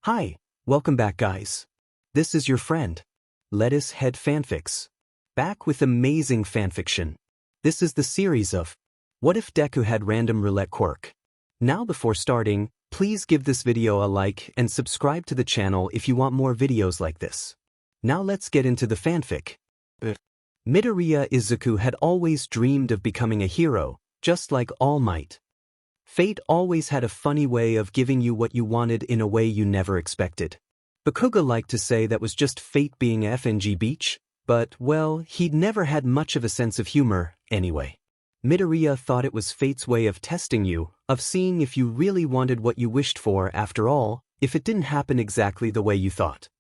Hi, welcome back guys. This is your friend, Lettuce Head Fanfics. Back with amazing fanfiction. This is the series of What If Deku Had Random Roulette Quirk. Now before starting, please give this video a like and subscribe to the channel if you want more videos like this. Now let's get into the fanfic. Midoriya Izuku had always dreamed of becoming a hero, just like All Might. Fate always had a funny way of giving you what you wanted in a way you never expected. Bakuga liked to say that was just fate being FNG Beach, but, well, he'd never had much of a sense of humor, anyway. Midoriya thought it was fate's way of testing you, of seeing if you really wanted what you wished for after all, if it didn't happen exactly the way you thought.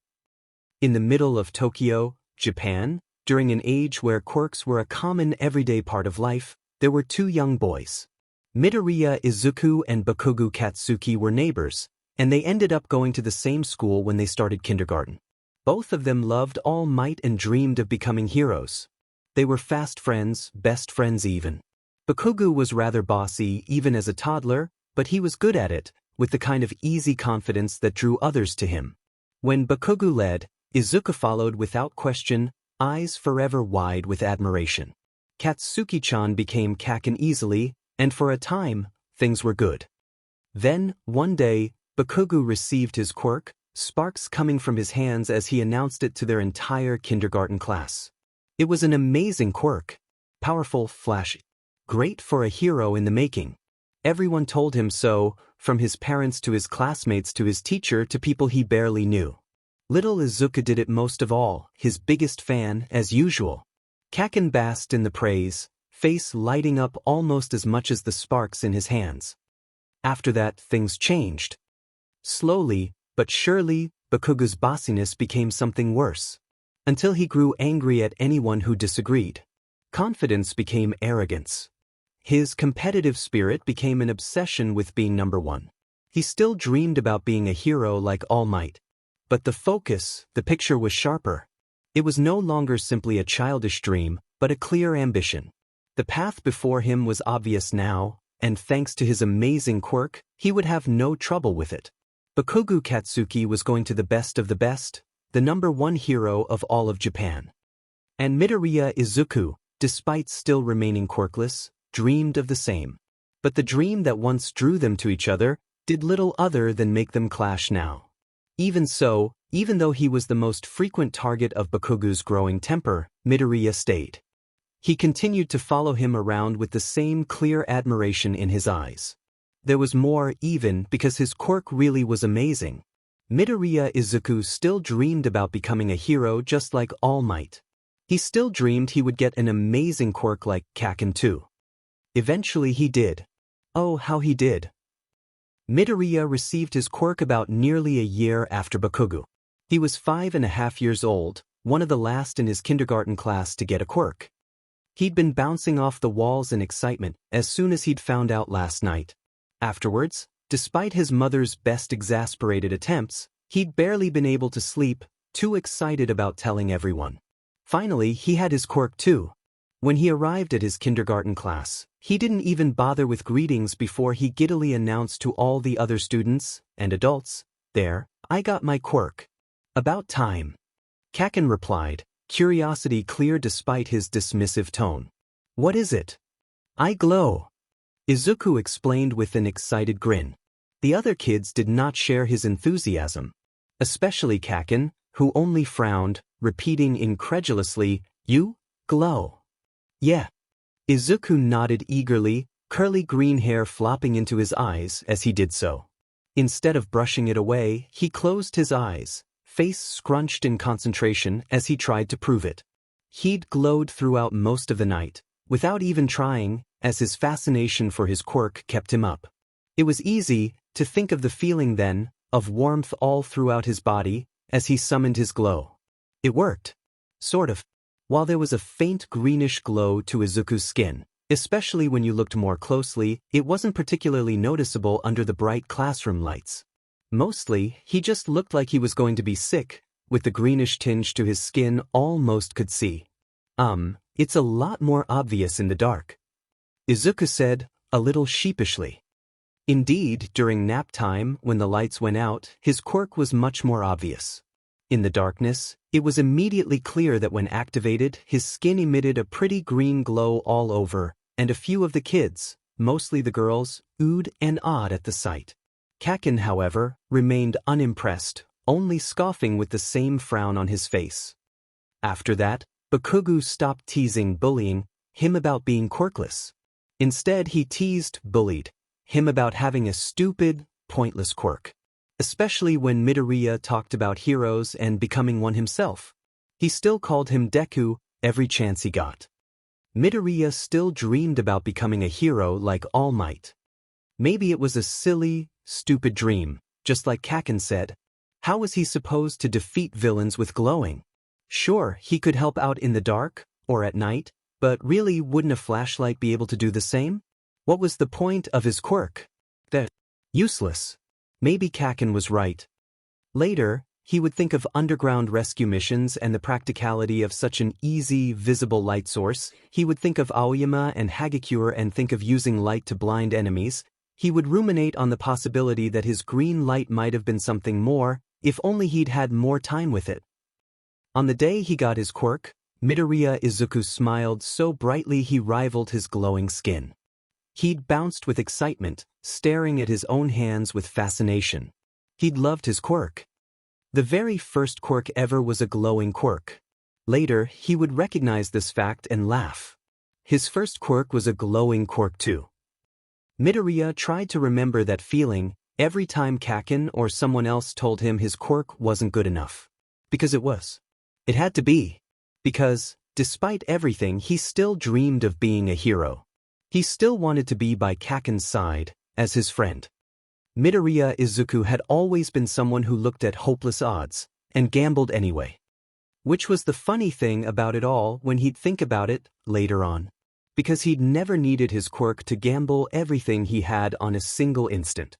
In the middle of Tokyo, Japan, during an age where quirks were a common everyday part of life, there were two young boys. Midoriya Izuku and Bakugo Katsuki were neighbors, and they ended up going to the same school when they started kindergarten. Both of them loved All Might and dreamed of becoming heroes. They were fast friends, best friends even. Bakugo was rather bossy even as a toddler, but he was good at it, with the kind of easy confidence that drew others to him. When Bakugo led, Izuku followed without question, eyes forever wide with admiration. Katsuki-chan became Kacchan easily, and for a time, things were good. Then, one day, Bakugo received his quirk, sparks coming from his hands as he announced it to their entire kindergarten class. It was an amazing quirk. Powerful, flashy. Great for a hero in the making. Everyone told him so, from his parents to his classmates to his teacher to people he barely knew. Little Izuku did it most of all, his biggest fan, as usual. Kacchan basked in the praise, face lighting up almost as much as the sparks in his hands. After that, things changed. Slowly, but surely, Bakugo's bossiness became something worse. Until he grew angry at anyone who disagreed. Confidence became arrogance. His competitive spirit became an obsession with being number one. He still dreamed about being a hero like All Might. But the focus, the picture was sharper. It was no longer simply a childish dream, but a clear ambition. The path before him was obvious now, and thanks to his amazing quirk, he would have no trouble with it. Bakugo Katsuki was going to the best of the best, the number one hero of all of Japan. And Midoriya Izuku, despite still remaining quirkless, dreamed of the same. But the dream that once drew them to each other did little other than make them clash now. Even so, even though he was the most frequent target of Bakugo's growing temper, Midoriya stayed. He continued to follow him around with the same clear admiration in his eyes. There was more even because his quirk really was amazing. Midoriya Izuku still dreamed about becoming a hero just like All Might. He still dreamed he would get an amazing quirk like Kacchan too. Eventually he did. Oh, how he did. Midoriya received his quirk about nearly a year after Bakugo. He was 5.5 years old, one of the last in his kindergarten class to get a quirk. He'd been bouncing off the walls in excitement as soon as he'd found out last night. Afterwards, despite his mother's best exasperated attempts, he'd barely been able to sleep, too excited about telling everyone. Finally, he had his quirk too. When he arrived at his kindergarten class, he didn't even bother with greetings before he giddily announced to all the other students and adults, "There, I got my quirk." "About time." Kacchan replied, curiosity clear despite his dismissive tone. "What is it?" "I glow." Izuku explained with an excited grin. The other kids did not share his enthusiasm. Especially Kacchan, who only frowned, repeating incredulously, "You glow." "Yeah." Izuku nodded eagerly, curly green hair flopping into his eyes as he did so. Instead of brushing it away, he closed his eyes, face scrunched in concentration as he tried to prove it. He'd glowed throughout most of the night, without even trying, as his fascination for his quirk kept him up. It was easy to think of the feeling then, of warmth all throughout his body, as he summoned his glow. It worked. Sort of. While there was a faint greenish glow to Izuku's skin, especially when you looked more closely, it wasn't particularly noticeable under the bright classroom lights. Mostly, he just looked like he was going to be sick, with the greenish tinge to his skin almost could see. It's a lot more obvious in the dark," Izuku said, a little sheepishly. Indeed, during nap time, when the lights went out, his quirk was much more obvious. In the darkness, it was immediately clear that when activated, his skin emitted a pretty green glow all over, and a few of the kids, mostly the girls, oohed and awed at the sight. Kacchan, however, remained unimpressed, only scoffing with the same frown on his face. After that, Bakugo stopped bullying him about being quirkless. Instead, he bullied him about having a stupid, pointless quirk. Especially when Midoriya talked about heroes and becoming one himself. He still called him Deku every chance he got. Midoriya still dreamed about becoming a hero like All Might. Maybe it was a silly, stupid dream, just like Kacchan said. How was he supposed to defeat villains with glowing? Sure, he could help out in the dark, or at night, but really wouldn't a flashlight be able to do the same? What was the point of his quirk? Useless. Maybe Kacchan was right. Later, he would think of underground rescue missions and the practicality of such an easy, visible light source. He would think of Aoyama and Hagakure and think of using light to blind enemies. He would ruminate on the possibility that his green light might have been something more, if only he'd had more time with it. On the day he got his quirk, Midoriya Izuku smiled so brightly he rivaled his glowing skin. He'd bounced with excitement, staring at his own hands with fascination. He'd loved his quirk. The very first quirk ever was a glowing quirk. Later, he would recognize this fact and laugh. His first quirk was a glowing quirk too. Midoriya tried to remember that feeling every time Kacchan or someone else told him his quirk wasn't good enough. Because it was. It had to be. Because, despite everything, he still dreamed of being a hero. He still wanted to be by Kacchan's side, as his friend. Midoriya Izuku had always been someone who looked at hopeless odds, and gambled anyway. Which was the funny thing about it all when he'd think about it, later on. Because he'd never needed his quirk to gamble everything he had on a single instant.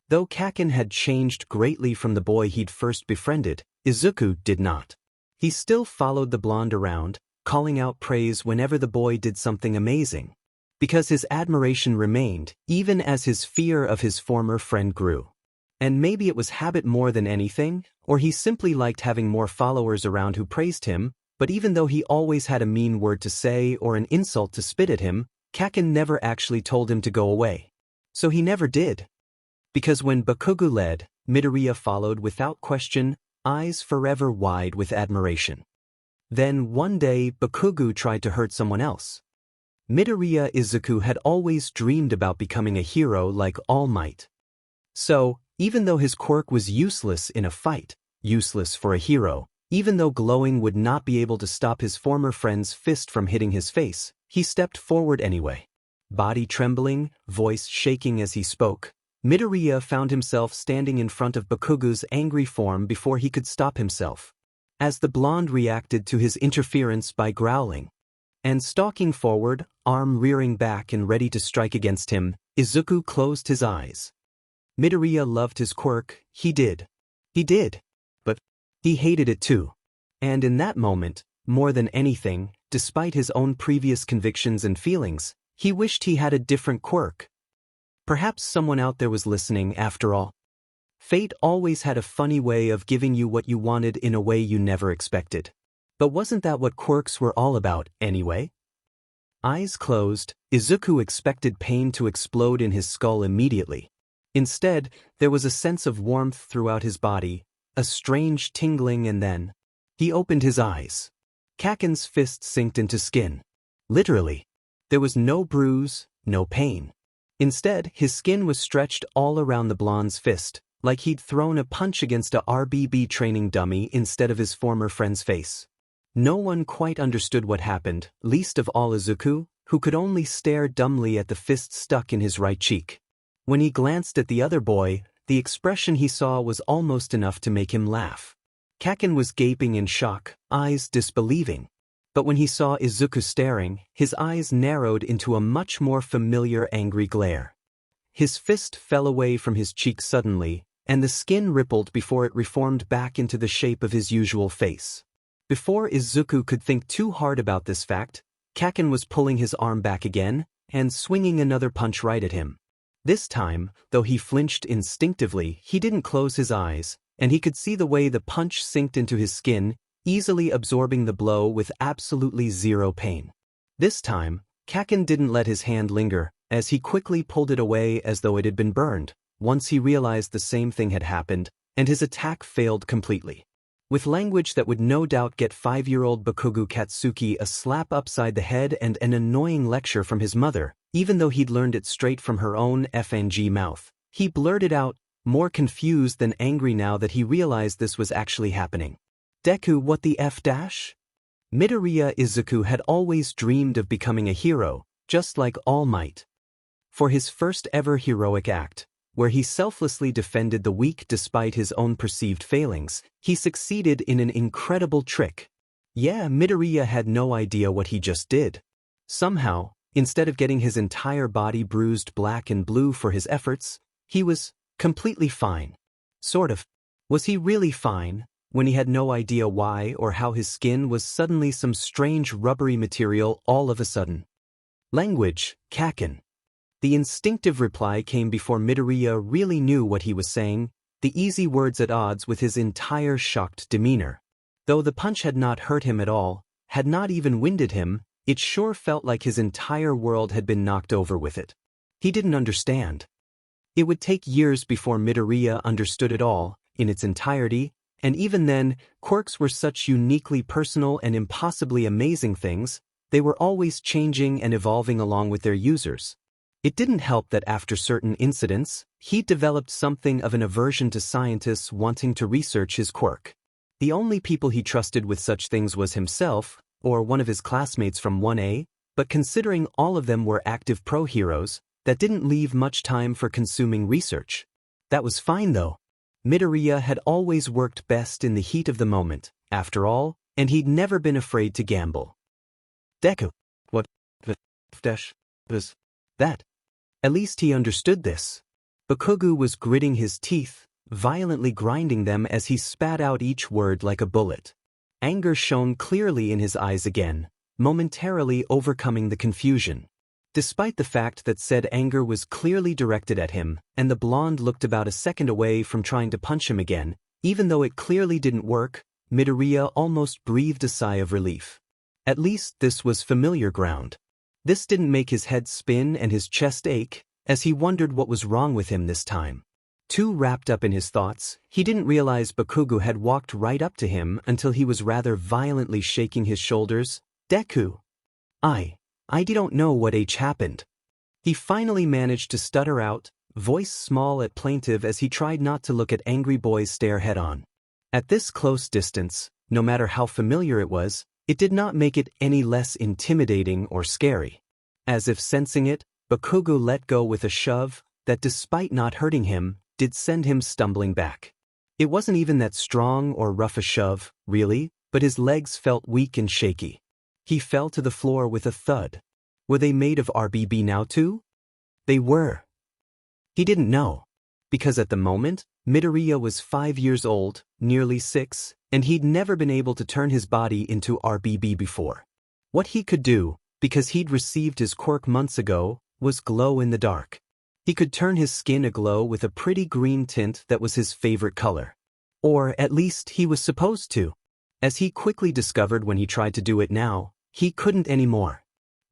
Though Kacchan had changed greatly from the boy he'd first befriended, Izuku did not. He still followed the blonde around, calling out praise whenever the boy did something amazing. Because his admiration remained, even as his fear of his former friend grew. And maybe it was habit more than anything, or he simply liked having more followers around who praised him, but even though he always had a mean word to say or an insult to spit at him, Kacchan never actually told him to go away. So he never did. Because when Bakugo led, Midoriya followed without question, eyes forever wide with admiration. Then one day Bakugo tried to hurt someone else. Midoriya Izuku had always dreamed about becoming a hero like All Might. So, even though his quirk was useless in a fight, useless for a hero, even though glowing would not be able to stop his former friend's fist from hitting his face, he stepped forward anyway. Body trembling, voice shaking as he spoke, Midoriya found himself standing in front of Bakugo's angry form before he could stop himself. As the blonde reacted to his interference by growling. And stalking forward, arm rearing back and ready to strike against him, Izuku closed his eyes. Midoriya loved his quirk, he did. He did. But he hated it too. And in that moment, more than anything, despite his own previous convictions and feelings, he wished he had a different quirk. Perhaps someone out there was listening after all. Fate always had a funny way of giving you what you wanted in a way you never expected. But wasn't that what quirks were all about, anyway? Eyes closed, Izuku expected pain to explode in his skull immediately. Instead, there was a sense of warmth throughout his body, a strange tingling, and then he opened his eyes. Kacchan's fist sinked into skin. Literally. There was no bruise, no pain. Instead, his skin was stretched all around the blonde's fist, like he'd thrown a punch against a RBB training dummy instead of his former friend's face. No one quite understood what happened, least of all Izuku, who could only stare dumbly at the fist stuck in his right cheek. When he glanced at the other boy, the expression he saw was almost enough to make him laugh. Kacchan was gaping in shock, eyes disbelieving. But when he saw Izuku staring, his eyes narrowed into a much more familiar angry glare. His fist fell away from his cheek suddenly, and the skin rippled before it reformed back into the shape of his usual face. Before Izuku could think too hard about this fact, Kacchan was pulling his arm back again and swinging another punch right at him. This time, though he flinched instinctively, he didn't close his eyes, and he could see the way the punch sinked into his skin, easily absorbing the blow with absolutely zero pain. This time, Kacchan didn't let his hand linger, as he quickly pulled it away as though it had been burned, once he realized the same thing had happened, and his attack failed completely. With language that would no doubt get 5-year-old Bakugo Katsuki a slap upside the head and an annoying lecture from his mother, even though he'd learned it straight from her own FNG mouth, he blurted out, more confused than angry now that he realized this was actually happening. Deku, what the F dash? Midoriya Izuku had always dreamed of becoming a hero, just like All Might. For his first ever heroic act, where he selflessly defended the weak despite his own perceived failings, he succeeded in an incredible trick. Yeah, Midoriya had no idea what he just did. Somehow, instead of getting his entire body bruised black and blue for his efforts, he was completely fine. Sort of. Was he really fine, when he had no idea why or how his skin was suddenly some strange rubbery material all of a sudden? Language, Kacchan. The instinctive reply came before Midoriya really knew what he was saying, the easy words at odds with his entire shocked demeanor. Though the punch had not hurt him at all, had not even winded him, it sure felt like his entire world had been knocked over with it. He didn't understand. It would take years before Midoriya understood it all, in its entirety, and even then, quirks were such uniquely personal and impossibly amazing things, they were always changing and evolving along with their users. It didn't help that after certain incidents, he developed something of an aversion to scientists wanting to research his quirk. The only people he trusted with such things was himself, or one of his classmates from 1A, but considering all of them were active pro-heroes, that didn't leave much time for consuming research. That was fine though. Midoriya had always worked best in the heat of the moment, after all, and he'd never been afraid to gamble. Deku. What the dash was that? At least he understood this. Bakugo was gritting his teeth, violently grinding them as he spat out each word like a bullet. Anger shone clearly in his eyes again, momentarily overcoming the confusion. Despite the fact that said anger was clearly directed at him, and the blonde looked about a second away from trying to punch him again, even though it clearly didn't work, Midoriya almost breathed a sigh of relief. At least this was familiar ground. This didn't make his head spin and his chest ache, as he wondered what was wrong with him this time. Too wrapped up in his thoughts, he didn't realize Bakugo had walked right up to him until he was rather violently shaking his shoulders. Deku. I don't know what happened. He finally managed to stutter out, voice small and plaintive as he tried not to look at Angry Boy's stare head-on. At this close distance, no matter how familiar it was, it did not make it any less intimidating or scary. As if sensing it, Bakugo let go with a shove that, despite not hurting him, did send him stumbling back. It wasn't even that strong or rough a shove, really, but his legs felt weak and shaky. He fell to the floor with a thud. Were they made of RBB now too? They were. He didn't know. Because at the moment, Midoriya was 5 years old, nearly 6, and he'd never been able to turn his body into RBB before. What he could do, because he'd received his quirk months ago, was glow in the dark. He could turn his skin aglow with a pretty green tint that was his favorite color. Or at least he was supposed to. As he quickly discovered when he tried to do it now, he couldn't anymore.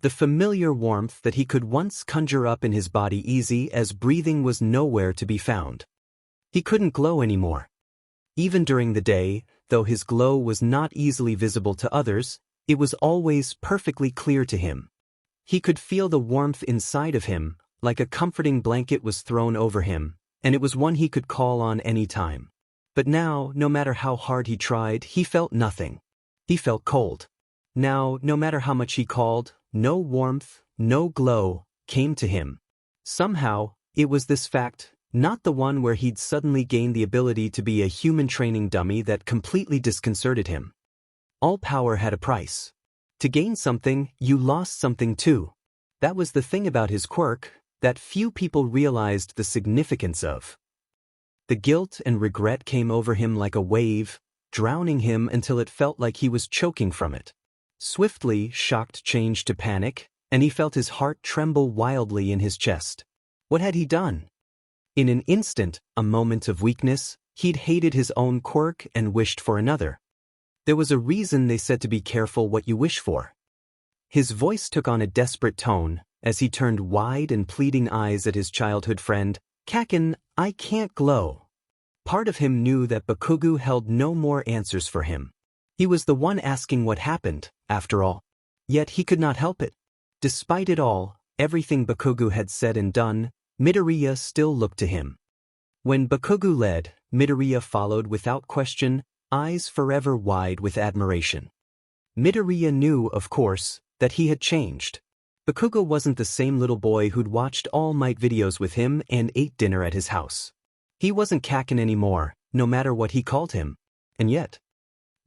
The familiar warmth that he could once conjure up in his body easy as breathing was nowhere to be found. He couldn't glow anymore. Even during the day, though his glow was not easily visible to others, it was always perfectly clear to him. He could feel the warmth inside of him, like a comforting blanket was thrown over him, and it was one he could call on any time. But now, no matter how hard he tried, he felt nothing. He felt cold. Now, no matter how much he called, no warmth, no glow, came to him. Somehow, it was this fact, not the one where he'd suddenly gained the ability to be a human training dummy, that completely disconcerted him. All power had a price. To gain something, you lost something too. That was the thing about his quirk, that few people realized the significance of. The guilt and regret came over him like a wave, drowning him until it felt like he was choking from it. Swiftly, shocked changed to panic, and he felt his heart tremble wildly in his chest. What had he done? In an instant, a moment of weakness, he'd hated his own quirk and wished for another. There was a reason they said to be careful what you wish for. His voice took on a desperate tone, as he turned wide and pleading eyes at his childhood friend. Kacchan, I can't glow. Part of him knew that Bakugo held no more answers for him. He was the one asking what happened, after all. Yet he could not help it. Despite it all, everything Bakugo had said and done, Midoriya still looked to him. When Bakugo led, Midoriya followed without question, eyes forever wide with admiration. Midoriya knew, of course, that he had changed. Bakugo wasn't the same little boy who'd watched All Might videos with him and ate dinner at his house. He wasn't Kacchan anymore, no matter what he called him. And yet,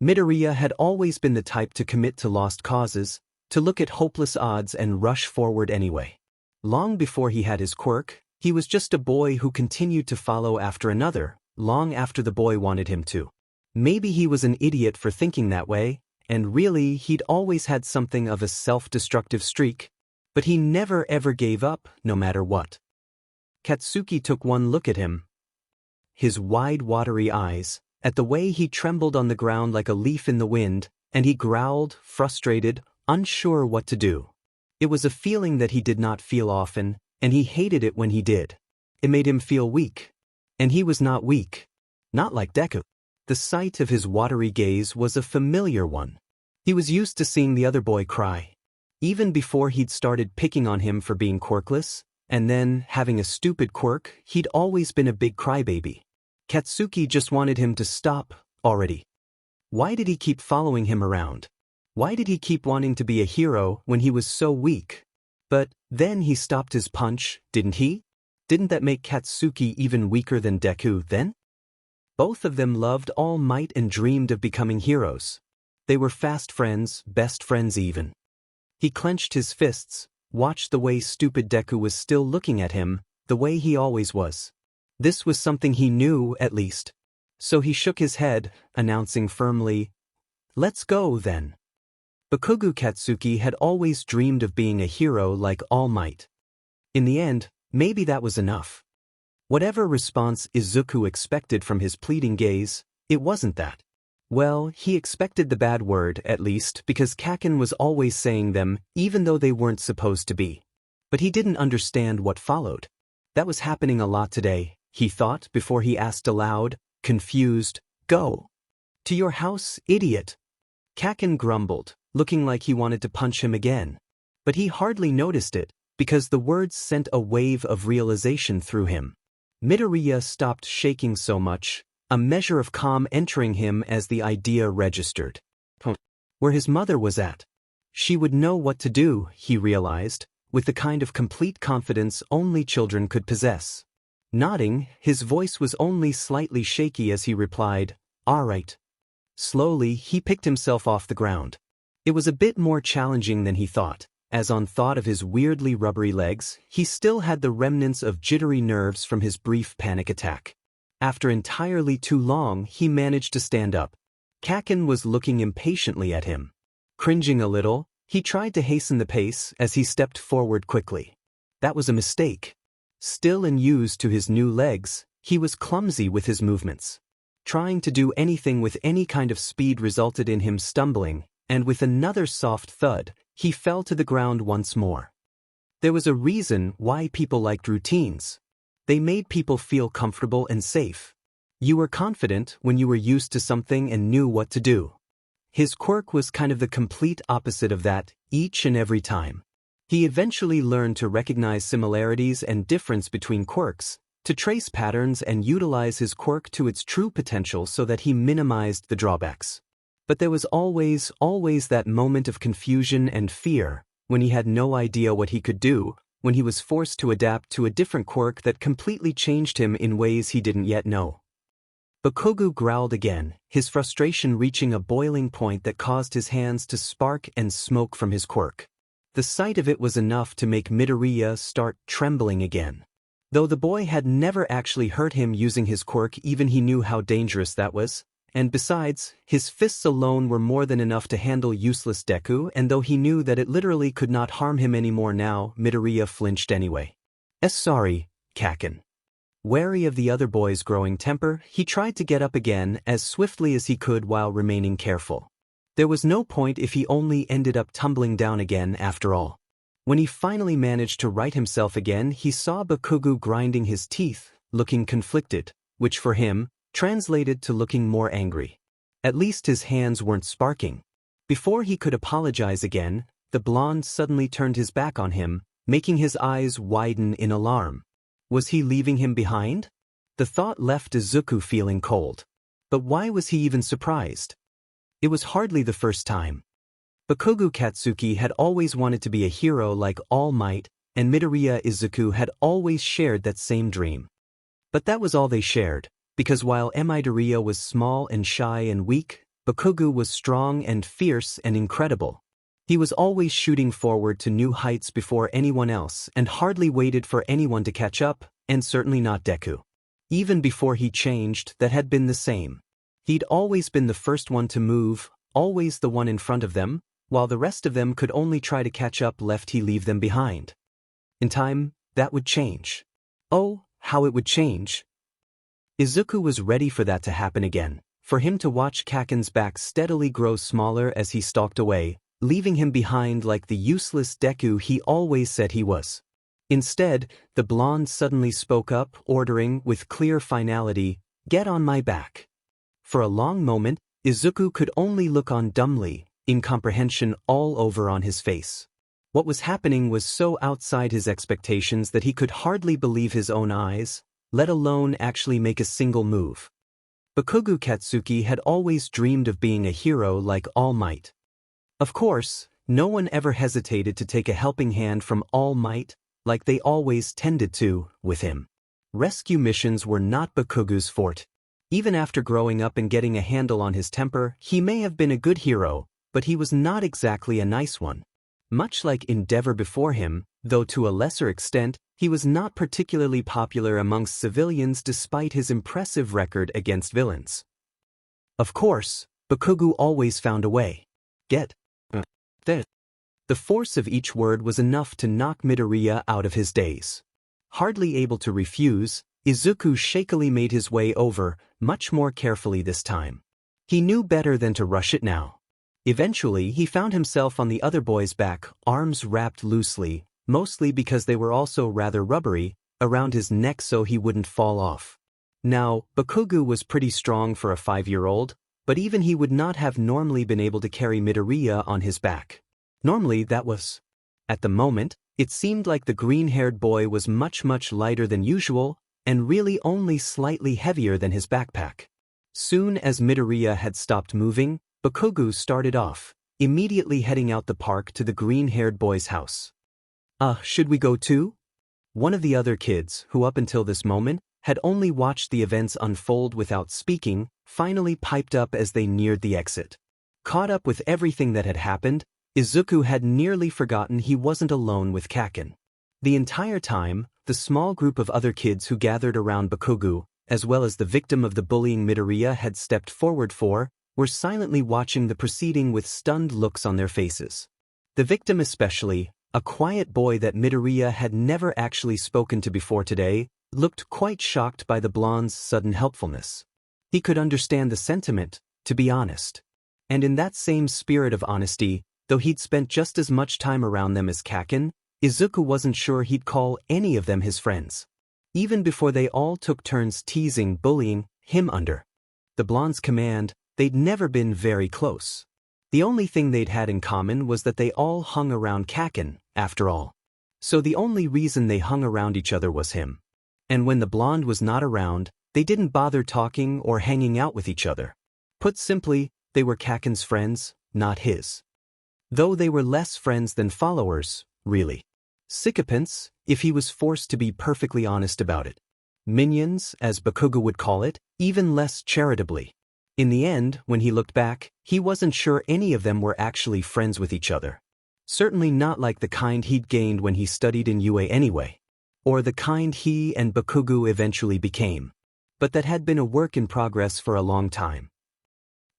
Midoriya had always been the type to commit to lost causes, to look at hopeless odds and rush forward anyway. Long before he had his quirk, he was just a boy who continued to follow after another, long after the boy wanted him to. Maybe he was an idiot for thinking that way, and really he'd always had something of a self-destructive streak, but he never ever gave up, no matter what. Katsuki took one look at him. His wide watery eyes, at the way he trembled on the ground like a leaf in the wind, and he growled, frustrated, unsure what to do. It was a feeling that he did not feel often, and he hated it when he did. It made him feel weak. And he was not weak. Not like Deku. The sight of his watery gaze was a familiar one. He was used to seeing the other boy cry. Even before he'd started picking on him for being quirkless, and then, having a stupid quirk, he'd always been a big crybaby. Katsuki just wanted him to stop, already. Why did he keep following him around? Why did he keep wanting to be a hero when he was so weak? But then he stopped his punch, didn't he? Didn't that make Katsuki even weaker than Deku then? Both of them loved All Might and dreamed of becoming heroes. They were fast friends, best friends even. He clenched his fists, watched the way stupid Deku was still looking at him, the way he always was. This was something he knew, at least. So he shook his head, announcing firmly, "Let's go, then." Bakugo Katsuki had always dreamed of being a hero like All Might. In the end, maybe that was enough. Whatever response Izuku expected from his pleading gaze, it wasn't that. Well, he expected the bad word, at least, because Kacchan was always saying them, even though they weren't supposed to be. But he didn't understand what followed. That was happening a lot today, he thought before he asked aloud, confused, "Go. To your house, idiot." Kacchan grumbled, looking like he wanted to punch him again. But he hardly noticed it, because the words sent a wave of realization through him. Midoriya stopped shaking so much, a measure of calm entering him as the idea registered. Where his mother was at. She would know what to do, he realized, with the kind of complete confidence only children could possess. Nodding, his voice was only slightly shaky as he replied, "All right." Slowly, he picked himself off the ground. It was a bit more challenging than he thought, as on thought of his weirdly rubbery legs, he still had the remnants of jittery nerves from his brief panic attack. After entirely too long, he managed to stand up. Kacchan was looking impatiently at him. Cringing a little, he tried to hasten the pace as he stepped forward quickly. That was a mistake. Still unused to his new legs, he was clumsy with his movements. Trying to do anything with any kind of speed resulted in him stumbling, and with another soft thud, he fell to the ground once more. There was a reason why people liked routines. They made people feel comfortable and safe. You were confident when you were used to something and knew what to do. His quirk was kind of the complete opposite of that, each and every time. He eventually learned to recognize similarities and difference between quirks, to trace patterns and utilize his quirk to its true potential so that he minimized the drawbacks. But there was always that moment of confusion and fear, when he had no idea what he could do, when he was forced to adapt to a different quirk that completely changed him in ways he didn't yet know. Bakugo growled again, his frustration reaching a boiling point that caused his hands to spark and smoke from his quirk. The sight of it was enough to make Midoriya start trembling again. Though the boy had never actually hurt him using his quirk, even he knew how dangerous that was. And besides, his fists alone were more than enough to handle useless Deku, and though he knew that it literally could not harm him anymore now, Midoriya flinched anyway. Sorry, Kacchan. Wary of the other boy's growing temper, he tried to get up again as swiftly as he could while remaining careful. There was no point if he only ended up tumbling down again after all. When he finally managed to right himself again, he saw Bakugo grinding his teeth, looking conflicted, which for him translated to looking more angry. At least his hands weren't sparking. Before he could apologize again, the blonde suddenly turned his back on him, making his eyes widen in alarm. Was he leaving him behind? The thought left Izuku feeling cold. But why was he even surprised? It was hardly the first time. Bakugo Katsuki had always wanted to be a hero like All Might, and Midoriya Izuku had always shared that same dream. But that was all they shared, because while Midoriya was small and shy and weak, Bakugo was strong and fierce and incredible. He was always shooting forward to new heights before anyone else and hardly waited for anyone to catch up, and certainly not Deku. Even before he changed, that had been the same. He'd always been the first one to move, always the one in front of them, while the rest of them could only try to catch up lest he leave them behind. In time, that would change. Oh, how it would change. Izuku was ready for that to happen again, for him to watch Kacchan's back steadily grow smaller as he stalked away, leaving him behind like the useless Deku he always said he was. Instead, the blonde suddenly spoke up, ordering with clear finality, "Get on my back." For a long moment, Izuku could only look on dumbly, incomprehension all over on his face. What was happening was so outside his expectations that he could hardly believe his own eyes, let alone actually make a single move. Bakugo Katsuki had always dreamed of being a hero like All Might. Of course, no one ever hesitated to take a helping hand from All Might, like they always tended to, with him. Rescue missions were not Bakugo's forte. Even after growing up and getting a handle on his temper, he may have been a good hero, but he was not exactly a nice one. Much like Endeavor before him, though to a lesser extent, he was not particularly popular amongst civilians despite his impressive record against villains. Of course, Bakugo always found a way. Get there. The force of each word was enough to knock Midoriya out of his daze. Hardly able to refuse, Izuku shakily made his way over, much more carefully this time. He knew better than to rush it now. Eventually, he found himself on the other boy's back, arms wrapped loosely, mostly because they were also rather rubbery, around his neck so he wouldn't fall off. Now, Bakugo was pretty strong for a 5-year-old, but even he would not have normally been able to carry Midoriya on his back. Normally that was. At the moment, it seemed like the green-haired boy was much lighter than usual, and really only slightly heavier than his backpack. Soon as Midoriya had stopped moving, Bakugo started off, immediately heading out the park to the green-haired boy's house. Should we go too? One of the other kids, who up until this moment, had only watched the events unfold without speaking, finally piped up as they neared the exit. Caught up with everything that had happened, Izuku had nearly forgotten he wasn't alone with Kacchan. The entire time, the small group of other kids who gathered around Bakugo, as well as the victim of the bullying Midoriya had stepped forward for, were silently watching the proceeding with stunned looks on their faces. The victim especially, a quiet boy that Midoriya had never actually spoken to before today, looked quite shocked by the blonde's sudden helpfulness. He could understand the sentiment, to be honest. And in that same spirit of honesty, though he'd spent just as much time around them as Kacchan, Izuku wasn't sure he'd call any of them his friends. Even before they all took turns teasing, bullying him under the blonde's command, they'd never been very close. The only thing they'd had in common was that they all hung around Kacchan, after all. So the only reason they hung around each other was him. And when the blonde was not around, they didn't bother talking or hanging out with each other. Put simply, they were Kacchan's friends, not his. Though they were less friends than followers, really. Sycophants, if he was forced to be perfectly honest about it. Minions, as Bakugo would call it, even less charitably. In the end, when he looked back, he wasn't sure any of them were actually friends with each other. Certainly not like the kind he'd gained when he studied in UA anyway. Or the kind he and Bakugo eventually became. But that had been a work in progress for a long time.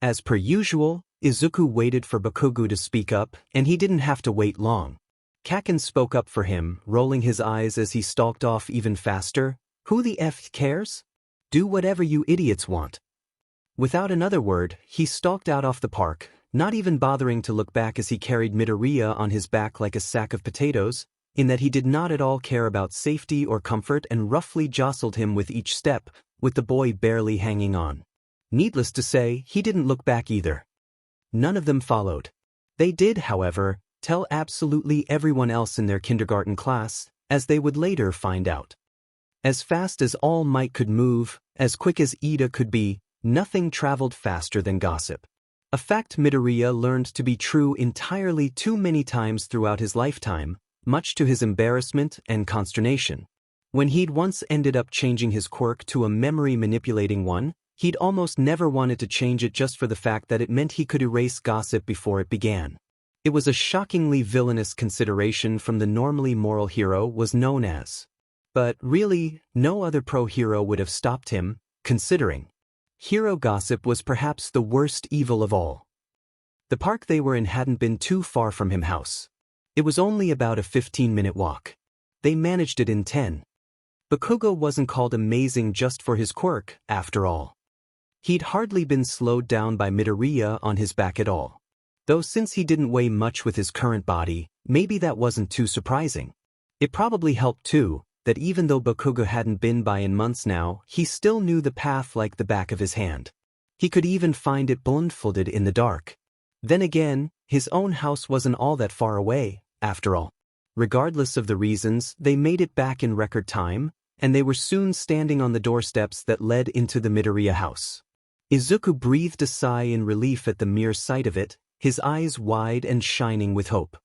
As per usual, Izuku waited for Bakugo to speak up, and he didn't have to wait long. Kacchan spoke up for him, rolling his eyes as he stalked off even faster. Who the F cares? Do whatever you idiots want. Without another word, he stalked out off the park, not even bothering to look back as he carried Midoriya on his back like a sack of potatoes, in that he did not at all care about safety or comfort and roughly jostled him with each step, with the boy barely hanging on. Needless to say, he didn't look back either. None of them followed. They did, however, tell absolutely everyone else in their kindergarten class, as they would later find out. As fast as All Might could move, as quick as Ida could be, nothing traveled faster than gossip. A fact Midoriya learned to be true entirely too many times throughout his lifetime, much to his embarrassment and consternation. When he'd once ended up changing his quirk to a memory-manipulating one, he'd almost never wanted to change it just for the fact that it meant he could erase gossip before it began. It was a shockingly villainous consideration from the normally moral hero was known as. But really, no other pro-hero would have stopped him, considering. Hero gossip was perhaps the worst evil of all. The park they were in hadn't been too far from him house. It was only about a 15-minute walk. They managed it in 10. Bakugo wasn't called amazing just for his quirk, after all. He'd hardly been slowed down by Midoriya on his back at all. Though since he didn't weigh much with his current body, maybe that wasn't too surprising. It probably helped too, that even though Bakugo hadn't been by in months now, he still knew the path like the back of his hand. He could even find it blindfolded in the dark. Then again, his own house wasn't all that far away, after all. Regardless of the reasons, they made it back in record time, and they were soon standing on the doorsteps that led into the Midoriya house. Izuku breathed a sigh in relief at the mere sight of it, his eyes wide and shining with hope.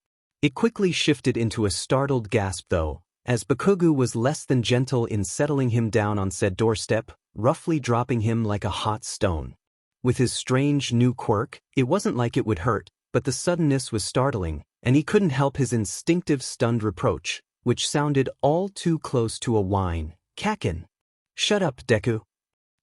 It quickly shifted into a startled gasp though, as Bakugo was less than gentle in settling him down on said doorstep, roughly dropping him like a hot stone. With his strange new quirk, it wasn't like it would hurt, but the suddenness was startling, and he couldn't help his instinctive stunned reproach, which sounded all too close to a whine. Kacchan. Shut up, Deku.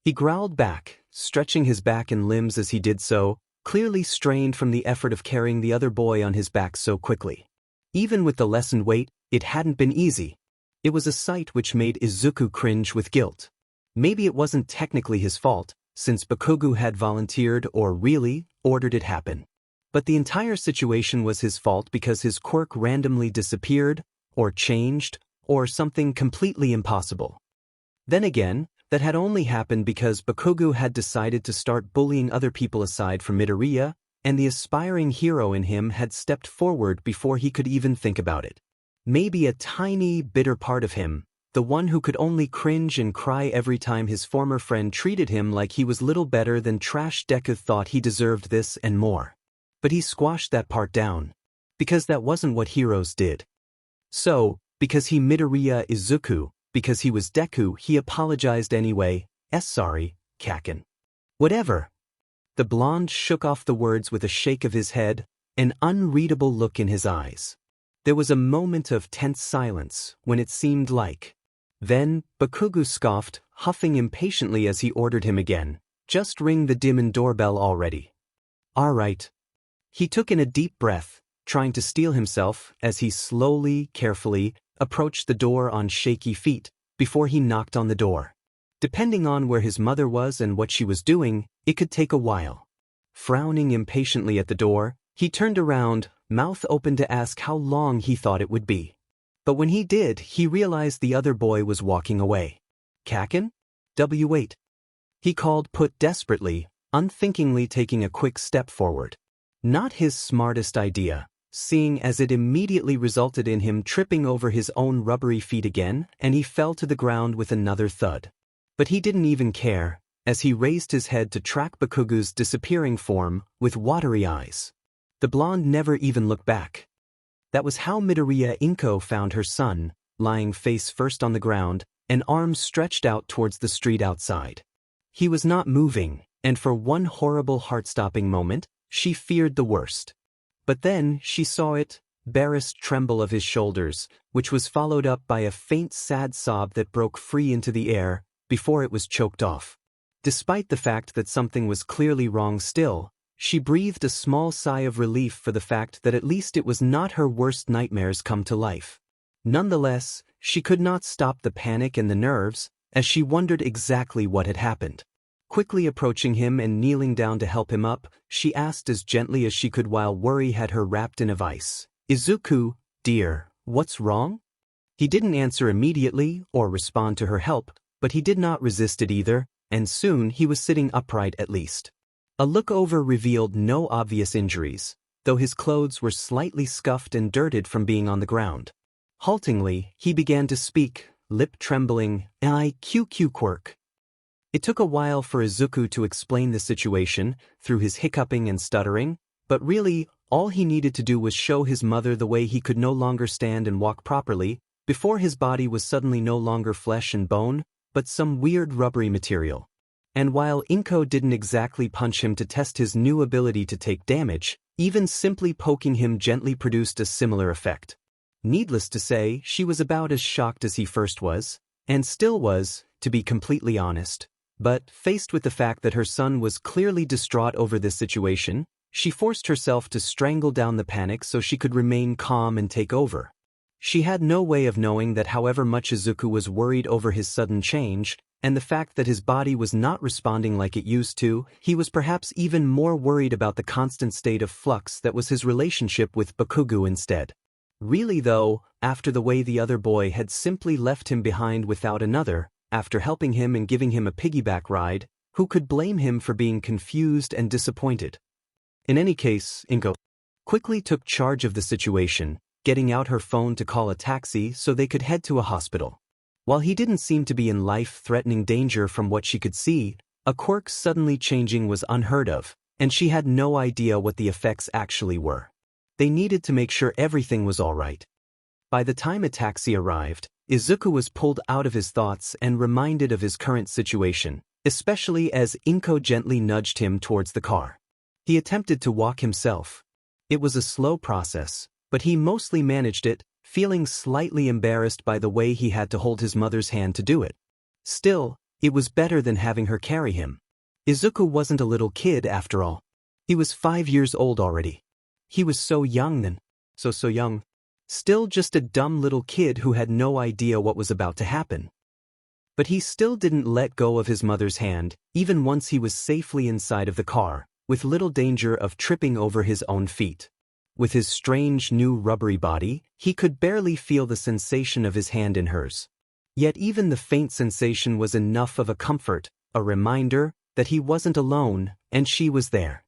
He growled back, stretching his back and limbs as he did so, clearly strained from the effort of carrying the other boy on his back so quickly. Even with the lessened weight, it hadn't been easy. It was a sight which made Izuku cringe with guilt. Maybe it wasn't technically his fault, since Bakugo had volunteered or really ordered it happen. But the entire situation was his fault because his quirk randomly disappeared, or changed, or something completely impossible. Then again, that had only happened because Bakugo had decided to start bullying other people aside from Midoriya, and the aspiring hero in him had stepped forward before he could even think about it. Maybe a tiny, bitter part of him, the one who could only cringe and cry every time his former friend treated him like he was little better than trash Deku, thought he deserved this and more. But he squashed that part down. Because that wasn't what heroes did. So, because he Midoriya Izuku, because he was Deku, he apologized anyway. Sorry, Kacchan. Whatever. The blonde shook off the words with a shake of his head, an unreadable look in his eyes. There was a moment of tense silence, when it seemed like. Then, Bakugo scoffed, huffing impatiently as he ordered him again. Just ring the demon doorbell already. All right. He took in a deep breath, trying to steel himself as he slowly, carefully, approached the door on shaky feet, before he knocked on the door. Depending on where his mother was and what she was doing, it could take a while. Frowning impatiently at the door, he turned around, mouth open to ask how long he thought it would be. But when he did, he realized the other boy was walking away. Kacchan? Wait. He called, put desperately, unthinkingly taking a quick step forward. Not his smartest idea, seeing as it immediately resulted in him tripping over his own rubbery feet again, and he fell to the ground with another thud. But he didn't even care, as he raised his head to track Bakugo's disappearing form, with watery eyes. The blonde never even looked back. That was how Midoriya Izuku found her son, lying face first on the ground, and arms stretched out towards the street outside. He was not moving, and for one horrible heart-stopping moment, she feared the worst. But then she saw it, barest tremble of his shoulders, which was followed up by a faint sad sob that broke free into the air, before it was choked off. Despite the fact that something was clearly wrong still, She breathed a small sigh of relief for the fact that at least it was not her worst nightmares come to life. Nonetheless, she could not stop the panic and the nerves, as she wondered exactly what had happened. Quickly approaching him and kneeling down to help him up, she asked as gently as she could while worry had her wrapped in a vice, "Izuku, dear, what's wrong?" He didn't answer immediately or respond to her help, but he did not resist it either, and soon he was sitting upright at least. A look over revealed no obvious injuries, though his clothes were slightly scuffed and dirted from being on the ground. Haltingly, he began to speak, lip trembling, "IQQ Quirk." It took a while for Izuku to explain the situation, through his hiccuping and stuttering, but really, all he needed to do was show his mother the way he could no longer stand and walk properly, before his body was suddenly no longer flesh and bone, but some weird rubbery material. And while Inko didn't exactly punch him to test his new ability to take damage, even simply poking him gently produced a similar effect. Needless to say, she was about as shocked as he first was, and still was, to be completely honest. But, faced with the fact that her son was clearly distraught over this situation, she forced herself to strangle down the panic so she could remain calm and take over. She had no way of knowing that however much Izuku was worried over his sudden change, and the fact that his body was not responding like it used to, he was perhaps even more worried about the constant state of flux that was his relationship with Bakugo instead. Really though, after the way the other boy had simply left him behind without another, after helping him and giving him a piggyback ride, who could blame him for being confused and disappointed? In any case, Inko quickly took charge of the situation, getting out her phone to call a taxi so they could head to a hospital. While he didn't seem to be in life-threatening danger from what she could see, a quirk suddenly changing was unheard of, and she had no idea what the effects actually were. They needed to make sure everything was all right. By the time a taxi arrived, Izuku was pulled out of his thoughts and reminded of his current situation, especially as Inko gently nudged him towards the car. He attempted to walk himself. It was a slow process, but he mostly managed it, feeling slightly embarrassed by the way he had to hold his mother's hand to do it. Still, it was better than having her carry him. Izuku wasn't a little kid after all. He was 5 years old already. He was so young then. So young. Still just a dumb little kid who had no idea what was about to happen. But he still didn't let go of his mother's hand, even once he was safely inside of the car, with little danger of tripping over his own feet. With his strange new rubbery body, he could barely feel the sensation of his hand in hers. Yet even the faint sensation was enough of a comfort, a reminder that he wasn't alone, and she was there.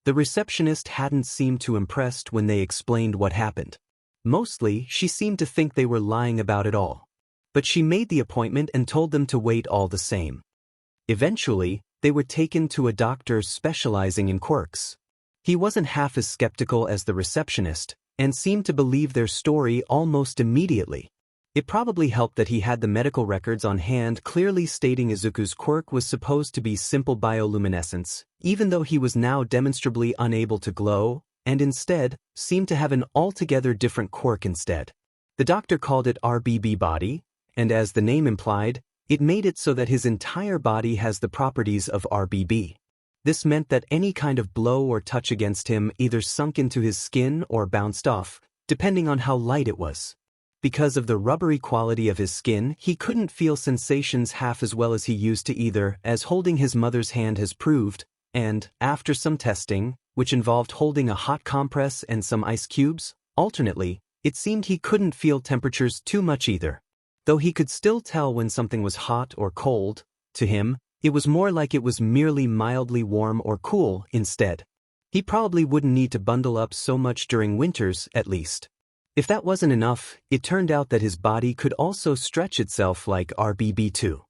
The receptionist hadn't seemed too impressed when they explained what happened. Mostly, she seemed to think they were lying about it all. But she made the appointment and told them to wait all the same. Eventually, they were taken to a doctor specializing in quirks. He wasn't half as skeptical as the receptionist, and seemed to believe their story almost immediately. It probably helped that he had the medical records on hand clearly stating Izuku's quirk was supposed to be simple bioluminescence, even though he was now demonstrably unable to glow, and instead, seemed to have an altogether different quirk instead. The doctor called it RBB body, and as the name implied, it made it so that his entire body has the properties of RBB. This meant that any kind of blow or touch against him either sunk into his skin or bounced off, depending on how light it was. Because of the rubbery quality of his skin, he couldn't feel sensations half as well as he used to either, as holding his mother's hand has proved, and, after some testing, which involved holding a hot compress and some ice cubes, alternately, it seemed he couldn't feel temperatures too much either. Though he could still tell when something was hot or cold, to him, it was more like it was merely mildly warm or cool instead. He probably wouldn't need to bundle up so much during winters, at least. If that wasn't enough, it turned out that his body could also stretch itself like RBB2.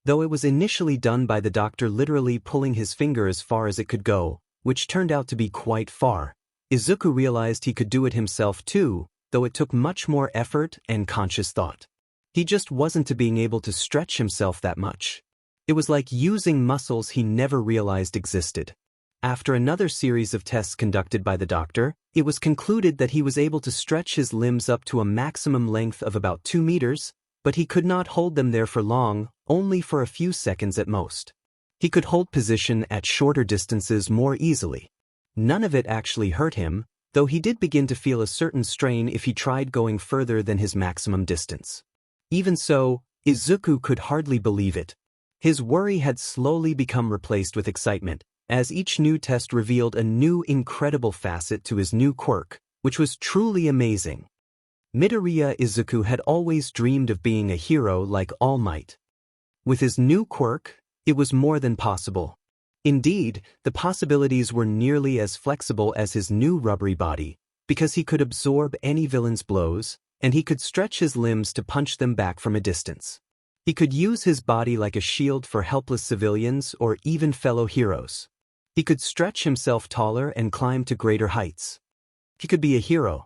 Though it was initially done by the doctor literally pulling his finger as far as it could go, which turned out to be quite far, Izuku realized he could do it himself too, though it took much more effort and conscious thought. He just wasn't to being able to stretch himself that much. It was like using muscles he never realized existed. After another series of tests conducted by the doctor, it was concluded that he was able to stretch his limbs up to a maximum length of about 2 meters, but he could not hold them there for long, only for a few seconds at most. He could hold position at shorter distances more easily. None of it actually hurt him, though he did begin to feel a certain strain if he tried going further than his maximum distance. Even so, Izuku could hardly believe it. His worry had slowly become replaced with excitement, as each new test revealed a new incredible facet to his new quirk, which was truly amazing. Midoriya Izuku had always dreamed of being a hero like All Might. With his new quirk, it was more than possible. Indeed, the possibilities were nearly as flexible as his new rubbery body, because he could absorb any villain's blows, and he could stretch his limbs to punch them back from a distance. He could use his body like a shield for helpless civilians or even fellow heroes. He could stretch himself taller and climb to greater heights. He could be a hero.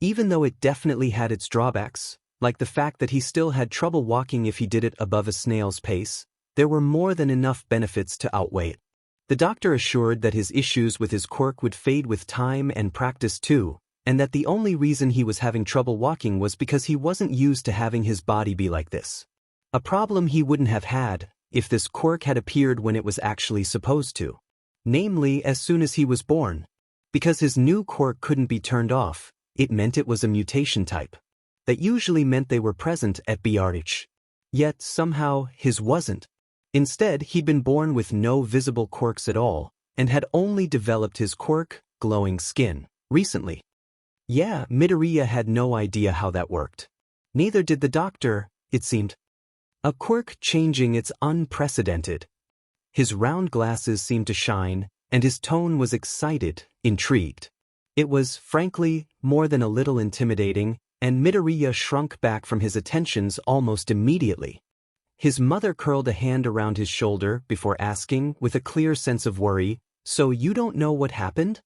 Even though it definitely had its drawbacks, like the fact that he still had trouble walking if he did it above a snail's pace, there were more than enough benefits to outweigh it. The doctor assured that his issues with his quirk would fade with time and practice too, and that the only reason he was having trouble walking was because he wasn't used to having his body be like this. A problem he wouldn't have had if this quirk had appeared when it was actually supposed to. Namely, as soon as he was born. Because his new quirk couldn't be turned off, it meant it was a mutation type. That usually meant they were present at birth. Yet, somehow, his wasn't. Instead, he'd been born with no visible quirks at all, and had only developed his quirk, glowing skin, recently. Yeah, Midoriya had no idea how that worked. Neither did the doctor, it seemed. A quirk changing, it's unprecedented. His round glasses seemed to shine, and his tone was excited, intrigued. It was, frankly, more than a little intimidating, and Midoriya shrunk back from his attentions almost immediately. His mother curled a hand around his shoulder before asking, with a clear sense of worry, "So you don't know what happened?"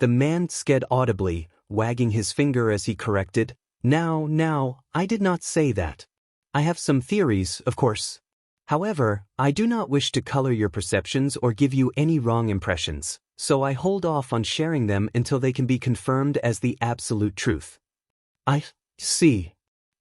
The man sked audibly, wagging his finger as he corrected, Now, I did not say that. I have some theories, of course. However, I do not wish to color your perceptions or give you any wrong impressions, so I hold off on sharing them until they can be confirmed as the absolute truth." "I see."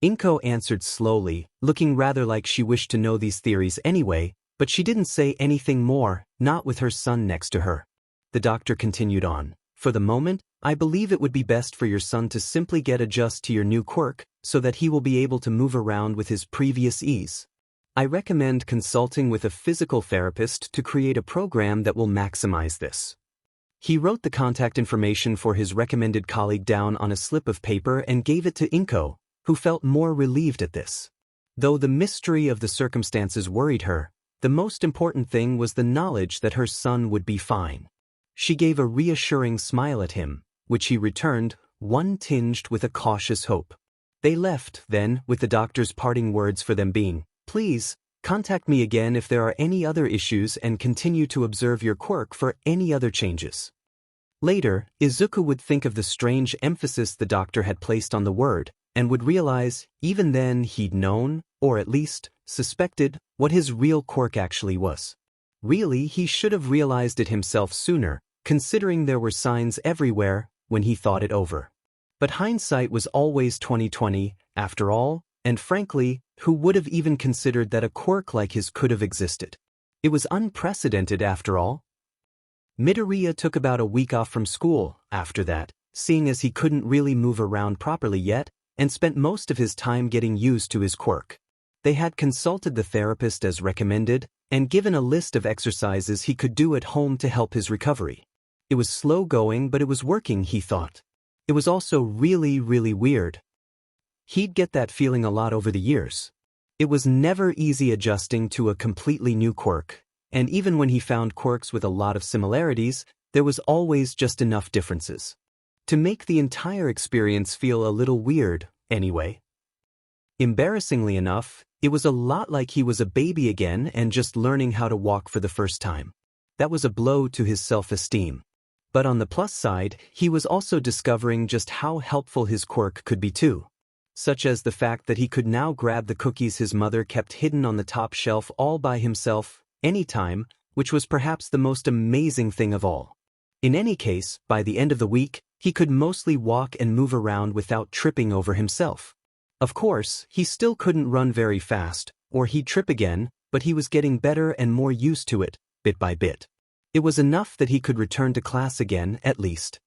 Inko answered slowly, looking rather like she wished to know these theories anyway, but she didn't say anything more, not with her son next to her. The doctor continued on. "For the moment, I believe it would be best for your son to simply get adjusted to your new quirk, so that he will be able to move around with his previous ease. I recommend consulting with a physical therapist to create a program that will maximize this." He wrote the contact information for his recommended colleague down on a slip of paper and gave it to Inko, who felt more relieved at this. Though the mystery of the circumstances worried her, the most important thing was the knowledge that her son would be fine. She gave a reassuring smile at him, which he returned, one tinged with a cautious hope. They left, then, with the doctor's parting words for them being, "Please, contact me again if there are any other issues and continue to observe your quirk for any other changes." Later, Izuku would think of the strange emphasis the doctor had placed on the word, and would realize, even then he'd known, or at least, suspected, what his real quirk actually was. Really, he should have realized it himself sooner, considering there were signs everywhere, when he thought it over. But hindsight was always 20/20, after all, and frankly, who would have even considered that a quirk like his could have existed? It was unprecedented after all. Midoriya took about a week off from school after that, seeing as he couldn't really move around properly yet, and spent most of his time getting used to his quirk. They had consulted the therapist as recommended, and given a list of exercises he could do at home to help his recovery. It was slow going, but it was working, he thought. It was also really, really weird. He'd get that feeling a lot over the years. It was never easy adjusting to a completely new quirk, and even when he found quirks with a lot of similarities, there was always just enough differences to make the entire experience feel a little weird, anyway. Embarrassingly enough, it was a lot like he was a baby again and just learning how to walk for the first time. That was a blow to his self-esteem. But on the plus side, he was also discovering just how helpful his quirk could be too. Such as the fact that he could now grab the cookies his mother kept hidden on the top shelf all by himself, anytime, which was perhaps the most amazing thing of all. In any case, by the end of the week, he could mostly walk and move around without tripping over himself. Of course, he still couldn't run very fast, or he'd trip again, but he was getting better and more used to it, bit by bit. It was enough that he could return to class again, at least.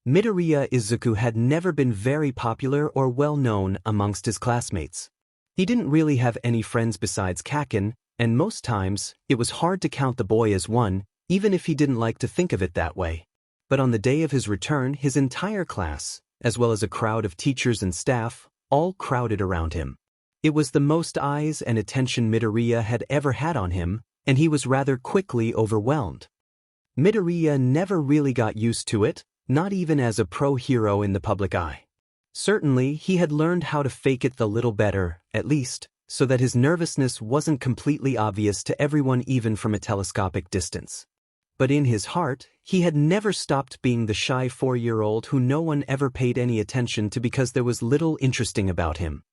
Midoriya Izuku had never been very popular or well-known amongst his classmates. He didn't really have any friends besides Kacchan, and most times, it was hard to count the boy as one, even if he didn't like to think of it that way. But on the day of his return, his entire class, as well as a crowd of teachers and staff, all crowded around him. It was the most eyes and attention Midoriya had ever had on him, and he was rather quickly overwhelmed. Midoriya never really got used to it, not even as a pro-hero in the public eye. Certainly, he had learned how to fake it the little better, at least, so that his nervousness wasn't completely obvious to everyone even from a telescopic distance. But in his heart, he had never stopped being the shy 4-year-old who no one ever paid any attention to because there was little interesting about him.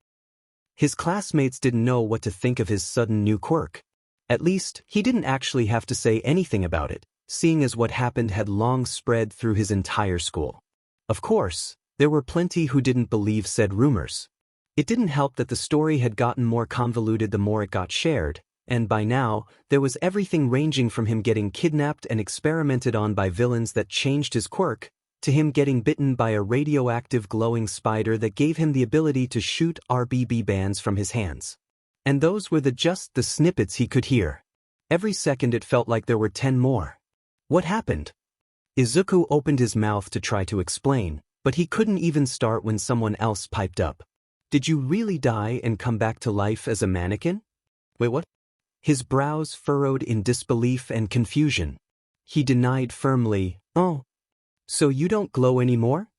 His classmates didn't know what to think of his sudden new quirk. At least, he didn't actually have to say anything about it, seeing as what happened had long spread through his entire school. Of course, there were plenty who didn't believe said rumors. It didn't help that the story had gotten more convoluted the more it got shared, and by now, there was everything ranging from him getting kidnapped and experimented on by villains that changed his quirk, to him getting bitten by a radioactive glowing spider that gave him the ability to shoot RBB bands from his hands. And those were just the snippets he could hear. Every second it felt like there were 10 more. What happened? Izuku opened his mouth to try to explain, but he couldn't even start when someone else piped up. Did you really die and come back to life as a mannequin? Wait, what? His brows furrowed in disbelief and confusion. He denied firmly, "Oh, so you don't glow anymore?"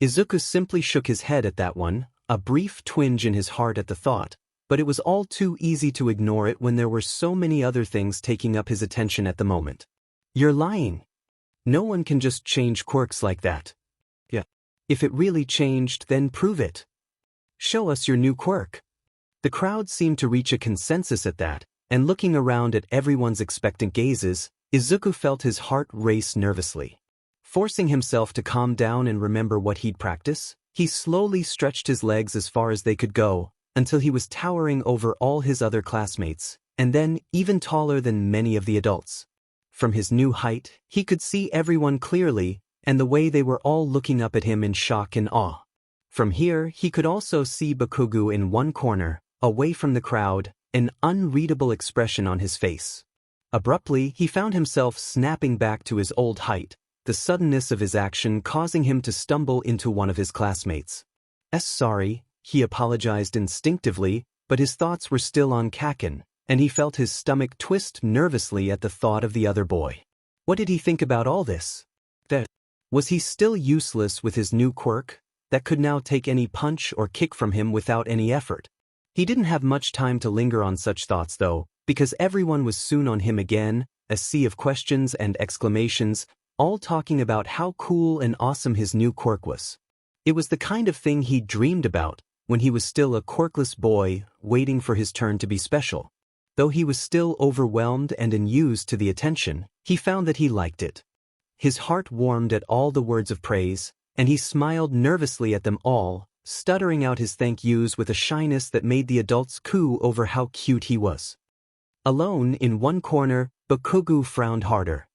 Izuku simply shook his head at that one, a brief twinge in his heart at the thought, but it was all too easy to ignore it when there were so many other things taking up his attention at the moment. You're lying. No one can just change quirks like that. Yeah. If it really changed, then prove it. Show us your new quirk. The crowd seemed to reach a consensus at that, and looking around at everyone's expectant gazes, Izuku felt his heart race nervously. Forcing himself to calm down and remember what he'd practice, he slowly stretched his legs as far as they could go, until he was towering over all his other classmates, and then even taller than many of the adults. From his new height, he could see everyone clearly, and the way they were all looking up at him in shock and awe. From here, he could also see Bakugo in one corner, away from the crowd, an unreadable expression on his face. Abruptly, he found himself snapping back to his old height, the suddenness of his action causing him to stumble into one of his classmates. Sorry, he apologized instinctively, but his thoughts were still on Kacchan, and he felt his stomach twist nervously at the thought of the other boy. What did he think about all this? Was he still useless with his new quirk, that could now take any punch or kick from him without any effort? He didn't have much time to linger on such thoughts though, because everyone was soon on him again, a sea of questions and exclamations, all talking about how cool and awesome his new quirk was. It was the kind of thing he dreamed about when he was still a quirkless boy waiting for his turn to be special. Though he was still overwhelmed and unused to the attention, he found that he liked it. His heart warmed at all the words of praise, and he smiled nervously at them all, stuttering out his thank yous with a shyness that made the adults coo over how cute he was. Alone in one corner, Bakugo frowned harder.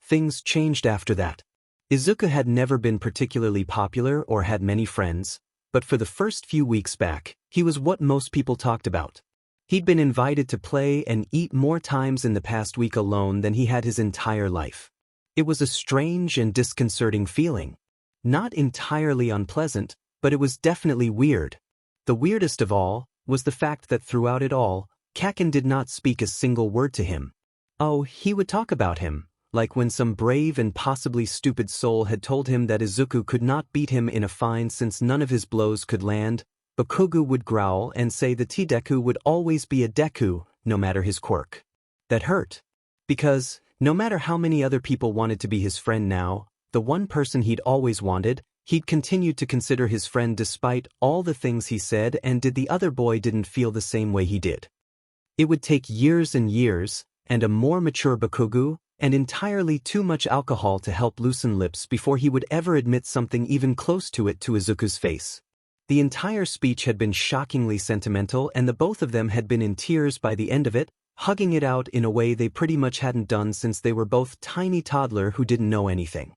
Things changed after that. Izuku had never been particularly popular or had many friends, but for the first few weeks back, he was what most people talked about. He'd been invited to play and eat more times in the past week alone than he had his entire life. It was a strange and disconcerting feeling. Not entirely unpleasant, but it was definitely weird. The weirdest of all was the fact that throughout it all, Kacchan did not speak a single word to him. Oh, he would talk about him, like when some brave and possibly stupid soul had told him that Izuku could not beat him in a fight since none of his blows could land. Bakugo would growl and say the Deku would always be a Deku, no matter his quirk. That hurt. Because, no matter how many other people wanted to be his friend now, the one person he'd always wanted, he'd continued to consider his friend despite all the things he said and did. The other boy didn't feel the same way he did. It would take years and years, and a more mature Bakugo, and entirely too much alcohol to help loosen lips before he would ever admit something even close to it to Izuku's face. The entire speech had been shockingly sentimental and the both of them had been in tears by the end of it, hugging it out in a way they pretty much hadn't done since they were both tiny toddler who didn't know anything.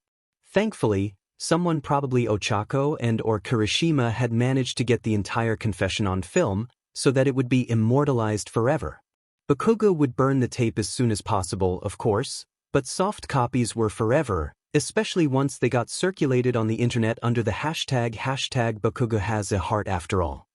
Thankfully, someone, probably Ochako or Kirishima, had managed to get the entire confession on film so that it would be immortalized forever. Bakugo would burn the tape as soon as possible, of course, but soft copies were forever, especially once they got circulated on the internet under the hashtag Bakugo has a heart after all.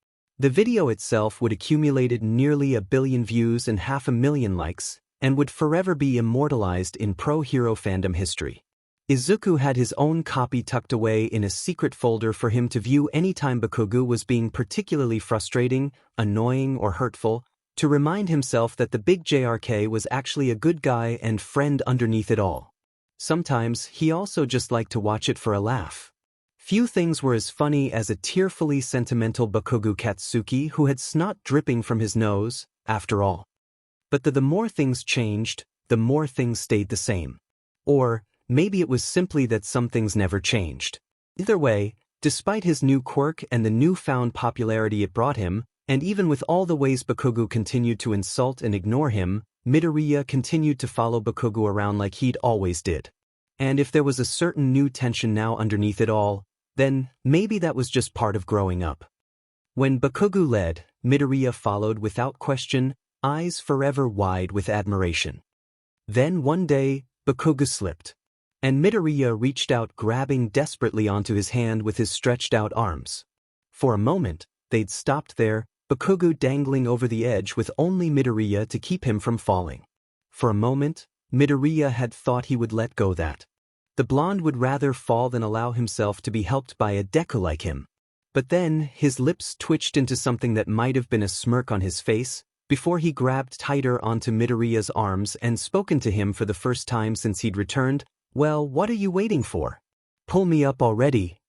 The video itself would accumulated nearly 1 billion views and 500,000 likes, and would forever be immortalized in pro-hero fandom history. Izuku had his own copy tucked away in a secret folder for him to view anytime Bakugo was being particularly frustrating, annoying, or hurtful, to remind himself that the big JRK was actually a good guy and friend underneath it all. Sometimes he also just liked to watch it for a laugh. Few things were as funny as a tearfully sentimental Bakugo Katsuki who had snot dripping from his nose, after all. But the more things changed, the more things stayed the same. Or maybe it was simply that some things never changed. Either way, despite his new quirk and the newfound popularity it brought him, and even with all the ways Bakugo continued to insult and ignore him, Midoriya continued to follow Bakugo around like he'd always did. And if there was a certain new tension now underneath it all, then maybe that was just part of growing up. When Bakugo led, Midoriya followed without question, eyes forever wide with admiration. Then one day, Bakugo slipped, and Midoriya reached out, grabbing desperately onto his hand with his stretched out arms. For a moment, they'd stopped there, Bakugo dangling over the edge with only Midoriya to keep him from falling. For a moment, Midoriya had thought he would let go that the blonde would rather fall than allow himself to be helped by a Deku like him. But then, his lips twitched into something that might have been a smirk on his face, before he grabbed tighter onto Midoriya's arms and spoken to him for the first time since he'd returned. "Well, what are you waiting for? Pull me up already."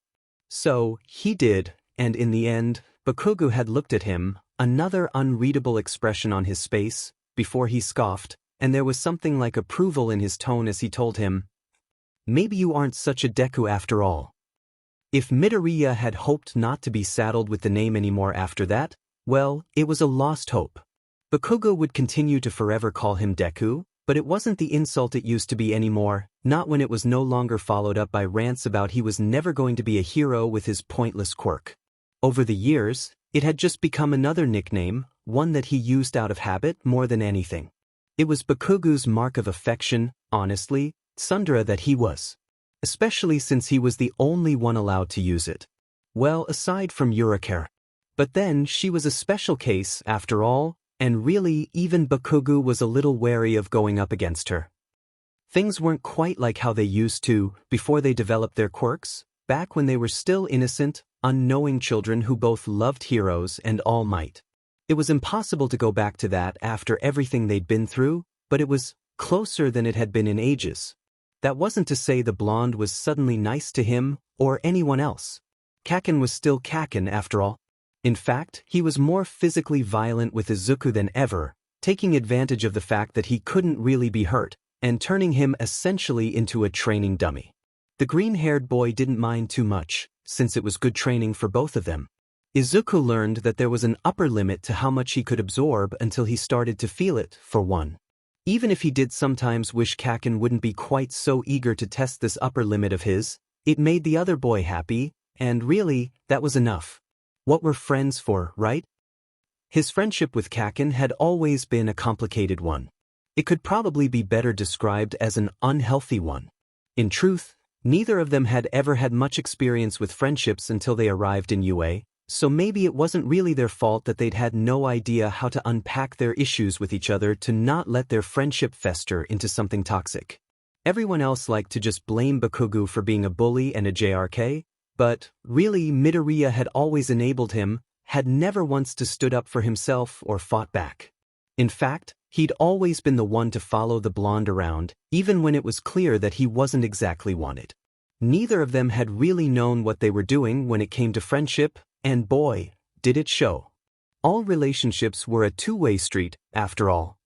So, he did, and in the end, Bakugo had looked at him, another unreadable expression on his face, before he scoffed, and there was something like approval in his tone as he told him, "Maybe you aren't such a Deku after all." If Midoriya had hoped not to be saddled with the name anymore after that, well, it was a lost hope. Bakugo would continue to forever call him Deku, but it wasn't the insult it used to be anymore, not when it was no longer followed up by rants about he was never going to be a hero with his pointless quirk. Over the years, it had just become another nickname, one that he used out of habit more than anything. It was Bakugo's mark of affection, honestly, tsundere that he was. Especially since he was the only one allowed to use it. Well, aside from Yurikare. But then she was a special case, after all, and really even Bakugo was a little wary of going up against her. Things weren't quite like how they used to before they developed their quirks, back when they were still innocent, unknowing children who both loved heroes and All Might. It was impossible to go back to that after everything they'd been through, but it was closer than it had been in ages. That wasn't to say the blonde was suddenly nice to him or anyone else. Kacchan was still Kacchan after all. In fact, he was more physically violent with Izuku than ever, taking advantage of the fact that he couldn't really be hurt, and turning him essentially into a training dummy. The green-haired boy didn't mind too much, since it was good training for both of them. Izuku learned that there was an upper limit to how much he could absorb until he started to feel it, for one. Even if he did sometimes wish Kacchan wouldn't be quite so eager to test this upper limit of his, it made the other boy happy, and really, that was enough. What were friends for, right? His friendship with Kacchan had always been a complicated one. It could probably be better described as an unhealthy one. In truth, neither of them had ever had much experience with friendships until they arrived in UA, so maybe it wasn't really their fault that they'd had no idea how to unpack their issues with each other to not let their friendship fester into something toxic. Everyone else liked to just blame Bakugo for being a bully and a JRK, but really Midoriya had always enabled him, had never once stood up for himself or fought back. In fact, he'd always been the one to follow the blonde around, even when it was clear that he wasn't exactly wanted. Neither of them had really known what they were doing when it came to friendship, and boy, did it show. All relationships were a two-way street, after all.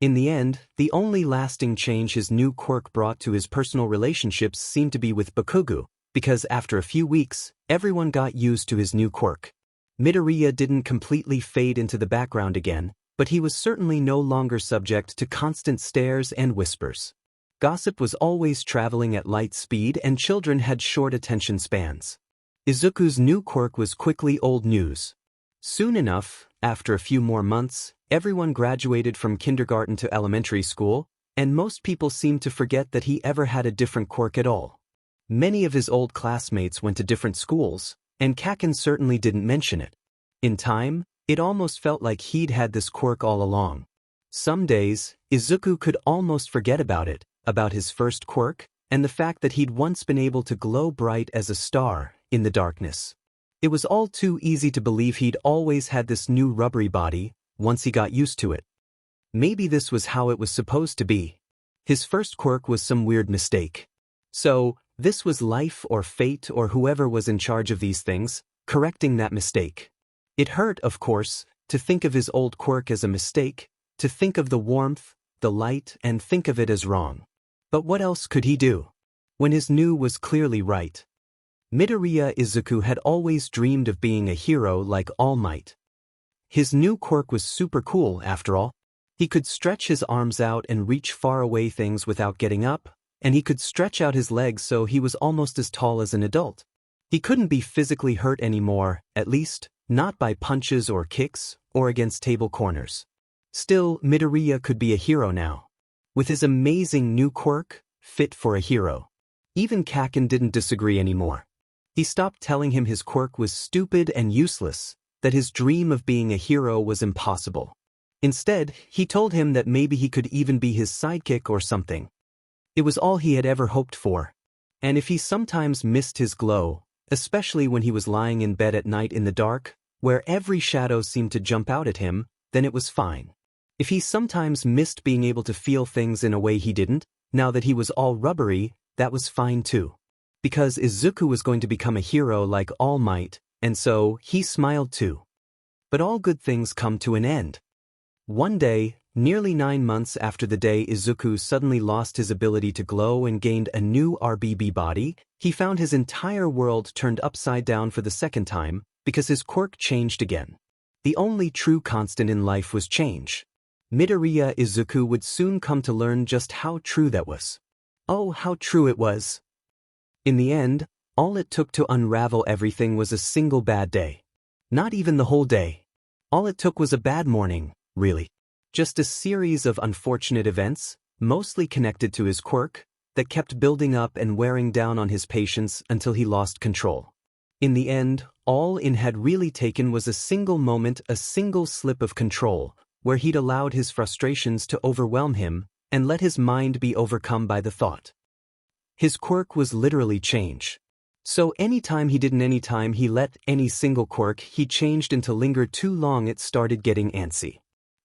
In the end, the only lasting change his new quirk brought to his personal relationships seemed to be with Bakugo, because after a few weeks, everyone got used to his new quirk. Midoriya didn't completely fade into the background again, But he was certainly no longer subject to constant stares and whispers. Gossip was always traveling at light speed and children had short attention spans. Izuku's new quirk was quickly old news. Soon enough, after a few more months, everyone graduated from kindergarten to elementary school, and most people seemed to forget that he ever had a different quirk at all. Many of his old classmates went to different schools, and Kacchan certainly didn't mention it. In time, it almost felt like he'd had this quirk all along. Some days, Izuku could almost forget about it, about his first quirk, and the fact that he'd once been able to glow bright as a star in the darkness. It was all too easy to believe he'd always had this new rubbery body, once he got used to it. Maybe this was how it was supposed to be. His first quirk was some weird mistake. So, this was life or fate or whoever was in charge of these things, correcting that mistake. It hurt, of course, to think of his old quirk as a mistake, to think of the warmth, the light, and think of it as wrong. But what else could he do? When his new was clearly right. Midoriya Izuku had always dreamed of being a hero like All Might. His new quirk was super cool, after all. He could stretch his arms out and reach far away things without getting up, and he could stretch out his legs so he was almost as tall as an adult. He couldn't be physically hurt anymore, at least, not by punches or kicks, or against table corners. Still, Midoriya could be a hero now. With his amazing new quirk, fit for a hero. Even Kacchan didn't disagree anymore. He stopped telling him his quirk was stupid and useless, that his dream of being a hero was impossible. Instead, he told him that maybe he could even be his sidekick or something. It was all he had ever hoped for. And if he sometimes missed his glow, especially when he was lying in bed at night in the dark, where every shadow seemed to jump out at him, then it was fine. If he sometimes missed being able to feel things in a way he didn't, now that he was all rubbery, that was fine too. Because Izuku was going to become a hero like All Might, and so he smiled too. But all good things come to an end. One day, nearly 9 months after the day Izuku suddenly lost his ability to glow and gained a new RBB body, he found his entire world turned upside down for the second time, because his quirk changed again. The only true constant in life was change. Midoriya Izuku would soon come to learn just how true that was. Oh, how true it was. In the end, all it took to unravel everything was a single bad day. Not even the whole day. All it took was a bad morning, really. Just a series of unfortunate events, mostly connected to his quirk, that kept building up and wearing down on his patience until he lost control. In the end, all it had really taken was a single moment, a single slip of control, where he'd allowed his frustrations to overwhelm him and let his mind be overcome by the thought. His quirk was literally change. So anytime he let any single quirk he changed into linger too long, it started getting antsy.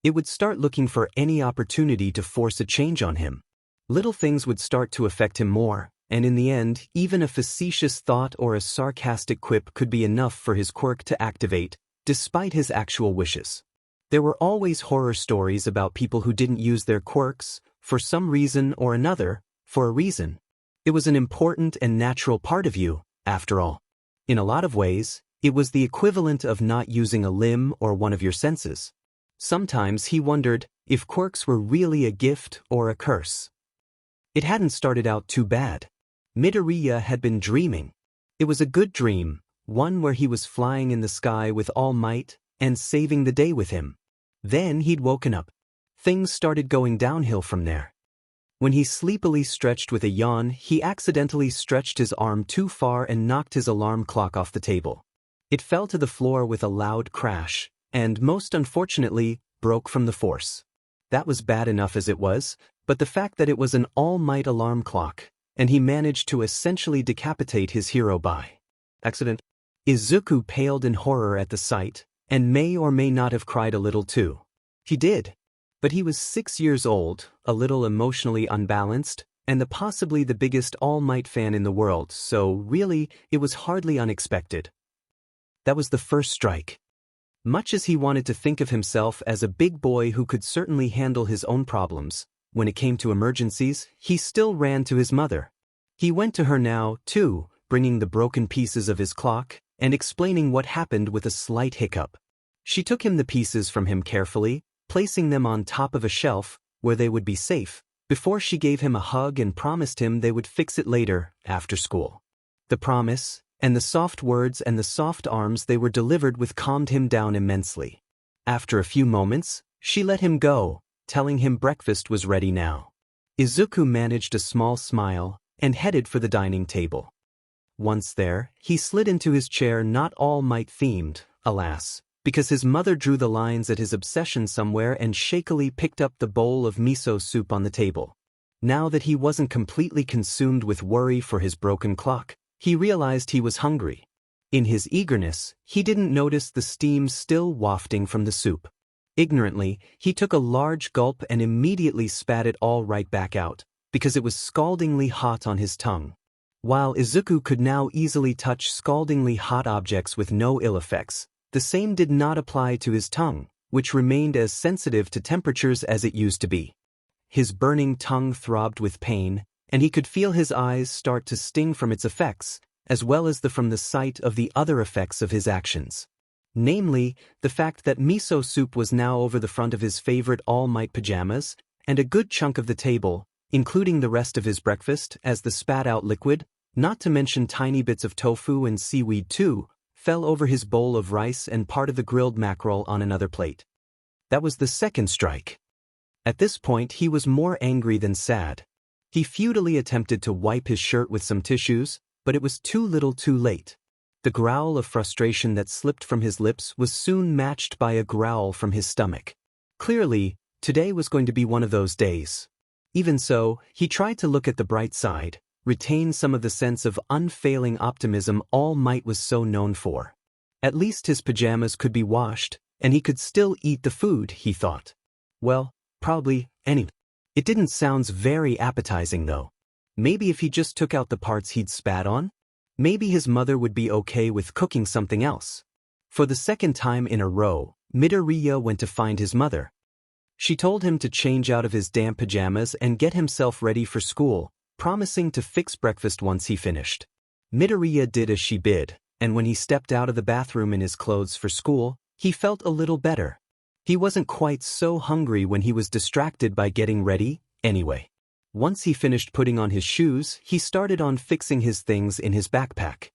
It would start looking for any opportunity to force a change on him. Little things would start to affect him more, and in the end, even a facetious thought or a sarcastic quip could be enough for his quirk to activate, despite his actual wishes. There were always horror stories about people who didn't use their quirks, for some reason or another, for a reason. It was an important and natural part of you, after all. In a lot of ways, it was the equivalent of not using a limb or one of your senses. Sometimes he wondered if quirks were really a gift or a curse. It hadn't started out too bad. Midoriya had been dreaming. It was a good dream, one where he was flying in the sky with All Might and saving the day with him. Then he'd woken up. Things started going downhill from there. When he sleepily stretched with a yawn, he accidentally stretched his arm too far and knocked his alarm clock off the table. It fell to the floor with a loud crash, and most unfortunately, broke from the force. That was bad enough as it was, but the fact that it was an All Might alarm clock, and he managed to essentially decapitate his hero by accident. Izuku paled in horror at the sight, and may or may not have cried a little too. He did. But he was 6 years old, a little emotionally unbalanced, and possibly the biggest All Might fan in the world, so really, it was hardly unexpected. That was the first strike. Much as he wanted to think of himself as a big boy who could certainly handle his own problems, when it came to emergencies, he still ran to his mother. He went to her now, too, bringing the broken pieces of his clock, and explaining what happened with a slight hiccup. She took the pieces from him carefully, placing them on top of a shelf where they would be safe, before she gave him a hug and promised him they would fix it later, after school. The promise, and the soft words and the soft arms they were delivered with calmed him down immensely. After a few moments, she let him go, telling him breakfast was ready now. Izuku managed a small smile and headed for the dining table. Once there, he slid into his chair, not All Might themed, alas, because his mother drew the lines at his obsession somewhere, and shakily picked up the bowl of miso soup on the table. Now that he wasn't completely consumed with worry for his broken clock, he realized he was hungry. In his eagerness, he didn't notice the steam still wafting from the soup. Ignorantly, he took a large gulp and immediately spat it all right back out, because it was scaldingly hot on his tongue. While Izuku could now easily touch scaldingly hot objects with no ill effects, the same did not apply to his tongue, which remained as sensitive to temperatures as it used to be. His burning tongue throbbed with pain, and he could feel his eyes start to sting from its effects, as well as from the sight of the other effects of his actions. Namely, the fact that miso soup was now over the front of his favorite All Might pajamas, and a good chunk of the table, including the rest of his breakfast as the spat-out liquid, not to mention tiny bits of tofu and seaweed too, fell over his bowl of rice and part of the grilled mackerel on another plate. That was the second strike. At this point he was more angry than sad. He futilely attempted to wipe his shirt with some tissues, but it was too little too late. The growl of frustration that slipped from his lips was soon matched by a growl from his stomach. Clearly, today was going to be one of those days. Even so, he tried to look at the bright side, retain some of the sense of unfailing optimism All Might was so known for. At least his pajamas could be washed, and he could still eat the food, he thought. Well, probably, anyway. It didn't sound very appetizing though. Maybe if he just took out the parts he'd spat on? Maybe his mother would be okay with cooking something else. For the second time in a row, Midoriya went to find his mother. She told him to change out of his damp pajamas and get himself ready for school, promising to fix breakfast once he finished. Midoriya did as she bid, and when he stepped out of the bathroom in his clothes for school, he felt a little better. He wasn't quite so hungry when he was distracted by getting ready, anyway. Once he finished putting on his shoes, he started on fixing his things in his backpack.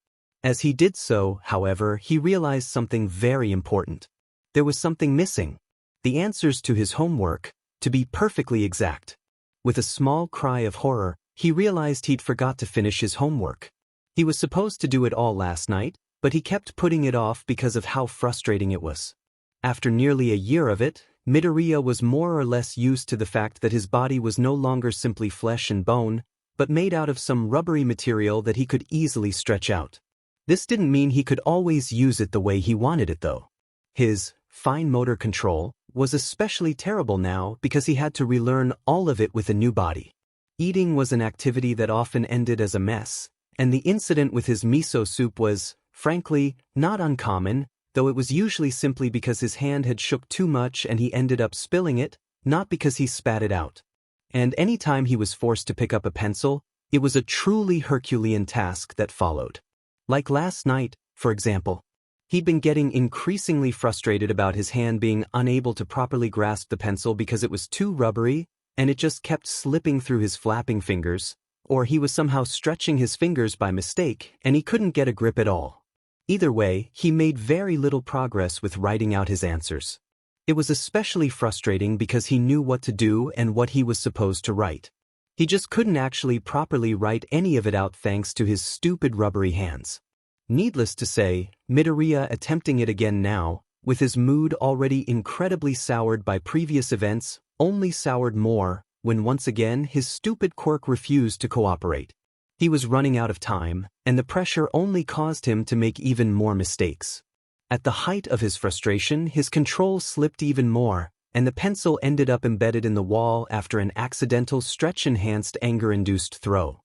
As he did so, however, he realized something very important. There was something missing. The answers to his homework, to be perfectly exact. With a small cry of horror, he realized he'd forgot to finish his homework. He was supposed to do it all last night, but he kept putting it off because of how frustrating it was. After nearly a year of it, Midoriya was more or less used to the fact that his body was no longer simply flesh and bone, but made out of some rubbery material that he could easily stretch out. This didn't mean he could always use it the way he wanted it though. His fine motor control was especially terrible now because he had to relearn all of it with a new body. Eating was an activity that often ended as a mess, and the incident with his miso soup was, frankly, not uncommon, though it was usually simply because his hand had shook too much and he ended up spilling it, not because he spat it out. And any time he was forced to pick up a pencil, it was a truly Herculean task that followed. Like last night, for example. He'd been getting increasingly frustrated about his hand being unable to properly grasp the pencil because it was too rubbery, and it just kept slipping through his flapping fingers, or he was somehow stretching his fingers by mistake and he couldn't get a grip at all. Either way, he made very little progress with writing out his answers. It was especially frustrating because he knew what to do and what he was supposed to write. He just couldn't actually properly write any of it out thanks to his stupid rubbery hands. Needless to say, Midoriya attempting it again now, with his mood already incredibly soured by previous events, only soured more when once again his stupid quirk refused to cooperate. He was running out of time, and the pressure only caused him to make even more mistakes. At the height of his frustration, his control slipped even more, and the pencil ended up embedded in the wall after an accidental stretch-enhanced anger-induced throw.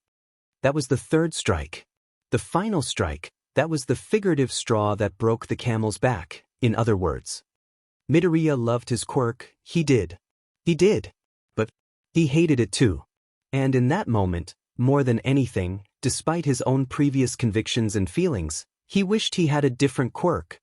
That was the third strike. The final strike, that was the figurative straw that broke the camel's back, in other words. Midoriya loved his quirk, he did. He did. But he hated it too. And in that moment, more than anything, despite his own previous convictions and feelings, he wished he had a different quirk.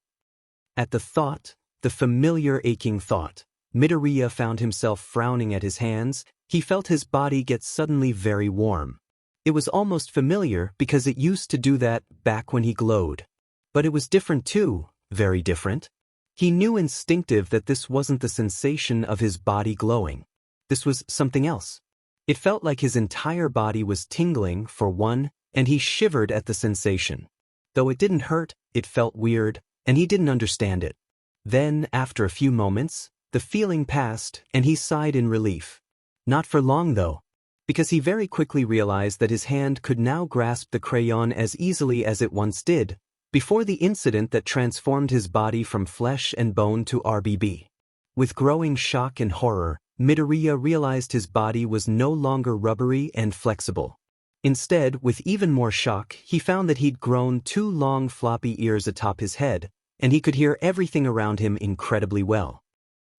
At the thought, the familiar aching thought, Midoriya found himself frowning at his hands. He felt his body get suddenly very warm. It was almost familiar because it used to do that back when he glowed. But it was different too, very different. He knew instinctive that this wasn't the sensation of his body glowing. This was something else. It felt like his entire body was tingling, for one, and he shivered at the sensation. Though it didn't hurt, it felt weird, and he didn't understand it. Then, after a few moments, the feeling passed, and he sighed in relief. Not for long though, because he very quickly realized that his hand could now grasp the crayon as easily as it once did, before the incident that transformed his body from flesh and bone to RBB. With growing shock and horror, Midoriya realized his body was no longer rubbery and flexible. Instead, with even more shock, he found that he'd grown 2 long floppy ears atop his head, and he could hear everything around him incredibly well.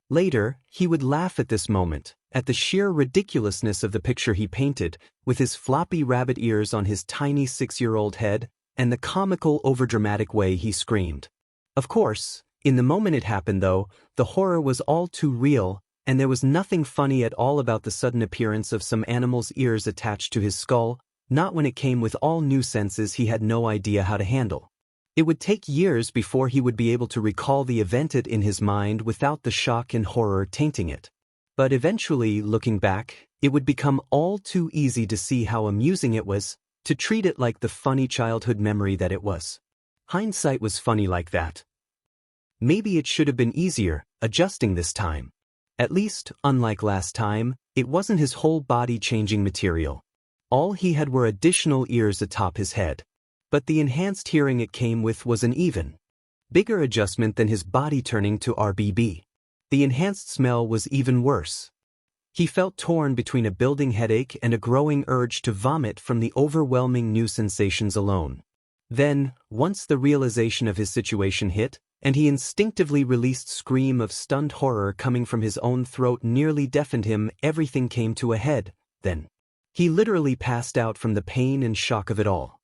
Later, he would laugh at this moment, at the sheer ridiculousness of the picture he painted, with his floppy rabbit ears on his tiny 6-year-old head, and the comical overdramatic way he screamed. Of course, in the moment it happened though, the horror was all too real, and there was nothing funny at all about the sudden appearance of some animal's ears attached to his skull, not when it came with all new senses he had no idea how to handle. It would take years before he would be able to recall the event in his mind without the shock and horror tainting it. But eventually, looking back, it would become all too easy to see how amusing it was, to treat it like the funny childhood memory that it was. Hindsight was funny like that. Maybe it should have been easier, adjusting this time. At least, unlike last time, it wasn't his whole body changing material. All he had were additional ears atop his head. But the enhanced hearing it came with was an even bigger adjustment than his body turning to RBB. The enhanced smell was even worse. He felt torn between a building headache and a growing urge to vomit from the overwhelming new sensations alone. Then, once the realization of his situation hit, and he instinctively released a scream of stunned horror coming from his own throat nearly deafened him, everything came to a head, then. He literally passed out from the pain and shock of it all.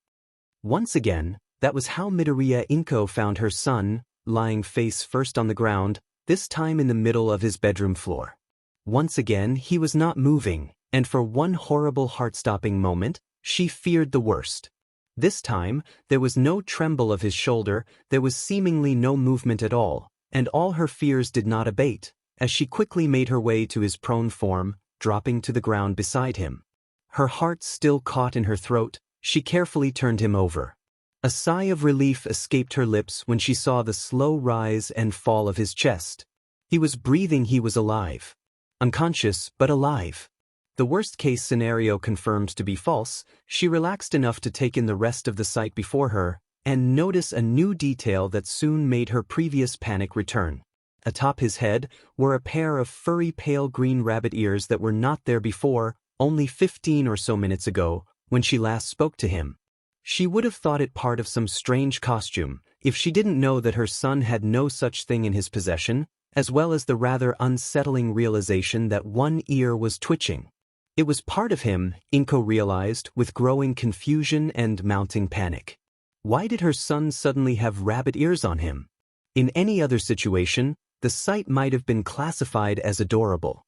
Once again, that was how Midoriya Izuku found her son, lying face first on the ground, this time in the middle of his bedroom floor. Once again, he was not moving, and for one horrible heart-stopping moment, she feared the worst. This time, there was no tremble of his shoulder, there was seemingly no movement at all, and all her fears did not abate, as she quickly made her way to his prone form, dropping to the ground beside him. Her heart still caught in her throat, she carefully turned him over. A sigh of relief escaped her lips when she saw the slow rise and fall of his chest. He was breathing, he was alive. Unconscious, but alive. The worst-case scenario confirmed to be false, she relaxed enough to take in the rest of the sight before her, and notice a new detail that soon made her previous panic return. Atop his head were a pair of furry pale green rabbit ears that were not there before, only 15 or so minutes ago, when she last spoke to him. She would have thought it part of some strange costume, if she didn't know that her son had no such thing in his possession, as well as the rather unsettling realization that one ear was twitching. It was part of him, Izuku realized, with growing confusion and mounting panic. Why did her son suddenly have rabbit ears on him? In any other situation, the sight might have been classified as adorable.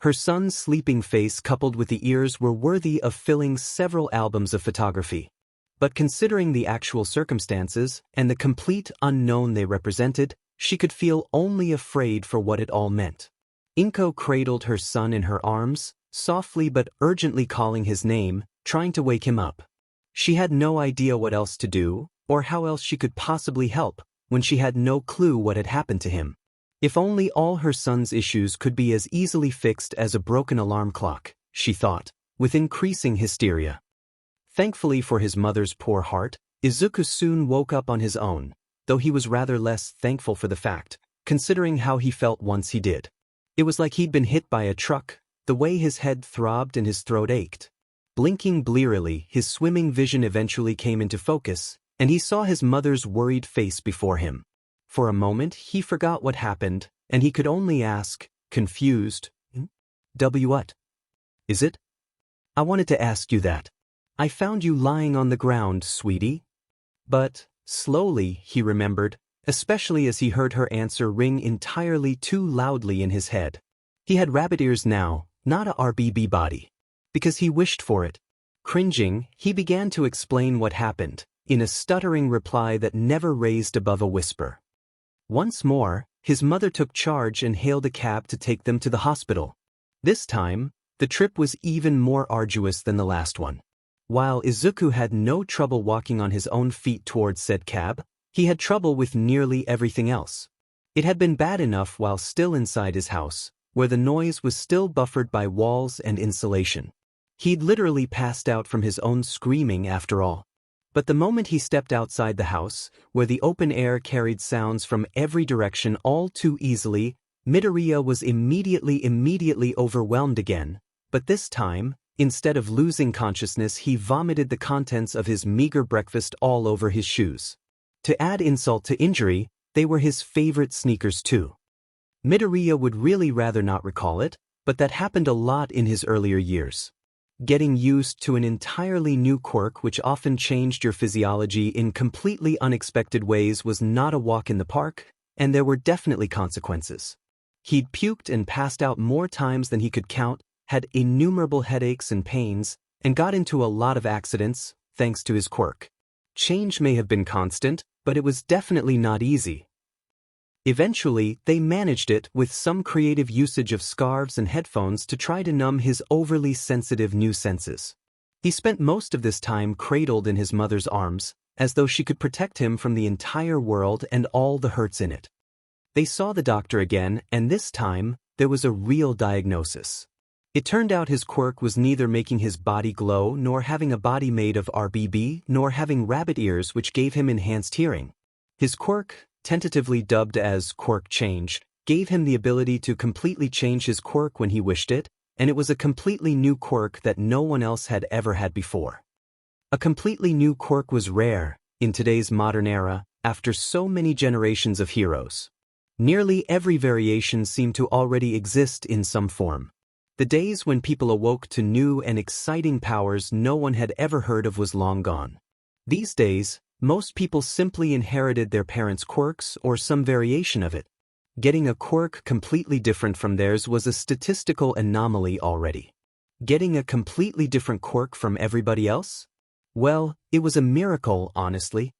Her son's sleeping face coupled with the ears were worthy of filling several albums of photography. But considering the actual circumstances and the complete unknown they represented, she could feel only afraid for what it all meant. Izuku cradled her son in her arms, softly but urgently calling his name, trying to wake him up. She had no idea what else to do, or how else she could possibly help, when she had no clue what had happened to him. If only all her son's issues could be as easily fixed as a broken alarm clock, she thought, with increasing hysteria. Thankfully for his mother's poor heart, Izuku soon woke up on his own, though he was rather less thankful for the fact, considering how he felt once he did. It was like he'd been hit by a truck, the way his head throbbed and his throat ached. Blinking blearily, his swimming vision eventually came into focus, and he saw his mother's worried face before him. For a moment, he forgot what happened, and he could only ask, confused, What is it? I wanted to ask you that. I found you lying on the ground, sweetie. But, slowly, he remembered, especially as he heard her answer ring entirely too loudly in his head. He had rabbit ears now, not a RBB body. Because he wished for it. Cringing, he began to explain what happened, in a stuttering reply that never raised above a whisper. Once more, his mother took charge and hailed a cab to take them to the hospital. This time, the trip was even more arduous than the last one. While Izuku had no trouble walking on his own feet towards said cab, he had trouble with nearly everything else. It had been bad enough while still inside his house, where the noise was still buffered by walls and insulation. He'd literally passed out from his own screaming after all. But the moment he stepped outside the house, where the open air carried sounds from every direction all too easily, Midoriya was immediately overwhelmed again, but this time, instead of losing consciousness, he vomited the contents of his meager breakfast all over his shoes. To add insult to injury, they were his favorite sneakers too. Midoriya would really rather not recall it, but that happened a lot in his earlier years. Getting used to an entirely new quirk which often changed your physiology in completely unexpected ways was not a walk in the park, and there were definitely consequences. He'd puked and passed out more times than he could count, had innumerable headaches and pains, and got into a lot of accidents, thanks to his quirk. Change may have been constant, but it was definitely not easy. Eventually, they managed it with some creative usage of scarves and headphones to try to numb his overly sensitive new senses. He spent most of this time cradled in his mother's arms, as though she could protect him from the entire world and all the hurts in it. They saw the doctor again, and this time, there was a real diagnosis. It turned out his quirk was neither making his body glow nor having a body made of RBB nor having rabbit ears which gave him enhanced hearing. His quirk, tentatively dubbed as Quirk Change, gave him the ability to completely change his quirk when he wished it, and it was a completely new quirk that no one else had ever had before. A completely new quirk was rare, in today's modern era, after so many generations of heroes. Nearly every variation seemed to already exist in some form. The days when people awoke to new and exciting powers no one had ever heard of was long gone. These days, most people simply inherited their parents' quirks or some variation of it. Getting a quirk completely different from theirs was a statistical anomaly already. Getting a completely different quirk from everybody else? Well, it was a miracle, honestly.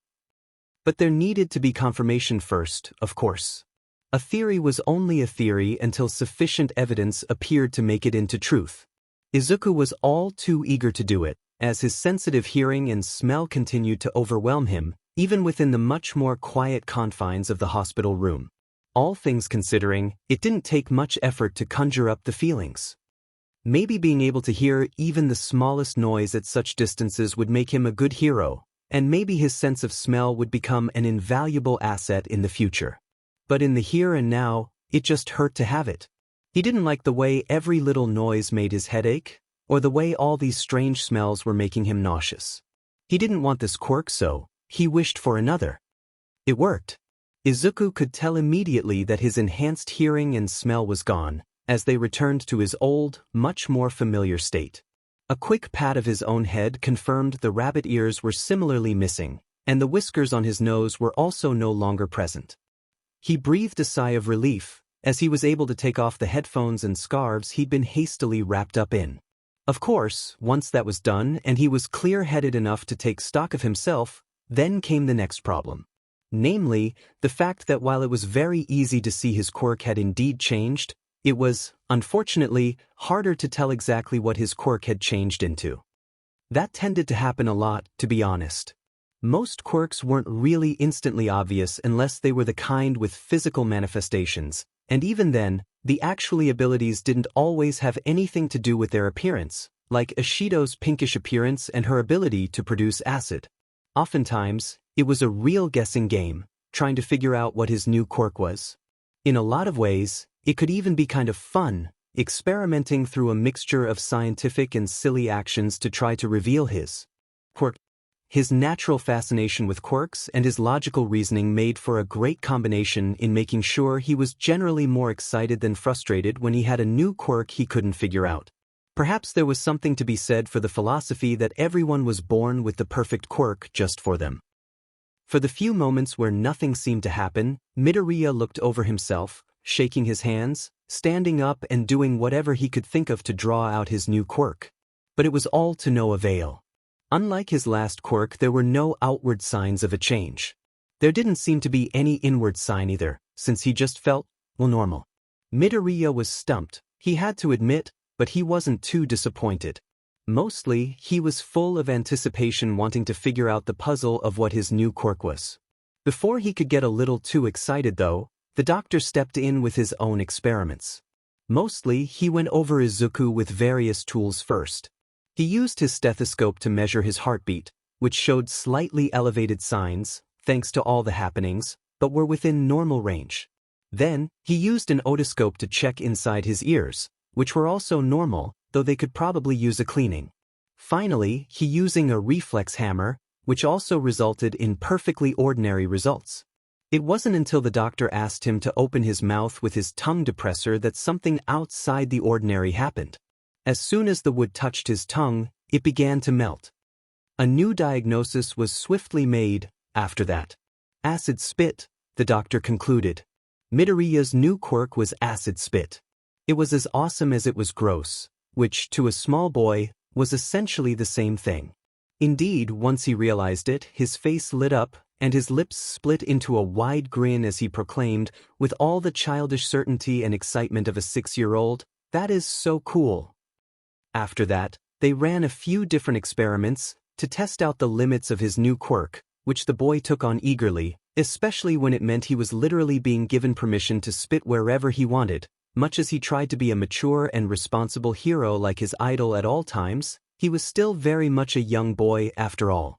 But there needed to be confirmation first, of course. A theory was only a theory until sufficient evidence appeared to make it into truth. Izuku was all too eager to do it, as his sensitive hearing and smell continued to overwhelm him, even within the much more quiet confines of the hospital room. All things considering, it didn't take much effort to conjure up the feelings. Maybe being able to hear even the smallest noise at such distances would make him a good hero, and maybe his sense of smell would become an invaluable asset in the future. But in the here and now, it just hurt to have it. He didn't like the way every little noise made his head ache, or the way all these strange smells were making him nauseous. He didn't want this quirk, so he wished for another. It worked. Izuku could tell immediately that his enhanced hearing and smell was gone, as they returned to his old, much more familiar state. A quick pat of his own head confirmed the rabbit ears were similarly missing, and the whiskers on his nose were also no longer present. He breathed a sigh of relief, as he was able to take off the headphones and scarves he'd been hastily wrapped up in. Of course, once that was done and he was clear-headed enough to take stock of himself, then came the next problem. Namely, the fact that while it was very easy to see his quirk had indeed changed, it was, unfortunately, harder to tell exactly what his quirk had changed into. That tended to happen a lot, to be honest. Most quirks weren't really instantly obvious unless they were the kind with physical manifestations, and even then, the actual abilities didn't always have anything to do with their appearance, like Ishido's pinkish appearance and her ability to produce acid. Oftentimes, it was a real guessing game, trying to figure out what his new quirk was. In a lot of ways, it could even be kind of fun, experimenting through a mixture of scientific and silly actions to try to reveal his quirk. His natural fascination with quirks and his logical reasoning made for a great combination in making sure he was generally more excited than frustrated when he had a new quirk he couldn't figure out. Perhaps there was something to be said for the philosophy that everyone was born with the perfect quirk just for them. For the few moments where nothing seemed to happen, Midoriya looked over himself, shaking his hands, standing up and doing whatever he could think of to draw out his new quirk. But it was all to no avail. Unlike his last quirk, there were no outward signs of a change. There didn't seem to be any inward sign either, since he just felt, well, normal. Midoriya was stumped, he had to admit, but he wasn't too disappointed. Mostly, he was full of anticipation, wanting to figure out the puzzle of what his new quirk was. Before he could get a little too excited though, the doctor stepped in with his own experiments. Mostly, he went over Izuku with various tools first. He used his stethoscope to measure his heartbeat, which showed slightly elevated signs, thanks to all the happenings, but were within normal range. Then, he used an otoscope to check inside his ears, which were also normal, though they could probably use a cleaning. Finally, he using a reflex hammer, which also resulted in perfectly ordinary results. It wasn't until the doctor asked him to open his mouth with his tongue depressor that something outside the ordinary happened. As soon as the wood touched his tongue, it began to melt. A new diagnosis was swiftly made after that. Acid spit, the doctor concluded. Midoriya's new quirk was acid spit. It was as awesome as it was gross, which, to a small boy, was essentially the same thing. Indeed, once he realized it, his face lit up, and his lips split into a wide grin as he proclaimed, with all the childish certainty and excitement of a 6-year-old, "That is so cool." After that, they ran a few different experiments to test out the limits of his new quirk, which the boy took on eagerly, especially when it meant he was literally being given permission to spit wherever he wanted. Much as he tried to be a mature and responsible hero like his idol at all times, he was still very much a young boy after all.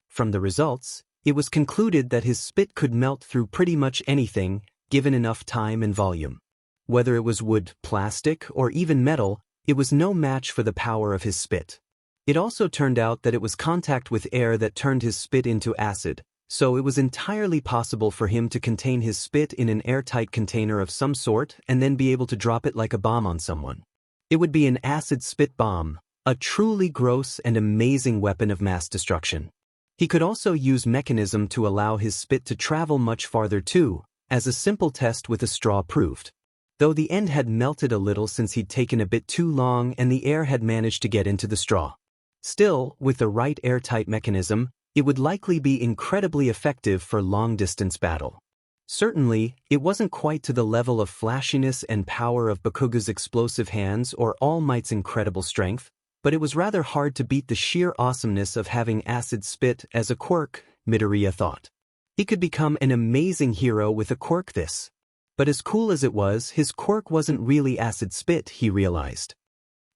From the results, it was concluded that his spit could melt through pretty much anything, given enough time and volume. Whether it was wood, plastic, or even metal, it was no match for the power of his spit. It also turned out that it was contact with air that turned his spit into acid, so it was entirely possible for him to contain his spit in an airtight container of some sort and then be able to drop it like a bomb on someone. It would be an acid spit bomb, a truly gross and amazing weapon of mass destruction. He could also use mechanism to allow his spit to travel much farther too, as a simple test with a straw proved. Though the end had melted a little since he'd taken a bit too long and the air had managed to get into the straw. Still, with the right airtight mechanism, it would likely be incredibly effective for long-distance battle. Certainly, it wasn't quite to the level of flashiness and power of Bakuga's explosive hands or All Might's incredible strength, but it was rather hard to beat the sheer awesomeness of having acid spit as a quirk, Midoriya thought. He could become an amazing hero with a quirk this. But as cool as it was, his quirk wasn't really acid spit, he realized.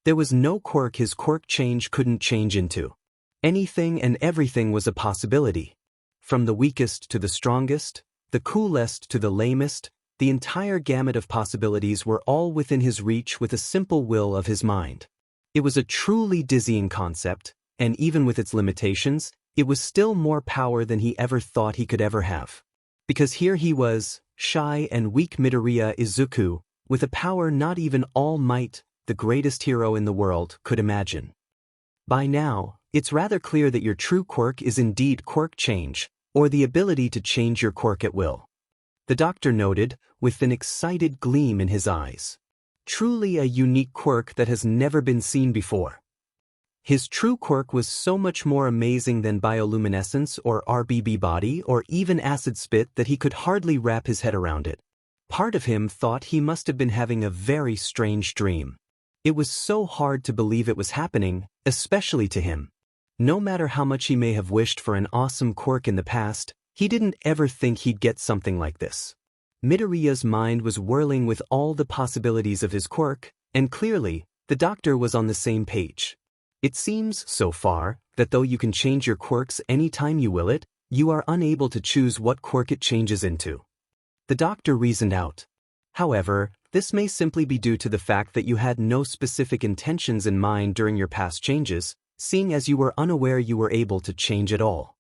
There was no quirk his Quirk Change couldn't change into. Anything and everything was a possibility. From the weakest to the strongest, the coolest to the lamest, the entire gamut of possibilities were all within his reach with a simple will of his mind. It was a truly dizzying concept, and even with its limitations, it was still more power than he ever thought he could ever have. Because here he was, shy and weak Midoriya Izuku, with a power not even All Might, the greatest hero in the world, could imagine. By now, it's rather clear that your true quirk is indeed Quirk Change, or the ability to change your quirk at will. The doctor noted, with an excited gleam in his eyes. Truly a unique quirk that has never been seen before. His true quirk was so much more amazing than bioluminescence or RBB body or even acid spit that he could hardly wrap his head around it. Part of him thought he must have been having a very strange dream. It was so hard to believe it was happening, especially to him. No matter how much he may have wished for an awesome quirk in the past, he didn't ever think he'd get something like this. Midoriya's mind was whirling with all the possibilities of his quirk, and clearly, the doctor was on the same page. It seems, so far, that though you can change your quirks anytime you will it, you are unable to choose what quirk it changes into. The doctor reasoned out. However, this may simply be due to the fact that you had no specific intentions in mind during your past changes, seeing as you were unaware you were able to change at all.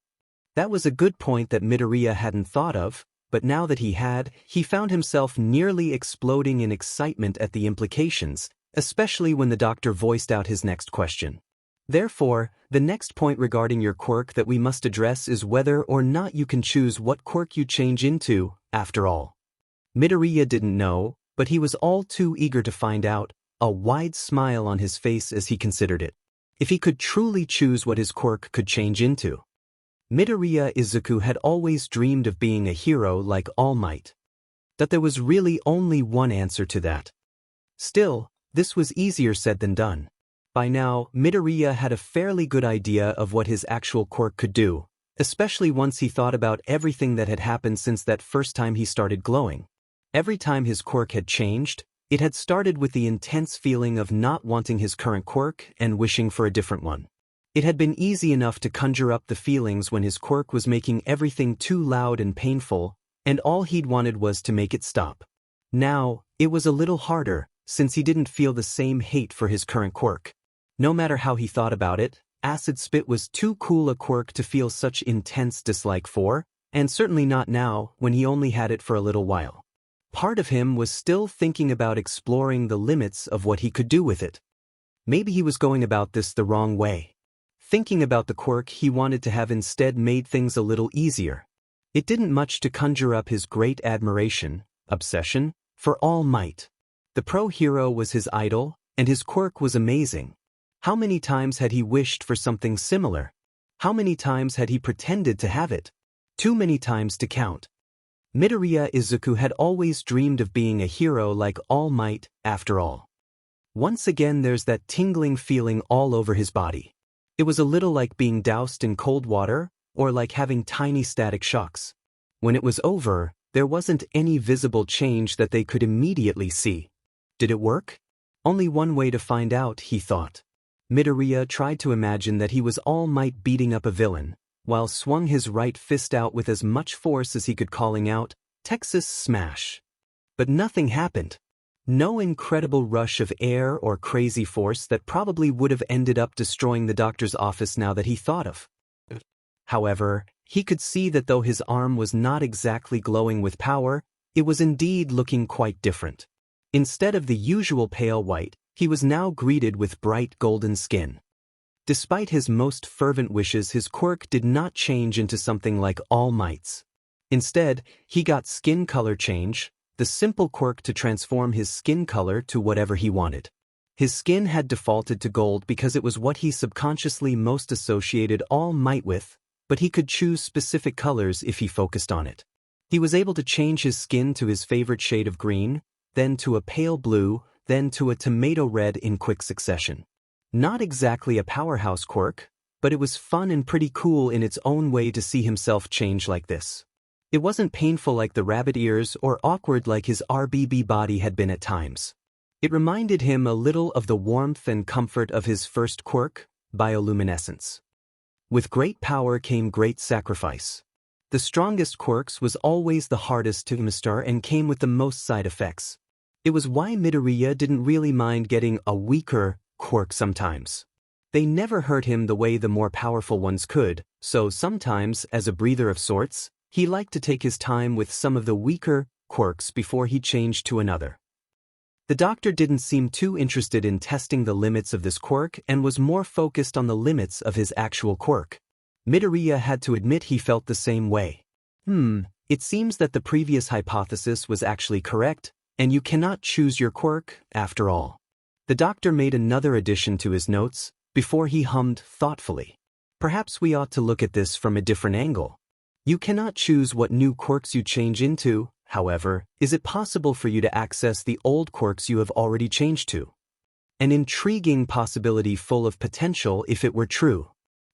That was a good point that Midoriya hadn't thought of, but now that he had, he found himself nearly exploding in excitement at the implications, especially when the doctor voiced out his next question. Therefore, the next point regarding your quirk that we must address is whether or not you can choose what quirk you change into, after all. Midoriya didn't know, but he was all too eager to find out, a wide smile on his face as he considered it. If he could truly choose what his quirk could change into. Midoriya Izuku had always dreamed of being a hero like All Might. That there was really only one answer to that. Still, this was easier said than done. By now, Midoriya had a fairly good idea of what his actual quirk could do, especially once he thought about everything that had happened since that first time he started glowing. Every time his quirk had changed, it had started with the intense feeling of not wanting his current quirk and wishing for a different one. It had been easy enough to conjure up the feelings when his quirk was making everything too loud and painful, and all he'd wanted was to make it stop. Now, it was a little harder, since he didn't feel the same hate for his current quirk. No matter how he thought about it, Acid Spit was too cool a quirk to feel such intense dislike for, and certainly not now when he only had it for a little while. Part of him was still thinking about exploring the limits of what he could do with it. Maybe he was going about this the wrong way. Thinking about the quirk he wanted to have instead made things a little easier. It didn't much to conjure up his great admiration, obsession, for All Might. The pro-hero was his idol, and his quirk was amazing. How many times had he wished for something similar? How many times had he pretended to have it? Too many times to count. Midoriya Izuku had always dreamed of being a hero like All Might, after all. Once again there's that tingling feeling all over his body. It was a little like being doused in cold water, or like having tiny static shocks. When it was over, there wasn't any visible change that they could immediately see. Did it work? Only one way to find out, he thought. Midoriya tried to imagine that he was All Might beating up a villain, while swung his right fist out with as much force as he could, calling out, "Texas Smash." But nothing happened. No incredible rush of air or crazy force that probably would have ended up destroying the doctor's office now that he thought of. However, he could see that though his arm was not exactly glowing with power, it was indeed looking quite different. Instead of the usual pale white, he was now greeted with bright golden skin. Despite his most fervent wishes, his quirk did not change into something like All Might's. Instead, he got skin color change, the simple quirk to transform his skin color to whatever he wanted. His skin had defaulted to gold because it was what he subconsciously most associated All Might with, but he could choose specific colors if he focused on it. He was able to change his skin to his favorite shade of green, then to a pale blue, then to a tomato red in quick succession. Not exactly a powerhouse quirk, but it was fun and pretty cool in its own way to see himself change like this. It wasn't painful like the rabbit ears or awkward like his RBB body had been at times. It reminded him a little of the warmth and comfort of his first quirk, bioluminescence. With great power came great sacrifice. The strongest quirks was always the hardest to master and came with the most side effects. It was why Midoriya didn't really mind getting a weaker quirk sometimes. They never hurt him the way the more powerful ones could, so sometimes, as a breather of sorts, he liked to take his time with some of the weaker quirks before he changed to another. The doctor didn't seem too interested in testing the limits of this quirk and was more focused on the limits of his actual quirk. Midoriya had to admit he felt the same way. It seems that the previous hypothesis was actually correct, and you cannot choose your quirk, after all. The doctor made another addition to his notes, before he hummed thoughtfully. Perhaps we ought to look at this from a different angle. You cannot choose what new quirks you change into, however, is it possible for you to access the old quirks you have already changed to? An intriguing possibility full of potential if it were true.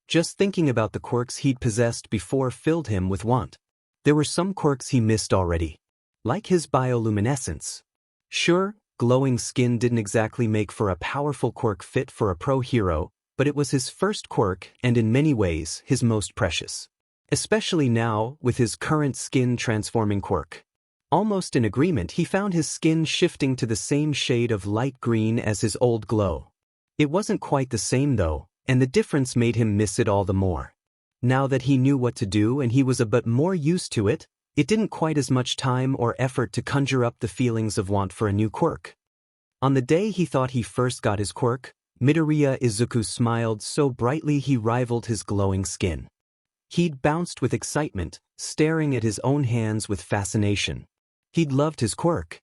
Just thinking about the quirks he'd possessed before filled him with want. There were some quirks he missed already. Like his bioluminescence. Sure, glowing skin didn't exactly make for a powerful quirk fit for a pro-hero, but it was his first quirk and in many ways his most precious. Especially now, with his current skin-transforming quirk. Almost in agreement, he found his skin shifting to the same shade of light green as his old glow. It wasn't quite the same though, and the difference made him miss it all the more. Now that he knew what to do and he was a bit more used to it, it didn't quite as much time or effort to conjure up the feelings of want for a new quirk. On the day he thought he first got his quirk, Midoriya Izuku smiled so brightly he rivaled his glowing skin. He'd bounced with excitement, staring at his own hands with fascination. He'd loved his quirk.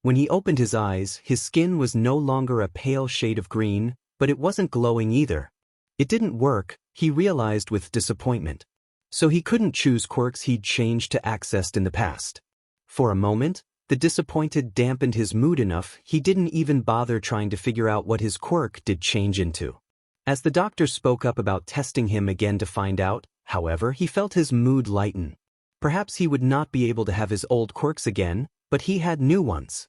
When he opened his eyes, his skin was no longer a pale shade of green, but it wasn't glowing either. It didn't work, he realized with disappointment. So he couldn't choose quirks he'd changed to accessed in the past. For a moment, the disappointed dampened his mood enough he didn't even bother trying to figure out what his quirk did change into. As the doctor spoke up about testing him again to find out, however, he felt his mood lighten. Perhaps he would not be able to have his old quirks again, but he had new ones.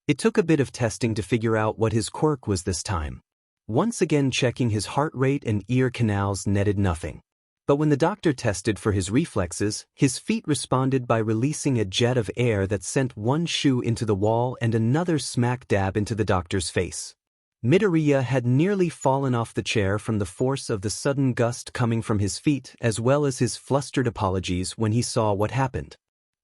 It took a bit of testing to figure out what his quirk was this time. Once again checking his heart rate and ear canals netted nothing. But when the doctor tested for his reflexes, his feet responded by releasing a jet of air that sent one shoe into the wall and another smack dab into the doctor's face. Midoriya had nearly fallen off the chair from the force of the sudden gust coming from his feet as well as his flustered apologies when he saw what happened.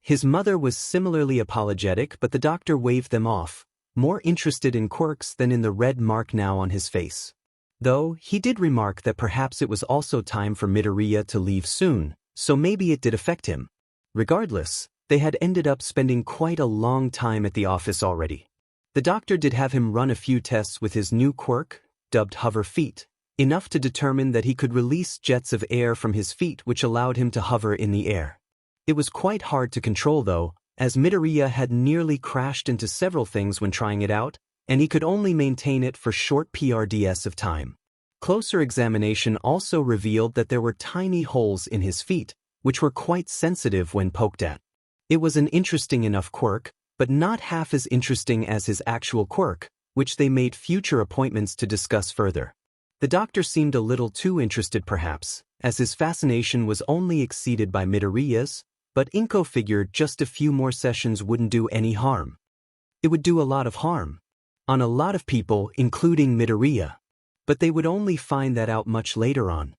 His mother was similarly apologetic, but the doctor waved them off, more interested in quirks than in the red mark now on his face. Though, he did remark that perhaps it was also time for Midoriya to leave soon, so maybe it did affect him. Regardless, they had ended up spending quite a long time at the office already. The doctor did have him run a few tests with his new quirk, dubbed Hover Feet, enough to determine that he could release jets of air from his feet which allowed him to hover in the air. It was quite hard to control though, as Midoriya had nearly crashed into several things when trying it out, and he could only maintain it for short PRDS of time. Closer examination also revealed that there were tiny holes in his feet, which were quite sensitive when poked at. It was an interesting enough quirk, but not half as interesting as his actual quirk, which they made future appointments to discuss further. The doctor seemed a little too interested perhaps, as his fascination was only exceeded by Midoriya's, but Inko figured just a few more sessions wouldn't do any harm. It would do a lot of harm. On a lot of people, including Midoriya. But they would only find that out much later on.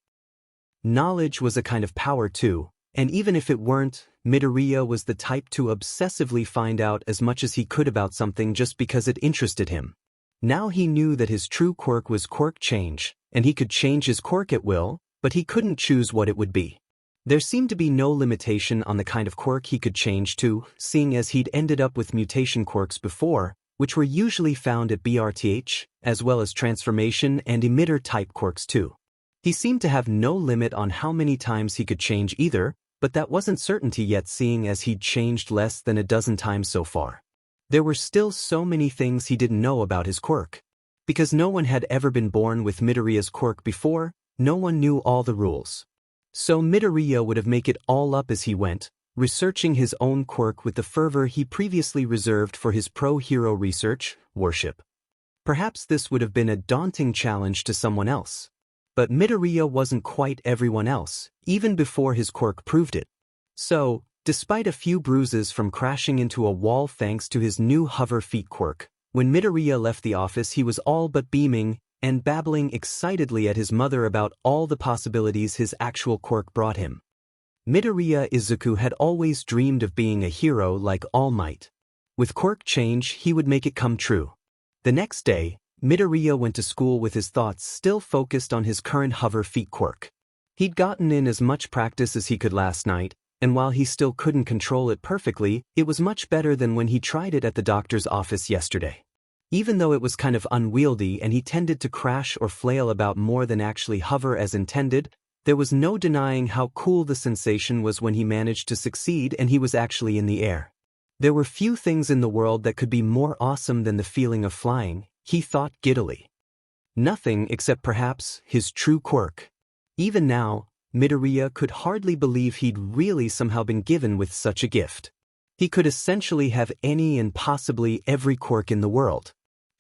Knowledge was a kind of power too, and even if it weren't, Midoriya was the type to obsessively find out as much as he could about something just because it interested him. Now he knew that his true quirk was Quirk Change, and he could change his quirk at will, but he couldn't choose what it would be. There seemed to be no limitation on the kind of quirk he could change to, seeing as he'd ended up with mutation quirks before, which were usually found at BRTH, as well as transformation and emitter-type quirks too. He seemed to have no limit on how many times he could change either, but that wasn't certainty yet seeing as he'd changed less than a dozen times so far. There were still so many things he didn't know about his quirk. Because no one had ever been born with Midoriya's quirk before, no one knew all the rules. So Midoriya would have made it all up as he went, researching his own quirk with the fervor he previously reserved for his pro-hero research, worship. Perhaps this would have been a daunting challenge to someone else. But Midoriya wasn't quite everyone else, even before his quirk proved it. So, despite a few bruises from crashing into a wall thanks to his new Hover Feet quirk, when Midoriya left the office he was all but beaming and babbling excitedly at his mother about all the possibilities his actual quirk brought him. Midoriya Izuku had always dreamed of being a hero like All Might. With Quirk Change, he would make it come true. The next day, Midoriya went to school with his thoughts still focused on his current Hover Feet quirk. He'd gotten in as much practice as he could last night, and while he still couldn't control it perfectly, it was much better than when he tried it at the doctor's office yesterday. Even though it was kind of unwieldy and he tended to crash or flail about more than actually hover as intended, there was no denying how cool the sensation was when he managed to succeed and he was actually in the air. There were few things in the world that could be more awesome than the feeling of flying, he thought giddily. Nothing except perhaps his true quirk. Even now, Midoriya could hardly believe he'd really somehow been given with such a gift. He could essentially have any and possibly every quirk in the world.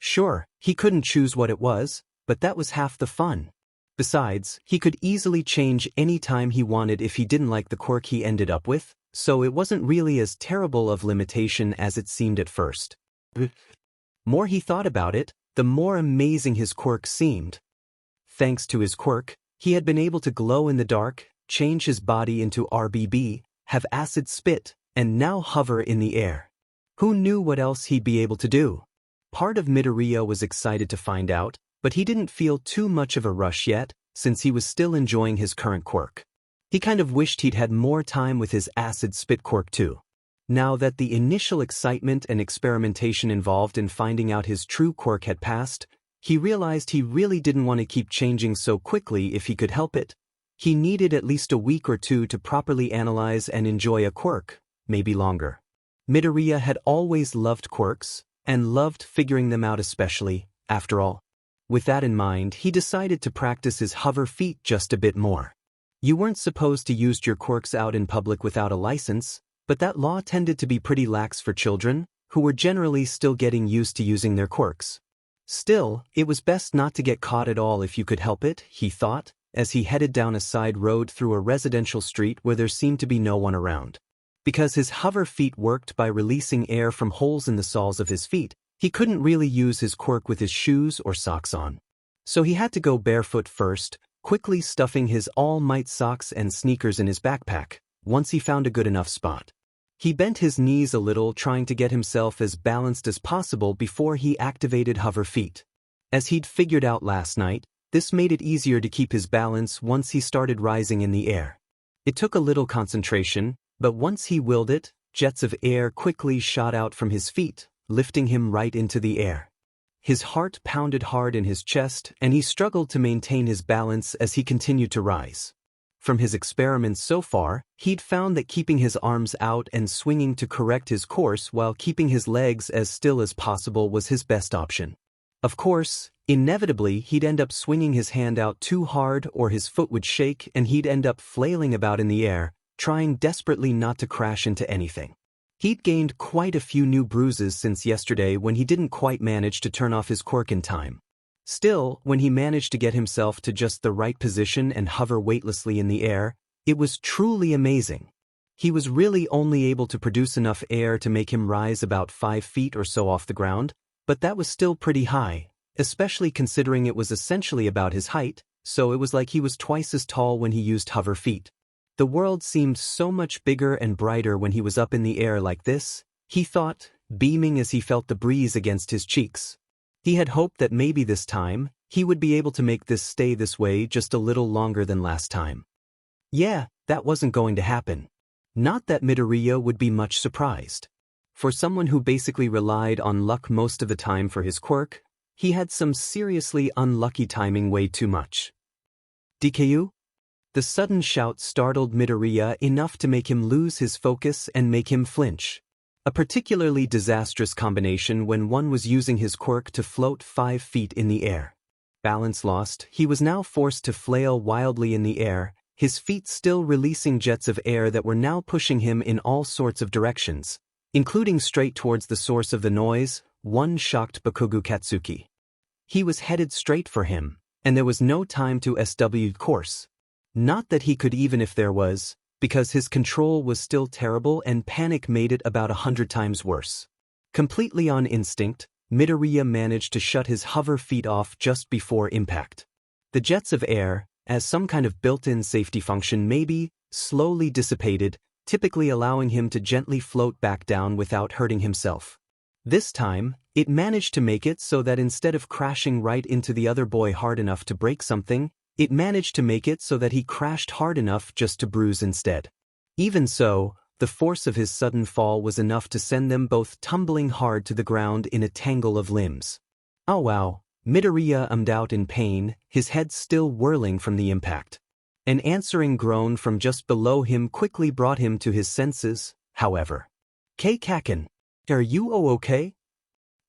Sure, he couldn't choose what it was, but that was half the fun. Besides, he could easily change any time he wanted if he didn't like the quirk he ended up with, so it wasn't really as terrible of limitation as it seemed at first. More he thought about it, the more amazing his quirk seemed. Thanks to his quirk, he had been able to glow in the dark, change his body into RBB, have acid spit, and now hover in the air. Who knew what else he'd be able to do? Part of Midoriya was excited to find out, but he didn't feel too much of a rush yet, since he was still enjoying his current quirk. He kind of wished he'd had more time with his acid spit quirk too. Now that the initial excitement and experimentation involved in finding out his true quirk had passed, he realized he really didn't want to keep changing so quickly if he could help it. He needed at least a week or two to properly analyze and enjoy a quirk, maybe longer. Midoriya had always loved quirks, and loved figuring them out especially, after all. With that in mind, he decided to practice his hover feat just a bit more. You weren't supposed to use your quirks out in public without a license, but that law tended to be pretty lax for children, who were generally still getting used to using their quirks. Still, it was best not to get caught at all if you could help it, he thought, as he headed down a side road through a residential street where there seemed to be no one around. Because his hover feat worked by releasing air from holes in the soles of his feet, he couldn't really use his quirk with his shoes or socks on. So he had to go barefoot first, quickly stuffing his All Might socks and sneakers in his backpack, once he found a good enough spot. He bent his knees a little, trying to get himself as balanced as possible before he activated hover feat. As he'd figured out last night, this made it easier to keep his balance once he started rising in the air. It took a little concentration, but once he willed it, jets of air quickly shot out from his feet, lifting him right into the air. His heart pounded hard in his chest, and he struggled to maintain his balance as he continued to rise. From his experiments so far, he'd found that keeping his arms out and swinging to correct his course while keeping his legs as still as possible was his best option. Of course, inevitably he'd end up swinging his hand out too hard or his foot would shake and he'd end up flailing about in the air, trying desperately not to crash into anything. He'd gained quite a few new bruises since yesterday when he didn't quite manage to turn off his quirk in time. Still, when he managed to get himself to just the right position and hover weightlessly in the air, it was truly amazing. He was really only able to produce enough air to make him rise about 5 feet or so off the ground, but that was still pretty high, especially considering it was essentially about his height, so it was like he was twice as tall when he used hover feat. The world seemed so much bigger and brighter when he was up in the air like this, he thought, beaming as he felt the breeze against his cheeks. He had hoped that maybe this time, he would be able to make this stay this way just a little longer than last time. Yeah, that wasn't going to happen. Not that Midoriya would be much surprised. For someone who basically relied on luck most of the time for his quirk, he had some seriously unlucky timing way too much. Deku? The sudden shout startled Midoriya enough to make him lose his focus and make him flinch. A particularly disastrous combination when one was using his quirk to float 5 feet in the air. Balance lost, he was now forced to flail wildly in the air, his feet still releasing jets of air that were now pushing him in all sorts of directions, including straight towards the source of the noise, one shocked Bakugo Katsuki. He was headed straight for him, and there was no time to SW course. Not that he could even if there was, because his control was still terrible and panic made it about 100 times worse. Completely on instinct, Midoriya managed to shut his hover feat off just before impact. The jets of air, as some kind of built-in safety function maybe, slowly dissipated, typically allowing him to gently float back down without hurting himself. This time, it managed to make it so that instead of crashing right into the other boy hard enough to break something, it managed to make it so that he crashed hard enough just to bruise instead. Even so, the force of his sudden fall was enough to send them both tumbling hard to the ground in a tangle of limbs. "Oh wow," Midoriya ummed out in pain, his head still whirling from the impact. An answering groan from just below him quickly brought him to his senses, however. Kacchan, are you okay?"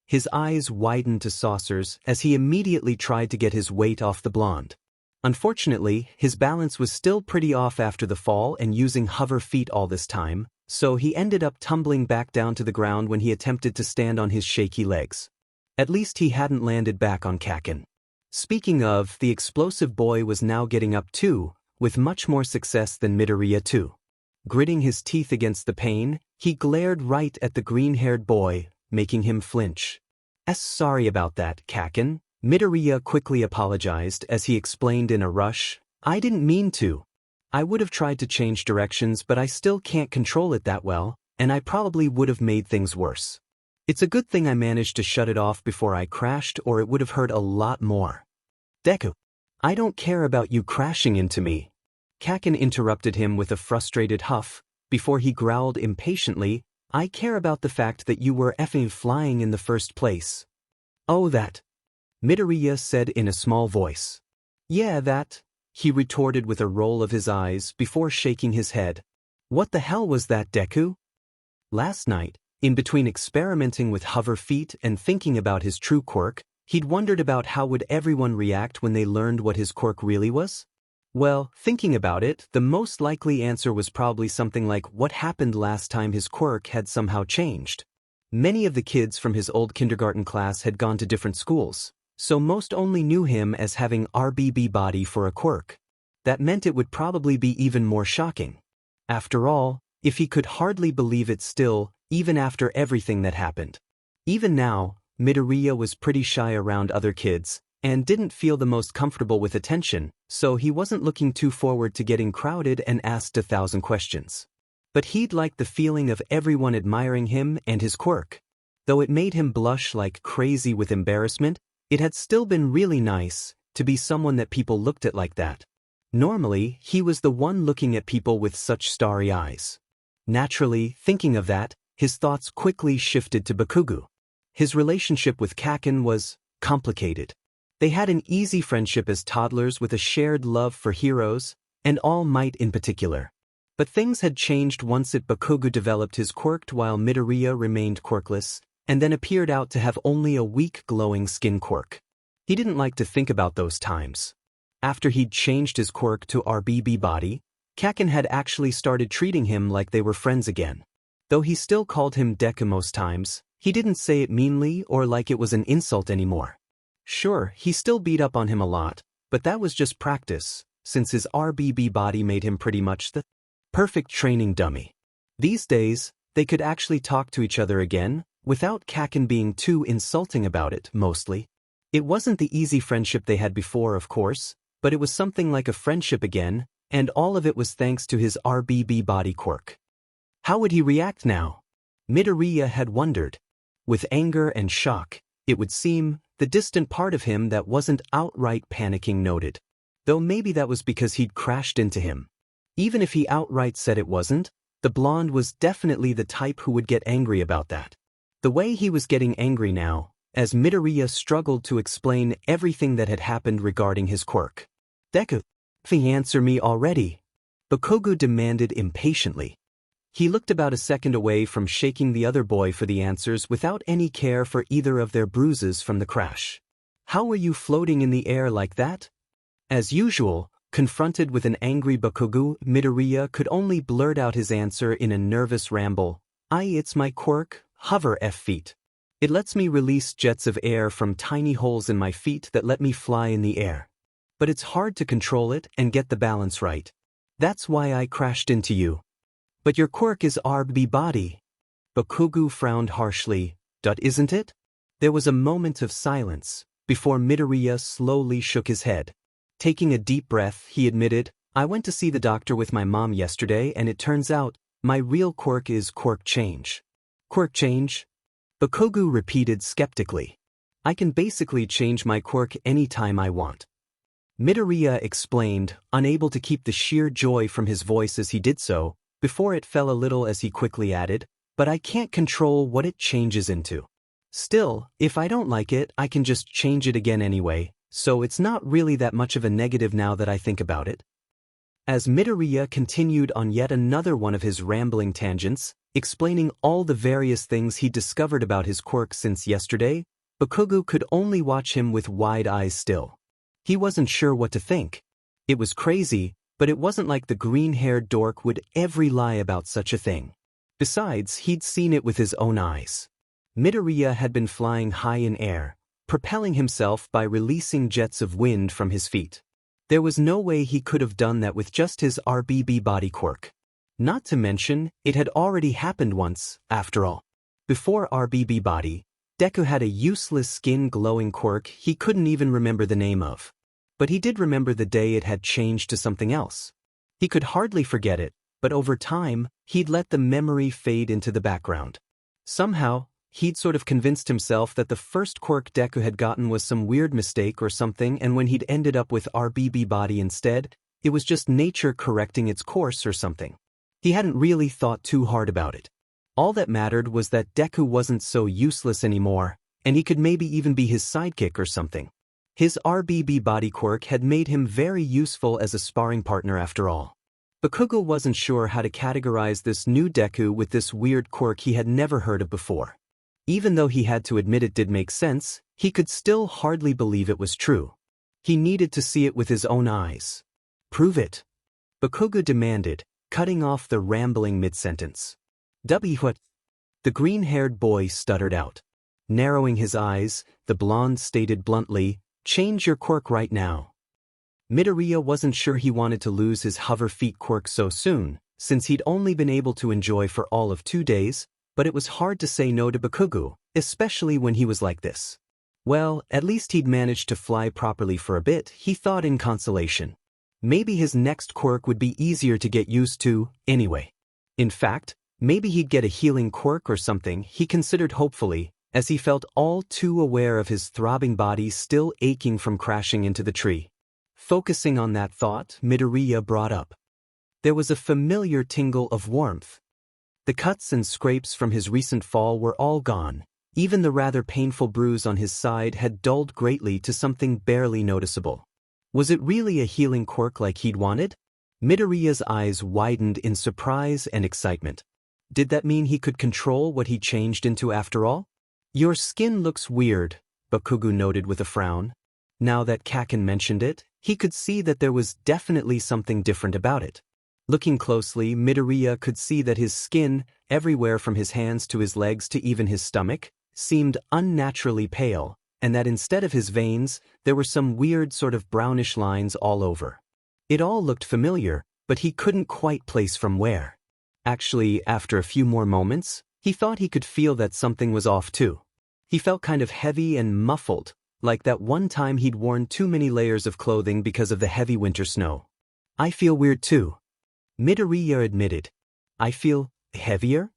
His eyes widened to saucers as he immediately tried to get his weight off the blonde. Unfortunately, his balance was still pretty off after the fall and using hover feat all this time, so he ended up tumbling back down to the ground when he attempted to stand on his shaky legs. At least he hadn't landed back on Kacchan. Speaking of, the explosive boy was now getting up too, with much more success than Midoriya too. Gritting his teeth against the pain, he glared right at the green-haired boy, making him flinch. Sorry about that, Kacchan," Midoriya quickly apologized as he explained in a rush, "I didn't mean to. I would have tried to change directions but I still can't control it that well, and I probably would have made things worse. It's a good thing I managed to shut it off before I crashed or it would have hurt a lot more." "Deku, I don't care about you crashing into me." Kacchan interrupted him with a frustrated huff, before he growled impatiently, I care about the fact that you were effing flying in the first place. Oh, that. Midoriya said in a small voice. Yeah, that, he retorted with a roll of his eyes before shaking his head. What the hell was that, Deku? Last night, in between experimenting with hover feet and thinking about his true quirk, he'd wondered about how would everyone react when they learned what his quirk really was? Well, thinking about it, the most likely answer was probably something like what happened last time his quirk had somehow changed. Many of the kids from his old kindergarten class had gone to different schools, so most only knew him as having RBB body for a quirk. That meant it would probably be even more shocking. After all, if he could hardly believe it still, even after everything that happened. Even now, Midoriya was pretty shy around other kids, and didn't feel the most comfortable with attention, so he wasn't looking too forward to getting crowded and asked 1,000 questions. But he'd liked the feeling of everyone admiring him and his quirk. Though it made him blush like crazy with embarrassment, it had still been really nice to be someone that people looked at like that. Normally, he was the one looking at people with such starry eyes. Naturally, thinking of that, his thoughts quickly shifted to Bakugo. His relationship with Kacchan was complicated. They had an easy friendship as toddlers with a shared love for heroes, and All Might in particular. But things had changed once Bakugo developed his quirk while Midoriya remained quirkless, and then appeared out to have only a weak glowing skin quirk. He didn't like to think about those times. After he'd changed his quirk to RBB body, Kacchan had actually started treating him like they were friends again. Though he still called him Deku most times, he didn't say it meanly or like it was an insult anymore. Sure, he still beat up on him a lot, but that was just practice, since his RBB body made him pretty much the perfect training dummy. These days, they could actually talk to each other again, without Kacchan being too insulting about it, mostly. It wasn't the easy friendship they had before, of course, but it was something like a friendship again, and all of it was thanks to his RBB body quirk. How would he react now? Midoriya had wondered. With anger and shock, it would seem, the distant part of him that wasn't outright panicking noted. Though maybe that was because he'd crashed into him. Even if he outright said it wasn't, the blonde was definitely the type who would get angry about that. The way he was getting angry now, as Midoriya struggled to explain everything that had happened regarding his quirk. Deku, answer me already, Bakugo demanded impatiently. He looked about a second away from shaking the other boy for the answers without any care for either of their bruises from the crash. How were you floating in the air like that? As usual, confronted with an angry Bakugo, Midoriya could only blurt out his answer in a nervous ramble. It's my quirk, hover F feet. It lets me release jets of air from tiny holes in my feet that let me fly in the air. But it's hard to control it and get the balance right. That's why I crashed into you. But your quirk is RB body. Bakugo frowned harshly. Isn't it? There was a moment of silence, before Midoriya slowly shook his head. Taking a deep breath, he admitted, I went to see the doctor with my mom yesterday and it turns out, my real quirk is Quirk Change. Quirk Change? Bakugo repeated skeptically. I can basically change my quirk anytime I want. Midoriya explained, unable to keep the sheer joy from his voice as he did so, before it fell a little as he quickly added, but I can't control what it changes into. Still, if I don't like it, I can just change it again anyway, so it's not really that much of a negative now that I think about it. As Midoriya continued on yet another one of his rambling tangents, explaining all the various things he discovered about his quirk since yesterday, Bakugo could only watch him with wide eyes still. He wasn't sure what to think. It was crazy, but it wasn't like the green-haired dork would ever lie about such a thing. Besides, he'd seen it with his own eyes. Midoriya had been flying high in air, propelling himself by releasing jets of wind from his feet. There was no way he could have done that with just his RBB body quirk. Not to mention, it had already happened once, after all. Before RBB body, Deku had a useless skin-glowing quirk he couldn't even remember the name of. But he did remember the day it had changed to something else. He could hardly forget it, but over time, he'd let the memory fade into the background. Somehow, he'd sort of convinced himself that the first quirk Deku had gotten was some weird mistake or something, and when he'd ended up with RBB body instead, it was just nature correcting its course or something. He hadn't really thought too hard about it. All that mattered was that Deku wasn't so useless anymore, and he could maybe even be his sidekick or something. His RBB body quirk had made him very useful as a sparring partner after all. Bakugo wasn't sure how to categorize this new Deku with this weird quirk he had never heard of before. Even though he had to admit it did make sense, he could still hardly believe it was true. He needed to see it with his own eyes. "Prove it," Bakugo demanded, cutting off the rambling mid-sentence. What? The green-haired boy stuttered out. Narrowing his eyes, the blonde stated bluntly, "Change your quirk right now." Midoriya wasn't sure he wanted to lose his hover feet quirk so soon, since he'd only been able to enjoy for all of 2 days, but it was hard to say no to Bakugo, especially when he was like this. Well, at least he'd managed to fly properly for a bit, he thought in consolation. Maybe his next quirk would be easier to get used to, anyway. In fact, maybe he'd get a healing quirk or something, he considered hopefully, as he felt all too aware of his throbbing body still aching from crashing into the tree. Focusing on that thought, Midoriya brought up. There was a familiar tingle of warmth. The cuts and scrapes from his recent fall were all gone. Even the rather painful bruise on his side had dulled greatly to something barely noticeable. Was it really a healing quirk like he'd wanted? Midoriya's eyes widened in surprise and excitement. Did that mean he could control what he changed into after all? "Your skin looks weird," Bakugo noted with a frown. Now that Kacchan mentioned it, he could see that there was definitely something different about it. Looking closely, Midoriya could see that his skin, everywhere from his hands to his legs to even his stomach, seemed unnaturally pale, and that instead of his veins, there were some weird sort of brownish lines all over. It all looked familiar, but he couldn't quite place from where. Actually, after a few more moments, he thought he could feel that something was off too. He felt kind of heavy and muffled, like that one time he'd worn too many layers of clothing because of the heavy winter snow. "I feel weird too," Midoriya admitted. "I feel heavier?"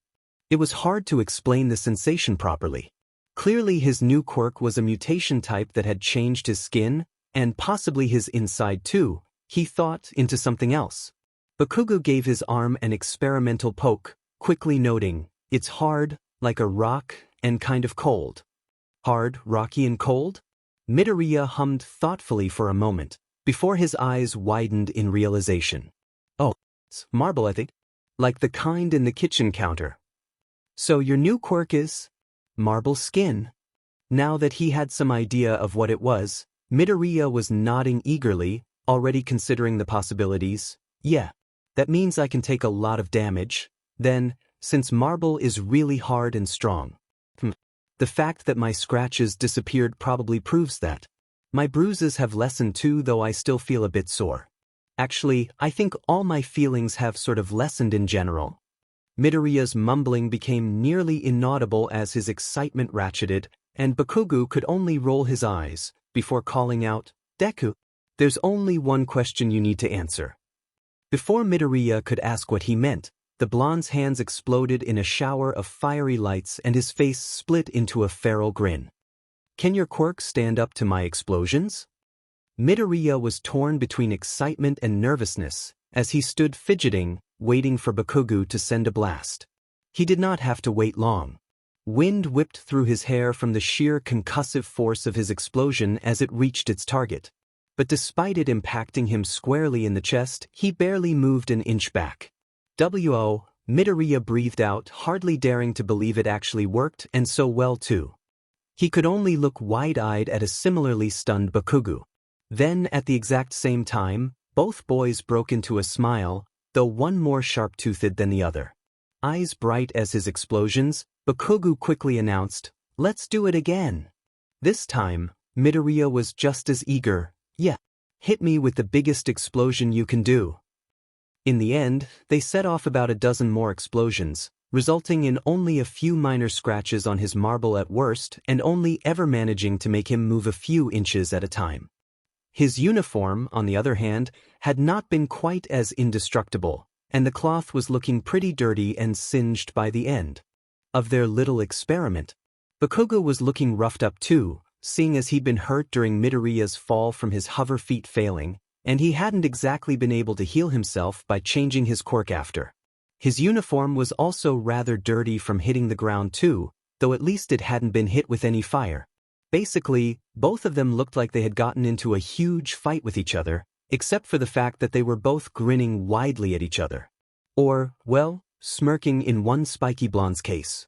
It was hard to explain the sensation properly. Clearly his new quirk was a mutation type that had changed his skin, and possibly his inside too, he thought, into something else. Bakugo gave his arm an experimental poke, quickly noting, "It's hard, like a rock, and kind of cold." "Hard, rocky, and cold?" Midoriya hummed thoughtfully for a moment, before his eyes widened in realization. "Oh, it's marble, I think. Like the kind in the kitchen counter." "So your new quirk is marble skin?" Now that he had some idea of what it was, Midoriya was nodding eagerly, already considering the possibilities. "Yeah, that means I can take a lot of damage. Then, since marble is really hard and strong. The fact that my scratches disappeared probably proves that. My bruises have lessened too, though I still feel a bit sore. Actually, I think all my feelings have sort of lessened in general." Midoriya's mumbling became nearly inaudible as his excitement ratcheted, and Bakugo could only roll his eyes, before calling out, "Deku, there's only one question you need to answer." Before Midoriya could ask what he meant, the blonde's hands exploded in a shower of fiery lights and his face split into a feral grin. "Can your quirk stand up to my explosions?" Midoriya was torn between excitement and nervousness, as he stood fidgeting, waiting for Bakugo to send a blast. He did not have to wait long. Wind whipped through his hair from the sheer concussive force of his explosion as it reached its target. But despite it impacting him squarely in the chest, he barely moved an inch back. "W.O., Midoriya breathed out, hardly daring to believe it actually worked, and so well too. He could only look wide-eyed at a similarly stunned Bakugo. Then, at the exact same time, both boys broke into a smile, though one more sharp-toothed than the other. Eyes bright as his explosions, Bakugo quickly announced, "Let's do it again." This time, Midoriya was just as eager. "Yeah, hit me with the biggest explosion you can do." In the end, they set off about a dozen more explosions, resulting in only a few minor scratches on his marble at worst and only ever managing to make him move a few inches at a time. His uniform, on the other hand, had not been quite as indestructible, and the cloth was looking pretty dirty and singed by the end of their little experiment. Bakugo was looking roughed up too, seeing as he'd been hurt during Midoriya's fall from his hover feet failing, and he hadn't exactly been able to heal himself by changing his quirk after. His uniform was also rather dirty from hitting the ground too, though at least it hadn't been hit with any fire. Basically, both of them looked like they had gotten into a huge fight with each other, except for the fact that they were both grinning widely at each other. Or, well, smirking in one spiky blonde's case.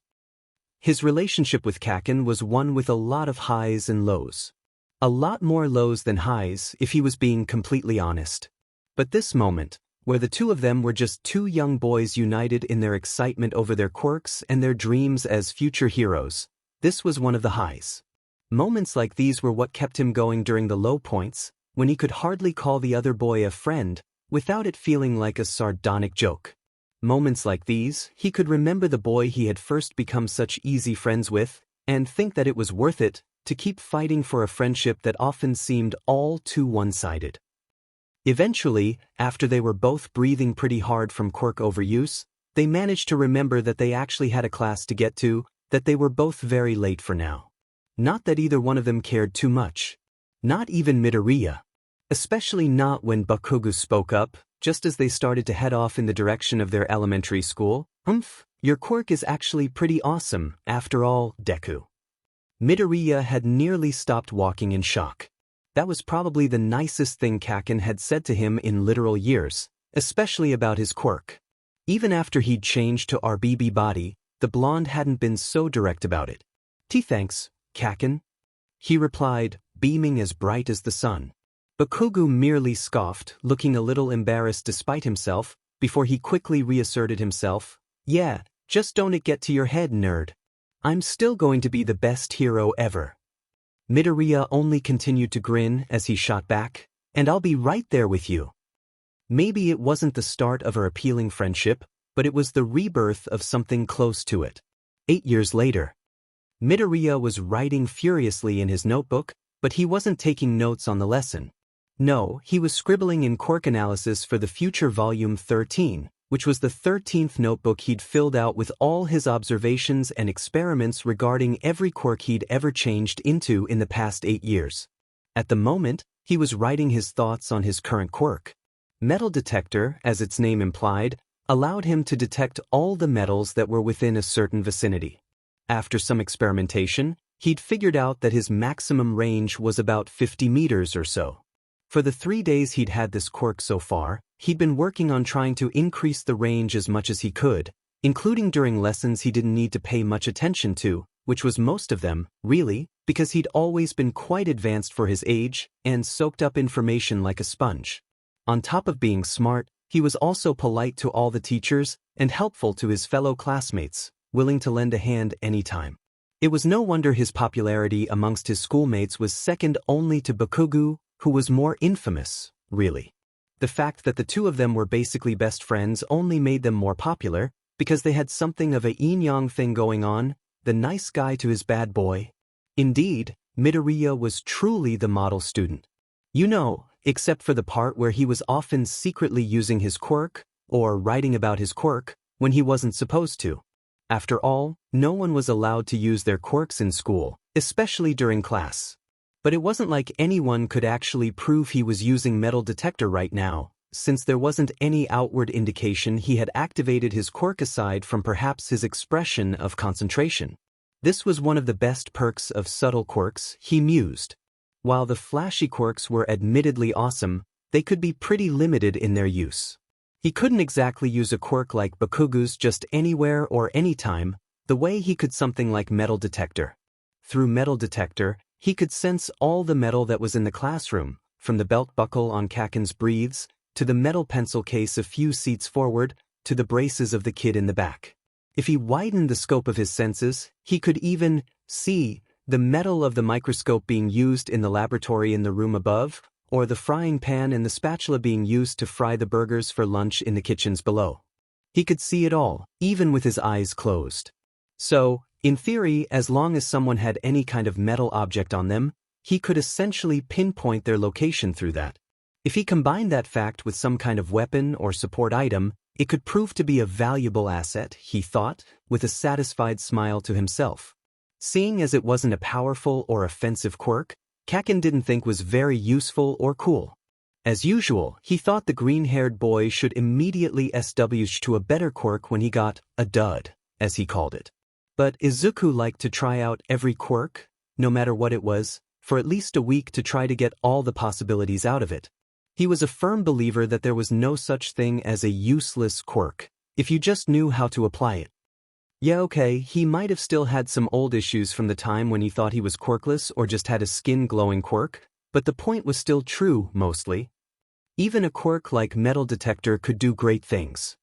His relationship with Kacchan was one with a lot of highs and lows. A lot more lows than highs, if he was being completely honest. But this moment, where the two of them were just two young boys united in their excitement over their quirks and their dreams as future heroes, this was one of the highs. Moments like these were what kept him going during the low points, when he could hardly call the other boy a friend, without it feeling like a sardonic joke. Moments like these, he could remember the boy he had first become such easy friends with, and think that it was worth it to keep fighting for a friendship that often seemed all too one-sided. Eventually, after they were both breathing pretty hard from quirk overuse, they managed to remember that they actually had a class to get to, that they were both very late for now. Not that either one of them cared too much. Not even Midoriya. Especially not when Bakugo spoke up, just as they started to head off in the direction of their elementary school. Your quirk is actually pretty awesome, after all, Deku. Midoriya had nearly stopped walking in shock. That was probably the nicest thing Kacchan had said to him in literal years, especially about his quirk. Even after he'd changed to RBB body, the blonde hadn't been so direct about it. Thanks, Kacchan, he replied, beaming as bright as the sun. Bakugo merely scoffed, looking a little embarrassed despite himself, before he quickly reasserted himself. Yeah, just don't it get to your head, nerd. I'm still going to be the best hero ever. Midoriya only continued to grin as he shot back, and I'll be right there with you. Maybe it wasn't the start of our appealing friendship, but it was the rebirth of something close to it. 8 years later. Midoriya was writing furiously in his notebook, but he wasn't taking notes on the lesson. No, he was scribbling in quirk analysis for the future volume 13, which was the 13th notebook he'd filled out with all his observations and experiments regarding every quirk he'd ever changed into in the past 8 years. At the moment, he was writing his thoughts on his current quirk. Metal detector, as its name implied, allowed him to detect all the metals that were within a certain vicinity. After some experimentation, he'd figured out that his maximum range was about 50 meters or so. For the 3 days he'd had this quirk so far, he'd been working on trying to increase the range as much as he could, including during lessons he didn't need to pay much attention to, which was most of them, really, because he'd always been quite advanced for his age and soaked up information like a sponge. On top of being smart, he was also polite to all the teachers and helpful to his fellow classmates, willing to lend a hand anytime. It was no wonder his popularity amongst his schoolmates was second only to Bakugo, who was more infamous, really. The fact that the two of them were basically best friends only made them more popular, because they had something of a yin-yang thing going on, the nice guy to his bad boy. Indeed, Midoriya was truly the model student. You know, except for the part where he was often secretly using his quirk, or writing about his quirk, when he wasn't supposed to. After all, no one was allowed to use their quirks in school, especially during class. But it wasn't like anyone could actually prove he was using metal detector right now, since there wasn't any outward indication he had activated his quirk aside from perhaps his expression of concentration. This was one of the best perks of subtle quirks, he mused. While the flashy quirks were admittedly awesome, they could be pretty limited in their use. He couldn't exactly use a quirk like Bakugo's just anywhere or anytime, the way he could something like metal detector. Through metal detector, he could sense all the metal that was in the classroom, from the belt buckle on Kacchan's breathes, to the metal pencil case a few seats forward, to the braces of the kid in the back. If he widened the scope of his senses, he could even see the metal of the microscope being used in the laboratory in the room above, or the frying pan and the spatula being used to fry the burgers for lunch in the kitchens below. He could see it all, even with his eyes closed. So, in theory, as long as someone had any kind of metal object on them, he could essentially pinpoint their location through that. If he combined that fact with some kind of weapon or support item, it could prove to be a valuable asset, he thought, with a satisfied smile to himself. Seeing as it wasn't a powerful or offensive quirk, Kacchan didn't think was very useful or cool. As usual, he thought the green-haired boy should immediately switch to a better quirk when he got a dud, as he called it. But Izuku liked to try out every quirk, no matter what it was, for at least a week to try to get all the possibilities out of it. He was a firm believer that there was no such thing as a useless quirk, if you just knew how to apply it. Yeah, okay, he might have still had some old issues from the time when he thought he was quirkless or just had a skin-glowing quirk, but the point was still true, mostly. Even a quirk like metal detector could do great things.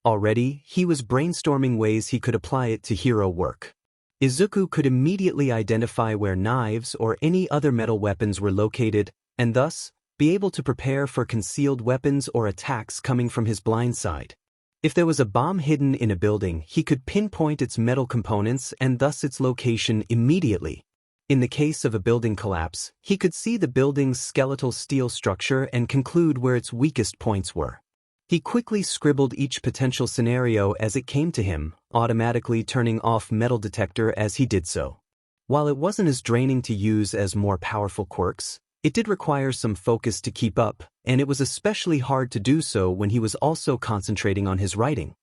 Already, he was brainstorming ways he could apply it to hero work. Izuku could immediately identify where knives or any other metal weapons were located, and thus, be able to prepare for concealed weapons or attacks coming from his blind side. If there was a bomb hidden in a building, he could pinpoint its metal components and thus its location immediately. In the case of a building collapse, he could see the building's skeletal steel structure and conclude where its weakest points were. He quickly scribbled each potential scenario as it came to him, automatically turning off metal detector as he did so. While it wasn't as draining to use as more powerful quirks, it did require some focus to keep up, and it was especially hard to do so when he was also concentrating on his writing.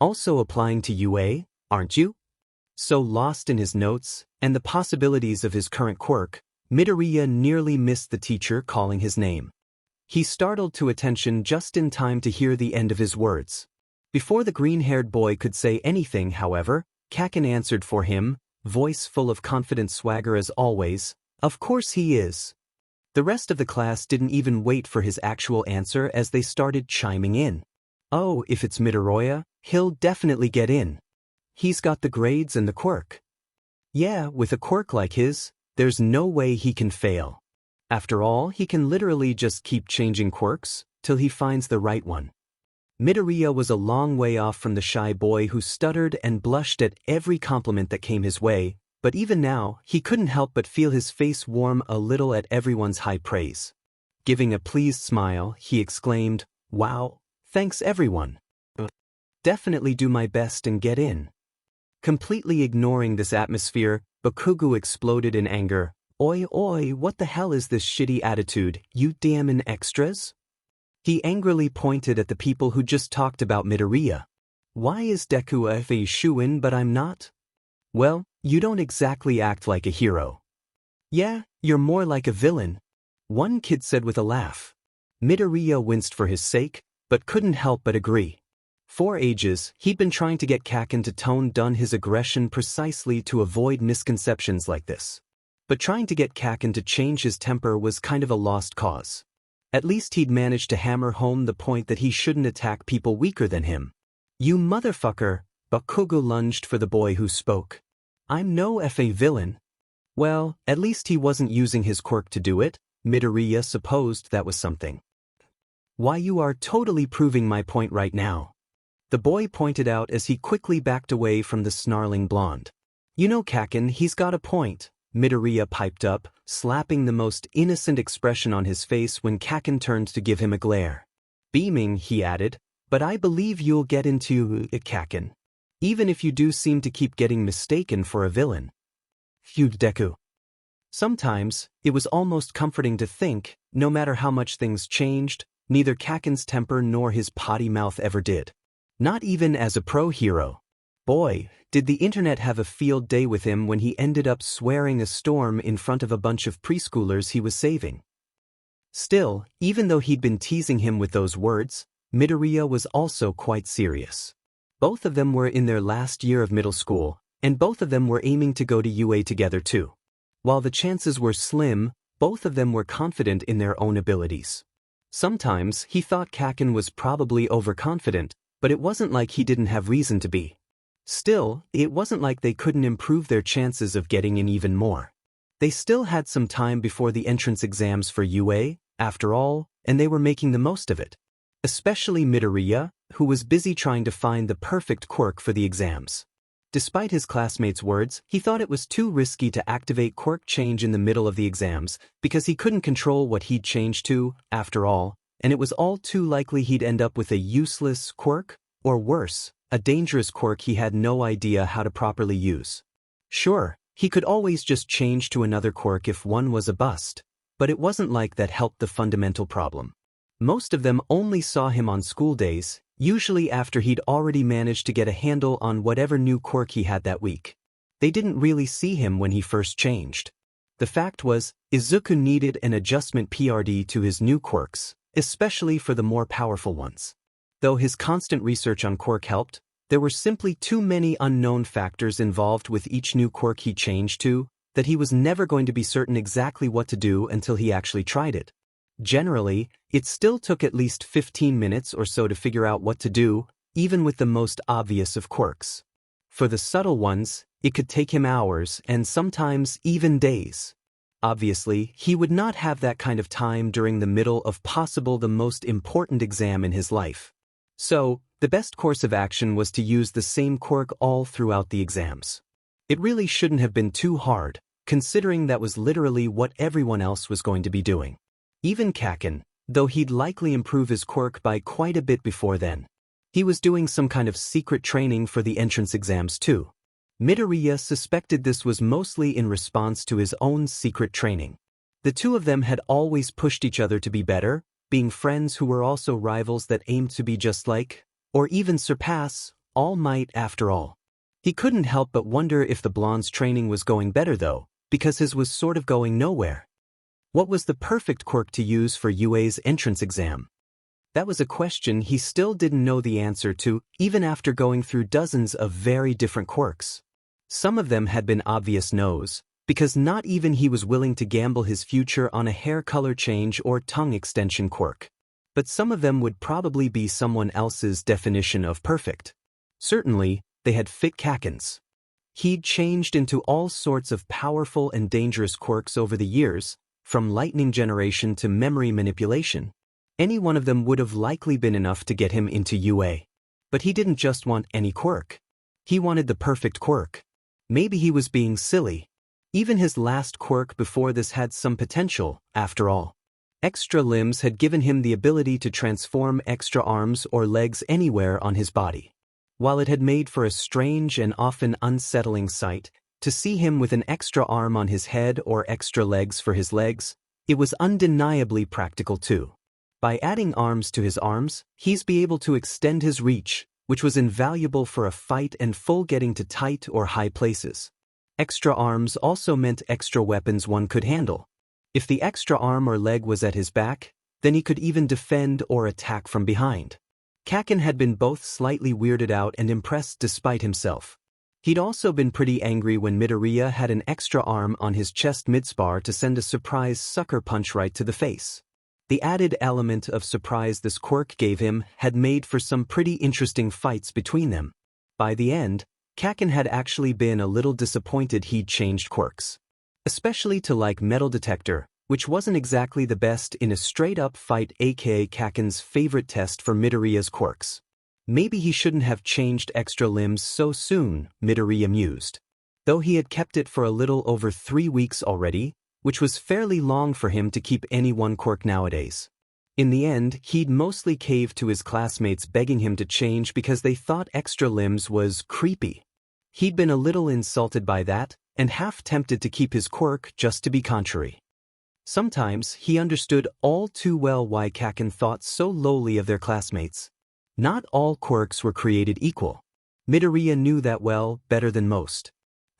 Also applying to UA, aren't you? So lost in his notes and the possibilities of his current quirk, Midoriya nearly missed the teacher calling his name. He startled to attention just in time to hear the end of his words. Before the green-haired boy could say anything, however, Kacchan answered for him, voice full of confident swagger as always, "Of course he is." The rest of the class didn't even wait for his actual answer as they started chiming in. "Oh, if it's Midoriya, he'll definitely get in. He's got the grades and the quirk. Yeah, with a quirk like his, there's no way he can fail. After all, he can literally just keep changing quirks till he finds the right one." Midoriya was a long way off from the shy boy who stuttered and blushed at every compliment that came his way, but even now, he couldn't help but feel his face warm a little at everyone's high praise. Giving a pleased smile, he exclaimed, "Wow, thanks everyone. Definitely do my best and get in." Completely ignoring this atmosphere, Bakugo exploded in anger. "Oi, oi, what the hell is this shitty attitude, you damn extras?" He angrily pointed at the people who just talked about Midoriya. "Why is Deku a shoo-in but I'm not? Well, you don't exactly act like a hero. Yeah, you're more like a villain," one kid said with a laugh. Midoriya winced for his sake, but couldn't help but agree. For ages, he'd been trying to get Kacchan to tone down his aggression precisely to avoid misconceptions like this. But trying to get Kacchan to change his temper was kind of a lost cause. At least he'd managed to hammer home the point that he shouldn't attack people weaker than him. "You motherfucker," Bakugo lunged for the boy who spoke. "I'm no FA villain." Well, at least he wasn't using his quirk to do it. Midoriya supposed that was something. "Why, you are totally proving my point right now," the boy pointed out as he quickly backed away from the snarling blonde. "You know, Kacchan, he's got a point," Midoriya piped up, slapping the most innocent expression on his face when Kacchan turned to give him a glare. Beaming, he added, "But I believe you'll get into it, Kacchan. Even if you do seem to keep getting mistaken for a villain." Phew, Deku. Sometimes, it was almost comforting to think, no matter how much things changed, neither Kacchan's temper nor his potty mouth ever did. Not even as a pro hero. Boy, did the internet have a field day with him when he ended up swearing a storm in front of a bunch of preschoolers he was saving. Still, even though he'd been teasing him with those words, Midoriya was also quite serious. Both of them were in their last year of middle school, and both of them were aiming to go to UA together too. While the chances were slim, both of them were confident in their own abilities. Sometimes, he thought Kacchan was probably overconfident, but it wasn't like he didn't have reason to be. Still, it wasn't like they couldn't improve their chances of getting in even more. They still had some time before the entrance exams for UA, after all, and they were making the most of it. Especially Midoriya, who was busy trying to find the perfect quirk for the exams. Despite his classmates' words, he thought it was too risky to activate Quirk Change in the middle of the exams, because he couldn't control what he'd change to, after all, and it was all too likely he'd end up with a useless quirk, or worse, a dangerous quirk he had no idea how to properly use. Sure, he could always just change to another quirk if one was a bust, but it wasn't like that helped the fundamental problem. Most of them only saw him on school days, usually after he'd already managed to get a handle on whatever new quirk he had that week. They didn't really see him when he first changed. The fact was, Izuku needed an adjustment PRD to his new quirks, especially for the more powerful ones. Though his constant research on quirk helped, there were simply too many unknown factors involved with each new quirk he changed to, that he was never going to be certain exactly what to do until he actually tried it. Generally, it still took at least 15 minutes or so to figure out what to do, even with the most obvious of quirks. For the subtle ones, it could take him hours and sometimes even days. Obviously, he would not have that kind of time during the middle of possible the most important exam in his life. So, the best course of action was to use the same quirk all throughout the exams. It really shouldn't have been too hard, considering that was literally what everyone else was going to be doing. Even Kacchan, though he'd likely improve his quirk by quite a bit before then. He was doing some kind of secret training for the entrance exams too. Midoriya suspected this was mostly in response to his own secret training. The two of them had always pushed each other to be better, being friends who were also rivals that aimed to be just like, or even surpass, All Might after all. He couldn't help but wonder if the blonde's training was going better though, because his was sort of going nowhere. What was the perfect quirk to use for UA's entrance exam? That was a question he still didn't know the answer to, even after going through dozens of very different quirks. Some of them had been obvious no's, because not even he was willing to gamble his future on a hair color change or tongue extension quirk. But some of them would probably be someone else's definition of perfect. Certainly, they had fit Kacchan's. He'd changed into all sorts of powerful and dangerous quirks over the years, from lightning generation to memory manipulation. Any one of them would have likely been enough to get him into UA. But he didn't just want any quirk. He wanted the perfect quirk. Maybe he was being silly. Even his last quirk before this had some potential, after all. Extra limbs had given him the ability to transform extra arms or legs anywhere on his body. While it had made for a strange and often unsettling sight, to see him with an extra arm on his head or extra legs for his legs, it was undeniably practical too. By adding arms to his arms, he'd be able to extend his reach, which was invaluable for a fight and full getting to tight or high places. Extra arms also meant extra weapons one could handle. If the extra arm or leg was at his back, then he could even defend or attack from behind. Kacchan had been both slightly weirded out and impressed despite himself. He'd also been pretty angry when Midoriya had an extra arm on his chest mid-spar to send a surprise sucker punch right to the face. The added element of surprise this quirk gave him had made for some pretty interesting fights between them. By the end, Kacchan had actually been a little disappointed he'd changed quirks. Especially to like Metal Detector, which wasn't exactly the best in a straight-up fight, aka Kacchan's favorite test for Midoriya's quirks. Maybe he shouldn't have changed extra limbs so soon, Midoriya mused. Though he had kept it for a little over 3 weeks already, which was fairly long for him to keep any one quirk nowadays. In the end, he'd mostly caved to his classmates begging him to change because they thought extra limbs was creepy. He'd been a little insulted by that, and half tempted to keep his quirk just to be contrary. Sometimes he understood all too well why Kacchan thought so lowly of their classmates. Not all quirks were created equal. Midoriya knew that well, better than most.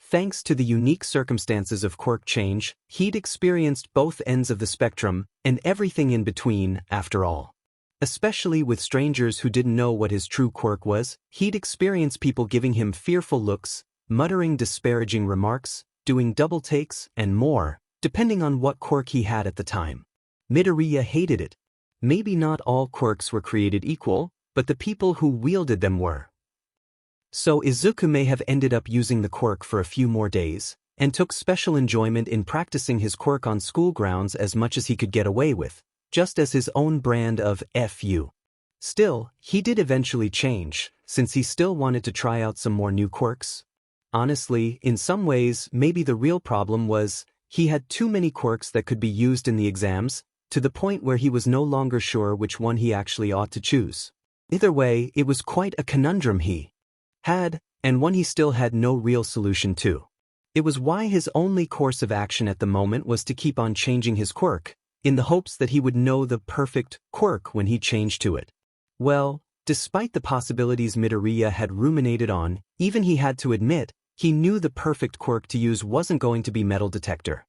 Thanks to the unique circumstances of Quirk Change, he'd experienced both ends of the spectrum, and everything in between, after all. Especially with strangers who didn't know what his true quirk was, he'd experienced people giving him fearful looks, muttering disparaging remarks, doing double takes, and more, depending on what quirk he had at the time. Midoriya hated it. Maybe not all quirks were created equal, but the people who wielded them were. So Izuku may have ended up using the quirk for a few more days, and took special enjoyment in practicing his quirk on school grounds as much as he could get away with, just as his own brand of FU. Still, he did eventually change, since he still wanted to try out some more new quirks. Honestly, in some ways, maybe the real problem was, he had too many quirks that could be used in the exams, to the point where he was no longer sure which one he actually ought to choose. Either way, it was quite a conundrum he had, and one he still had no real solution to. It was why his only course of action at the moment was to keep on changing his quirk, in the hopes that he would know the perfect quirk when he changed to it. Well, despite the possibilities Midoriya had ruminated on, even he had to admit, he knew the perfect quirk to use wasn't going to be metal detector.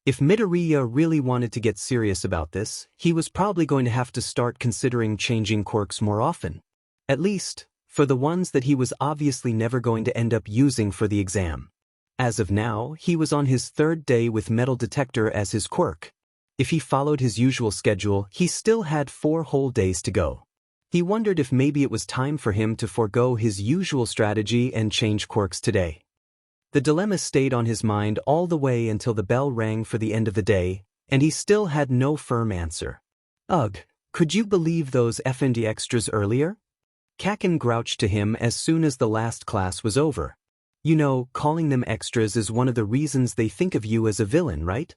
If Midoriya really wanted to get serious about this, he was probably going to have to start considering changing quirks more often. At least, for the ones that he was obviously never going to end up using for the exam. As of now, he was on his third day with metal detector as his quirk. If he followed his usual schedule, he still had 4 whole days to go. He wondered if maybe it was time for him to forego his usual strategy and change quirks today. The dilemma stayed on his mind all the way until the bell rang for the end of the day, and he still had no firm answer. Ugh, could you believe those F&D extras earlier? Kacchan grouched to him as soon as the last class was over. You know, calling them extras is one of the reasons they think of you as a villain, right?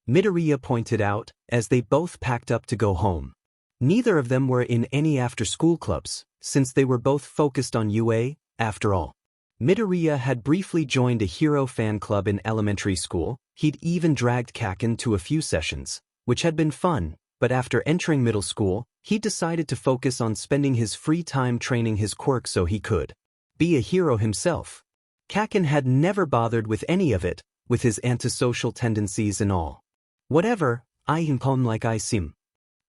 Midoriya pointed out, as they both packed up to go home. Neither of them were in any after-school clubs, since they were both focused on UA, after all. Midoriya had briefly joined a hero fan club in elementary school. He'd even dragged Kacchan to a few sessions, which had been fun, but after entering middle school, he decided to focus on spending his free time training his quirk so he could be a hero himself. Kacchan had never bothered with any of it, with his antisocial tendencies and all. Whatever, I am calm like I seem.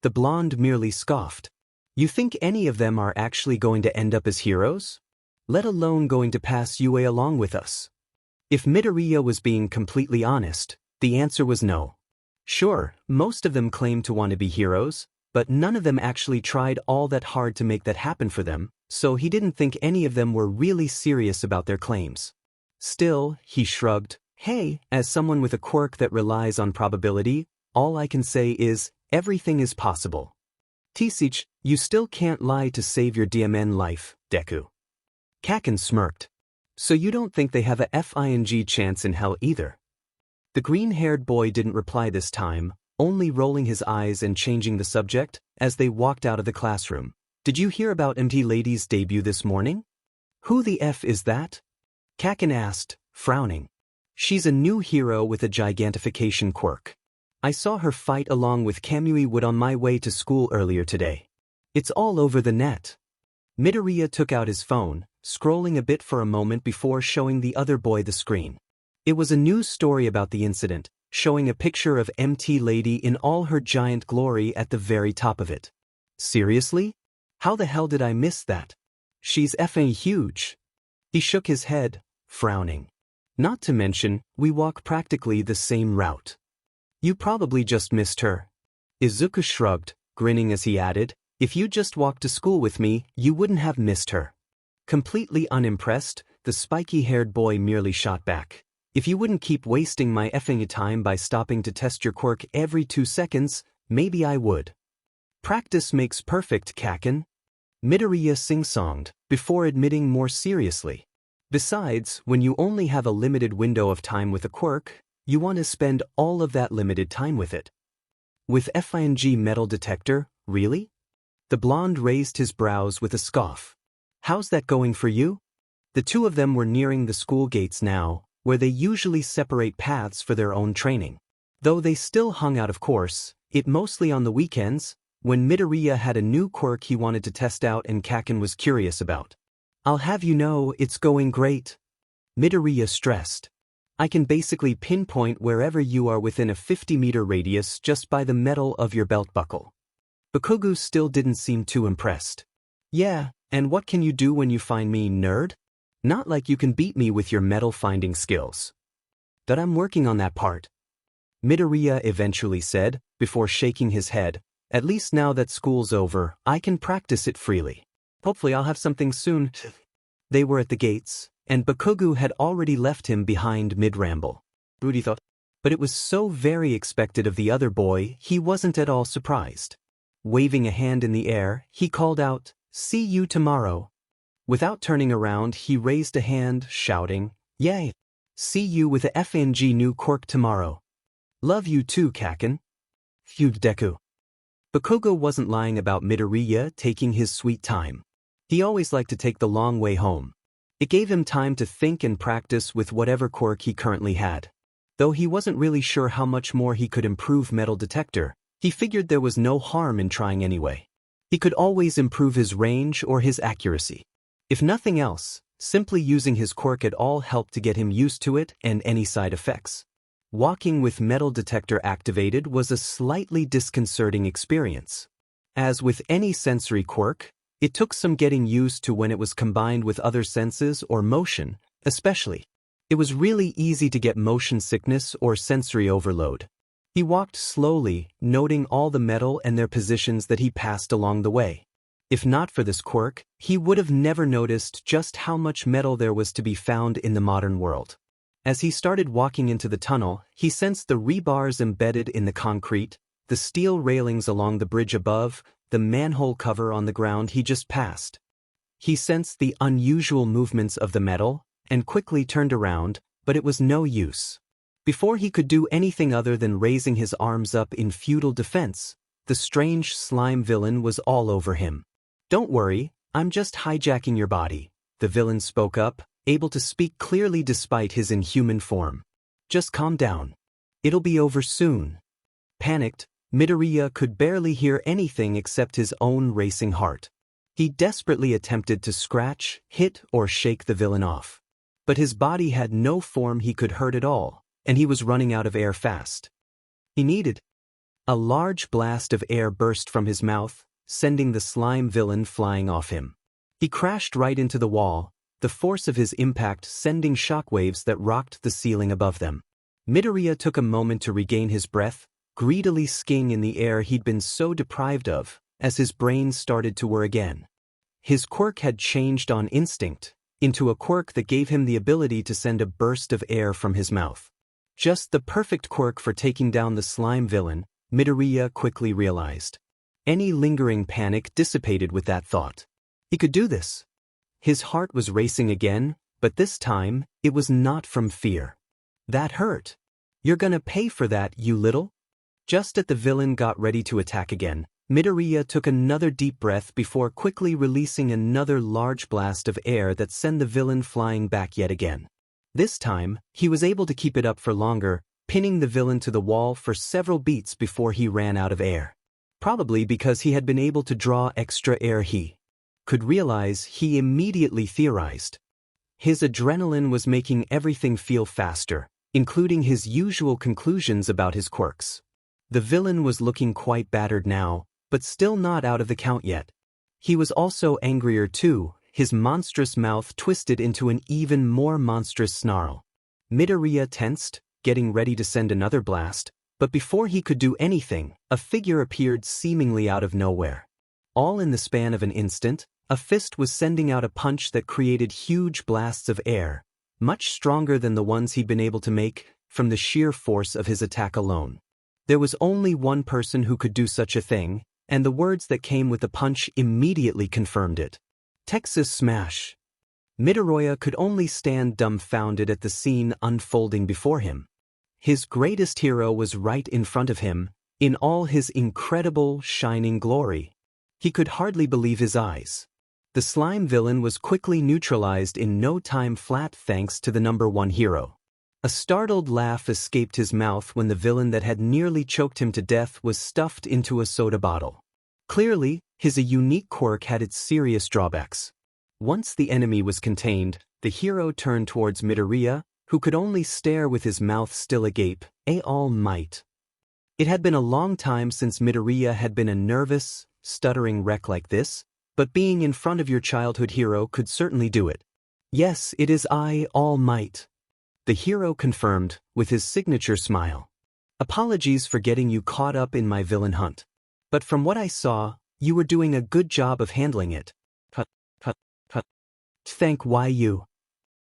The blonde merely scoffed. You think any of them are actually going to end up as heroes? Let alone going to pass UA along with us? If Midoriya was being completely honest, the answer was no. Sure, most of them claimed to want to be heroes, but none of them actually tried all that hard to make that happen for them, so he didn't think any of them were really serious about their claims. Still, he shrugged. Hey, as someone with a quirk that relies on probability, all I can say is, everything is possible. Tisich, you still can't lie to save your DMN life, Deku. Kacchan smirked. So you don't think they have a FING chance in hell either? The green-haired boy didn't reply this time, only rolling his eyes and changing the subject, as they walked out of the classroom. Did you hear about MT Lady's debut this morning? Who the F is that? Kacchan asked, frowning. She's a new hero with a gigantification quirk. I saw her fight along with Kamui Wood on my way to school earlier today. It's all over the net. Midoriya took out his phone, scrolling a bit for a moment before showing the other boy the screen. It was a news story about the incident, showing a picture of MT Lady in all her giant glory at the very top of it. Seriously? How the hell did I miss that? She's effing huge. He shook his head, frowning. Not to mention, we walk practically the same route. You probably just missed her. Izuku shrugged, grinning as he added, if you just walked to school with me, you wouldn't have missed her. Completely unimpressed, the spiky-haired boy merely shot back. If you wouldn't keep wasting my effing time by stopping to test your quirk every 2 seconds, maybe I would. Practice makes perfect, Kacchan. Midoriya sing-songed, before admitting more seriously. Besides, when you only have a limited window of time with a quirk, you want to spend all of that limited time with it. With FING metal detector, really? The blonde raised his brows with a scoff. How's that going for you? The two of them were nearing the school gates now, where they usually separate paths for their own training. Though they still hung out, of course, it mostly on the weekends, when Midoriya had a new quirk he wanted to test out and Kacchan was curious about. I'll have you know it's going great. Midoriya stressed. I can basically pinpoint wherever you are within a 50-meter radius just by the metal of your belt buckle. Bakugo still didn't seem too impressed. Yeah, and what can you do when you find me, nerd? Not like you can beat me with your metal finding skills. But I'm working on that part. Midoriya eventually said, before shaking his head, at least now that school's over, I can practice it freely. Hopefully I'll have something soon. They were at the gates, and Bakugo had already left him behind mid-ramble. Rudy thought, but it was so very expected of the other boy, he wasn't at all surprised. Waving a hand in the air, he called out, see you tomorrow. Without turning around, he raised a hand, shouting, yay! See you with a FNG new quirk tomorrow. Love you too, Kacchan. Phew, Deku. Bakugo wasn't lying about Midoriya taking his sweet time. He always liked to take the long way home. It gave him time to think and practice with whatever quirk he currently had. Though he wasn't really sure how much more he could improve metal detector, He figured there was no harm in trying anyway. He could always improve his range or his accuracy. If nothing else, simply using his quirk at all helped to get him used to it and any side effects. Walking with metal detector activated was a slightly disconcerting experience. As with any sensory quirk, it took some getting used to when it was combined with other senses or motion, especially. It was really easy to get motion sickness or sensory overload. He walked slowly, noting all the metal and their positions that he passed along the way. If not for this quirk, he would have never noticed just how much metal there was to be found in the modern world. As he started walking into the tunnel, he sensed the rebars embedded in the concrete, the steel railings along the bridge above, the manhole cover on the ground he just passed. He sensed the unusual movements of the metal, and quickly turned around, but it was no use. Before he could do anything other than raising his arms up in futile defense, the strange slime villain was all over him. "Don't worry, I'm just hijacking your body," the villain spoke up, able to speak clearly despite his inhuman form. "Just calm down. It'll be over soon." Panicked, Midoriya could barely hear anything except his own racing heart. He desperately attempted to scratch, hit, or shake the villain off. But his body had no form he could hurt at all, and he was running out of air fast. He needed. A large blast of air burst from his mouth, sending the slime villain flying off him. He crashed right into the wall, the force of his impact sending shockwaves that rocked the ceiling above them. Midoriya took a moment to regain his breath, greedily skiing in the air he'd been so deprived of, as his brain started to whir again. His quirk had changed on instinct, into a quirk that gave him the ability to send a burst of air from his mouth. Just the perfect quirk for taking down the slime villain, Midoriya quickly realized. Any lingering panic dissipated with that thought. He could do this. His heart was racing again, but this time, it was not from fear. "That hurt. You're gonna pay for that, you little." Just as the villain got ready to attack again, Midoriya took another deep breath before quickly releasing another large blast of air that sent the villain flying back yet again. This time, he was able to keep it up for longer, pinning the villain to the wall for several beats before he ran out of air. Probably because he had been able to draw extra air he could realize, he immediately theorized. His adrenaline was making everything feel faster, including his usual conclusions about his quirks. The villain was looking quite battered now, but still not out of the count yet. He was also angrier too, his monstrous mouth twisted into an even more monstrous snarl. Midoriya tensed, getting ready to send another blast, but before he could do anything, a figure appeared seemingly out of nowhere. All in the span of an instant, a fist was sending out a punch that created huge blasts of air, much stronger than the ones he'd been able to make from the sheer force of his attack alone. There was only one person who could do such a thing, and the words that came with the punch immediately confirmed it. Texas Smash. Midoriya could only stand dumbfounded at the scene unfolding before him. His greatest hero was right in front of him, in all his incredible, shining glory. He could hardly believe his eyes. The slime villain was quickly neutralized in no time flat thanks to the #1 hero. A startled laugh escaped his mouth when the villain that had nearly choked him to death was stuffed into a soda bottle. Clearly, his unique quirk had its serious drawbacks. Once the enemy was contained, the hero turned towards Midoriya, who could only stare with his mouth still agape, all might. It had been a long time since Midoriya had been a nervous, stuttering wreck like this, but being in front of your childhood hero could certainly do it. "Yes, it is I, All Might," the hero confirmed, with his signature smile. "Apologies for getting you caught up in my villain hunt. But from what I saw, you were doing a good job of handling it. Cut. Thank you."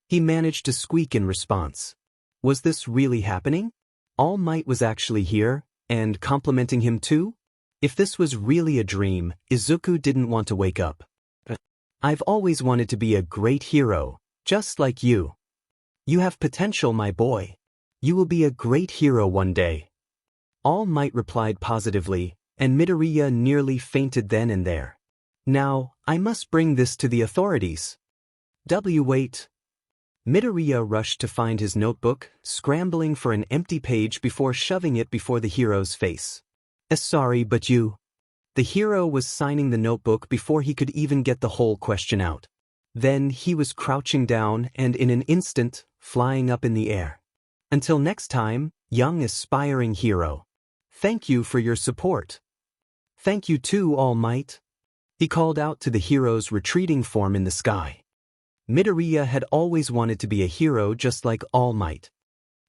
He managed to squeak in response. Was this really happening? All Might was actually here, and complimenting him too? If this was really a dream, Izuku didn't want to wake up. "I've always wanted to be a great hero, just like you. You have potential, my boy. You will be a great hero one day." All Might replied positively, and Midoriya nearly fainted then and there. "Now, I must bring this to the authorities." Wait. Midoriya rushed to find his notebook, scrambling for an empty page before shoving it before the hero's face. Sorry, but you. The hero was signing the notebook before he could even get the whole question out. Then he was crouching down and in an instant, flying up in the air. Until next time, young aspiring hero. Thank you for your support. Thank you too, All Might. He called out to the hero's retreating form in the sky. Midoriya had always wanted to be a hero just like All Might.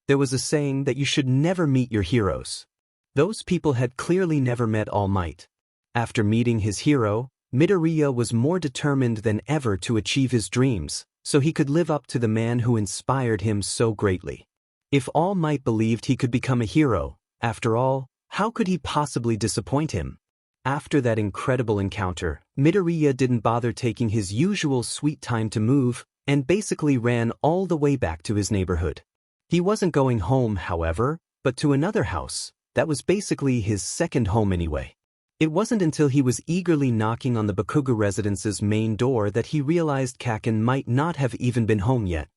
There was a saying that you should never meet your heroes. Those people had clearly never met All Might. After meeting his hero, Midoriya was more determined than ever to achieve his dreams, so he could live up to the man who inspired him so greatly. If All Might believed he could become a hero, after all, how could he possibly disappoint him? After that incredible encounter, Midoriya didn't bother taking his usual sweet time to move, and basically ran all the way back to his neighborhood. He wasn't going home, however, but to another house. That was basically his second home anyway. It wasn't until he was eagerly knocking on the Bakugo residence's main door that he realized Kacchan might not have even been home yet.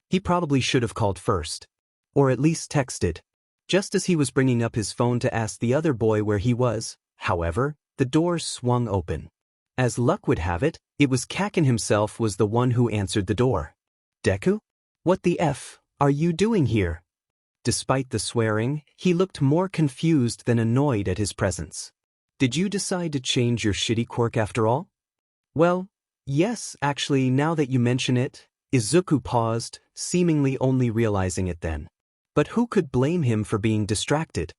He probably should have called first. Or at least texted. Just as he was bringing up his phone to ask the other boy where he was, however, the door swung open. As luck would have it, it was Kacchan himself was the one who answered the door. Deku? What the F are you doing here? Despite the swearing, he looked more confused than annoyed at his presence. Did you decide to change your shitty quirk after all? Well, yes, actually, now that you mention it, Izuku paused, seemingly only realizing it then. But who could blame him for being distracted?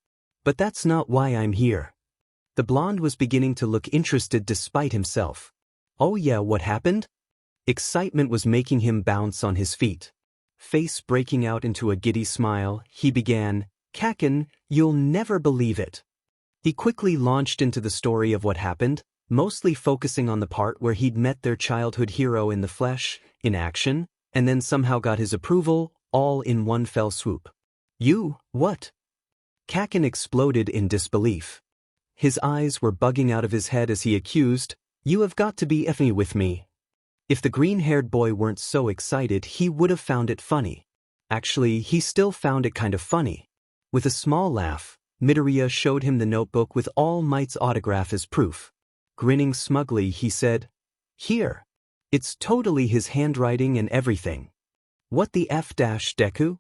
But that's not why I'm here. The blonde was beginning to look interested despite himself. Oh yeah, what happened? Excitement was making him bounce on his feet. Face breaking out into a giddy smile, he began, Kacchan, you'll never believe it. He quickly launched into the story of what happened, mostly focusing on the part where he'd met their childhood hero in the flesh, in action, and then somehow got his approval, all in one fell swoop. You, what? Kacchan exploded in disbelief. His eyes were bugging out of his head as he accused, you have got to be effing with me. If the green-haired boy weren't so excited, he would have found it funny. Actually, he still found it kind of funny. With a small laugh, Midoriya showed him the notebook with All Might's autograph as proof. Grinning smugly, he said, Here. It's totally his handwriting and everything. What the F dash, Deku?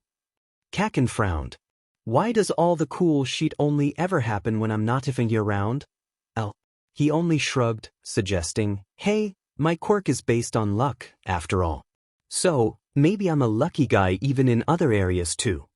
Kacchan frowned. Why does all the cool shit only ever happen when I'm not effing you around? He only shrugged, suggesting, hey, my quirk is based on luck, after all. So, maybe I'm a lucky guy even in other areas too.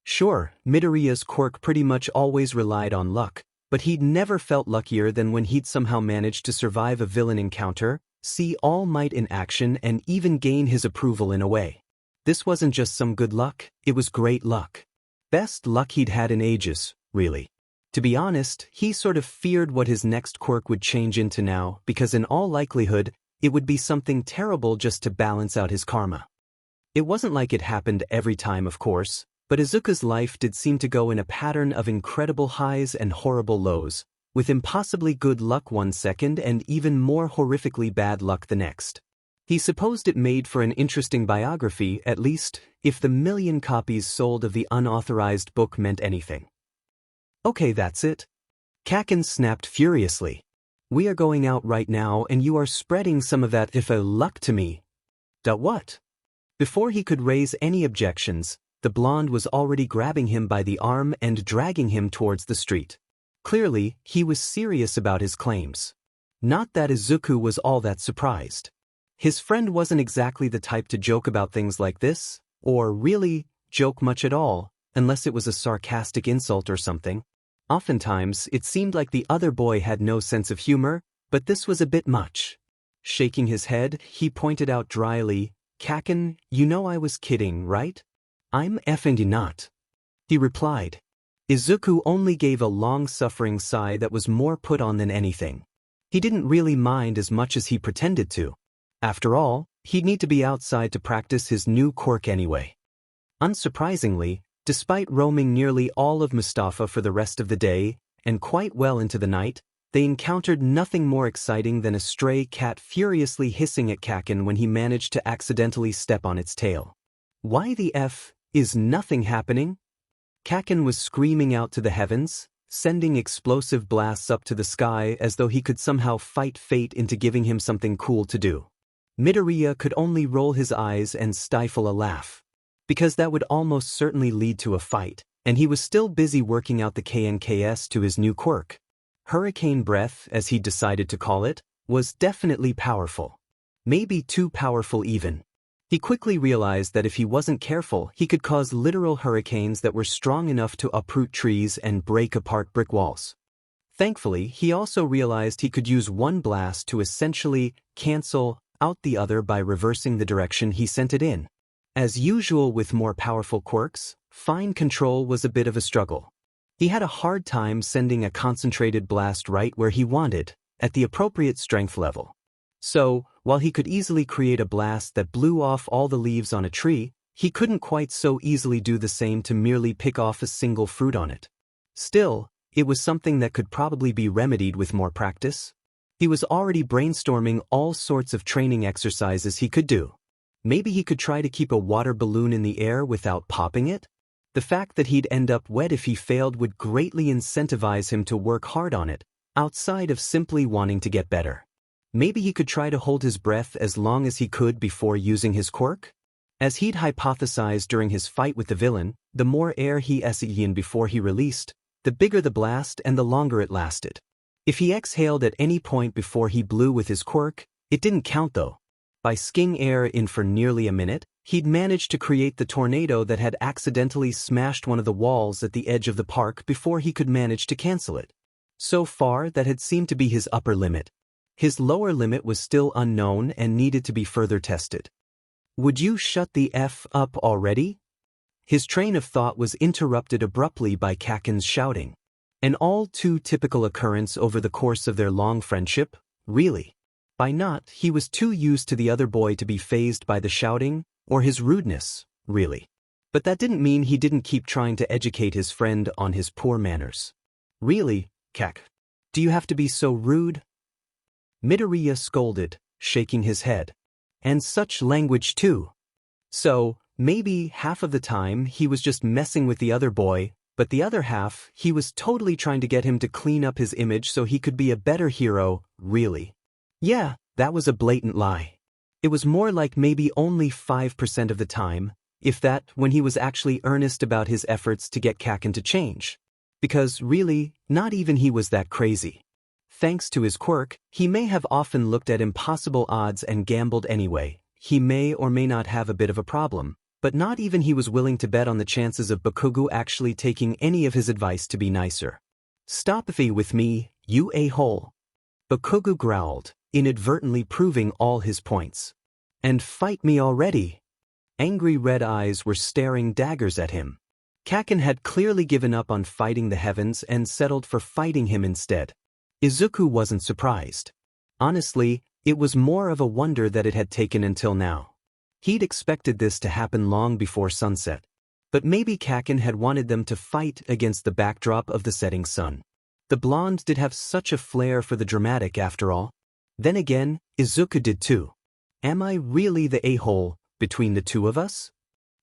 Sure, Midoriya's quirk pretty much always relied on luck, but he'd never felt luckier than when he'd somehow managed to survive a villain encounter, see All Might in action and even gain his approval in a way. This wasn't just some good luck, it was great luck. Best luck he'd had in ages, really. To be honest, he sort of feared what his next quirk would change into now, because in all likelihood, it would be something terrible just to balance out his karma. It wasn't like it happened every time, of course, but Izuku's life did seem to go in a pattern of incredible highs and horrible lows, with impossibly good luck one second and even more horrifically bad luck the next. He supposed it made for an interesting biography, at least, if the 1,000,000 copies sold of the unauthorized book meant anything. Okay, that's it. Kacchan snapped furiously. We are going out right now and you are spreading some of that luck to me. What? Before he could raise any objections, the blonde was already grabbing him by the arm and dragging him towards the street. Clearly, he was serious about his claims. Not that Izuku was all that surprised. His friend wasn't exactly the type to joke about things like this, or really joke much at all, unless it was a sarcastic insult or something. Oftentimes, it seemed like the other boy had no sense of humor, but this was a bit much. Shaking his head, he pointed out dryly, Kacchan, you know I was kidding, right? I'm effing not. He replied. Izuku only gave a long-suffering sigh that was more put on than anything. He didn't really mind as much as he pretended to. After all, he'd need to be outside to practice his new quirk anyway. Unsurprisingly, despite roaming nearly all of Mustafa for the rest of the day, and quite well into the night, they encountered nothing more exciting than a stray cat furiously hissing at Kacchan when he managed to accidentally step on its tail. Why the F is nothing happening? Kacchan was screaming out to the heavens, sending explosive blasts up to the sky as though he could somehow fight fate into giving him something cool to do. Midoriya could only roll his eyes and stifle a laugh. Because that would almost certainly lead to a fight, and he was still busy working out the KNKS to his new quirk. Hurricane Breath, as he decided to call it, was definitely powerful. Maybe too powerful even. He quickly realized that if he wasn't careful, he could cause literal hurricanes that were strong enough to uproot trees and break apart brick walls. Thankfully, he also realized he could use one blast to essentially cancel out the other by reversing the direction he sent it in. As usual with more powerful quirks, fine control was a bit of a struggle. He had a hard time sending a concentrated blast right where he wanted, at the appropriate strength level. So, while he could easily create a blast that blew off all the leaves on a tree, he couldn't quite so easily do the same to merely pick off a single fruit on it. Still, it was something that could probably be remedied with more practice. He was already brainstorming all sorts of training exercises he could do. Maybe he could try to keep a water balloon in the air without popping it? The fact that he'd end up wet if he failed would greatly incentivize him to work hard on it, outside of simply wanting to get better. Maybe he could try to hold his breath as long as he could before using his quirk? As he'd hypothesized during his fight with the villain, the more air he exhaled in before he released, the bigger the blast and the longer it lasted. If he exhaled at any point before he blew with his quirk, it didn't count though. By sking air in for nearly a minute, he'd managed to create the tornado that had accidentally smashed one of the walls at the edge of the park before he could manage to cancel it. So far, that had seemed to be his upper limit. His lower limit was still unknown and needed to be further tested. Would you shut the F up already? His train of thought was interrupted abruptly by Kacchan's shouting. An all too typical occurrence over the course of their long friendship, really. By not, he was too used to the other boy to be fazed by the shouting, or his rudeness, really. But that didn't mean he didn't keep trying to educate his friend on his poor manners. Really, Kac? Do you have to be so rude? Midoriya scolded, shaking his head. And such language too. So, maybe half of the time he was just messing with the other boy, but the other half he was totally trying to get him to clean up his image so he could be a better hero, really. Yeah, that was a blatant lie. It was more like maybe only 5% of the time, if that, when he was actually earnest about his efforts to get Kacchan to change. Because really, not even he was that crazy. Thanks to his quirk, he may have often looked at impossible odds and gambled anyway. He may or may not have a bit of a problem, but not even he was willing to bet on the chances of Bakugo actually taking any of his advice to be nicer. Stop with me, you a-hole. Bakugo growled, inadvertently proving all his points. And fight me already. Angry red eyes were staring daggers at him. Kacchan had clearly given up on fighting the heavens and settled for fighting him instead. Izuku wasn't surprised. Honestly, it was more of a wonder that it had taken until now. He'd expected this to happen long before sunset. But maybe Kacchan had wanted them to fight against the backdrop of the setting sun. The blonde did have such a flair for the dramatic after all. Then again, Izuku did too. Am I really the a-hole between the two of us?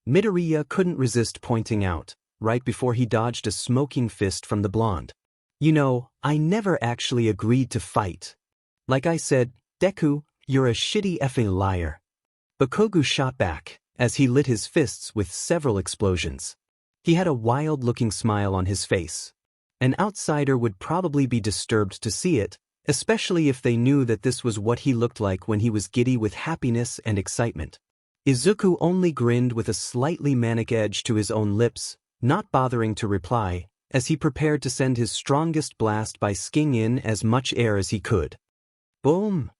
Midoriya couldn't resist pointing out, right before he dodged a smoking fist from the blonde. You know, I never actually agreed to fight. Like I said, Deku, you're a shitty effing liar. Bakugo shot back, as he lit his fists with several explosions. He had a wild-looking smile on his face. An outsider would probably be disturbed to see it, especially if they knew that this was what he looked like when he was giddy with happiness and excitement. Izuku only grinned with a slightly manic edge to his own lips, not bothering to reply, as he prepared to send his strongest blast by sking in as much air as he could. Boom!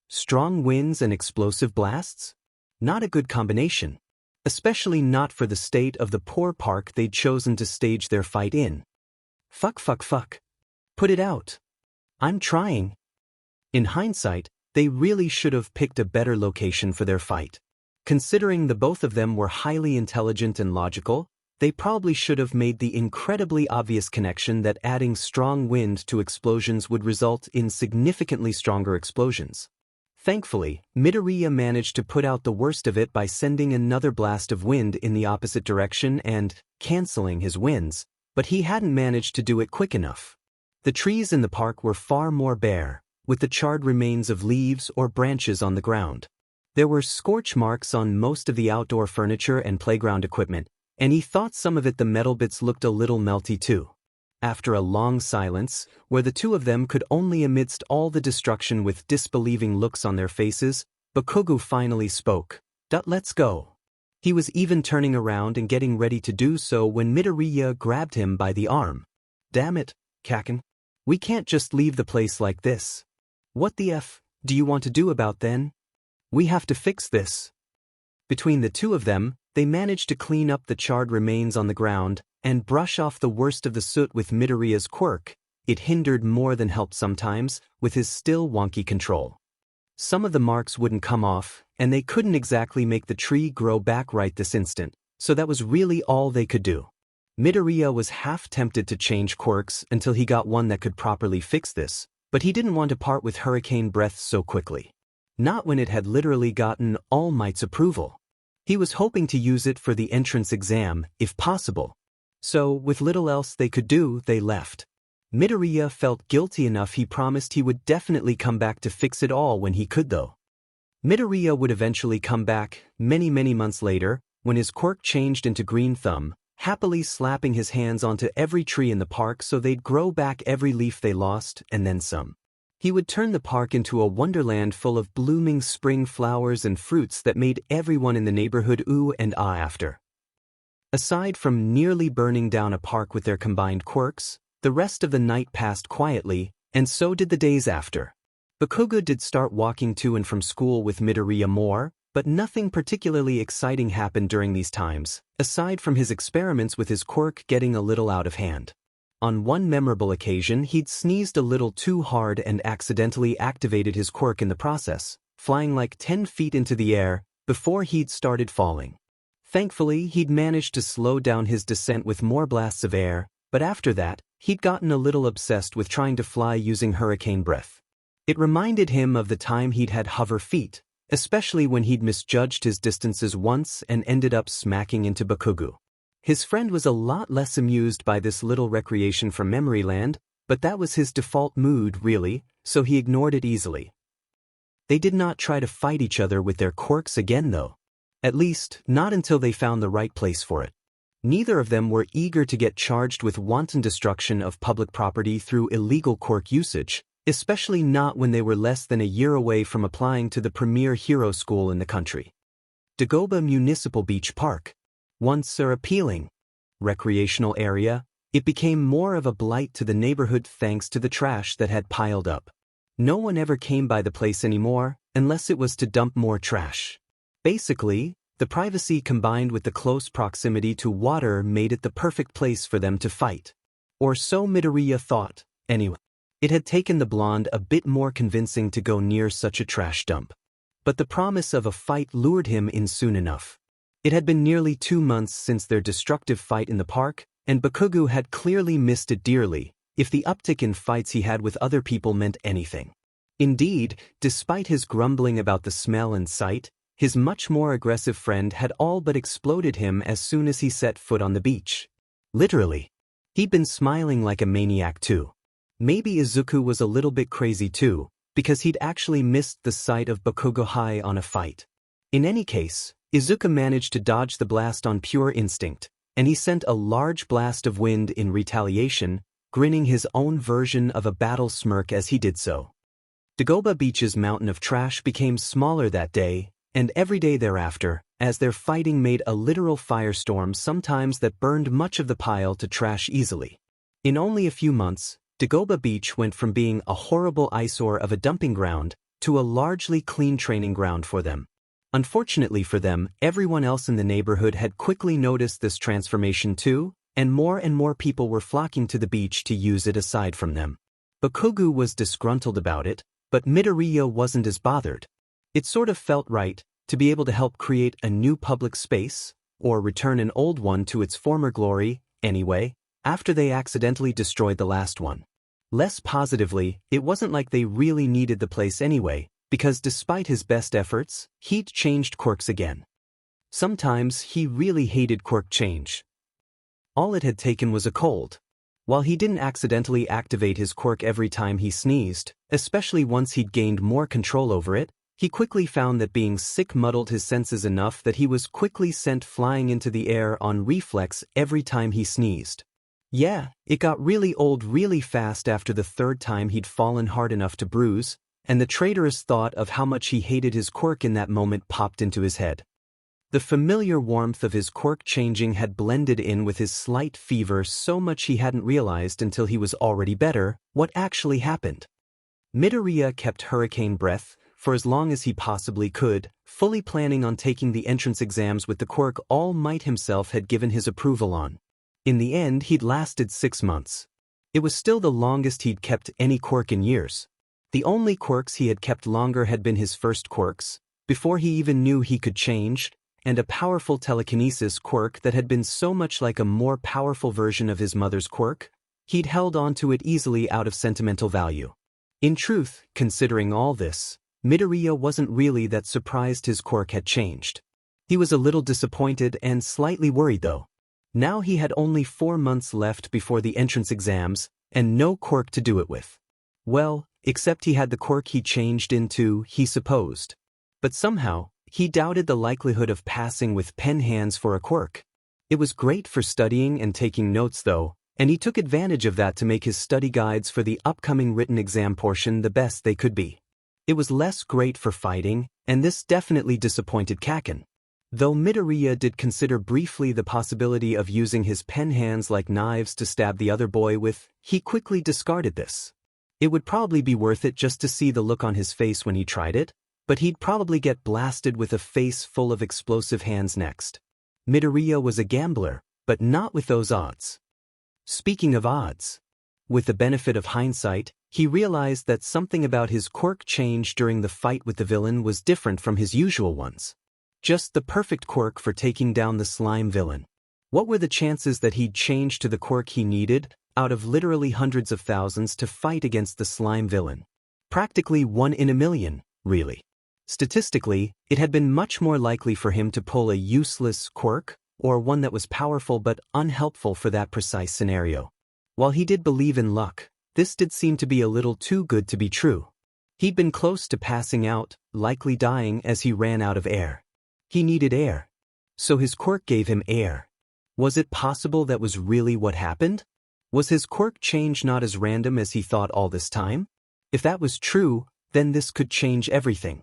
Strong winds and explosive blasts? Not a good combination. Especially not for the state of the poor park they'd chosen to stage their fight in. Fuck. Put it out. I'm trying. In hindsight, they really should have picked a better location for their fight. Considering the both of them were highly intelligent and logical, they probably should have made the incredibly obvious connection that adding strong wind to explosions would result in significantly stronger explosions. Thankfully, Midoriya managed to put out the worst of it by sending another blast of wind in the opposite direction and, canceling his winds, but he hadn't managed to do it quick enough. The trees in the park were far more bare, with the charred remains of leaves or branches on the ground. There were scorch marks on most of the outdoor furniture and playground equipment, and he thought some of the metal bits looked a little melty too. After a long silence, where the two of them could only amidst all the destruction with disbelieving looks on their faces, Bakugo finally spoke. Let's go. He was even turning around and getting ready to do so when Midoriya grabbed him by the arm. Damn it, Kacchan. We can't just leave the place like this. What the F do you want to do about then? We have to fix this. Between the two of them, they managed to clean up the charred remains on the ground and brush off the worst of the soot with Midoriya's quirk. It hindered more than helped sometimes, with his still wonky control. Some of the marks wouldn't come off, and they couldn't exactly make the tree grow back right this instant, so that was really all they could do. Midoriya was half tempted to change quirks until he got one that could properly fix this, but he didn't want to part with hurricane breath so quickly. Not when it had literally gotten All Might's approval. He was hoping to use it for the entrance exam, if possible. So, with little else they could do, they left. Midoriya felt guilty enough he promised he would definitely come back to fix it all when he could though. Midoriya would eventually come back, many months later, when his quirk changed into Green Thumb, happily slapping his hands onto every tree in the park so they'd grow back every leaf they lost, and then some. He would turn the park into a wonderland full of blooming spring flowers and fruits that made everyone in the neighborhood ooh and ah after. Aside from nearly burning down a park with their combined quirks, the rest of the night passed quietly, and so did the days after. Bakugo did start walking to and from school with Midoriya more, but nothing particularly exciting happened during these times, aside from his experiments with his quirk getting a little out of hand. On one memorable occasion he'd sneezed a little too hard and accidentally activated his quirk in the process, flying like 10 feet into the air, before he'd started falling. Thankfully he'd managed to slow down his descent with more blasts of air, but after that, he'd gotten a little obsessed with trying to fly using hurricane breath. It reminded him of the time he'd had hover feet, especially when he'd misjudged his distances once and ended up smacking into Bakugo. His friend was a lot less amused by this little recreation from Memory Land, but that was his default mood, really, so he ignored it easily. They did not try to fight each other with their quirks again though. At least, not until they found the right place for it. Neither of them were eager to get charged with wanton destruction of public property through illegal quirk usage, especially not when they were less than a year away from applying to the premier hero school in the country. Dagoba Municipal Beach Park. Once a appealing recreational area, it became more of a blight to the neighborhood thanks to the trash that had piled up. No one ever came by the place anymore, unless it was to dump more trash. Basically, the privacy combined with the close proximity to water made it the perfect place for them to fight. Or so Midoriya thought, anyway. It had taken the blonde a bit more convincing to go near such a trash dump. But the promise of a fight lured him in soon enough. It had been nearly 2 months since their destructive fight in the park, and Bakugo had clearly missed it dearly, if the uptick in fights he had with other people meant anything. Indeed, despite his grumbling about the smell and sight, his much more aggressive friend had all but exploded him as soon as he set foot on the beach. Literally. He'd been smiling like a maniac too. Maybe Izuku was a little bit crazy too, because he'd actually missed the sight of Bakugo high on a fight. In any case, Izuku managed to dodge the blast on pure instinct, and he sent a large blast of wind in retaliation, grinning his own version of a battle smirk as he did so. Dagoba Beach's mountain of trash became smaller that day, and every day thereafter, as their fighting made a literal firestorm sometimes that burned much of the pile to trash easily. In only a few months, Dagoba Beach went from being a horrible eyesore of a dumping ground to a largely clean training ground for them. Unfortunately for them, everyone else in the neighborhood had quickly noticed this transformation too, and more people were flocking to the beach to use it aside from them. Bakugo was disgruntled about it, but Midoriya wasn't as bothered. It sort of felt right to be able to help create a new public space, or return an old one to its former glory, anyway, after they accidentally destroyed the last one. Less positively, it wasn't like they really needed the place anyway, because despite his best efforts, he'd changed quirks again. Sometimes he really hated Quirk Change. All it had taken was a cold. While he didn't accidentally activate his quirk every time he sneezed, especially once he'd gained more control over it, he quickly found that being sick muddled his senses enough that he was quickly sent flying into the air on reflex every time he sneezed. Yeah, it got really old really fast after the third time he'd fallen hard enough to bruise, and the traitorous thought of how much he hated his quirk in that moment popped into his head. The familiar warmth of his quirk changing had blended in with his slight fever so much he hadn't realized until he was already better what actually happened. Midoriya kept hurricane breath for as long as he possibly could, fully planning on taking the entrance exams with the quirk All Might himself had given his approval on. In the end, he'd lasted 6 months. It was still the longest he'd kept any quirk in years. The only quirks he had kept longer had been his first quirks, before he even knew he could change, and a powerful telekinesis quirk that had been so much like a more powerful version of his mother's quirk, he'd held on to it easily out of sentimental value. In truth, considering all this, Midoriya wasn't really that surprised his quirk had changed. He was a little disappointed and slightly worried though. Now he had only 4 months left before the entrance exams, and no quirk to do it with. Well, except he had the quirk he changed into, he supposed. But somehow, he doubted the likelihood of passing with pen hands for a quirk. It was great for studying and taking notes though, and he took advantage of that to make his study guides for the upcoming written exam portion the best they could be. It was less great for fighting, and this definitely disappointed Kacchan. Though Midoriya did consider briefly the possibility of using his pen hands like knives to stab the other boy with, he quickly discarded this. It would probably be worth it just to see the look on his face when he tried it, but he'd probably get blasted with a face full of explosive hands next. Midoriya was a gambler, but not with those odds. Speaking of odds, with the benefit of hindsight, he realized that something about his quirk change during the fight with the villain was different from his usual ones. Just the perfect quirk for taking down the slime villain. What were the chances that he'd change to the quirk he needed, out of literally hundreds of thousands, to fight against the slime villain? Practically 1 in a million, really. Statistically, it had been much more likely for him to pull a useless quirk, or one that was powerful but unhelpful for that precise scenario. While he did believe in luck, this did seem to be a little too good to be true. He'd been close to passing out, likely dying as he ran out of air. He needed air. So his quirk gave him air. Was it possible that was really what happened? Was his quirk change not as random as he thought all this time? If that was true, then this could change everything.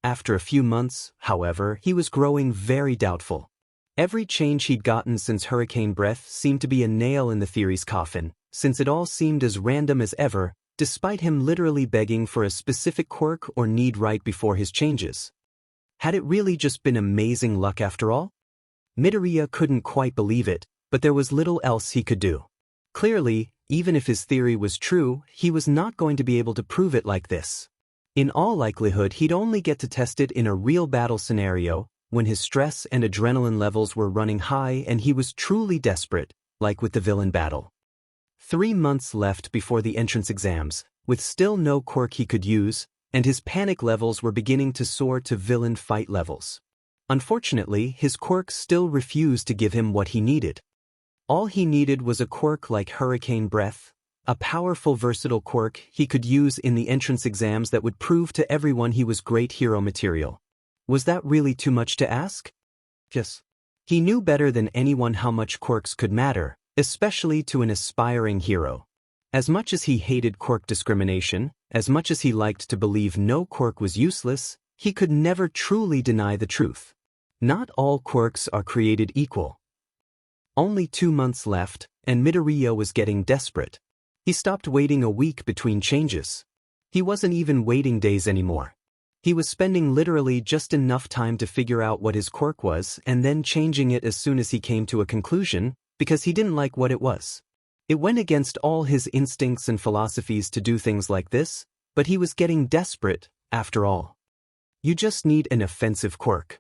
After a few months, however, he was growing very doubtful. Every change he'd gotten since Hurricane Breath seemed to be a nail in the theory's coffin, since it all seemed as random as ever, despite him literally begging for a specific quirk or need right before his changes. Had it really just been amazing luck after all? Midoriya couldn't quite believe it, but there was little else he could do. Clearly, even if his theory was true, he was not going to be able to prove it like this. In all likelihood, he'd only get to test it in a real battle scenario, when his stress and adrenaline levels were running high and he was truly desperate, like with the villain battle. 3 months left before the entrance exams, with still no quirk he could use, and his panic levels were beginning to soar to villain fight levels. Unfortunately, his quirk still refused to give him what he needed. All he needed was a quirk like Hurricane Breath, a powerful versatile quirk he could use in the entrance exams that would prove to everyone he was great hero material. Was that really too much to ask? Yes. He knew better than anyone how much quirks could matter, especially to an aspiring hero. As much as he hated quirk discrimination, as much as he liked to believe no quirk was useless, he could never truly deny the truth. Not all quirks are created equal. Only 2 months left, and Midoriya was getting desperate. He stopped waiting a week between changes. He wasn't even waiting days anymore. He was spending literally just enough time to figure out what his quirk was and then changing it as soon as he came to a conclusion, because he didn't like what it was. It went against all his instincts and philosophies to do things like this, but he was getting desperate, after all. You just need an offensive quirk.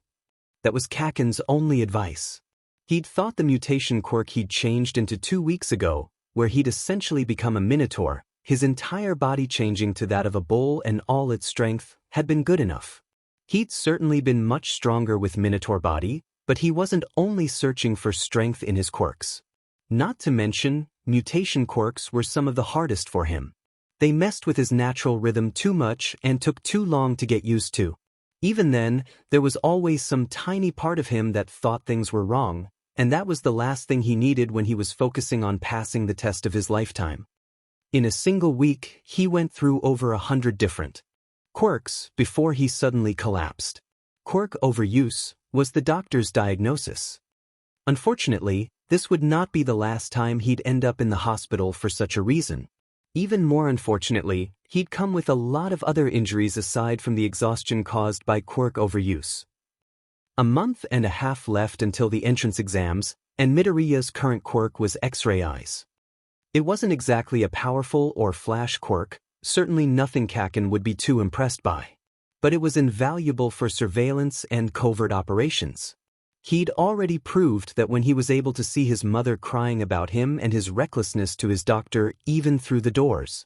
That was Kacchan's only advice. He'd thought the mutation quirk he'd changed into 2 weeks ago, where he'd essentially become a minotaur, his entire body changing to that of a bull and all its strength, had been good enough. He'd certainly been much stronger with minotaur body, but he wasn't only searching for strength in his quirks. Not to mention, mutation quirks were some of the hardest for him. They messed with his natural rhythm too much and took too long to get used to. Even then, there was always some tiny part of him that thought things were wrong, and that was the last thing he needed when he was focusing on passing the test of his lifetime. In a single week, he went through over 100 different quirks before he suddenly collapsed. Quirk overuse was the doctor's diagnosis. Unfortunately, this would not be the last time he'd end up in the hospital for such a reason. Even more unfortunately, he'd come with a lot of other injuries aside from the exhaustion caused by quirk overuse. A month and a half left until the entrance exams, and Midoriya's current quirk was X-ray eyes. It wasn't exactly a powerful or flash quirk, certainly nothing Kacchan would be too impressed by. But it was invaluable for surveillance and covert operations. He'd already proved that when he was able to see his mother crying about him and his recklessness to his doctor even through the doors.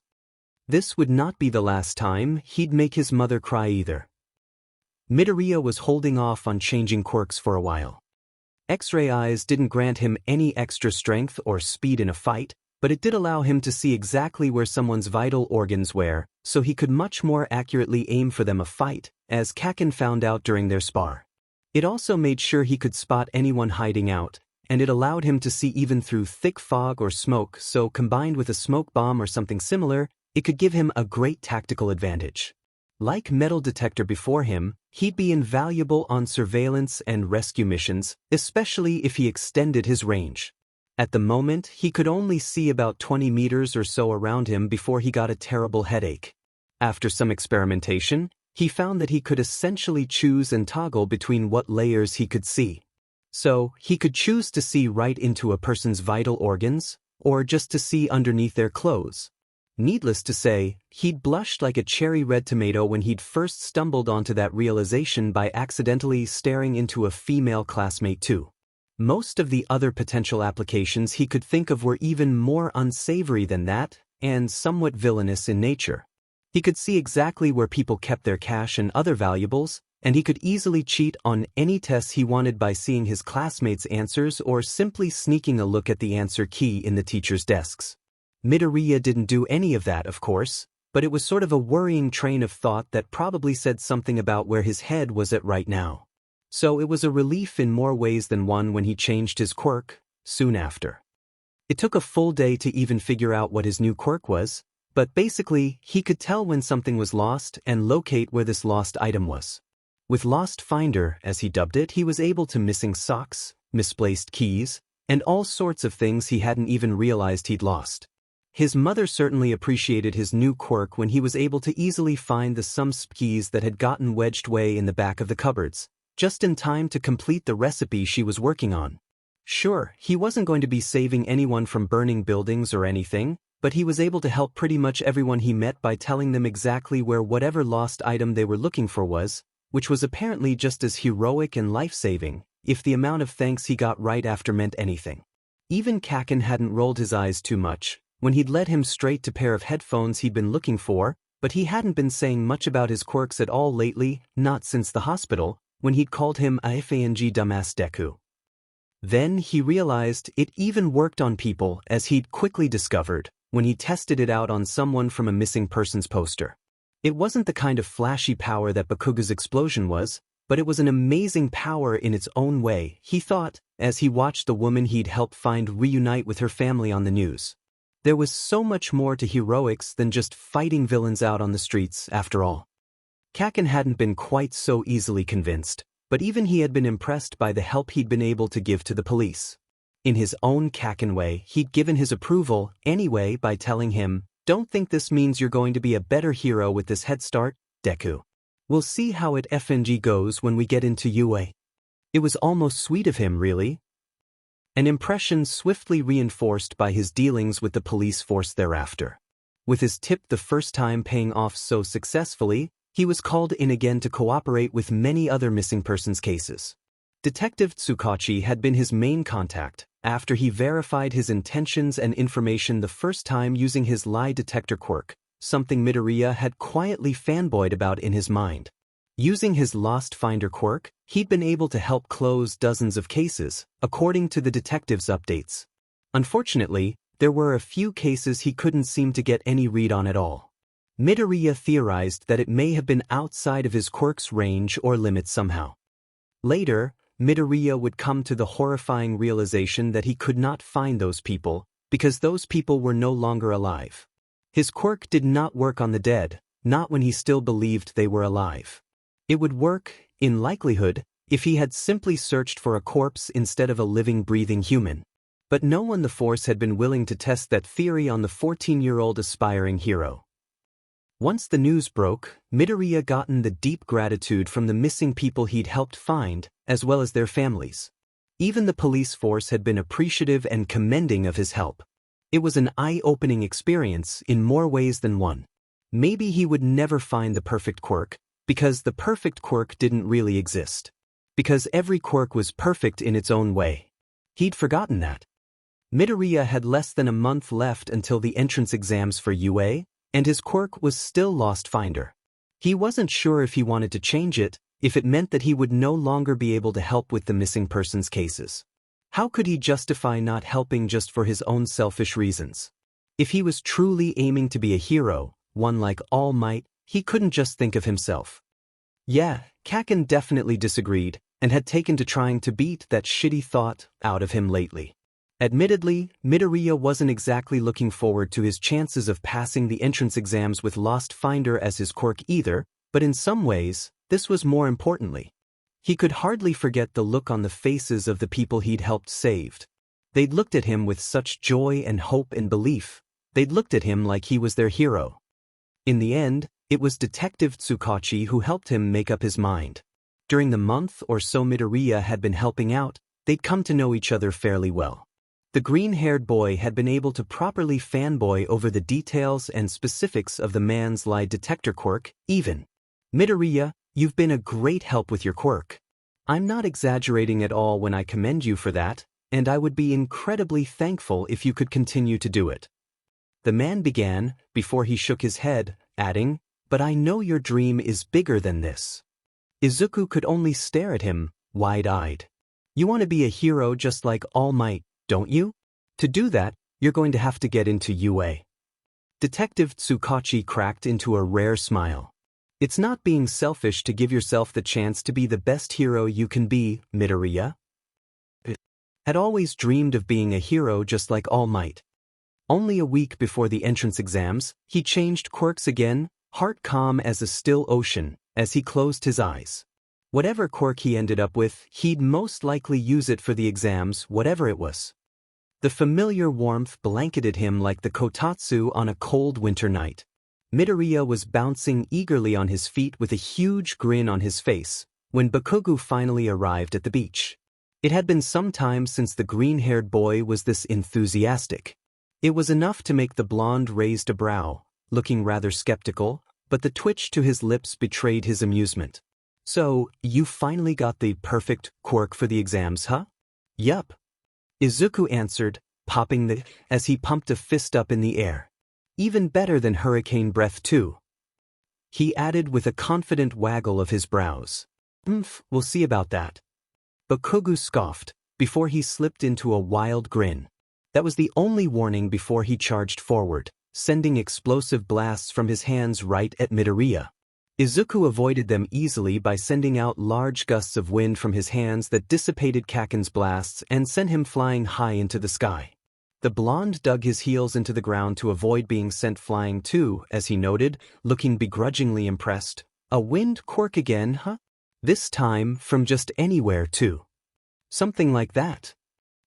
This would not be the last time he'd make his mother cry either. Midoriya was holding off on changing quirks for a while. X-ray eyes didn't grant him any extra strength or speed in a fight, but it did allow him to see exactly where someone's vital organs were, so he could much more accurately aim for them a fight, as Kacchan found out during their spar. It also made sure he could spot anyone hiding out, and it allowed him to see even through thick fog or smoke, so combined with a smoke bomb or something similar, it could give him a great tactical advantage. Like metal detector before him, he'd be invaluable on surveillance and rescue missions, especially if he extended his range. At the moment, he could only see about 20 meters or so around him before he got a terrible headache. After some experimentation, he found that he could essentially choose and toggle between what layers he could see. So, he could choose to see right into a person's vital organs, or just to see underneath their clothes. Needless to say, he'd blushed like a cherry red tomato when he'd first stumbled onto that realization by accidentally staring into a female classmate too. Most of the other potential applications he could think of were even more unsavory than that, and somewhat villainous in nature. He could see exactly where people kept their cash and other valuables, and he could easily cheat on any tests he wanted by seeing his classmates' answers or simply sneaking a look at the answer key in the teachers' desks. Midoriya didn't do any of that, of course, but it was sort of a worrying train of thought that probably said something about where his head was at right now. So it was a relief in more ways than one when he changed his quirk, soon after. It took a full day to even figure out what his new quirk was, but basically, he could tell when something was lost and locate where this lost item was. With Lost Finder, as he dubbed it, he was able to missing socks, misplaced keys, and all sorts of things he hadn't even realized he'd lost. His mother certainly appreciated his new quirk when he was able to easily find the some keys that had gotten wedged way in the back of the cupboards, just in time to complete the recipe she was working on. Sure, he wasn't going to be saving anyone from burning buildings or anything, but he was able to help pretty much everyone he met by telling them exactly where whatever lost item they were looking for was, which was apparently just as heroic and life-saving, if the amount of thanks he got right after meant anything. Even Kacchan hadn't rolled his eyes too much when he'd led him straight to a pair of headphones he'd been looking for, but he hadn't been saying much about his quirks at all lately, not since the hospital, when he'd called him a fang dumbass Deku. Then he realized it even worked on people, as he'd quickly discovered when he tested it out on someone from a missing persons poster. It wasn't the kind of flashy power that Bakuga's explosion was, but it was an amazing power in its own way, he thought, as he watched the woman he'd helped find reunite with her family on the news. There was so much more to heroics than just fighting villains out on the streets, after all. Kacchan hadn't been quite so easily convinced, but even he had been impressed by the help he'd been able to give to the police. In his own Kacchan way, he'd given his approval anyway by telling him, "Don't think this means you're going to be a better hero with this head start, Deku. We'll see how it FNG goes when we get into UA." It was almost sweet of him, really. An impression swiftly reinforced by his dealings with the police force thereafter. With his tip the first time paying off so successfully, he was called in again to cooperate with many other missing persons cases. Detective Tsukachi had been his main contact, after he verified his intentions and information the first time using his lie detector quirk, something Midoriya had quietly fanboyed about in his mind. Using his Lost Finder quirk, he'd been able to help close dozens of cases, according to the detective's updates. Unfortunately, there were a few cases he couldn't seem to get any read on at all. Midoriya theorized that it may have been outside of his quirk's range or limit somehow. Later, Midoriya would come to the horrifying realization that he could not find those people, because those people were no longer alive. His quirk did not work on the dead, not when he still believed they were alive. It would work, in likelihood, if he had simply searched for a corpse instead of a living, breathing human. But no one in the Force had been willing to test that theory on the 14-year-old aspiring hero. Once the news broke, Midoriya gotten the deep gratitude from the missing people he'd helped find, as well as their families. Even the police force had been appreciative and commending of his help. It was an eye-opening experience in more ways than one. Maybe he would never find the perfect quirk, because the perfect quirk didn't really exist. Because every quirk was perfect in its own way. He'd forgotten that. Midoriya had less than a month left until the entrance exams for UA, and his quirk was still Lost Finder. He wasn't sure if he wanted to change it, if it meant that he would no longer be able to help with the missing persons cases. How could he justify not helping just for his own selfish reasons? If he was truly aiming to be a hero, one like All Might, he couldn't just think of himself. Yeah, Kacchan definitely disagreed, and had taken to trying to beat that shitty thought out of him lately. Admittedly, Midoriya wasn't exactly looking forward to his chances of passing the entrance exams with Lost Finder as his quirk either, but in some ways, this was more importantly. He could hardly forget the look on the faces of the people he'd helped saved. They'd looked at him with such joy and hope and belief. They'd looked at him like he was their hero. In the end, it was Detective Tsukachi who helped him make up his mind. During the month or so Midoriya had been helping out, they'd come to know each other fairly well. The green-haired boy had been able to properly fanboy over the details and specifics of the man's lie detector quirk, even. Midoriya, you've been a great help with your quirk. I'm not exaggerating at all when I commend you for that, and I would be incredibly thankful if you could continue to do it. The man began, before he shook his head, adding, but I know your dream is bigger than this. Izuku could only stare at him, wide-eyed. You want to be a hero just like All Might, don't you? To do that, you're going to have to get into UA. Detective Tsukachi cracked into a rare smile. It's not being selfish to give yourself the chance to be the best hero you can be, Midoriya. Had always dreamed of being a hero just like All Might. Only a week before the entrance exams, he changed quirks again, heart calm as a still ocean, as he closed his eyes. Whatever quirk he ended up with, he'd most likely use it for the exams, whatever it was. The familiar warmth blanketed him like the kotatsu on a cold winter night. Midoriya was bouncing eagerly on his feet with a huge grin on his face, when Bakugo finally arrived at the beach. It had been some time since the green-haired boy was this enthusiastic. It was enough to make the blonde raise a brow, looking rather skeptical, but the twitch to his lips betrayed his amusement. So, you finally got the perfect quirk for the exams, huh? Yup. Izuku answered, popping the as he pumped a fist up in the air. Even better than hurricane breath too. He added with a confident waggle of his brows. We'll see about that. Bakugo scoffed, before he slipped into a wild grin. That was the only warning before he charged forward, sending explosive blasts from his hands right at Midoriya. Izuku avoided them easily by sending out large gusts of wind from his hands that dissipated Kacchan's blasts and sent him flying high into the sky. The blonde dug his heels into the ground to avoid being sent flying too, as he noted, looking begrudgingly impressed. A wind quirk again, huh? This time from just anywhere too. Something like that.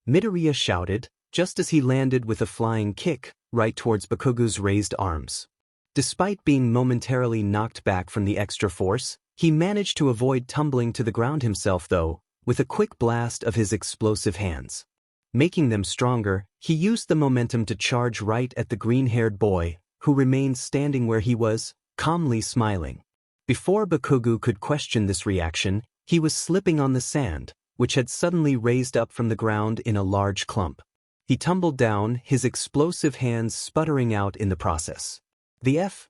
Midoriya shouted, just as he landed with a flying kick, right towards Bakugo's raised arms. Despite being momentarily knocked back from the extra force, he managed to avoid tumbling to the ground himself though, with a quick blast of his explosive hands. Making them stronger, he used the momentum to charge right at the green-haired boy, who remained standing where he was, calmly smiling. Before Bakugo could question this reaction, he was slipping on the sand, which had suddenly raised up from the ground in a large clump. He tumbled down, his explosive hands sputtering out in the process. The F.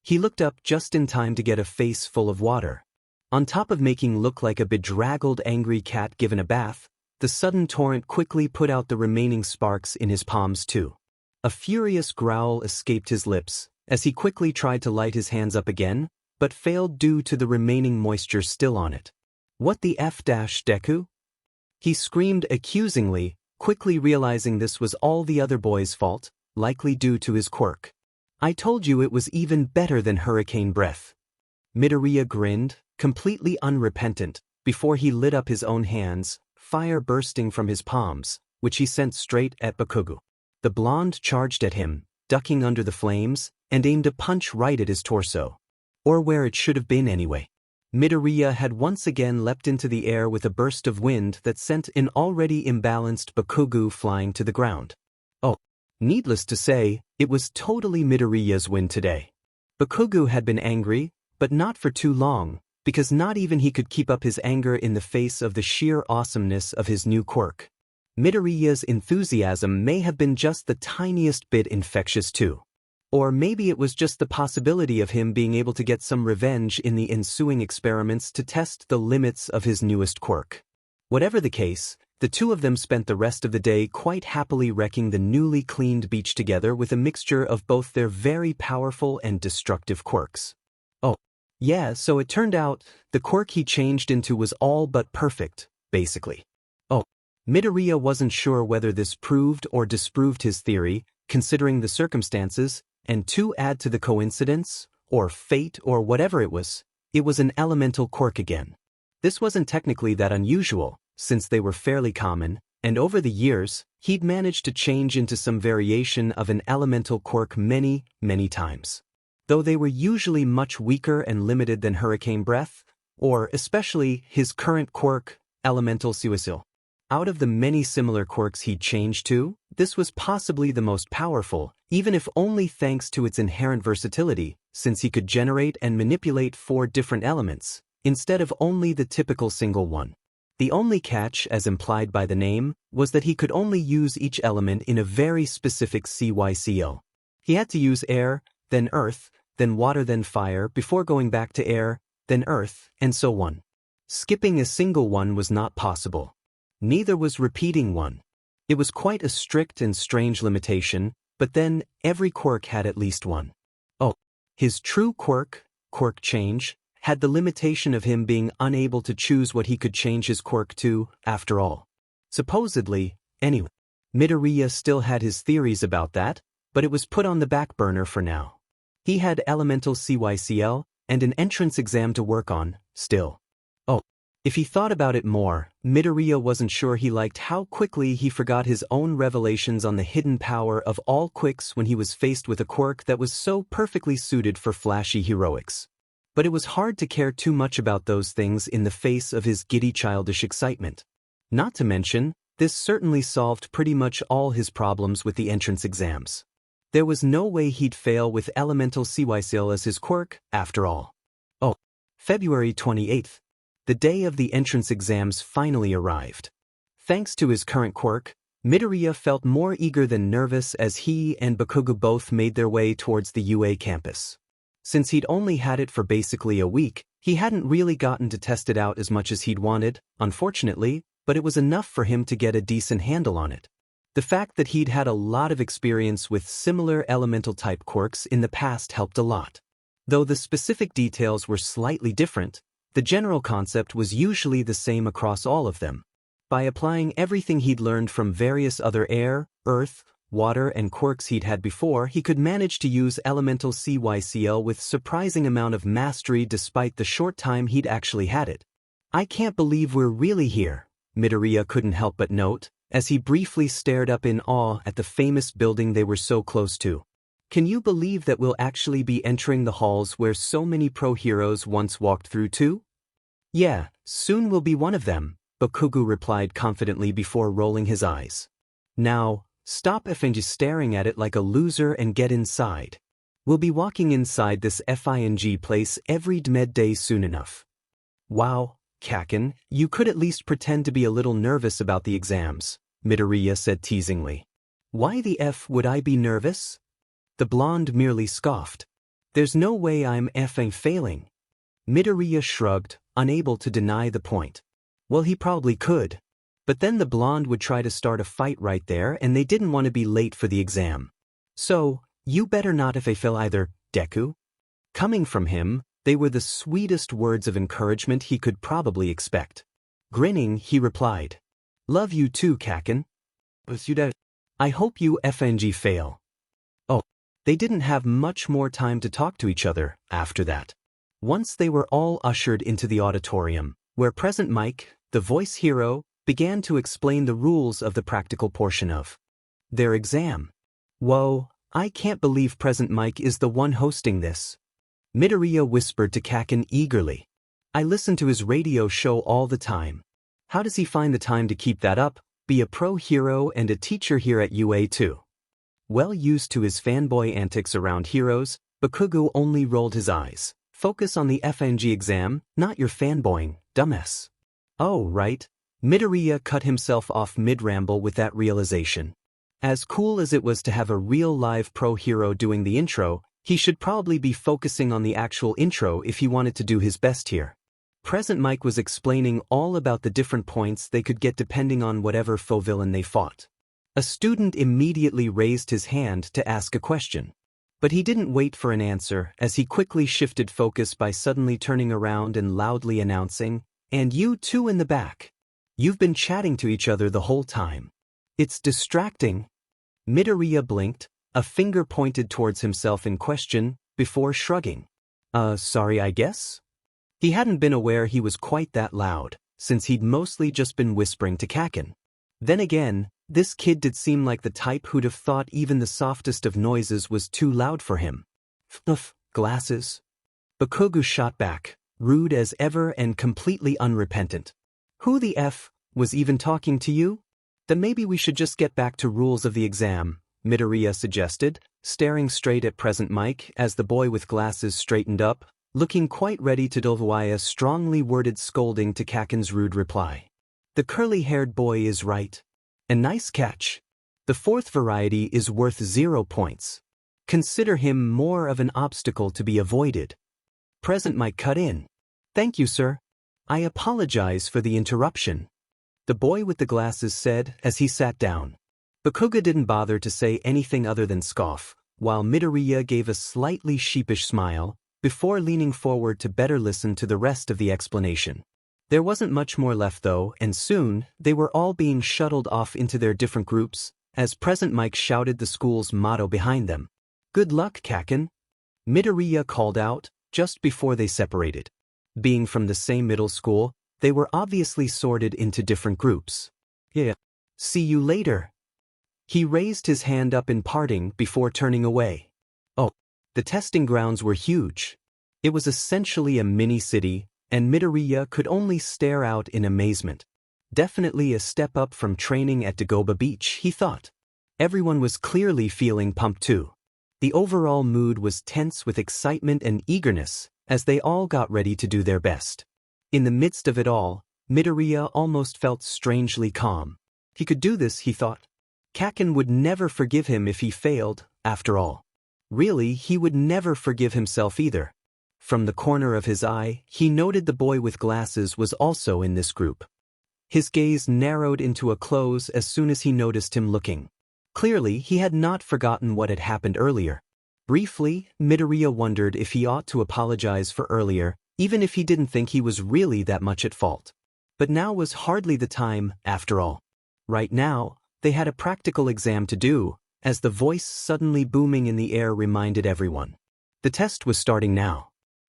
He looked up just in time to get a face full of water. On top of making look like a bedraggled angry cat given a bath, the sudden torrent quickly put out the remaining sparks in his palms too. A furious growl escaped his lips, as he quickly tried to light his hands up again, but failed due to the remaining moisture still on it. What the F-Deku? He screamed accusingly, quickly realizing this was all the other boy's fault, likely due to his quirk. I told you it was even better than hurricane breath. Midoriya grinned, completely unrepentant, before he lit up his own hands, fire bursting from his palms, which he sent straight at Bakugo. The blonde charged at him, ducking under the flames, and aimed a punch right at his torso. Or where it should have been anyway. Midoriya had once again leapt into the air with a burst of wind that sent an already imbalanced Bakugo flying to the ground. Oh, needless to say, it was totally Midoriya's win today. Bakugo had been angry, but not for too long, because not even he could keep up his anger in the face of the sheer awesomeness of his new quirk. Midoriya's enthusiasm may have been just the tiniest bit infectious too. Or maybe it was just the possibility of him being able to get some revenge in the ensuing experiments to test the limits of his newest quirk. Whatever the case, the two of them spent the rest of the day quite happily wrecking the newly cleaned beach together with a mixture of both their very powerful and destructive quirks. Oh, yeah, so it turned out, the quirk he changed into was all but perfect, basically. Oh, Midoriya wasn't sure whether this proved or disproved his theory, considering the circumstances, and to add to the coincidence, or fate or whatever it was an elemental quirk again. This wasn't technically that unusual, since they were fairly common, and over the years, he'd managed to change into some variation of an elemental quirk many, many times. Though they were usually much weaker and limited than Hurricane Breath, or especially his current quirk, Elemental Suicil. Out of the many similar quirks he'd changed to, this was possibly the most powerful, even if only thanks to its inherent versatility, since he could generate and manipulate 4 different elements, instead of only the typical single one. The only catch, as implied by the name, was that he could only use each element in a very specific CYCL. He had to use air, then earth, then water, then fire before going back to air, then earth, and so on. Skipping a single one was not possible. Neither was repeating one. It was quite a strict and strange limitation, but then every quirk had at least one. Oh, his true quirk, Quirk Change, had the limitation of him being unable to choose what he could change his quirk to, after all. Supposedly, anyway. Midoriya still had his theories about that, but it was put on the back burner for now. He had Elemental CYCL and an entrance exam to work on, still. Oh, if he thought about it more, Midoriya wasn't sure he liked how quickly he forgot his own revelations on the hidden power of all quirks when he was faced with a quirk that was so perfectly suited for flashy heroics. But it was hard to care too much about those things in the face of his giddy childish excitement. Not to mention, this certainly solved pretty much all his problems with the entrance exams. There was no way he'd fail with Elemental CYCL as his quirk, after all. Oh, February 28th. The day of the entrance exams finally arrived. Thanks to his current quirk, Midoriya felt more eager than nervous as he and Bakugo both made their way towards the UA campus. Since he'd only had it for basically a week, he hadn't really gotten to test it out as much as he'd wanted, unfortunately, but it was enough for him to get a decent handle on it. The fact that he'd had a lot of experience with similar elemental-type quirks in the past helped a lot. Though the specific details were slightly different, the general concept was usually the same across all of them. By applying everything he'd learned from various other air, earth, water and quirks he'd had before, he could manage to use Elemental CYCL with surprising amount of mastery despite the short time he'd actually had it. I can't believe we're really here, Midoriya couldn't help but note, as he briefly stared up in awe at the famous building they were so close to. Can you believe that we'll actually be entering the halls where so many pro heroes once walked through too? Yeah, soon we'll be one of them, Bakugo replied confidently before rolling his eyes. Now, stop effing just staring at it like a loser and get inside. We'll be walking inside this FING place every med day soon enough. Wow, Kacchan, you could at least pretend to be a little nervous about the exams, Midoriya said teasingly. Why the F would I be nervous? The blonde merely scoffed. There's no way I'm effing failing. Midoriya shrugged, unable to deny the point. Well, he probably could. But then the blonde would try to start a fight right there and they didn't want to be late for the exam. So, you better not if I fail either, Deku. Coming from him, they were the sweetest words of encouragement he could probably expect. Grinning, he replied, "Love you too, Kacchan. I hope you FNG fail." Oh, they didn't have much more time to talk to each other after that. Once they were all ushered into the auditorium, where Present Mike, the voice hero, began to explain the rules of the practical portion of their exam. "Whoa, I can't believe Present Mike is the one hosting this," Midoriya whispered to Kacchan eagerly. "I listen to his radio show all the time. How does he find the time to keep that up, be a pro hero and a teacher here at UA too?" Well used to his fanboy antics around heroes, Bakugo only rolled his eyes. "Focus on the FNG exam, not your fanboying, dumbass." "Oh, right." Midoriya cut himself off mid-ramble with that realization. As cool as it was to have a real live pro hero doing the intro, he should probably be focusing on the actual intro if he wanted to do his best here. Present Mike was explaining all about the different points they could get depending on whatever foe villain they fought. A student immediately raised his hand to ask a question. But he didn't wait for an answer as he quickly shifted focus by suddenly turning around and loudly announcing, "And you two in the back. You've been chatting to each other the whole time. It's distracting." Midoriya blinked, a finger pointed towards himself in question, before shrugging. Sorry I guess?" He hadn't been aware he was quite that loud, since he'd mostly just been whispering to Kacchan. Then again, this kid did seem like the type who'd have thought even the softest of noises was too loud for him. Glasses." Bakugo shot back, rude as ever and completely unrepentant. "Who the F was even talking to you? Then maybe we should just get back to rules of the exam," Midoriya suggested, staring straight at Present Mike as the boy with glasses straightened up, looking quite ready to deliver a strongly worded scolding to Kacchan's rude reply. "The curly-haired boy is right. A nice catch. The fourth variety is worth 0 points. Consider him more of an obstacle to be avoided." Present Mike cut in. "Thank you, sir. I apologize for the interruption," the boy with the glasses said as he sat down. Bakugo didn't bother to say anything other than scoff, while Midoriya gave a slightly sheepish smile, before leaning forward to better listen to the rest of the explanation. There wasn't much more left though, and soon, they were all being shuttled off into their different groups, as Present Mike shouted the school's motto behind them. "Good luck, Kacchan," Midoriya called out, just before they separated. Being from the same middle school, they were obviously sorted into different groups. "Yeah. See you later." He raised his hand up in parting before turning away. Oh, the testing grounds were huge. It was essentially a mini-city, and Midoriya could only stare out in amazement. Definitely a step up from training at Dagoba Beach, he thought. Everyone was clearly feeling pumped too. The overall mood was tense with excitement and eagerness, as they all got ready to do their best. In the midst of it all, Midoriya almost felt strangely calm. He could do this, he thought. Kacchan would never forgive him if he failed, after all. Really, he would never forgive himself either. From the corner of his eye, he noted the boy with glasses was also in this group. His gaze narrowed into a close as soon as he noticed him looking. Clearly, he had not forgotten what had happened earlier. Briefly, Midoriya wondered if he ought to apologize for earlier, even if he didn't think he was really that much at fault. But now was hardly the time, after all. Right now, they had a practical exam to do, as the voice suddenly booming in the air reminded everyone. The test was starting now.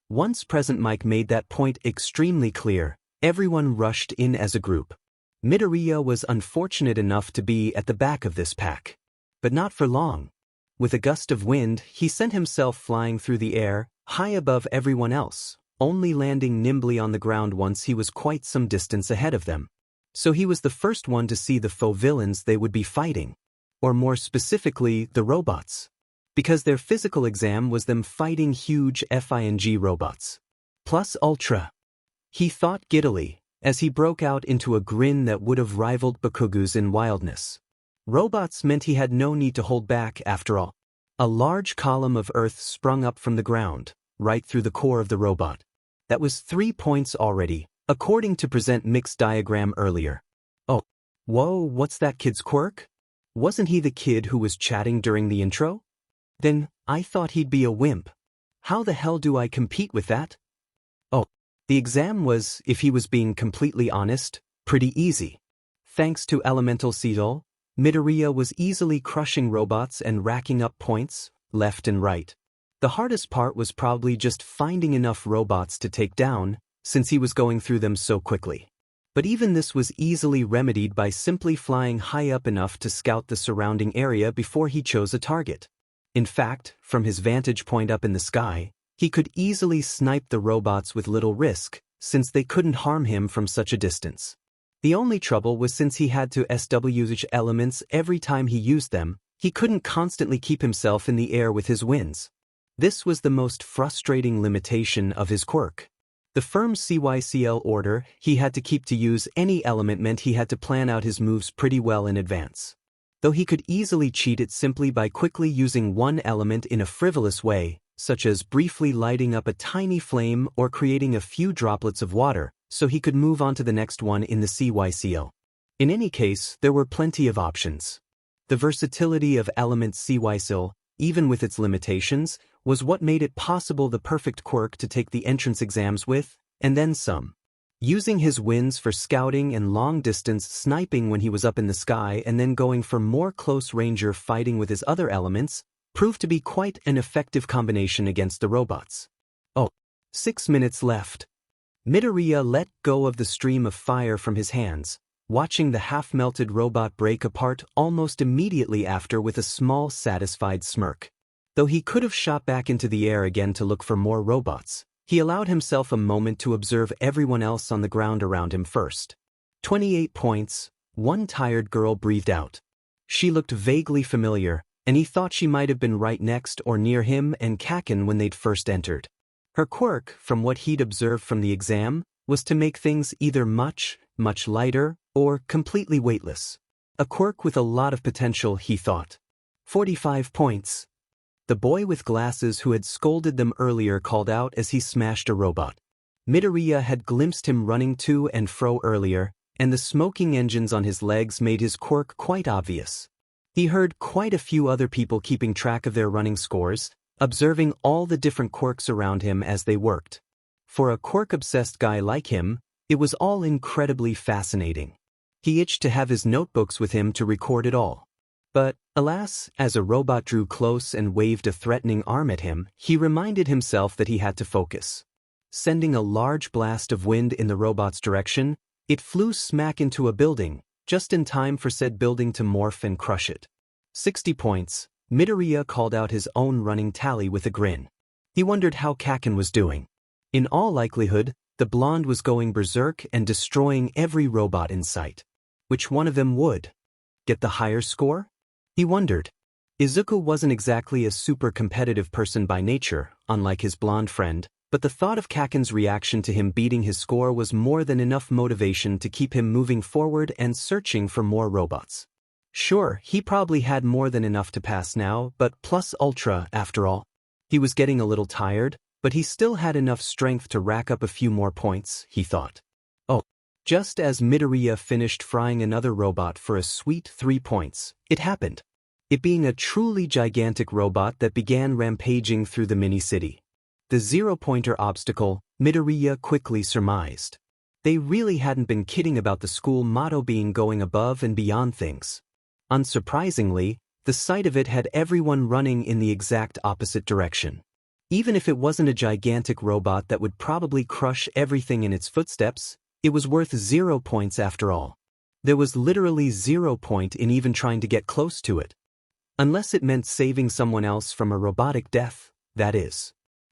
Once Present Mike made that point extremely clear, everyone rushed in as a group. Midoriya was unfortunate enough to be at the back of this pack. But not for long. With a gust of wind, he sent himself flying through the air, high above everyone else, only landing nimbly on the ground once he was quite some distance ahead of them. So he was the first one to see the foe villains they would be fighting. Or more specifically, the robots. Because their physical exam was them fighting huge FING robots. Plus Ultra. He thought giddily, as he broke out into a grin that would have rivaled Bakugo's in wildness. Robots meant he had no need to hold back after all. A large column of earth sprung up from the ground, right through the core of the robot. That was 3 points already, according to Present Mixed diagram earlier. Oh, Whoa, what's that kid's quirk? Wasn't he the kid who was chatting during the intro? Then, I thought he'd be a wimp. How the hell do I compete with that? Oh, the exam was, if he was being completely honest, pretty easy. Thanks to Elemental Seedol, Midoriya was easily crushing robots and racking up points, left and right. The hardest part was probably just finding enough robots to take down, since he was going through them so quickly. But even this was easily remedied by simply flying high up enough to scout the surrounding area before he chose a target. In fact, from his vantage point up in the sky, he could easily snipe the robots with little risk, since they couldn't harm him from such a distance. The only trouble was since he had to SWH elements every time he used them, he couldn't constantly keep himself in the air with his winds. This was the most frustrating limitation of his quirk. The firm CYCL order he had to keep to use any element meant he had to plan out his moves pretty well in advance. Though he could easily cheat it simply by quickly using one element in a frivolous way, such as briefly lighting up a tiny flame or creating a few droplets of water, so he could move on to the next one in the CYCL. In any case, there were plenty of options. The versatility of element CYCL, even with its limitations, was what made it possible the perfect quirk to take the entrance exams with, and then some. Using his winds for scouting and long-distance sniping when he was up in the sky and then going for more close-ranger fighting with his other elements, proved to be quite an effective combination against the robots. 6 minutes left. Midoriya let go of the stream of fire from his hands, watching the half-melted robot break apart almost immediately after with a small satisfied smirk. Though he could have shot back into the air again to look for more robots, he allowed himself a moment to observe everyone else on the ground around him first. 28 points, one tired girl breathed out. She looked vaguely familiar, and he thought she might have been right next or near him and Kacchan when they'd first entered. Her quirk, from what he'd observed from the exam, was to make things either much lighter, or completely weightless. A quirk with a lot of potential, he thought. 45 points. The boy with glasses who had scolded them earlier called out as he smashed a robot. Midoriya had glimpsed him running to and fro earlier, and the smoking engines on his legs made his quirk quite obvious. He heard quite a few other people keeping track of their running scores, observing all the different quirks around him as they worked. For a quirk-obsessed guy like him, it was all incredibly fascinating. He itched to have his notebooks with him to record it all. But, alas, as a robot drew close and waved a threatening arm at him, he reminded himself that he had to focus. Sending a large blast of wind in the robot's direction, it flew smack into a building, just in time for said building to morph and crush it. 60 points. Midoriya called out his own running tally with a grin. He wondered how Kacchan was doing. In all likelihood, the blonde was going berserk and destroying every robot in sight. Which one of them would get the higher score? He wondered. Izuku wasn't exactly a super competitive person by nature, unlike his blonde friend, but the thought of Kacchan's reaction to him beating his score was more than enough motivation to keep him moving forward and searching for more robots. Sure, he probably had more than enough to pass now, but plus ultra, after all. He was getting a little tired, but he still had enough strength to rack up a few more points, he thought. Just as Midoriya finished frying another robot for a sweet 3 points, it happened. It being a truly gigantic robot that began rampaging through the mini-city. The zero-pointer obstacle, Midoriya quickly surmised. They really hadn't been kidding about the school motto being going above and beyond things. Unsurprisingly, the sight of it had everyone running in the exact opposite direction. Even if it wasn't a gigantic robot that would probably crush everything in its footsteps, it was worth 0 points after all. There was literally 0 point in even trying to get close to it. Unless it meant saving someone else from a robotic death, that is.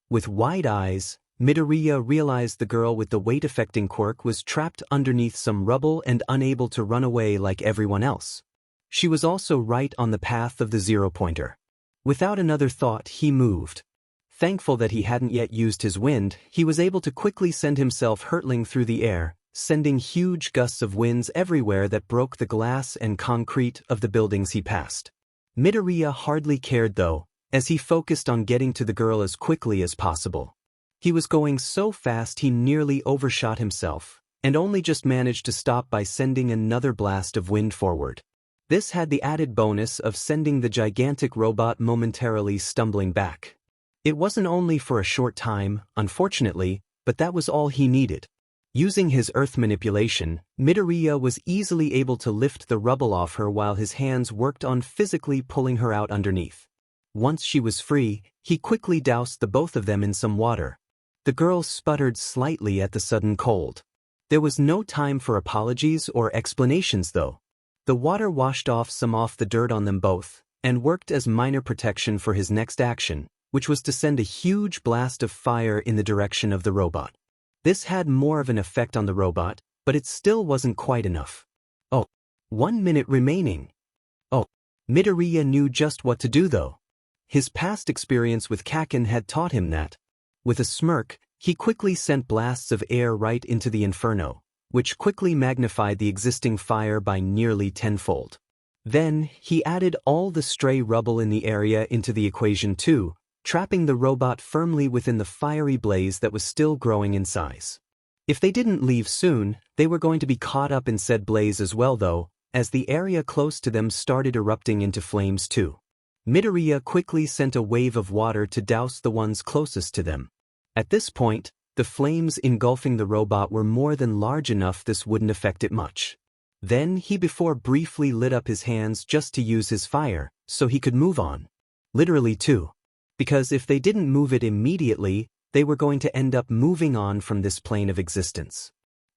With wide eyes, Midoriya realized the girl with the weight-affecting quirk was trapped underneath some rubble and unable to run away like everyone else. She was also right on the path of the zero-pointer. Without another thought, he moved. Thankful that he hadn't yet used his wind, he was able to quickly send himself hurtling through the air, sending huge gusts of winds everywhere that broke the glass and concrete of the buildings he passed. Midoriya hardly cared though, as he focused on getting to the girl as quickly as possible. He was going so fast he nearly overshot himself, and only just managed to stop by sending another blast of wind forward. This had the added bonus of sending the gigantic robot momentarily stumbling back. It wasn't only for a short time, unfortunately, but that was all he needed. Using his earth manipulation, Midoriya was easily able to lift the rubble off her while his hands worked on physically pulling her out underneath. Once she was free, he quickly doused the both of them in some water. The girl sputtered slightly at the sudden cold. There was no time for apologies or explanations though. The water washed off the dirt on them both, and worked as minor protection for his next action, which was to send a huge blast of fire in the direction of the robot. This had more of an effect on the robot, but it still wasn't quite enough. Oh, 1 minute remaining. Oh, Midoriya knew just what to do though. His past experience with Kacchan had taught him that. With a smirk, he quickly sent blasts of air right into the inferno, which quickly magnified the existing fire by nearly tenfold. Then, he added all the stray rubble in the area into the equation too, trapping the robot firmly within the fiery blaze that was still growing in size. If they didn't leave soon, they were going to be caught up in said blaze as well though, as the area close to them started erupting into flames too. Midoriya quickly sent a wave of water to douse the ones closest to them. At this point, the flames engulfing the robot were more than large enough this wouldn't affect it much. Then he briefly lit up his hands just to use his fire, so he could move on. Literally too. Because if they didn't move it immediately, they were going to end up moving on from this plane of existence.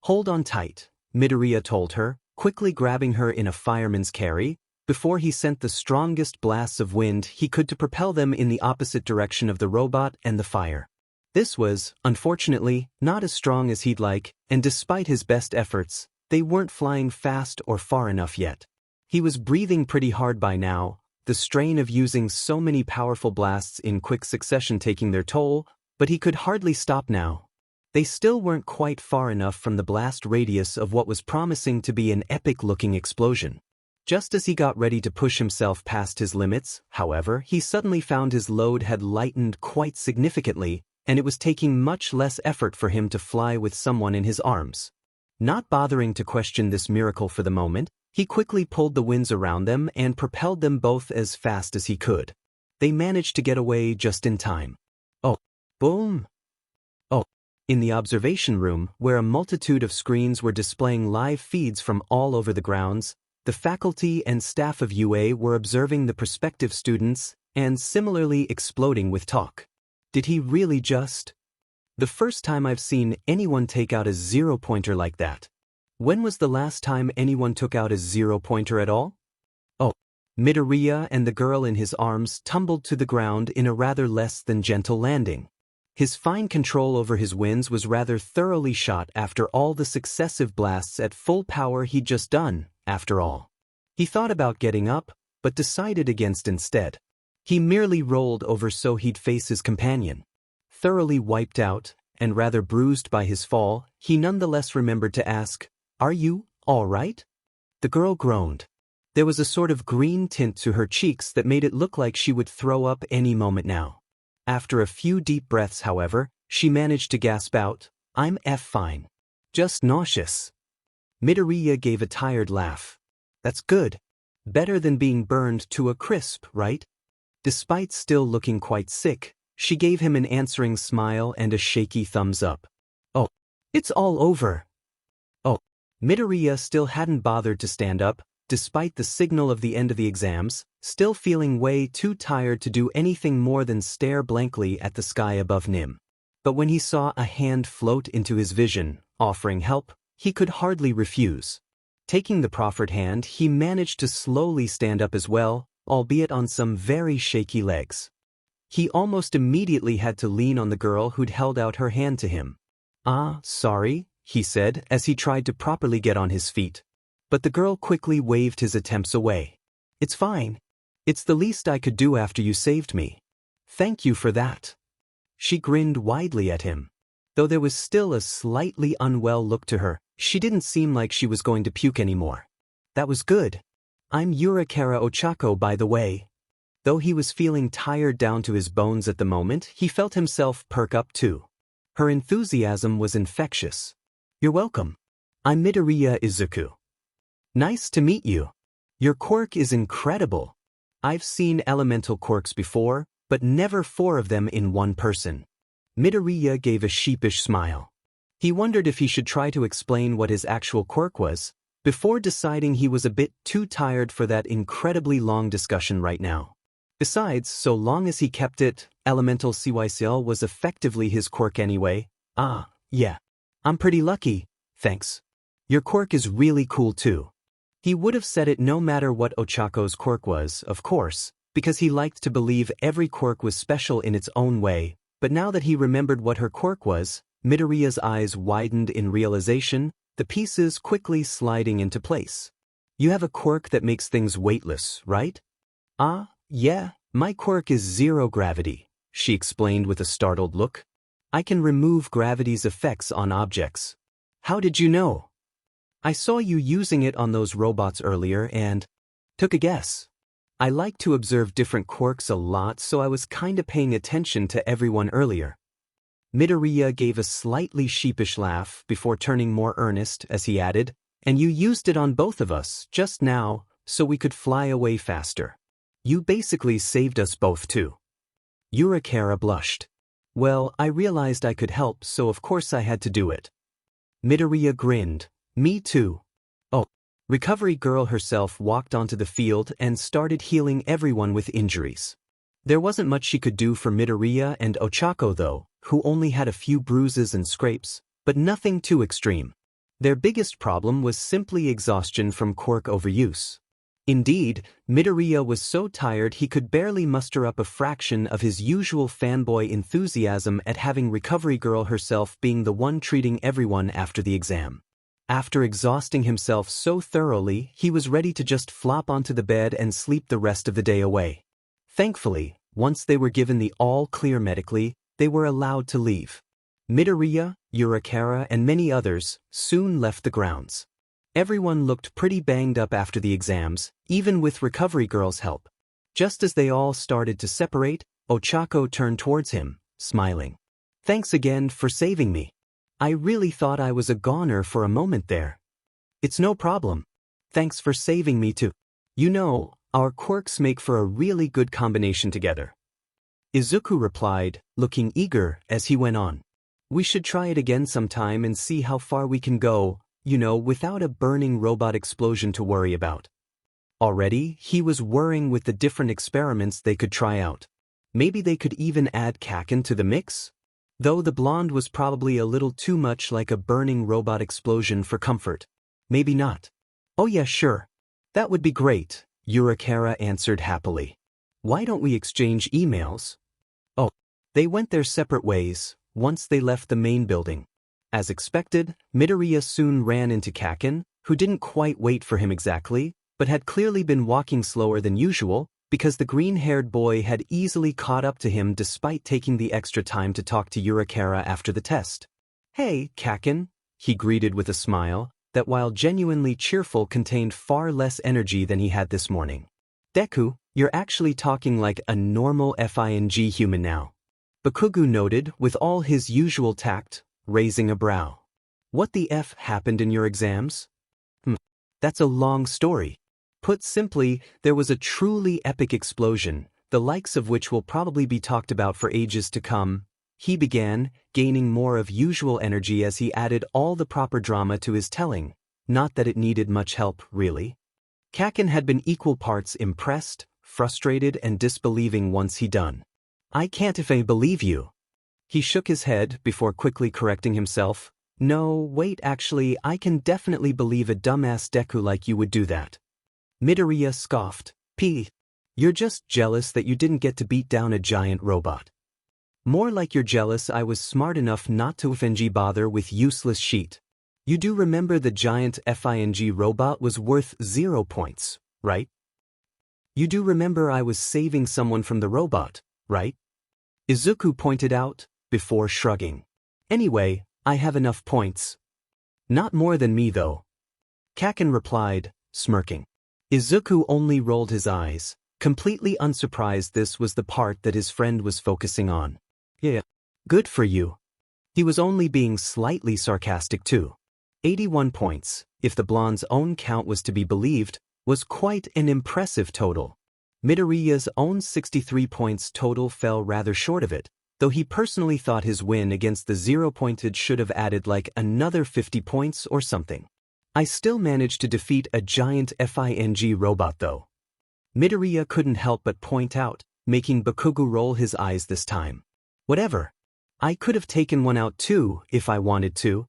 Hold on tight, Midoriya told her, quickly grabbing her in a fireman's carry, before he sent the strongest blasts of wind he could to propel them in the opposite direction of the robot and the fire. This was, unfortunately, not as strong as he'd like, and despite his best efforts, they weren't flying fast or far enough yet. He was breathing pretty hard by now, the strain of using so many powerful blasts in quick succession taking their toll, but he could hardly stop now. They still weren't quite far enough from the blast radius of what was promising to be an epic-looking explosion. Just as he got ready to push himself past his limits, however, he suddenly found his load had lightened quite significantly, and it was taking much less effort for him to fly with someone in his arms. Not bothering to question this miracle for the moment, he quickly pulled the winds around them and propelled them both as fast as he could. They managed to get away just in time. Oh, boom! Oh, in the observation room, where a multitude of screens were displaying live feeds from all over the grounds, the faculty and staff of UA were observing the prospective students and similarly exploding with talk. Did he really just? The first time I've seen anyone take out a zero-pointer like that. When was the last time anyone took out a zero-pointer at all? Oh, Midoriya and the girl in his arms tumbled to the ground in a rather less than gentle landing. His fine control over his winds was rather thoroughly shot after all the successive blasts at full power he'd just done, after all. He thought about getting up, but decided against instead. He merely rolled over so he'd face his companion. Thoroughly wiped out, and rather bruised by his fall, he nonetheless remembered to ask, "Are you all right?" The girl groaned. There was a sort of green tint to her cheeks that made it look like she would throw up any moment now. After a few deep breaths, however, she managed to gasp out, "I'm fine. Just nauseous." Midoriya gave a tired laugh. "That's good. Better than being burned to a crisp, right?" Despite still looking quite sick, she gave him an answering smile and a shaky thumbs up. "Oh, it's all over." Oh, Midoriya still hadn't bothered to stand up, despite the signal of the end of the exams, still feeling way too tired to do anything more than stare blankly at the sky above him. But when he saw a hand float into his vision, offering help, he could hardly refuse. Taking the proffered hand, he managed to slowly stand up as well, albeit on some very shaky legs. He almost immediately had to lean on the girl who'd held out her hand to him. "Ah, sorry," he said as he tried to properly get on his feet. But the girl quickly waved his attempts away. "It's fine. It's the least I could do after you saved me. Thank you for that." She grinned widely at him. Though there was still a slightly unwell look to her, she didn't seem like she was going to puke anymore. "That was good. I'm Yurakara Ochako, by the way." Though he was feeling tired down to his bones at the moment, he felt himself perk up too. Her enthusiasm was infectious. "You're welcome." I'm Midoriya Izuku. Nice to meet you. Your quirk is incredible. I've seen elemental quirks before, but never 4 of them in one person. Midoriya gave a sheepish smile. He wondered if he should try to explain what his actual quirk was, before deciding he was a bit too tired for that incredibly long discussion right now. Besides, so long as he kept it, elemental CYCL was effectively his quirk anyway. Ah, yeah. I'm pretty lucky, thanks. Your quirk is really cool too. He would have said it no matter what Ochako's quirk was, of course, because he liked to believe every quirk was special in its own way, but now that he remembered what her quirk was, Midoriya's eyes widened in realization, the pieces quickly sliding into place. You have a quirk that makes things weightless, right? Ah, yeah, my quirk is zero gravity, she explained with a startled look. I can remove gravity's effects on objects. How did you know? I saw you using it on those robots earlier and took a guess. I like to observe different quirks a lot, so I was kinda paying attention to everyone earlier. Midoriya gave a slightly sheepish laugh before turning more earnest as he added, and you used it on both of us just now so we could fly away faster. You basically saved us both too. Urakara blushed. Well, I realized I could help, so of course I had to do it. Midoriya grinned. Me too. Oh. Recovery Girl herself walked onto the field and started healing everyone with injuries. There wasn't much she could do for Midoriya and Ochako though, who only had a few bruises and scrapes, but nothing too extreme. Their biggest problem was simply exhaustion from quirk overuse. Indeed, Midoriya was so tired he could barely muster up a fraction of his usual fanboy enthusiasm at having Recovery Girl herself being the one treating everyone after the exam. After exhausting himself so thoroughly, he was ready to just flop onto the bed and sleep the rest of the day away. Thankfully, once they were given the all-clear medically, they were allowed to leave. Midoriya, Urakara, and many others soon left the grounds. Everyone looked pretty banged up after the exams, even with Recovery Girl's help. Just as they all started to separate, Ochako turned towards him, smiling. Thanks again for saving me. I really thought I was a goner for a moment there. It's no problem. Thanks for saving me too. You know, our quirks make for a really good combination together. Izuku replied, looking eager as he went on. We should try it again sometime and see how far we can go, you know, without a burning robot explosion to worry about. Already, he was worrying with the different experiments they could try out. Maybe they could even add Kacchan to the mix? Though the blonde was probably a little too much like a burning robot explosion for comfort. Maybe not. Oh yeah, sure. That would be great, Urakara answered happily. Why don't we exchange emails? Oh. They went their separate ways, once they left the main building. As expected, Midoriya soon ran into Kacchan, who didn't quite wait for him exactly, but had clearly been walking slower than usual, because the green-haired boy had easily caught up to him despite taking the extra time to talk to Urakara after the test. Hey, Kacchan, he greeted with a smile, that while genuinely cheerful contained far less energy than he had this morning. Deku, you're actually talking like a normal FING human now. Bakugo noted with all his usual tact, raising a brow. What the F happened in your exams? That's a long story. Put simply, there was a truly epic explosion, the likes of which will probably be talked about for ages to come. He began, gaining more of usual energy as he added all the proper drama to his telling, not that it needed much help, really. Kacchan had been equal parts impressed, frustrated, and disbelieving once he done. I can't if I believe you. He shook his head before quickly correcting himself. No, wait, actually, I can definitely believe a dumbass Deku like you would do that. Midoriya scoffed. You're just jealous that you didn't get to beat down a giant robot. More like you're jealous I was smart enough not to FNG bother with useless sheet. You do remember the giant FING robot was worth 0 points, right? You do remember I was saving someone from the robot, right? Izuku pointed out, before shrugging. Anyway, I have enough points. Not more than me though. Kacchan replied, smirking. Izuku only rolled his eyes, completely unsurprised this was the part that his friend was focusing on. Yeah. Good for you. He was only being slightly sarcastic too. 81 points, if the blonde's own count was to be believed, was quite an impressive total. Midoriya's own 63 points total fell rather short of it, though he personally thought his win against the 0-pointed should have added like another 50 points or something. I still managed to defeat a giant FING robot though. Midoriya couldn't help but point out, making Bakugo roll his eyes this time. Whatever. I could have taken one out too, if I wanted to.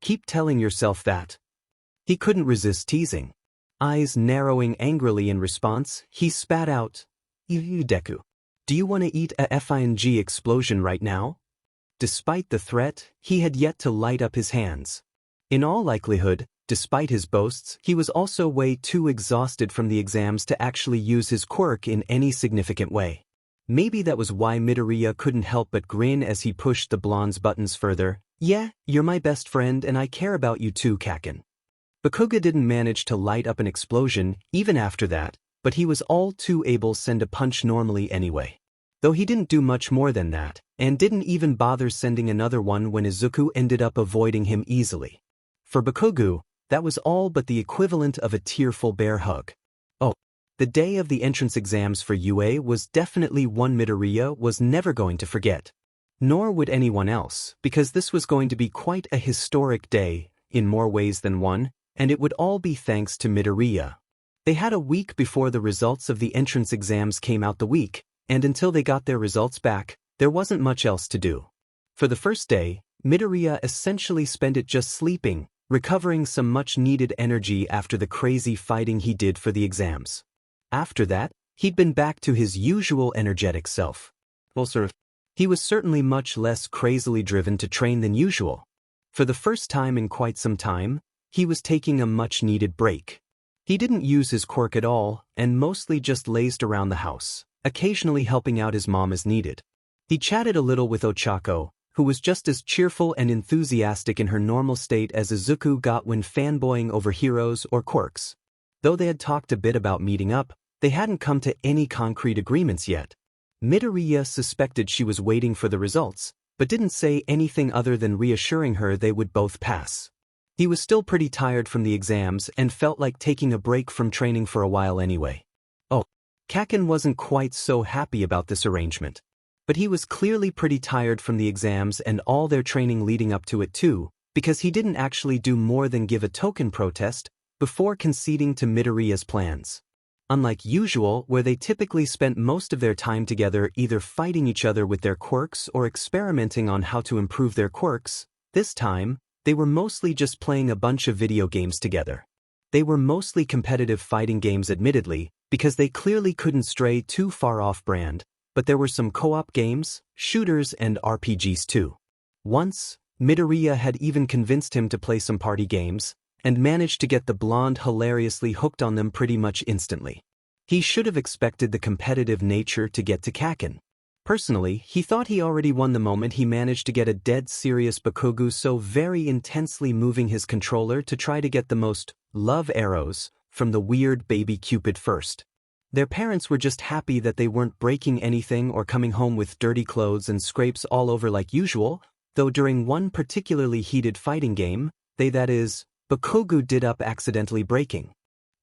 Keep telling yourself that. He couldn't resist teasing. Eyes narrowing angrily in response, he spat out, Deku, do you want to eat a FING explosion right now? Despite the threat, he had yet to light up his hands. In all likelihood, despite his boasts, he was also way too exhausted from the exams to actually use his quirk in any significant way. Maybe that was why Midoriya couldn't help but grin as he pushed the blonde's buttons further. Yeah, you're my best friend and I care about you too, Kacchan. Bakugo didn't manage to light up an explosion even after that, but he was all too able to send a punch normally anyway. Though he didn't do much more than that, and didn't even bother sending another one when Izuku ended up avoiding him easily. For Bakugo, that was all but the equivalent of a tearful bear hug. Oh, the day of the entrance exams for UA was definitely one Midoriya was never going to forget. Nor would anyone else, because this was going to be quite a historic day, in more ways than one, and it would all be thanks to Midoriya. They had a week before the results of the entrance exams came out the week, and until they got their results back, there wasn't much else to do. For the first day, Midoriya essentially spent it just sleeping, recovering some much-needed energy after the crazy fighting he did for the exams. After that, he'd been back to his usual energetic self. Well, he was certainly much less crazily driven to train than usual. For the first time in quite some time, he was taking a much-needed break. He didn't use his quirk at all, and mostly just lazed around the house, occasionally helping out his mom as needed. He chatted a little with Ochako, who was just as cheerful and enthusiastic in her normal state as Izuku got when fanboying over heroes or quirks. Though they had talked a bit about meeting up, they hadn't come to any concrete agreements yet. Midoriya suspected she was waiting for the results, but didn't say anything other than reassuring her they would both pass. He was still pretty tired from the exams and felt like taking a break from training for a while anyway. Oh, Kacchan wasn't quite so happy about this arrangement. But he was clearly pretty tired from the exams and all their training leading up to it too, because he didn't actually do more than give a token protest before conceding to Midoriya's plans. Unlike usual, where they typically spent most of their time together either fighting each other with their quirks or experimenting on how to improve their quirks, this time, they were mostly just playing a bunch of video games together. They were mostly competitive fighting games admittedly, because they clearly couldn't stray too far off-brand, but there were some co-op games, shooters, and RPGs too. Once, Midoriya had even convinced him to play some party games, and managed to get the blonde hilariously hooked on them pretty much instantly. He should have expected the competitive nature to get to Kacchan. Personally, he thought he already won the moment he managed to get a dead serious Bakugo so very intensely moving his controller to try to get the most love arrows from the weird baby Cupid first. Their parents were just happy that they weren't breaking anything or coming home with dirty clothes and scrapes all over like usual, though during one particularly heated fighting game, Bakugo did up accidentally breaking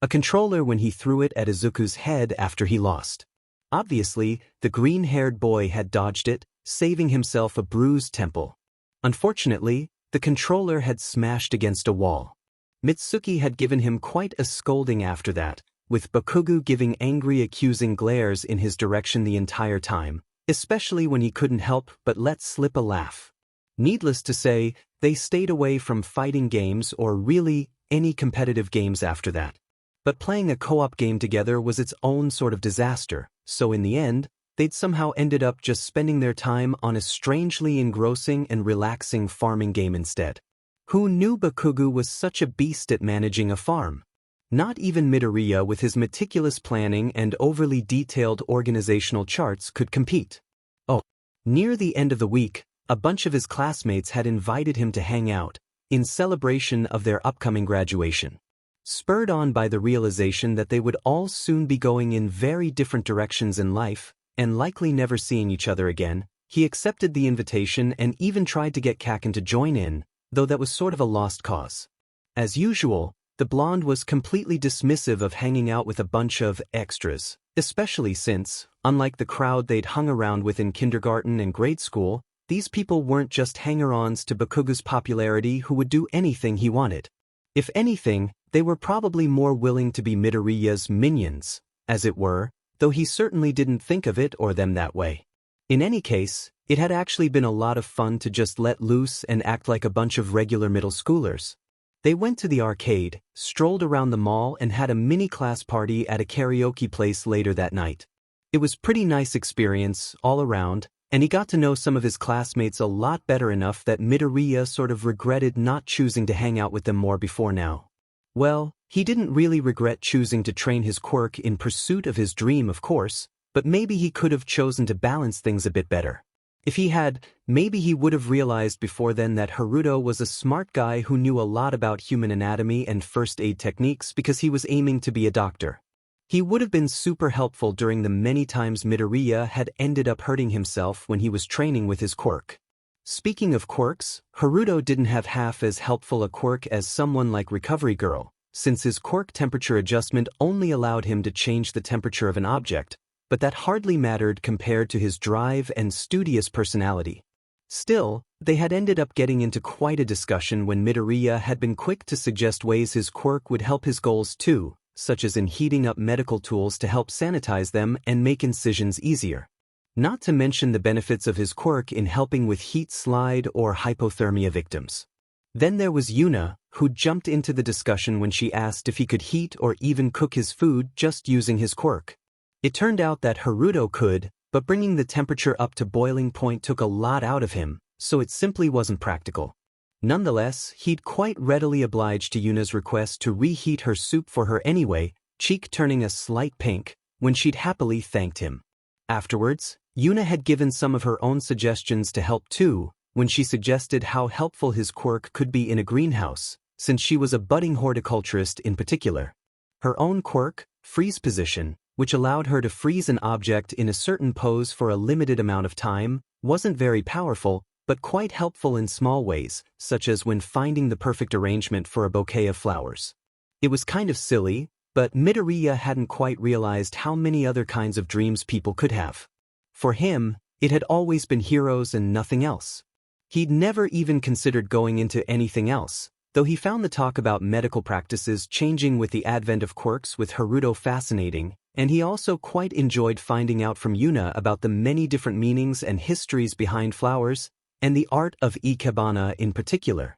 a controller when he threw it at Izuku's head after he lost. Obviously, the green-haired boy had dodged it, saving himself a bruised temple. Unfortunately, the controller had smashed against a wall. Mitsuki had given him quite a scolding after that, with Bakugo giving angry accusing glares in his direction the entire time, especially when he couldn't help but let slip a laugh. Needless to say, they stayed away from fighting games or really any competitive games after that. But playing a co-op game together was its own sort of disaster, so in the end, they'd somehow ended up just spending their time on a strangely engrossing and relaxing farming game instead. Who knew Bakugo was such a beast at managing a farm? Not even Midoriya with his meticulous planning and overly detailed organizational charts could compete. Oh, near the end of the week, a bunch of his classmates had invited him to hang out, in celebration of their upcoming graduation. Spurred on by the realization that they would all soon be going in very different directions in life, and likely never seeing each other again, he accepted the invitation and even tried to get Kacchan to join in, though that was sort of a lost cause. As usual, the blonde was completely dismissive of hanging out with a bunch of extras, especially since, unlike the crowd they'd hung around with in kindergarten and grade school, these people weren't just hanger-ons to Bakugo's popularity who would do anything he wanted. If anything, they were probably more willing to be Midoriya's minions, as it were, though he certainly didn't think of it or them that way. In any case, it had actually been a lot of fun to just let loose and act like a bunch of regular middle schoolers. They went to the arcade, strolled around the mall and had a mini class party at a karaoke place later that night. It was pretty nice experience all around, and he got to know some of his classmates a lot better enough that Midoriya sort of regretted not choosing to hang out with them more before now. Well, he didn't really regret choosing to train his quirk in pursuit of his dream, of course, but maybe he could have chosen to balance things a bit better. If he had, maybe he would have realized before then that Haruto was a smart guy who knew a lot about human anatomy and first aid techniques because he was aiming to be a doctor. He would have been super helpful during the many times Midoriya had ended up hurting himself when he was training with his quirk. Speaking of quirks, Haruto didn't have half as helpful a quirk as someone like Recovery Girl, since his quirk temperature adjustment only allowed him to change the temperature of an object, but that hardly mattered compared to his drive and studious personality. Still, they had ended up getting into quite a discussion when Midoriya had been quick to suggest ways his quirk would help his goals too, such as in heating up medical tools to help sanitize them and make incisions easier. Not to mention the benefits of his quirk in helping with heat slide or hypothermia victims. Then there was Yuna, who jumped into the discussion when she asked if he could heat or even cook his food just using his quirk. It turned out that Haruto could, but bringing the temperature up to boiling point took a lot out of him, so it simply wasn't practical. Nonetheless, he'd quite readily obliged to Yuna's request to reheat her soup for her anyway, cheek turning a slight pink, when she'd happily thanked him. Afterwards, Yuna had given some of her own suggestions to help too, when she suggested how helpful his quirk could be in a greenhouse, since she was a budding horticulturist in particular. Her own quirk, freeze position, which allowed her to freeze an object in a certain pose for a limited amount of time, wasn't very powerful, but quite helpful in small ways, such as when finding the perfect arrangement for a bouquet of flowers. It was kind of silly, but Midoriya hadn't quite realized how many other kinds of dreams people could have. For him, it had always been heroes and nothing else. He'd never even considered going into anything else, though he found the talk about medical practices changing with the advent of quirks with Haruto fascinating, and he also quite enjoyed finding out from Yuna about the many different meanings and histories behind flowers, and the art of ikebana in particular.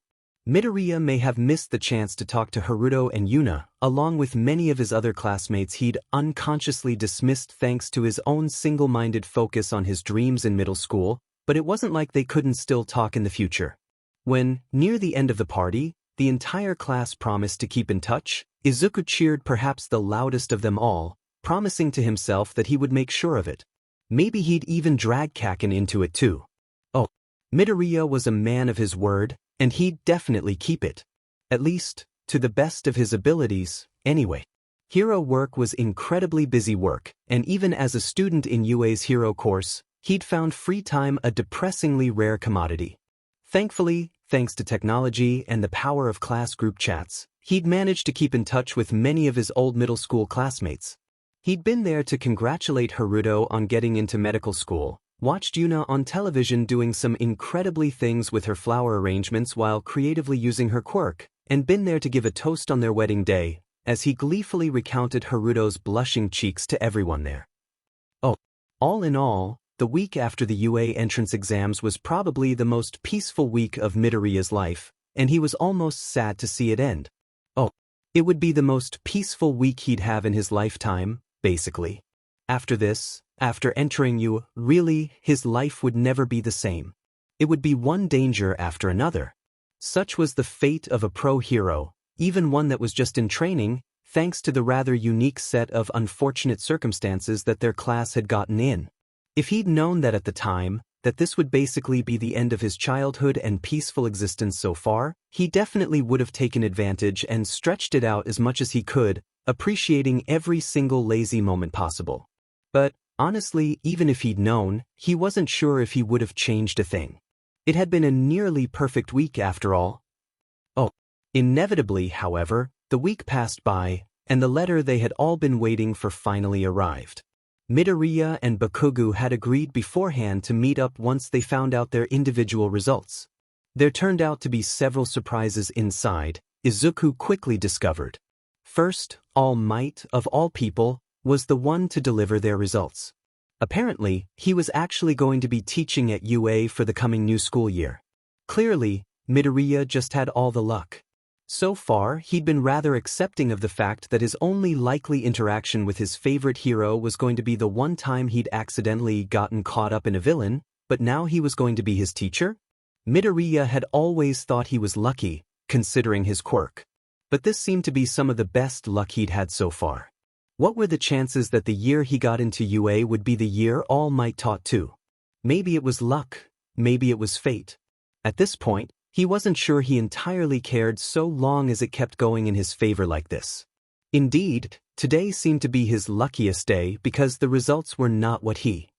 Midoriya may have missed the chance to talk to Haruto and Yuna, along with many of his other classmates he'd unconsciously dismissed thanks to his own single-minded focus on his dreams in middle school, but it wasn't like they couldn't still talk in the future. When, near the end of the party, the entire class promised to keep in touch, Izuku cheered perhaps the loudest of them all, promising to himself that he would make sure of it. Maybe he'd even drag Kacchan into it too. Oh, Midoriya was a man of his word, and he'd definitely keep it. At least, to the best of his abilities, anyway. Hero work was incredibly busy work, and even as a student in UA's hero course, he'd found free time a depressingly rare commodity. Thankfully, thanks to technology and the power of class group chats, he'd managed to keep in touch with many of his old middle school classmates. He'd been there to congratulate Haruto on getting into medical school, watched Yuna on television doing some incredibly things with her flower arrangements while creatively using her quirk, and been there to give a toast on their wedding day, as he gleefully recounted Haruto's blushing cheeks to everyone there. Oh, all in all, the week after the UA entrance exams was probably the most peaceful week of Midoriya's life, and he was almost sad to see it end. Oh, it would be the most peaceful week he'd have in his lifetime, basically. After this, after entering UA, really, his life would never be the same. It would be one danger after another. Such was the fate of a pro hero, even one that was just in training, thanks to the rather unique set of unfortunate circumstances that their class had gotten in. If he'd known that at the time, that this would basically be the end of his childhood and peaceful existence so far, he definitely would have taken advantage and stretched it out as much as he could, appreciating every single lazy moment possible. But, honestly, even if he'd known, he wasn't sure if he would have changed a thing. It had been a nearly perfect week after all. Oh, Inevitably, however, the week passed by, and the letter they had all been waiting for finally arrived. Midoriya and Bakugo had agreed beforehand to meet up once they found out their individual results. There turned out to be several surprises inside, Izuku quickly discovered. First, All Might, of all people, was the one to deliver their results. Apparently, he was actually going to be teaching at UA for the coming new school year. Clearly, Midoriya just had all the luck. So far, he'd been rather accepting of the fact that his only likely interaction with his favorite hero was going to be the one time he'd accidentally gotten caught up in a villain, but now he was going to be his teacher? Midoriya had always thought he was lucky, considering his quirk. But this seemed to be some of the best luck he'd had so far. What were the chances that the year he got into UA would be the year All Might taught too? Maybe it was luck, maybe it was fate. At this point, he wasn't sure he entirely cared so long as it kept going in his favor like this. Indeed, today seemed to be his luckiest day because the results were not what he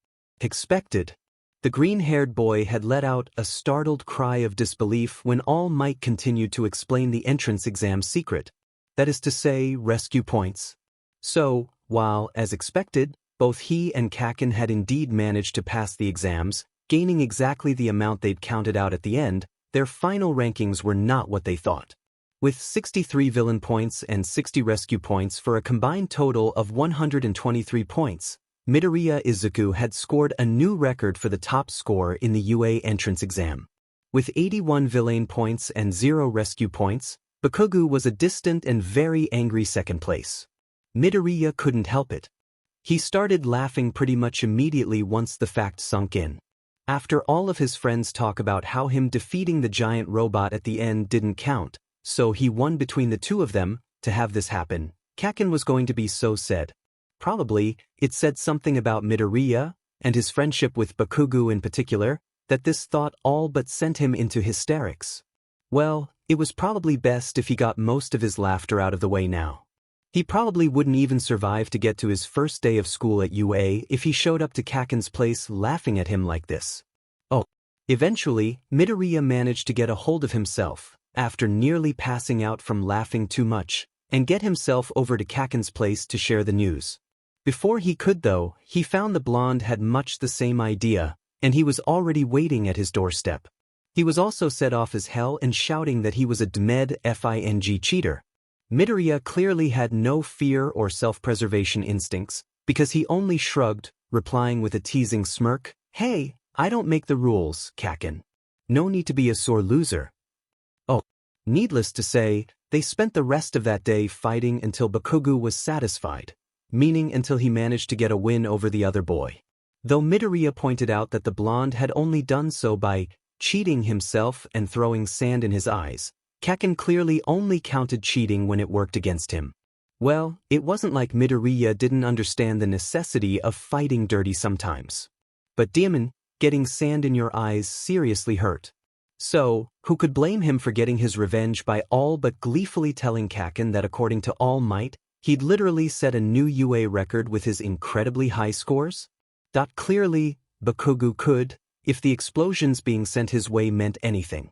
expected. The green-haired boy had let out a startled cry of disbelief when All Might continued to explain the entrance exam secret. That is to say, rescue points. So, while, as expected, both he and Kacchan had indeed managed to pass the exams, gaining exactly the amount they'd counted out at the end, their final rankings were not what they thought. With 63 villain points and 60 rescue points for a combined total of 123 points, Midoriya Izuku had scored a new record for the top score in the UA entrance exam. With 81 villain points and 0 rescue points, Bakugo was a distant and very angry second place. Midoriya couldn't help it. He started laughing pretty much immediately once the fact sunk in. After all of his friends talk about how him defeating the giant robot at the end didn't count, so he won between the two of them, to have this happen, Kacchan was going to be so sad. Probably, it said something about Midoriya, and his friendship with Bakugo in particular, that this thought all but sent him into hysterics. Well, it was probably best if he got most of his laughter out of the way now. He probably wouldn't even survive to get to his first day of school at UA if he showed up to Kacchan's place laughing at him like this. Oh. Eventually, Midoriya managed to get a hold of himself, after nearly passing out from laughing too much, and get himself over to Kacchan's place to share the news. Before he could though, he found the blonde had much the same idea, and he was already waiting at his doorstep. He was also set off as hell and shouting that he was a DMED FING cheater. Midoriya clearly had no fear or self-preservation instincts, because he only shrugged, replying with a teasing smirk, "Hey, I don't make the rules, Kacchan. No need to be a sore loser." Oh. Needless to say, they spent the rest of that day fighting until Bakugo was satisfied, meaning until he managed to get a win over the other boy. Though Midoriya pointed out that the blonde had only done so by cheating himself and throwing sand in his eyes, Kacchan clearly only counted cheating when it worked against him. Well, it wasn't like Midoriya didn't understand the necessity of fighting dirty sometimes. But demon, getting sand in your eyes seriously hurt. So, who could blame him for getting his revenge by all but gleefully telling Kacchan that according to All Might, he'd literally set a new UA record with his incredibly high scores? Clearly, Bakugo could, if the explosions being sent his way meant anything.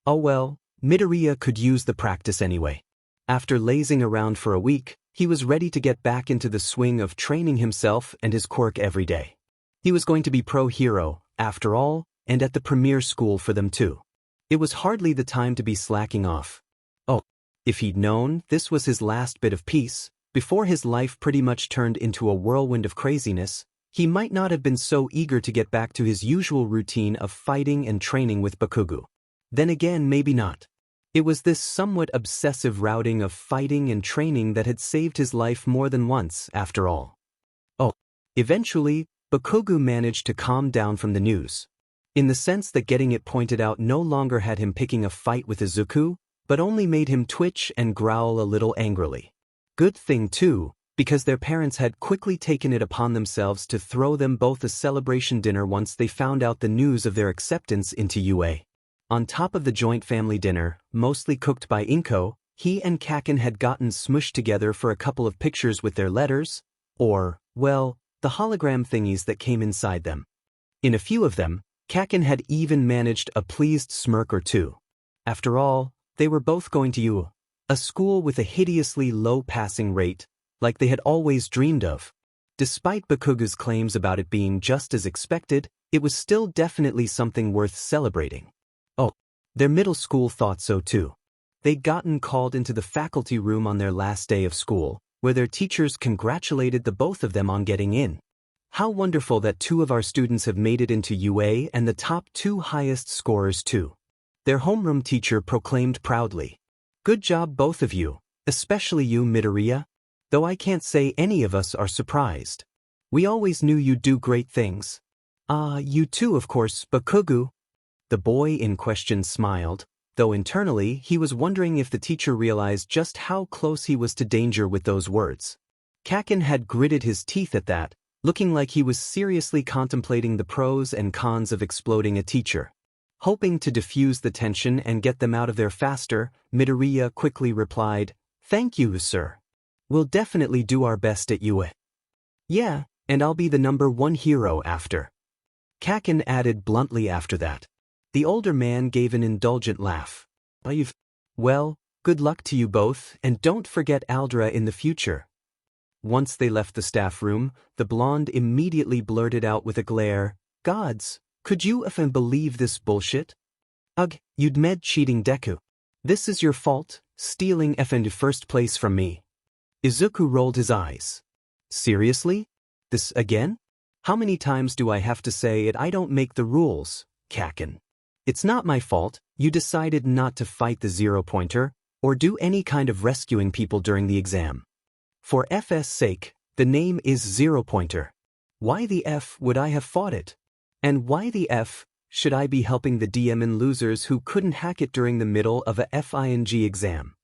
Oh well, Midoriya could use the practice anyway. After lazing around for a week, he was ready to get back into the swing of training himself and his quirk every day. He was going to be pro-hero, after all, and at the premier school for them too. It was hardly the time to be slacking off. Oh, if he'd known this was his last bit of peace, before his life pretty much turned into a whirlwind of craziness, he might not have been so eager to get back to his usual routine of fighting and training with Bakugo. Then again, maybe not. It was this somewhat obsessive routing of fighting and training that had saved his life more than once, after all. Oh. Eventually, Bakugo managed to calm down from the news. In the sense that getting it pointed out no longer had him picking a fight with Izuku, but only made him twitch and growl a little angrily. Good thing too, because their parents had quickly taken it upon themselves to throw them both a celebration dinner once they found out the news of their acceptance into UA. On top of the joint family dinner, mostly cooked by Inko, he and Kacchan had gotten smushed together for a couple of pictures with their letters, or, well, the hologram thingies that came inside them. In a few of them, Kacchan had even managed a pleased smirk or two. After all, they were both going to A school with a hideously low passing rate, like they had always dreamed of. Despite Bakugo's claims about it being just as expected, it was still definitely something worth celebrating. Oh, their middle school thought so too. They'd gotten called into the faculty room on their last day of school, where their teachers congratulated the both of them on getting in. How wonderful that 2 of our students have made it into UA and the top 2 highest scorers too. Their homeroom teacher proclaimed proudly. Good job both of you, especially you Midoriya. Though I can't say any of us are surprised. We always knew you'd do great things. You too of course, Bakugo. The boy in question smiled, though internally he was wondering if the teacher realized just how close he was to danger with those words. Kacchan had gritted his teeth at that, looking like he was seriously contemplating the pros and cons of exploding a teacher. Hoping to diffuse the tension and get them out of there faster, Midoriya quickly replied, "Thank you, sir. We'll definitely do our best at UA." "Yeah, and I'll be the #1 hero after." Kacchan added bluntly after that. The older man gave an indulgent laugh. Well, good luck to you both, and don't forget Aldra in the future." Once they left the staff room, the blonde immediately blurted out with a glare, "Gods, could you even believe this bullshit? Ugh, you'd med cheating Deku. This is your fault, stealing FN to first place from me." Izuku rolled his eyes. "Seriously? This again? How many times do I have to say it? I don't make the rules, Kacchan. It's not my fault, you decided not to fight the 0-pointer, or do any kind of rescuing people during the exam. For FS sake, the name is 0-pointer. Why the F would I have fought it? And why the F should I be helping the DMN losers who couldn't hack it during the middle of a FING exam?"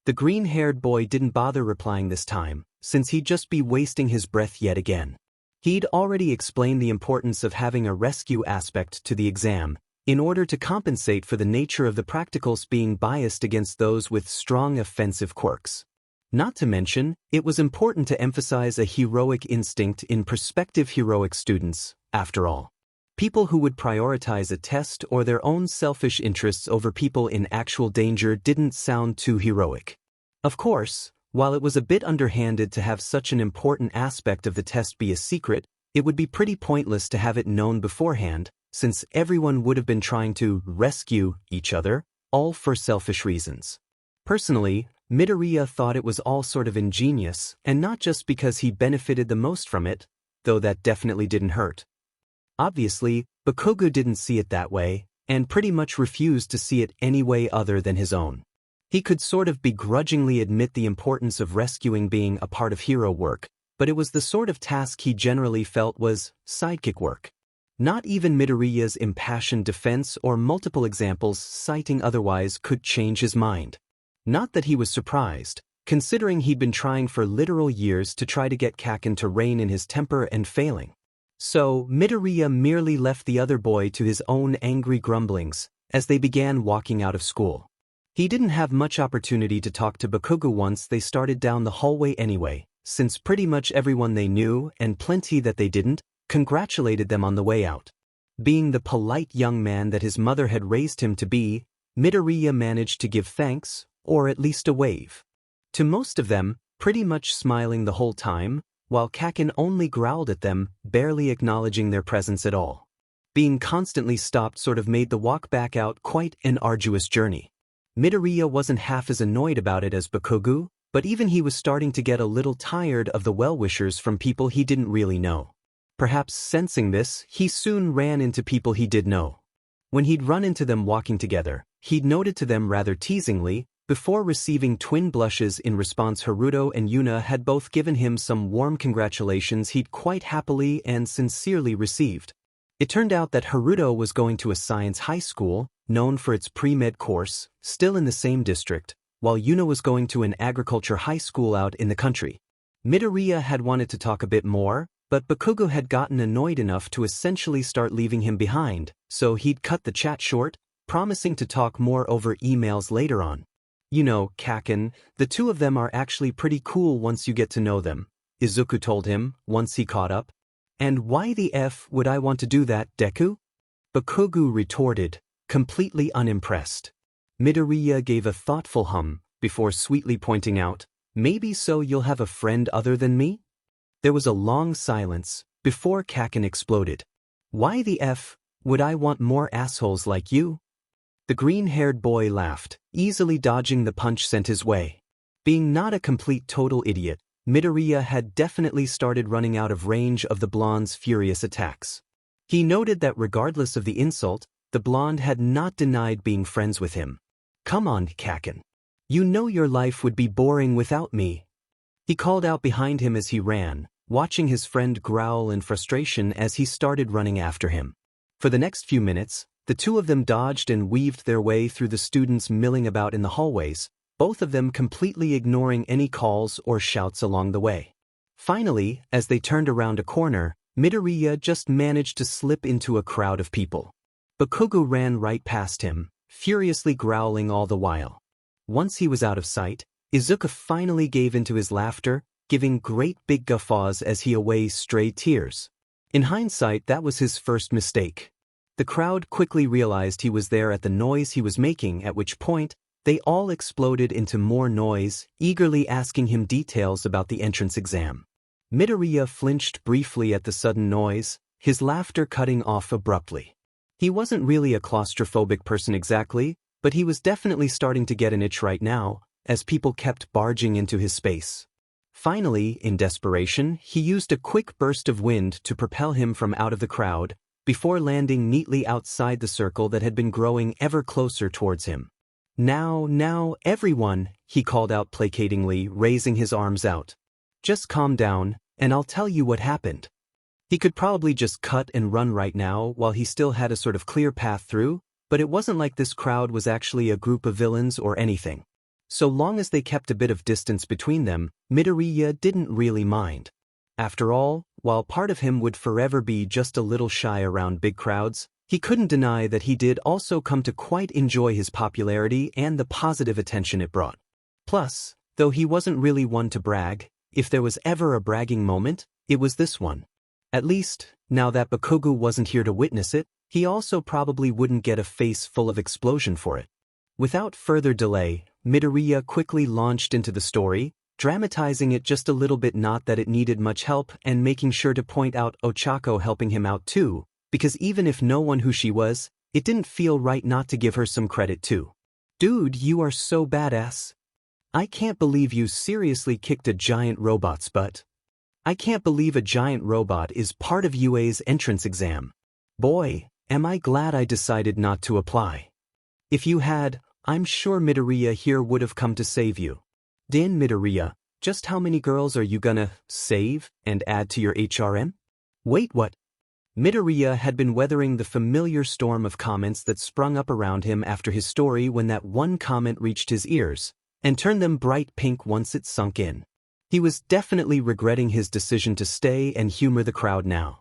The green-haired boy didn't bother replying this time, since he'd just be wasting his breath yet again. He'd already explained the importance of having a rescue aspect to the exam, in order to compensate for the nature of the practicals being biased against those with strong offensive quirks. Not to mention, it was important to emphasize a heroic instinct in prospective heroic students, after all. People who would prioritize a test or their own selfish interests over people in actual danger didn't sound too heroic. Of course, while it was a bit underhanded to have such an important aspect of the test be a secret, it would be pretty pointless to have it known beforehand, since everyone would have been trying to rescue each other, all for selfish reasons. Personally, Midoriya thought it was all sort of ingenious, and not just because he benefited the most from it, though that definitely didn't hurt. Obviously, Bakugo didn't see it that way, and pretty much refused to see it any way other than his own. He could sort of begrudgingly admit the importance of rescuing being a part of hero work, but it was the sort of task he generally felt was sidekick work. Not even Midoriya's impassioned defense or multiple examples citing otherwise could change his mind. Not that he was surprised, considering he'd been trying for literal years to try to get Kacchan to rein in his temper and failing. So, Midoriya merely left the other boy to his own angry grumblings, as they began walking out of school. He didn't have much opportunity to talk to Bakugo once they started down the hallway anyway, since pretty much everyone they knew, and plenty that they didn't, congratulated them on the way out. Being the polite young man that his mother had raised him to be, Midoriya managed to give thanks, or at least a wave. To most of them, pretty much smiling the whole time, while Kacchan only growled at them, barely acknowledging their presence at all. Being constantly stopped sort of made the walk back out quite an arduous journey. Midoriya wasn't half as annoyed about it as Bakugo, but even he was starting to get a little tired of the well-wishers from people he didn't really know. Perhaps sensing this, he soon ran into people he did know. When he'd run into them walking together, he'd noted to them rather teasingly, before receiving twin blushes in response. Haruto and Yuna had both given him some warm congratulations he'd quite happily and sincerely received. It turned out that Haruto was going to a science high school, known for its pre-med course, still in the same district, while Yuna was going to an agriculture high school out in the country. Midoriya had wanted to talk a bit more, but Bakugo had gotten annoyed enough to essentially start leaving him behind, so he'd cut the chat short, promising to talk more over emails later on. "You know, Kacchan, the 2 of them are actually pretty cool once you get to know them," Izuku told him, once he caught up. "And why the F would I want to do that, Deku?" Bakugo retorted, completely unimpressed. Midoriya gave a thoughtful hum, before sweetly pointing out, maybe so you'll have a friend other than me? There was a long silence before Kacchan exploded. Why the F would I want more assholes like you? The green-haired boy laughed, easily dodging the punch sent his way. Being not a complete total idiot, Midoriya had definitely started running out of range of the blonde's furious attacks. He noted that regardless of the insult, the blonde had not denied being friends with him. Come on, Kacchan. You know your life would be boring without me. He called out behind him as he ran, watching his friend growl in frustration as he started running after him. For the next few minutes, the two of them dodged and weaved their way through the students milling about in the hallways, both of them completely ignoring any calls or shouts along the way. Finally, as they turned around a corner, Midoriya just managed to slip into a crowd of people. Bakugo ran right past him, furiously growling all the while. Once he was out of sight, Izuku finally gave into his laughter, giving great big guffaws as he away strayed tears. In hindsight, that was his first mistake. The crowd quickly realized he was there at the noise he was making, at which point, they all exploded into more noise, eagerly asking him details about the entrance exam. Midoriya flinched briefly at the sudden noise, his laughter cutting off abruptly. He wasn't really a claustrophobic person exactly, but he was definitely starting to get an itch right now, as people kept barging into his space. Finally, in desperation, he used a quick burst of wind to propel him from out of the crowd, before landing neatly outside the circle that had been growing ever closer towards him. Now, everyone, he called out placatingly, raising his arms out. Just calm down, and I'll tell you what happened. He could probably just cut and run right now while he still had a sort of clear path through, but it wasn't like this crowd was actually a group of villains or anything. So long as they kept a bit of distance between them, Midoriya didn't really mind. After all, while part of him would forever be just a little shy around big crowds, he couldn't deny that he did also come to quite enjoy his popularity and the positive attention it brought. Plus, though he wasn't really one to brag, if there was ever a bragging moment, it was this one. At least, now that Bakugo wasn't here to witness it, he also probably wouldn't get a face full of explosion for it. Without further delay, Midoriya quickly launched into the story, dramatizing it just a little bit, not that it needed much help, and making sure to point out Ochako helping him out too, because even if no one who she was, it didn't feel right not to give her some credit too. Dude, you are so badass. I can't believe you seriously kicked a giant robot's butt. I can't believe a giant robot is part of UA's entrance exam. Boy, am I glad I decided not to apply. If you had, I'm sure Midoriya here would have come to save you. Dan Midoriya, just how many girls are you gonna save and add to your HRM? Wait, what? Midoriya had been weathering the familiar storm of comments that sprung up around him after his story when that one comment reached his ears, and turned them bright pink once it sunk in. He was definitely regretting his decision to stay and humor the crowd now.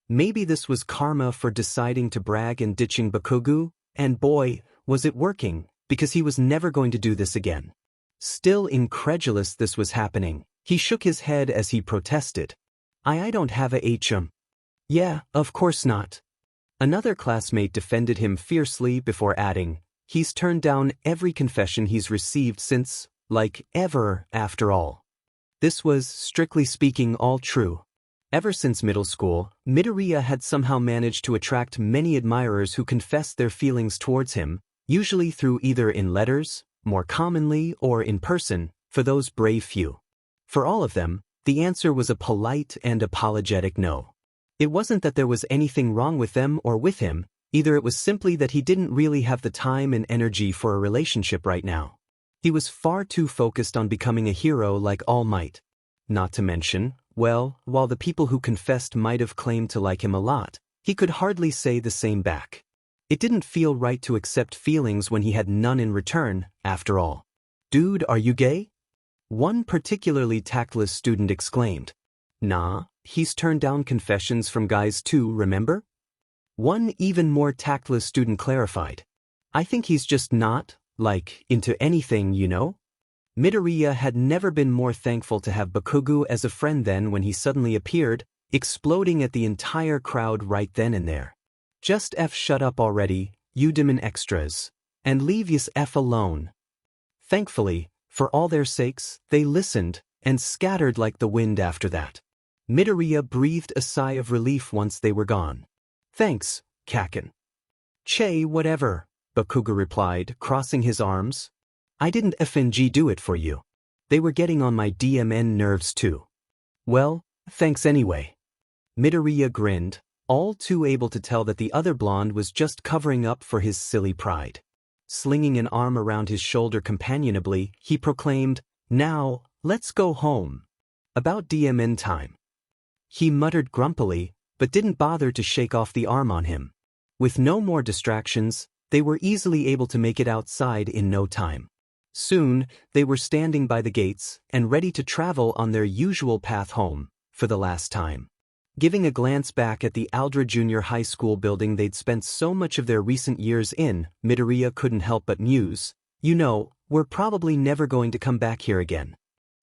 Maybe this was karma for deciding to brag and ditching Bakugo, and boy, was it working, because he was never going to do this again. Still incredulous this was happening, he shook his head as he protested. I don't have a HM. Yeah, of course not. Another classmate defended him fiercely before adding, he's turned down every confession he's received since, like, ever, after all. This was, strictly speaking, all true. Ever since middle school, Midoriya had somehow managed to attract many admirers who confessed their feelings towards him, usually through either in letters, more commonly, or in person, for those brave few. For all of them, the answer was a polite and apologetic no. It wasn't that there was anything wrong with them or with him, either it was simply that he didn't really have the time and energy for a relationship right now. He was far too focused on becoming a hero like All Might. Not to mention, well, while the people who confessed might have claimed to like him a lot, he could hardly say the same back. It didn't feel right to accept feelings when he had none in return, after all. Dude, are you gay? One particularly tactless student exclaimed. Nah, he's turned down confessions from guys too, remember? One even more tactless student clarified. I think he's just not, like, into anything, you know? Midoriya had never been more thankful to have Bakugo as a friend than when he suddenly appeared, exploding at the entire crowd right then and there. Just shut up already, you demon extras, and leave yous alone. Thankfully, For all their sakes, they listened, and scattered like the wind after that. Midoriya breathed a sigh of relief once they were gone. Thanks, Kacchan. Che, whatever, Bakugo replied, crossing his arms. I didn't FNG do it for you. They were getting on my DMN nerves too. Well, thanks anyway. Midoriya grinned, all too able to tell that the other blonde was just covering up for his silly pride. Slinging an arm around his shoulder companionably, he proclaimed, Now, let's go home. About DMN time. He muttered grumpily, but didn't bother to shake off the arm on him. With no more distractions, they were easily able to make it outside in no time. Soon, they were standing by the gates and ready to travel on their usual path home, for the last time. Giving a glance back at the Aldra Junior High School building they'd spent so much of their recent years in, Midoriya couldn't help but muse, You know, we're probably never going to come back here again.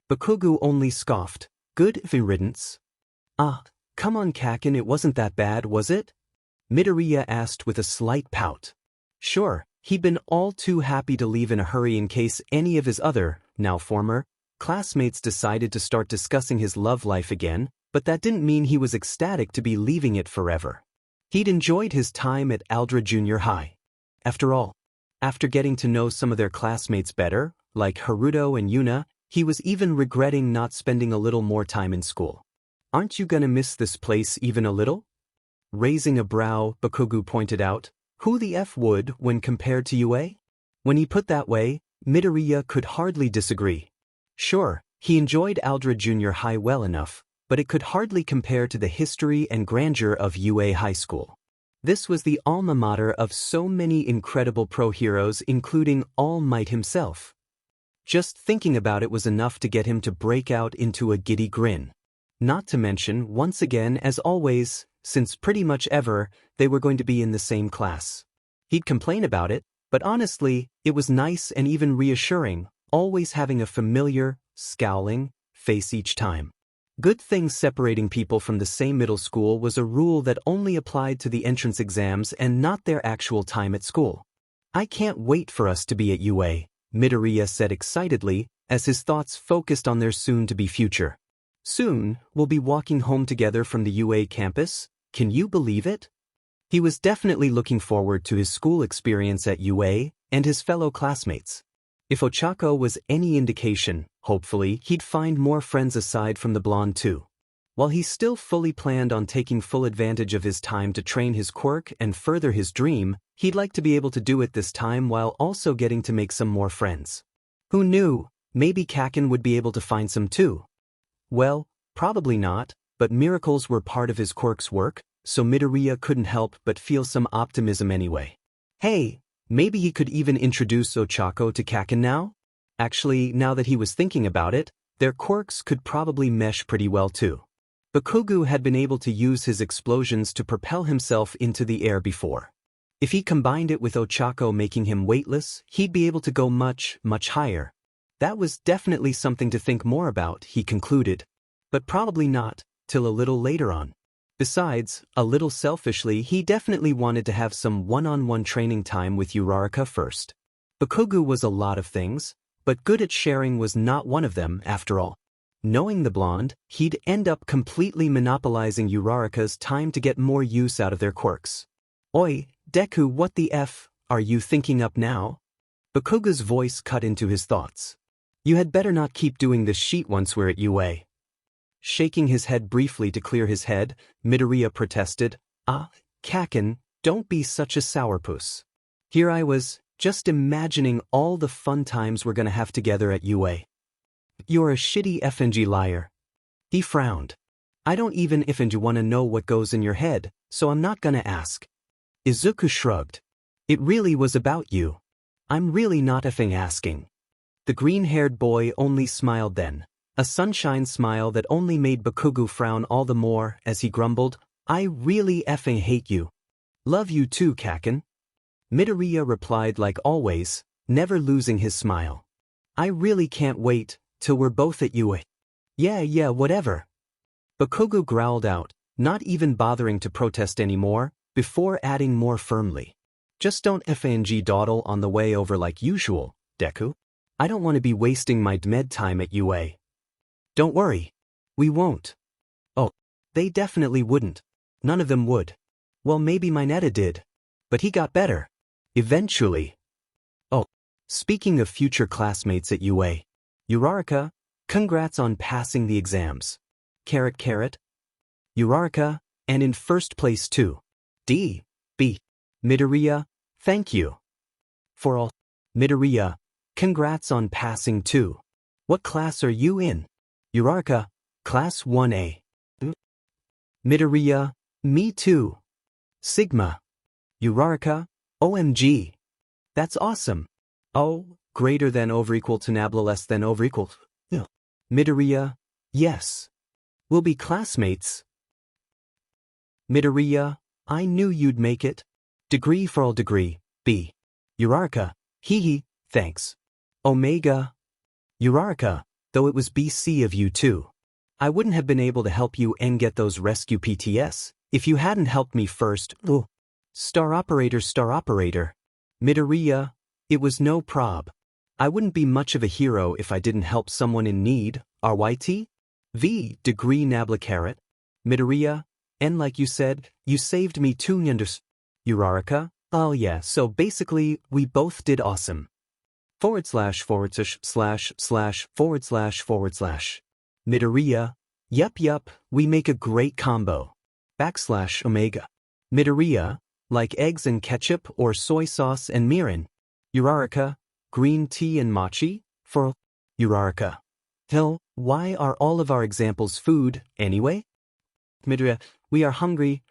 Bakugo only scoffed, Good riddance. Ah, come on Kacchan, it wasn't that bad, was it? Midoriya asked with a slight pout. Sure, he'd been all too happy to leave in a hurry in case any of his other, now former, classmates decided to start discussing his love life again, but that didn't mean he was ecstatic to be leaving it forever. He'd enjoyed his time at Aldra Junior High. After all, after getting to know some of their classmates better, like Haruto and Yuna, he was even regretting not spending a little more time in school. Aren't you gonna miss this place even a little? Raising a brow, Bakugo pointed out, Who the F would when compared to UA? When he put that way, Midoriya could hardly disagree. Sure, he enjoyed Aldra Junior High well enough, but it could hardly compare to the history and grandeur of UA High School. This was the alma mater of so many incredible pro-heroes, including All Might himself. Just thinking about it was enough to get him to break out into a giddy grin. Not to mention, once again, as always, since pretty much ever, they were going to be in the same class. He'd complain about it, but honestly, it was nice and even reassuring, always having a familiar, scowling face each time. Good thing separating people from the same middle school was a rule that only applied to the entrance exams and not their actual time at school. I can't wait for us to be at UA, Midoriya said excitedly, as his thoughts focused on their soon-to-be future. Soon, we'll be walking home together from the UA campus, can you believe it? He was definitely looking forward to his school experience at UA and his fellow classmates. If Ochako was any indication, hopefully, he'd find more friends aside from the blonde too. While he still fully planned on taking full advantage of his time to train his quirk and further his dream, he'd like to be able to do it this time while also getting to make some more friends. Who knew, maybe Kacchan would be able to find some too. Well, probably not, but miracles were part of his quirk's work, so Midoriya couldn't help but feel some optimism anyway. Hey, maybe he could even introduce Ochako to Kacchan now? Actually, now that he was thinking about it, their quirks could probably mesh pretty well too. Bakugo had been able to use his explosions to propel himself into the air before. If he combined it with Ochako making him weightless, he'd be able to go much, much higher. That was definitely something to think more about, he concluded. But probably not, till a little later on. Besides, a little selfishly, he definitely wanted to have some one-on-one training time with Uraraka first. Bakugo was a lot of things, but good at sharing was not one of them, after all. Knowing the blonde, he'd end up completely monopolizing Uraraka's time to get more use out of their quirks. Oi, Deku, what the F are you thinking up now? Bakugo's voice cut into his thoughts. You had better not keep doing this sheet once we're at UA. Shaking his head briefly to clear his head, Midoriya protested, Kacchan, don't be such a sourpuss. Here I was, just imagining all the fun times we're gonna have together at UA. You're a shitty FNG liar. He frowned. I don't even FNG wanna know what goes in your head, so I'm not gonna ask. Izuku shrugged. It really was about you. I'm really not effing asking. The green-haired boy only smiled then, a sunshine smile that only made Bakugo frown all the more as he grumbled, I really effing hate you. Love you too, Kacchan. Midoriya replied like always, never losing his smile. I really can't wait till we're both at UA. Yeah, whatever. Bakugo growled out, not even bothering to protest anymore, before adding more firmly. Just don't FNG dawdle on the way over like usual, Deku. I don't want to be wasting my med time at UA. Don't worry. We won't. Oh, they definitely wouldn't. None of them would. Well, maybe Mineta did. But he got better. Eventually. Oh, speaking of future classmates at UA. Uraraka, congrats on passing the exams. Carrot carrot. Uraraka, and in first place too. D. B. Midoriya, thank you. For all. Midoriya, congrats on passing too. What class are you in? Uraraka, class 1A. Midoriya, me too. Sigma. Uraraka, OMG. That's awesome. Oh, greater than over equal to nabla less than over equal. Midoriya, yes. We'll be classmates. Midoriya, I knew you'd make it. Degree for all degree, B. Uraraka, hee, thanks. Omega. Uraraka, though it was BC of you too. I wouldn't have been able to help you and get those rescue PTS if you hadn't helped me first. Ooh. Star operator. Midoriya, it was no prob. I wouldn't be much of a hero if I didn't help someone in need, RYT? V. Degree nabla carrot. Midoriya, and like you said, you saved me too yunders. Uraraka, oh yeah, so basically, we both did awesome. / Midoriya, yup, we make a great combo. / Omega. Midoriya, like eggs and ketchup or soy sauce and mirin. Uraraka, green tea and mochi, for Uraraka. Hell, why are all of our examples food, anyway? Midoriya, we are hungry.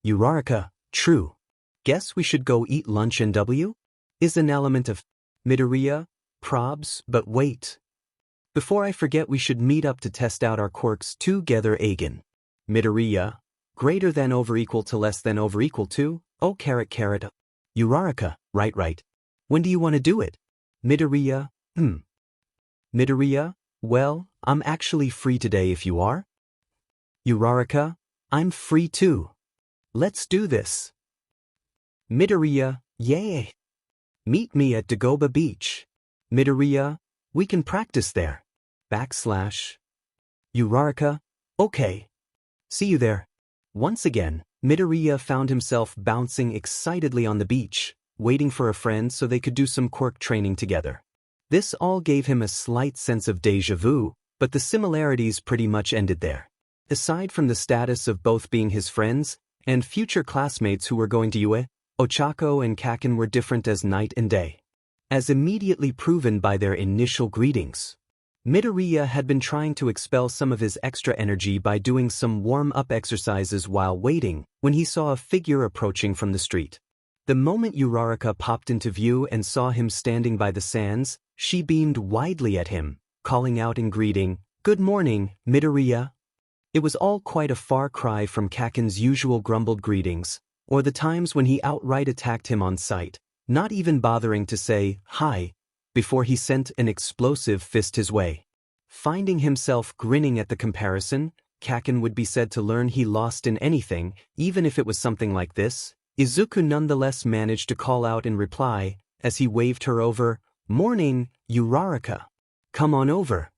Uraraka, true. Guess we should go eat lunch. NW? Is an element of Midoriya, probs, but wait. Before I forget, we should meet up to test out our quirks together again. Midoriya, greater than over equal to less than over equal to, oh carrot. Uraraka, right. When do you want to do it? Midoriya, Midoriya, well, I'm actually free today if you are. Uraraka, I'm free too. Let's do this. Midoriya, yay. Meet me at Dagoba Beach. Midoriya, we can practice there. / Uraraka, okay. See you there. Once again, Midoriya found himself bouncing excitedly on the beach, waiting for a friend so they could do some quirk training together. This all gave him a slight sense of déjà vu, but the similarities pretty much ended there. Aside from the status of both being his friends and future classmates who were going to UA, Ochako and Kacchan were different as night and day. As immediately proven by their initial greetings. Midoriya had been trying to expel some of his extra energy by doing some warm-up exercises while waiting when he saw a figure approaching from the street. The moment Uraraka popped into view and saw him standing by the sands, she beamed widely at him, calling out in greeting, "Good morning, Midoriya." It was all quite a far cry from Kacchan's usual grumbled greetings, or the times when he outright attacked him on sight, not even bothering to say, "Hi," before he sent an explosive fist his way. Finding himself grinning at the comparison, Kacchan would be said to learn he lost in anything, even if it was something like this. Izuku nonetheless managed to call out in reply, as he waved her over, "Morning, Uraraka. Come on over."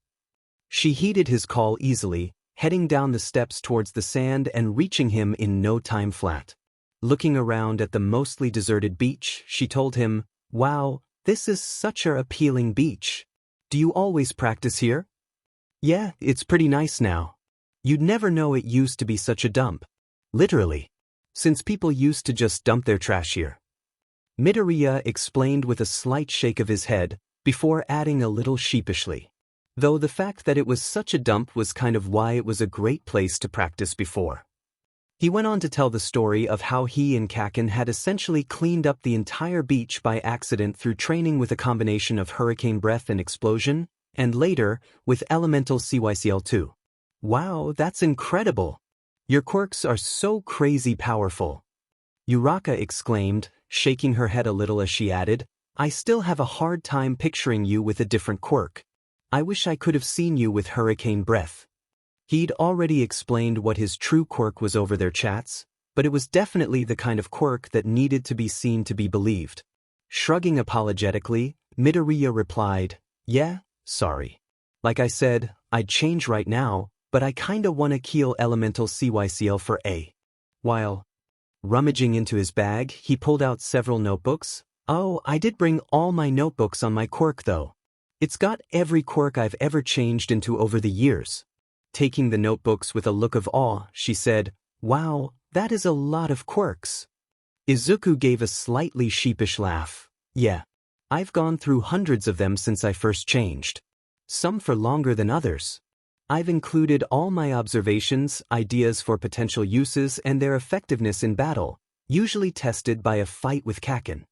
She heeded his call easily, heading down the steps towards the sand and reaching him in no time flat. Looking around at the mostly deserted beach, she told him, "Wow, this is such an appealing beach. Do you always practice here?" "Yeah, it's pretty nice now. You'd never know it used to be such a dump. Literally. Since people used to just dump their trash here." Midoriya explained with a slight shake of his head, before adding a little sheepishly. Though the fact that it was such a dump was kind of why it was a great place to practice before. He went on to tell the story of how he and Kacchan had essentially cleaned up the entire beach by accident through training with a combination of hurricane breath and explosion, and later, with elemental CYCL2. "Wow, that's incredible. Your quirks are so crazy powerful." Uraraka exclaimed, shaking her head a little as she added, "I still have a hard time picturing you with a different quirk. I wish I could have seen you with hurricane breath." He'd already explained what his true quirk was over their chats, but it was definitely the kind of quirk that needed to be seen to be believed. Shrugging apologetically, Midoriya replied, yeah, sorry. Like I said, I'd change right now, but I kinda wanna kill elemental CYCL for A. While rummaging into his bag, he pulled out several notebooks. Oh, I did bring all my notebooks on my quirk though. It's got every quirk I've ever changed into over the years. Taking the notebooks with a look of awe, she said, wow, that is a lot of quirks. Izuku gave a slightly sheepish laugh. Yeah, I've gone through hundreds of them since I first changed. Some for longer than others. I've included all my observations, ideas for potential uses and their effectiveness in battle, usually tested by a fight with Kacchan.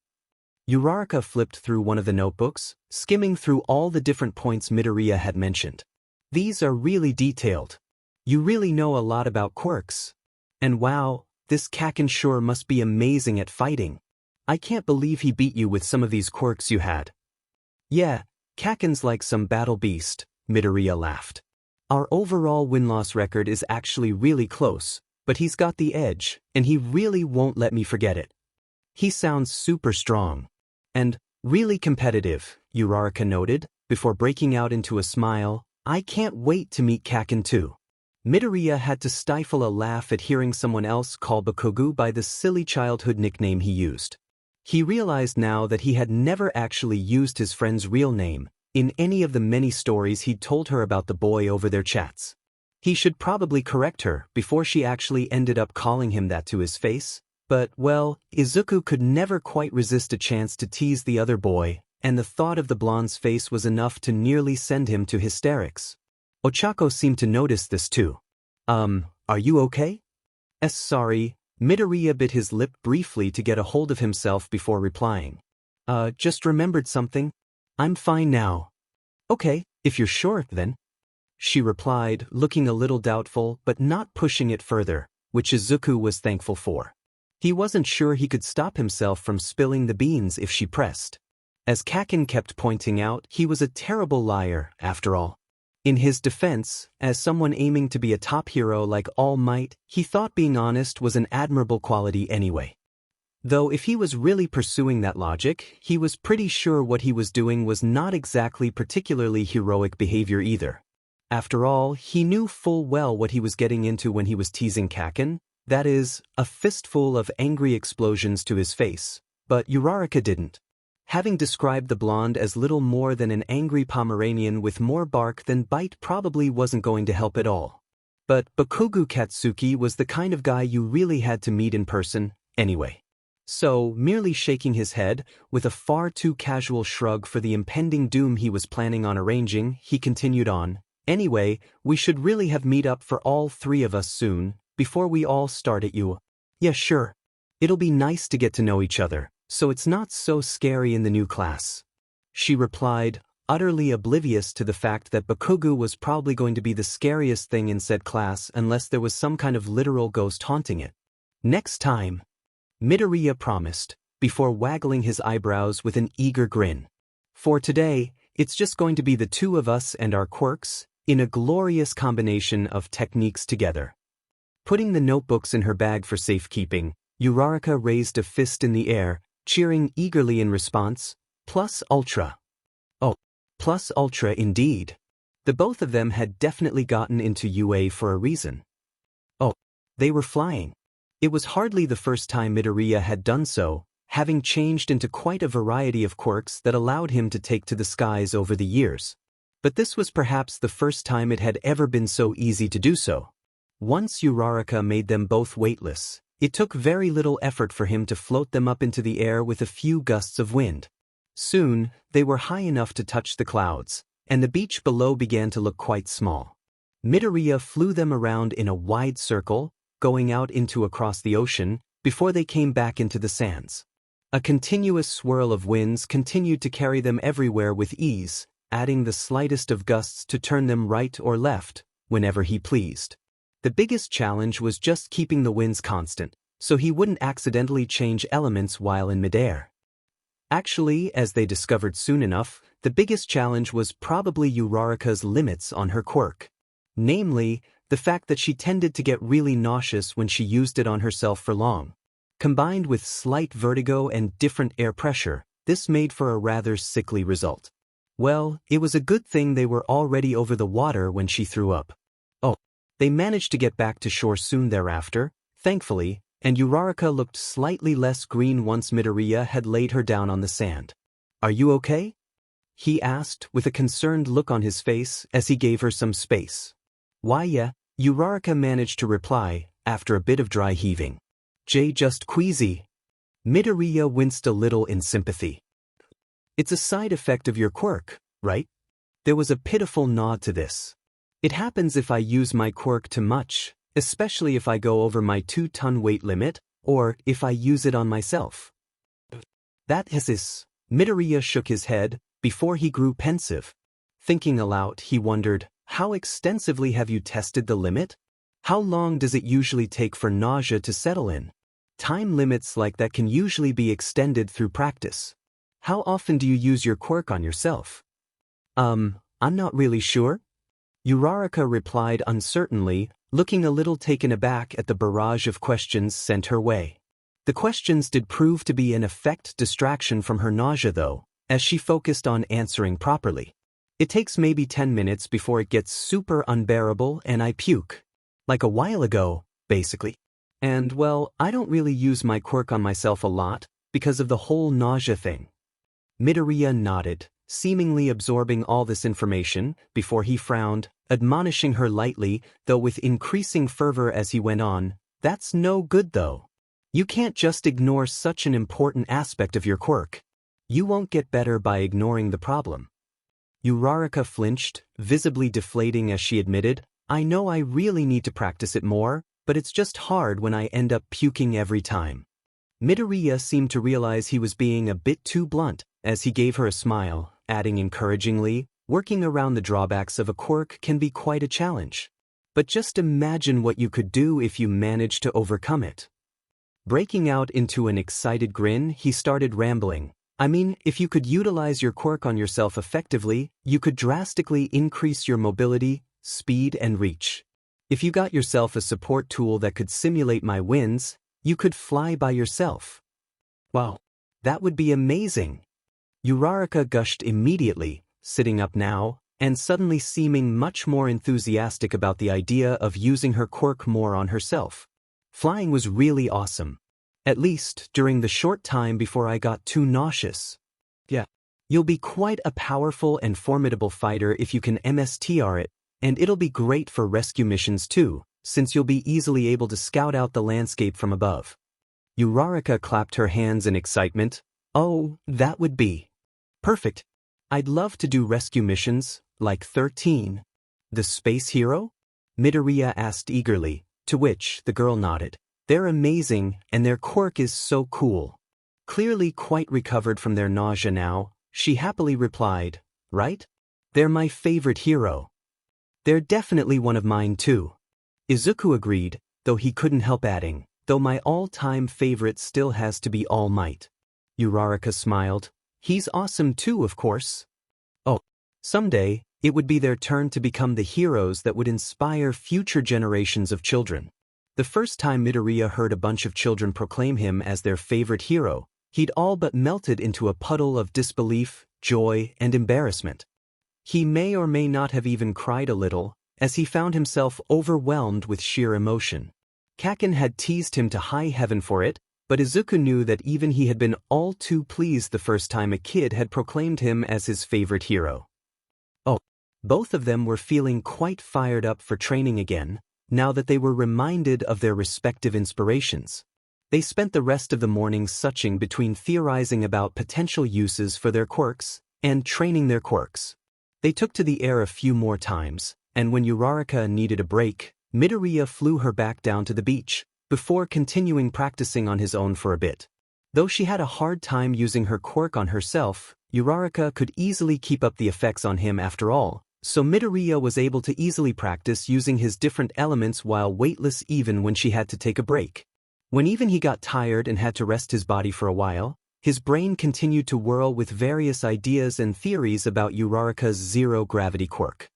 Uraraka flipped through one of the notebooks, skimming through all the different points Midoriya had mentioned. These are really detailed. You really know a lot about quirks. And wow, this Kacchan sure must be amazing at fighting. I can't believe he beat you with some of these quirks you had. Yeah, Kacchan's like some battle beast, Midoriya laughed. Our overall win-loss record is actually really close, but he's got the edge, and he really won't let me forget it. He sounds super strong. And really competitive, Uraraka noted, before breaking out into a smile. I can't wait to meet Kacchan too. Midoriya had to stifle a laugh at hearing someone else call Bakugo by the silly childhood nickname he used. He realized now that he had never actually used his friend's real name in any of the many stories he'd told her about the boy over their chats. He should probably correct her before she actually ended up calling him that to his face, but, well, Izuku could never quite resist a chance to tease the other boy, and the thought of the blonde's face was enough to nearly send him to hysterics. Ochako seemed to notice this too. Are you okay? Sorry, Midoriya bit his lip briefly to get a hold of himself before replying. Just remembered something. I'm fine now. Okay, if you're sure, then. She replied, looking a little doubtful but not pushing it further, which Izuku was thankful for. He wasn't sure he could stop himself from spilling the beans if she pressed. As Kacchan kept pointing out, he was a terrible liar, after all. In his defense, as someone aiming to be a top hero like All Might, he thought being honest was an admirable quality anyway. Though if he was really pursuing that logic, he was pretty sure what he was doing was not exactly particularly heroic behavior either. After all, he knew full well what he was getting into when he was teasing Kacchan, that is, a fistful of angry explosions to his face, but Uraraka didn't. Having described the blonde as little more than an angry Pomeranian with more bark than bite probably wasn't going to help at all. But Bakugo Katsuki was the kind of guy you really had to meet in person, anyway. So, merely shaking his head, with a far too casual shrug for the impending doom he was planning on arranging, he continued on, anyway, we should really have meet up for all three of us soon, before we all start at you. Yeah, sure. It'll be nice to get to know each other, so it's not so scary in the new class. She replied, utterly oblivious to the fact that Bakugo was probably going to be the scariest thing in said class unless there was some kind of literal ghost haunting it. Next time, Midoriya promised, before waggling his eyebrows with an eager grin. For today, it's just going to be the two of us and our quirks, in a glorious combination of techniques together. Putting the notebooks in her bag for safekeeping, Uraraka raised a fist in the air, cheering eagerly in response, Plus Ultra. Oh, Plus Ultra indeed. The both of them had definitely gotten into UA for a reason. Oh, they were flying. It was hardly the first time Midoriya had done so, having changed into quite a variety of quirks that allowed him to take to the skies over the years. But this was perhaps the first time it had ever been so easy to do so. Once Uraraka made them both weightless, it took very little effort for him to float them up into the air with a few gusts of wind. Soon, they were high enough to touch the clouds, and the beach below began to look quite small. Midoriya flew them around in a wide circle, going out into across the ocean, before they came back into the sands. A continuous swirl of winds continued to carry them everywhere with ease, adding the slightest of gusts to turn them right or left, whenever he pleased. The biggest challenge was just keeping the winds constant, so he wouldn't accidentally change elements while in midair. Actually, as they discovered soon enough, the biggest challenge was probably Uraraka's limits on her quirk. Namely, the fact that she tended to get really nauseous when she used it on herself for long. Combined with slight vertigo and different air pressure, This made for a rather sickly result. Well, it was a good thing they were already over the water when she threw up. Oh, they managed to get back to shore soon thereafter, thankfully, and Uraraka looked slightly less green once Midoriya had laid her down on the sand. "Are you okay?" he asked with a concerned look on his face as he gave her some space. "Why yeah," Uraraka managed to reply, after a bit of dry heaving. Just queasy." Midoriya winced a little in sympathy. "It's a side effect of your quirk, right?" There was a pitiful nod to this. "It happens if I use my quirk too much, especially if I go over my 2-ton weight limit, or if I use it on myself." "That is this." Midoriya shook his head, before he grew pensive. Thinking aloud, he wondered, how extensively have you tested the limit? How long does it usually take for nausea to settle in? Time limits like that can usually be extended through practice. How often do you use your quirk on yourself? I'm not really sure." Uraraka replied uncertainly, looking a little taken aback at the barrage of questions sent her way. The questions did prove to be an effect distraction from her nausea though, as she focused on answering properly. "It takes maybe 10 minutes before it gets super unbearable and I puke. Like a while ago, basically. And well, I don't really use my quirk on myself a lot, because of the whole nausea thing." Midoriya nodded, seemingly absorbing all this information, before he frowned, admonishing her lightly, though with increasing fervor as he went on, "That's no good though. You can't just ignore such an important aspect of your quirk. You won't get better by ignoring the problem." Uraraka flinched, visibly deflating as she admitted, "I know I really need to practice it more, but it's just hard when I end up puking every time." Midoriya seemed to realize he was being a bit too blunt, as he gave her a smile, adding encouragingly, "Working around the drawbacks of a quirk can be quite a challenge. But just imagine what you could do if you managed to overcome it." Breaking out into an excited grin, he started rambling. "I mean, if you could utilize your quirk on yourself effectively, you could drastically increase your mobility, speed, and reach. If you got yourself a support tool that could simulate my wins, you could fly by yourself." "Wow, that would be amazing." Uraraka gushed immediately, sitting up now, and suddenly seeming much more enthusiastic about the idea of using her quirk more on herself. "Flying was really awesome. At least, during the short time before I got too nauseous. Yeah. You'll be quite a powerful and formidable fighter if you can MSTR it, and it'll be great for rescue missions too, since you'll be easily able to scout out the landscape from above." Uraraka clapped her hands in excitement. "Oh, that would be perfect. I'd love to do rescue missions, like 13. "The space hero?" Midoriya asked eagerly, to which the girl nodded. "They're amazing, and their quirk is so cool." Clearly quite recovered from their nausea now, she happily replied, "Right? They're my favorite hero." "They're definitely one of mine too." Izuku agreed, though he couldn't help adding, "Though my all-time favorite still has to be All Might." Uraraka smiled. "He's awesome too, of course." Oh, someday, it would be their turn to become the heroes that would inspire future generations of children. The first time Midoriya heard a bunch of children proclaim him as their favorite hero, he'd all but melted into a puddle of disbelief, joy, and embarrassment. He may or may not have even cried a little, as he found himself overwhelmed with sheer emotion. Kacchan had teased him to high heaven for it, but Izuku knew that even he had been all too pleased the first time a kid had proclaimed him as his favorite hero. Oh, both of them were feeling quite fired up for training again, now that they were reminded of their respective inspirations. They spent the rest of the morning suching between theorizing about potential uses for their quirks and training their quirks. They took to the air a few more times, and when Uraraka needed a break, Midoriya flew her back down to the beach, before continuing practicing on his own for a bit. Though she had a hard time using her quirk on herself, Uraraka could easily keep up the effects on him after all, so Midoriya was able to easily practice using his different elements while weightless even when she had to take a break. When even he got tired and had to rest his body for a while, his brain continued to whirl with various ideas and theories about Uraraka's zero-gravity quirk.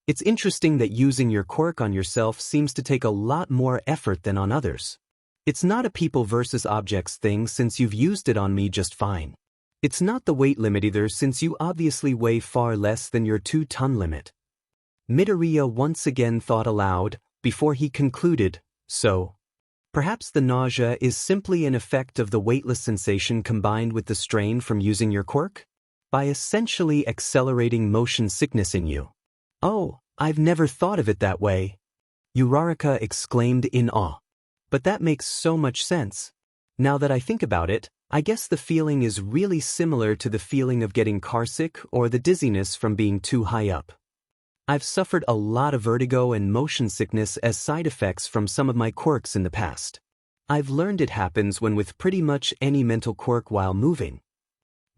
It's interesting that using your quirk on yourself seems to take a lot more effort than on others. It's not a people versus objects thing since you've used it on me just fine. It's not the weight limit either, since you obviously weigh far less than your 2-ton limit. Midoriya once again thought aloud, before he concluded, so. Perhaps the nausea is simply an effect of the weightless sensation combined with the strain from using your quirk? By essentially accelerating motion sickness in you. Oh, I've never thought of it that way. Uraraka exclaimed in awe. But that makes so much sense. Now that I think about it, I guess the feeling is really similar to the feeling of getting carsick or the dizziness from being too high up. I've suffered a lot of vertigo and motion sickness as side effects from some of my quirks in the past. I've learned it happens when with pretty much any mental quirk while moving.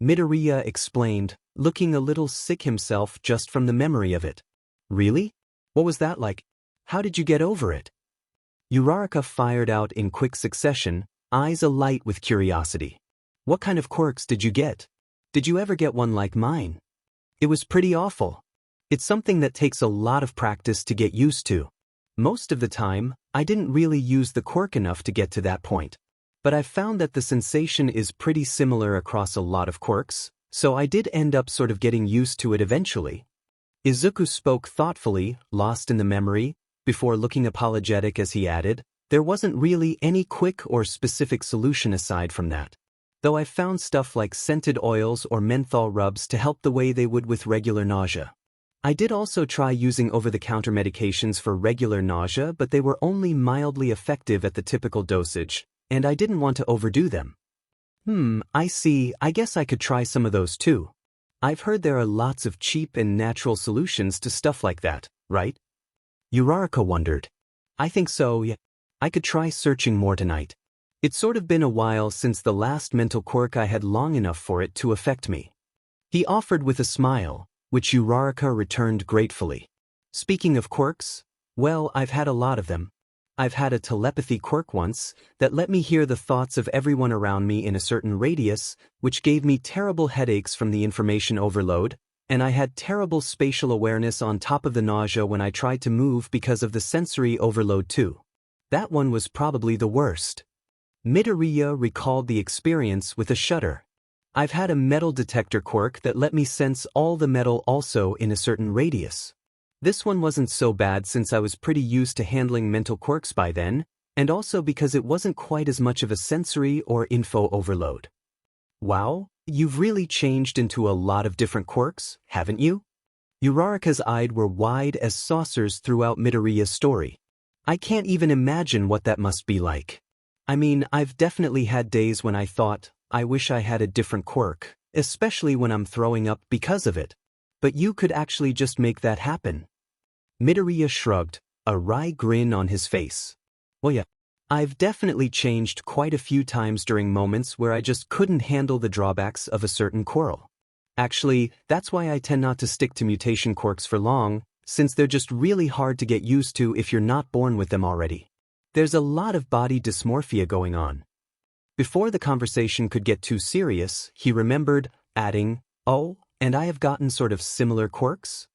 Midoriya explained, looking a little sick himself just from the memory of it. Really? What was that like? How did you get over it? Uraraka fired out in quick succession, eyes alight with curiosity. What kind of quirks did you get? Did you ever get one like mine? It was pretty awful. It's something that takes a lot of practice to get used to. Most of the time, I didn't really use the quirk enough to get to that point. But I've found that the sensation is pretty similar across a lot of quirks, so I did end up sort of getting used to it eventually. Izuku spoke thoughtfully, lost in the memory, before looking apologetic as he added, there wasn't really any quick or specific solution aside from that. Though I've found stuff like scented oils or menthol rubs to help the way they would with regular nausea. I did also try using over-the-counter medications for regular nausea, but they were only mildly effective at the typical dosage, and I didn't want to overdo them. I see, I guess I could try some of those too. I've heard there are lots of cheap and natural solutions to stuff like that, right? Uraraka wondered. I think so, yeah. I could try searching more tonight. It's sort of been a while since the last mental quirk I had long enough for it to affect me. He offered with a smile, which Uraraka returned gratefully. Speaking of quirks, well, I've had a lot of them. I've had a telepathy quirk once that let me hear the thoughts of everyone around me in a certain radius, which gave me terrible headaches from the information overload, and I had terrible spatial awareness on top of the nausea when I tried to move because of the sensory overload too. That one was probably the worst. Midoriya recalled the experience with a shudder. I've had a metal detector quirk that let me sense all the metal also in a certain radius. This one wasn't so bad since I was pretty used to handling mental quirks by then, and also because it wasn't quite as much of a sensory or info overload. Wow, you've really changed into a lot of different quirks, haven't you? Uraraka's eyes were wide as saucers throughout Midoriya's story. I can't even imagine what that must be like. I mean, I've definitely had days when I thought, I wish I had a different quirk, especially when I'm throwing up because of it. But you could actually just make that happen. Midoriya shrugged, a wry grin on his face. Well, yeah, I've definitely changed quite a few times during moments where I just couldn't handle the drawbacks of a certain quirl. Actually, that's why I tend not to stick to mutation quirks for long, since they're just really hard to get used to if you're not born with them already. There's a lot of body dysmorphia going on. Before the conversation could get too serious, he remembered, adding, oh, and I have gotten sort of similar quirks?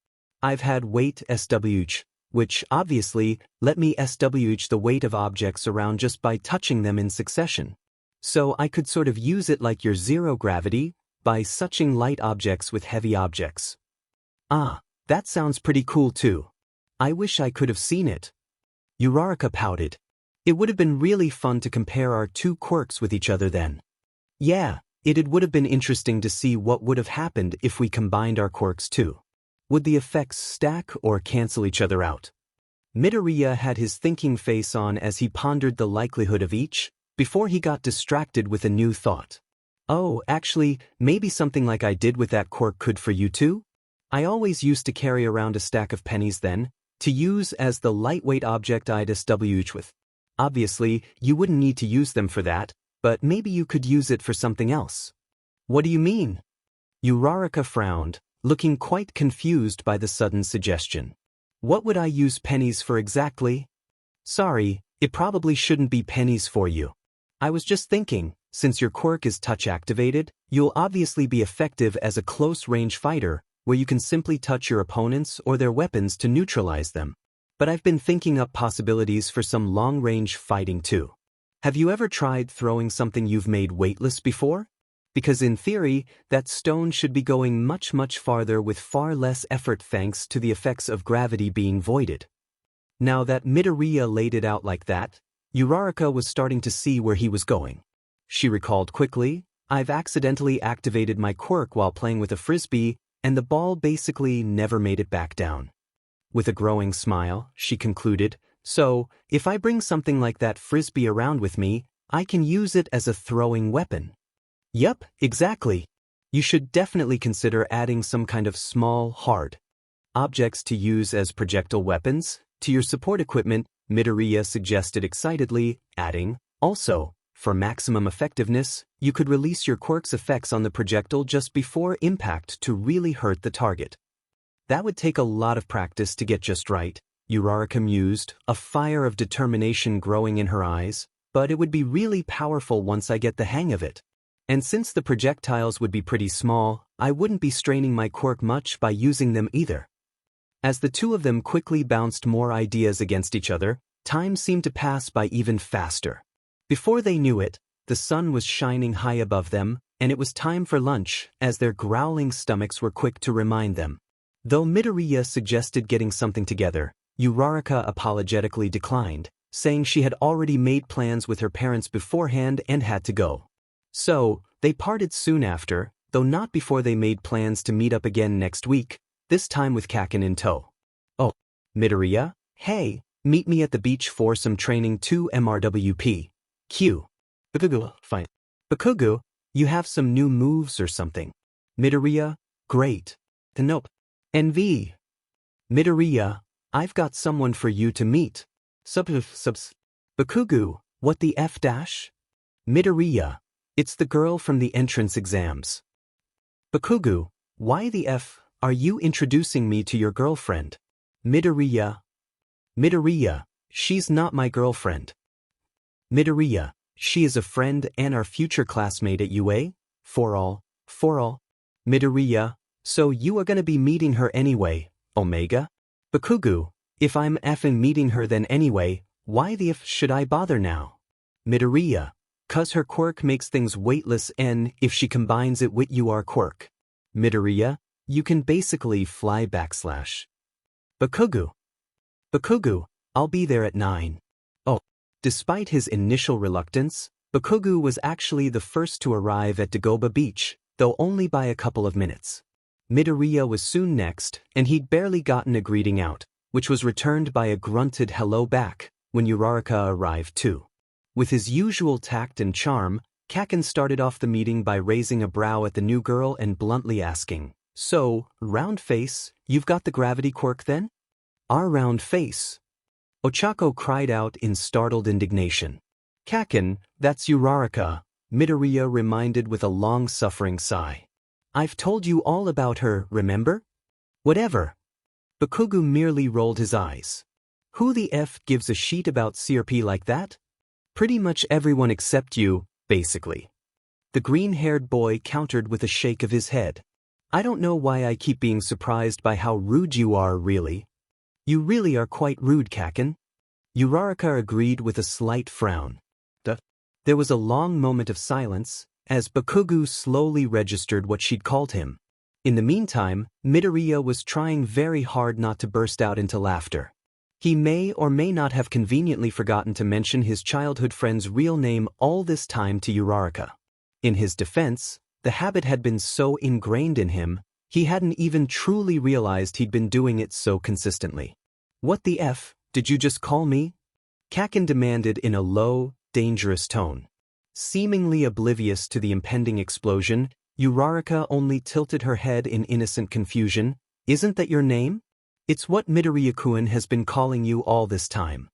I've had weight SWH, which, obviously, let me SWH the weight of objects around just by touching them in succession. So I could sort of use it like your zero gravity, by suching light objects with heavy objects. Ah, that sounds pretty cool too. I wish I could have seen it. Uraraka pouted. It would have been really fun to compare our two quirks with each other then. Yeah, it would have been interesting to see what would have happened if we combined our quirks too. Would the effects stack or cancel each other out? Midoriya had his thinking face on as he pondered the likelihood of each, before he got distracted with a new thought. Oh, actually, maybe something like I did with that quirk could for you too? I always used to carry around a stack of pennies then, to use as the lightweight object I'd SWH with. Obviously, you wouldn't need to use them for that, but maybe you could use it for something else. What do you mean? Uraraka frowned, looking quite confused by the sudden suggestion. What would I use pennies for exactly? Sorry, it probably shouldn't be pennies for you. I was just thinking, since your quirk is touch-activated, you'll obviously be effective as a close-range fighter, where you can simply touch your opponents or their weapons to neutralize them. But I've been thinking up possibilities for some long-range fighting too. Have you ever tried throwing something you've made weightless before? Because in theory, that stone should be going much farther with far less effort thanks to the effects of gravity being voided. Now that Midoriya laid it out like that, Uraraka was starting to see where he was going. She recalled quickly, I've accidentally activated my quirk while playing with a frisbee, and the ball basically never made it back down. With a growing smile, she concluded, so, if I bring something like that frisbee around with me, I can use it as a throwing weapon. Yup, exactly. You should definitely consider adding some kind of small, hard objects to use as projectile weapons to your support equipment, Midoriya suggested excitedly, adding, also, for maximum effectiveness, you could release your quirk's effects on the projectile just before impact to really hurt the target. That would take a lot of practice to get just right, Uraraka mused, a fire of determination growing in her eyes, but it would be really powerful once I get the hang of it. And since the projectiles would be pretty small, I wouldn't be straining my quirk much by using them either. As the two of them quickly bounced more ideas against each other, time seemed to pass by even faster. Before they knew it, the sun was shining high above them, and it was time for lunch, as their growling stomachs were quick to remind them. Though Midoriya suggested getting something together, Uraraka apologetically declined, saying she had already made plans with her parents beforehand and had to go. So, they parted soon after, though not before they made plans to meet up again next week, this time with Kacchan in tow. Oh, Midoriya, hey, meet me at the beach for some training 2 MRWP. Q. Bakugu, fine. Bakugu, you have some new moves or something. Midoriya, great. Nope. NV. Midoriya, I've got someone for you to meet. Subs. Bakugu, what the F dash? Midoriya, it's the girl from the entrance exams. Bakugu, why the F are you introducing me to your girlfriend? Midoriya, she's not my girlfriend. Midoriya, she is a friend and our future classmate at UA? For all. Midoriya, so you are gonna be meeting her anyway, Omega? Bakugu, if I'm effing meeting her then anyway, why the F should I bother now? Midoriya, 'cause her quirk makes things weightless and if she combines it with your quirk. Midoriya, you can basically fly /. Bakugu, I'll be there at 9. Oh, despite his initial reluctance, Bakugu was actually the first to arrive at Dagoba Beach, though only by a couple of minutes. Midoriya was soon next, and he'd barely gotten a greeting out, which was returned by a grunted hello back when Uraraka arrived too. With his usual tact and charm, Kacchan started off the meeting by raising a brow at the new girl and bluntly asking, so, round face, you've got the gravity quirk then? Our round face. Ochako cried out in startled indignation. Kacchan, that's Uraraka, Midoriya reminded with a long-suffering sigh. I've told you all about her, remember? Whatever. Bakugu merely rolled his eyes. Who the F gives a shit about CRP like that? Pretty much everyone except you, basically. The green-haired boy countered with a shake of his head. I don't know why I keep being surprised by how rude you are, really. You really are quite rude, Kacchan. Uraraka agreed with a slight frown. There was a long moment of silence, as Bakugu slowly registered what she'd called him. In the meantime, Midoriya was trying very hard not to burst out into laughter. He may or may not have conveniently forgotten to mention his childhood friend's real name all this time to Uraraka. In his defense, the habit had been so ingrained in him, he hadn't even truly realized he'd been doing it so consistently. What the F, did you just call me? Kacchan demanded in a low, dangerous tone. Seemingly oblivious to the impending explosion, Uraraka only tilted her head in innocent confusion. Isn't that your name? It's what Midoriya-kun has been calling you all this time.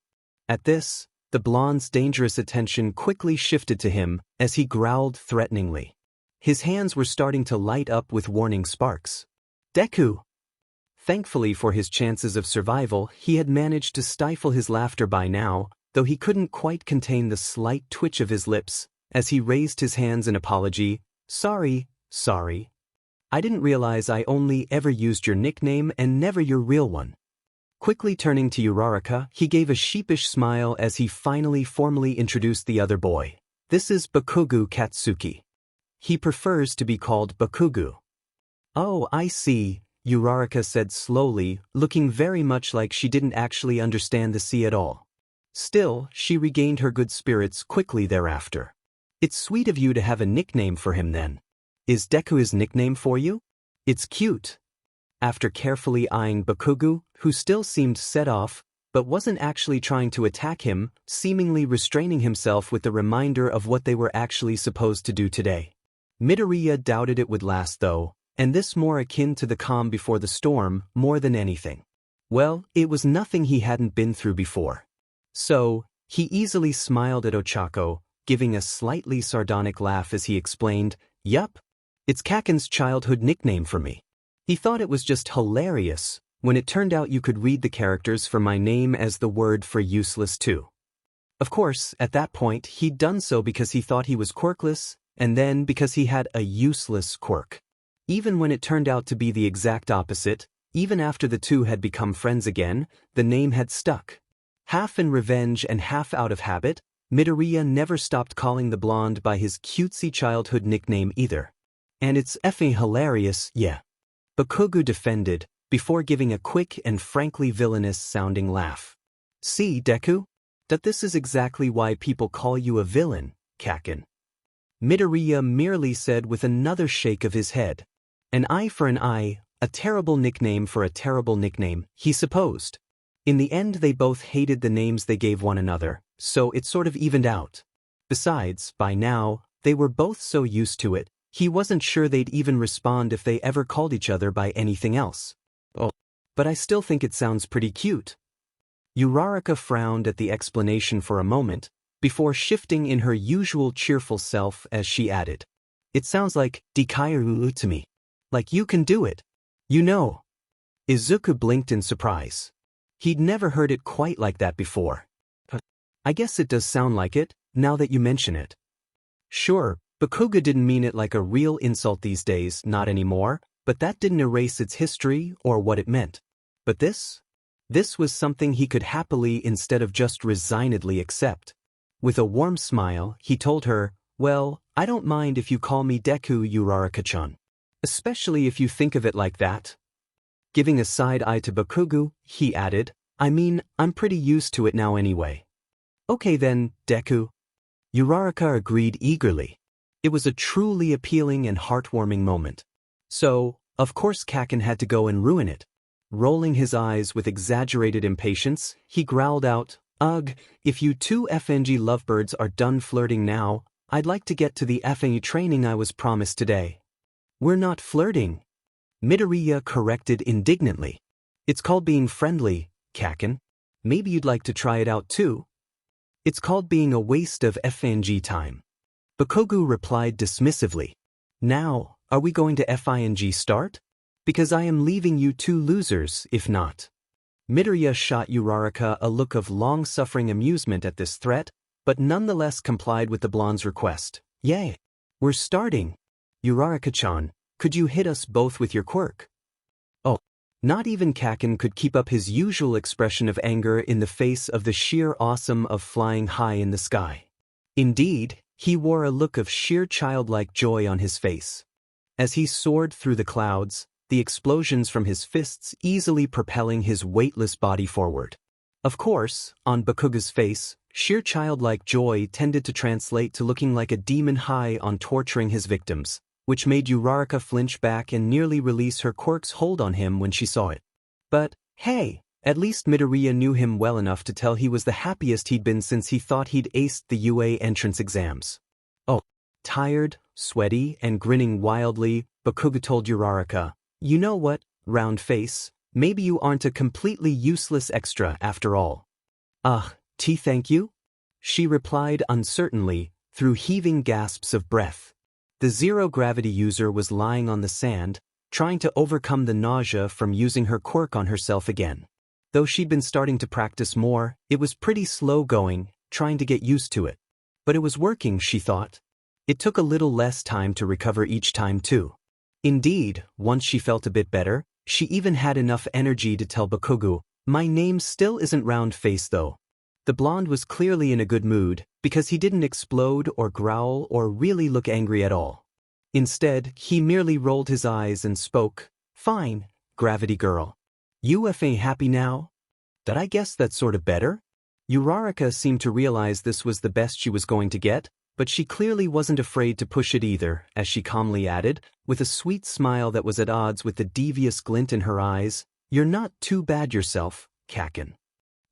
At this, the blonde's dangerous attention quickly shifted to him as he growled threateningly. His hands were starting to light up with warning sparks. Deku! Thankfully for his chances of survival, he had managed to stifle his laughter by now, though he couldn't quite contain the slight twitch of his lips as he raised his hands in apology. Sorry. I didn't realize I only ever used your nickname and never your real one. Quickly turning to Uraraka, he gave a sheepish smile as he finally formally introduced the other boy. This is Bakugu Katsuki. he prefers to be called Bakugu. Oh, I see, Uraraka said slowly, looking very much like she didn't actually understand the sea at all. Still, she regained her good spirits quickly thereafter. It's sweet of you to have a nickname for him then. Is Deku his nickname for you? It's cute. After carefully eyeing Bakugu, who still seemed set off, but wasn't actually trying to attack him, seemingly restraining himself with the reminder of what they were actually supposed to do today. Midoriya doubted it would last though, and this more akin to the calm before the storm, more than anything. Well, it was nothing he hadn't been through before. So, he easily smiled at Ochako, giving a slightly sardonic laugh as he explained, "Yup. It's Kacchan's childhood nickname for me." He thought it was just hilarious, when it turned out you could read the characters for my name as the word for useless too. Of course, at that point, he'd done so because he thought he was quirkless, and then because he had a useless quirk. Even when it turned out to be the exact opposite, even after the two had become friends again, the name had stuck. Half in revenge and half out of habit, Midoriya never stopped calling the blonde by his cutesy childhood nickname either. And it's effing hilarious, yeah. Bakugu defended, before giving a quick and frankly villainous-sounding laugh. See, Deku? That this is exactly why people call you a villain, Kacchan. Midoriya merely said with another shake of his head. An eye for an eye, a terrible nickname for a terrible nickname, he supposed. In the end they both hated the names they gave one another, so it sort of evened out. Besides, by now, they were both so used to it, he wasn't sure they'd even respond if they ever called each other by anything else. Oh, but I still think it sounds pretty cute. Uraraka frowned at the explanation for a moment, before shifting in her usual cheerful self as she added. It sounds like Dikairu to me. Like you can do it. You know. Izuku blinked in surprise. He'd never heard it quite like that before. I guess it does sound like it, now that you mention it. Sure, Bakuga didn't mean it like a real insult these days, not anymore, but that didn't erase its history or what it meant. But this was something he could happily instead of just resignedly accept. With a warm smile, he told her, "Well, I don't mind if you call me Deku, Uraraka-chan. Especially if you think of it like that." Giving a side eye to Bakugu, he added, "I mean, I'm pretty used to it now anyway." "Okay then, Deku." Uraraka agreed eagerly. It was a truly appealing and heartwarming moment. So, of course Kacchan had to go and ruin it. Rolling his eyes with exaggerated impatience, he growled out, "Ugh, if you two FNG lovebirds are done flirting now, I'd like to get to the FNG training I was promised today." "We're not flirting," Midoriya corrected indignantly. "It's called being friendly, Kacchan. Maybe you'd like to try it out too." "It's called being a waste of FNG time." Bakugu replied dismissively. "Now, are we going to FING start? Because I am leaving you two losers, if not." Midoriya shot Uraraka a look of long-suffering amusement at this threat, but nonetheless complied with the blonde's request. "Yay! We're starting. Uraraka-chan, could you hit us both with your quirk?" Oh, not even Kacchan could keep up his usual expression of anger in the face of the sheer awesome of flying high in the sky. Indeed, he wore a look of sheer childlike joy on his face. As he soared through the clouds, the explosions from his fists easily propelling his weightless body forward. Of course, on Bakuga's face, sheer childlike joy tended to translate to looking like a demon high on torturing his victims, which made Uraraka flinch back and nearly release her quirk's hold on him when she saw it. But, hey, at least Midoriya knew him well enough to tell he was the happiest he'd been since he thought he'd aced the UA entrance exams. Oh, tired, sweaty, and grinning wildly, Bakuga told Uraraka, "You know what, round face, maybe you aren't a completely useless extra after all." Thank you?" she replied uncertainly, through heaving gasps of breath. The zero-gravity user was lying on the sand, trying to overcome the nausea from using her quirk on herself again. Though she'd been starting to practice more, it was pretty slow going, trying to get used to it. But it was working, she thought. It took a little less time to recover each time too. Indeed, once she felt a bit better, she even had enough energy to tell Bakugu, "My name still isn't round face though." The blonde was clearly in a good mood, because he didn't explode or growl or really look angry at all. Instead, he merely rolled his eyes and spoke, "Fine, Gravity Girl. You ain't happy now? Did I guess that sort of better?" Uraraka seemed to realize this was the best she was going to get, but she clearly wasn't afraid to push it either, as she calmly added, with a sweet smile that was at odds with the devious glint in her eyes, "You're not too bad yourself, Kacchan."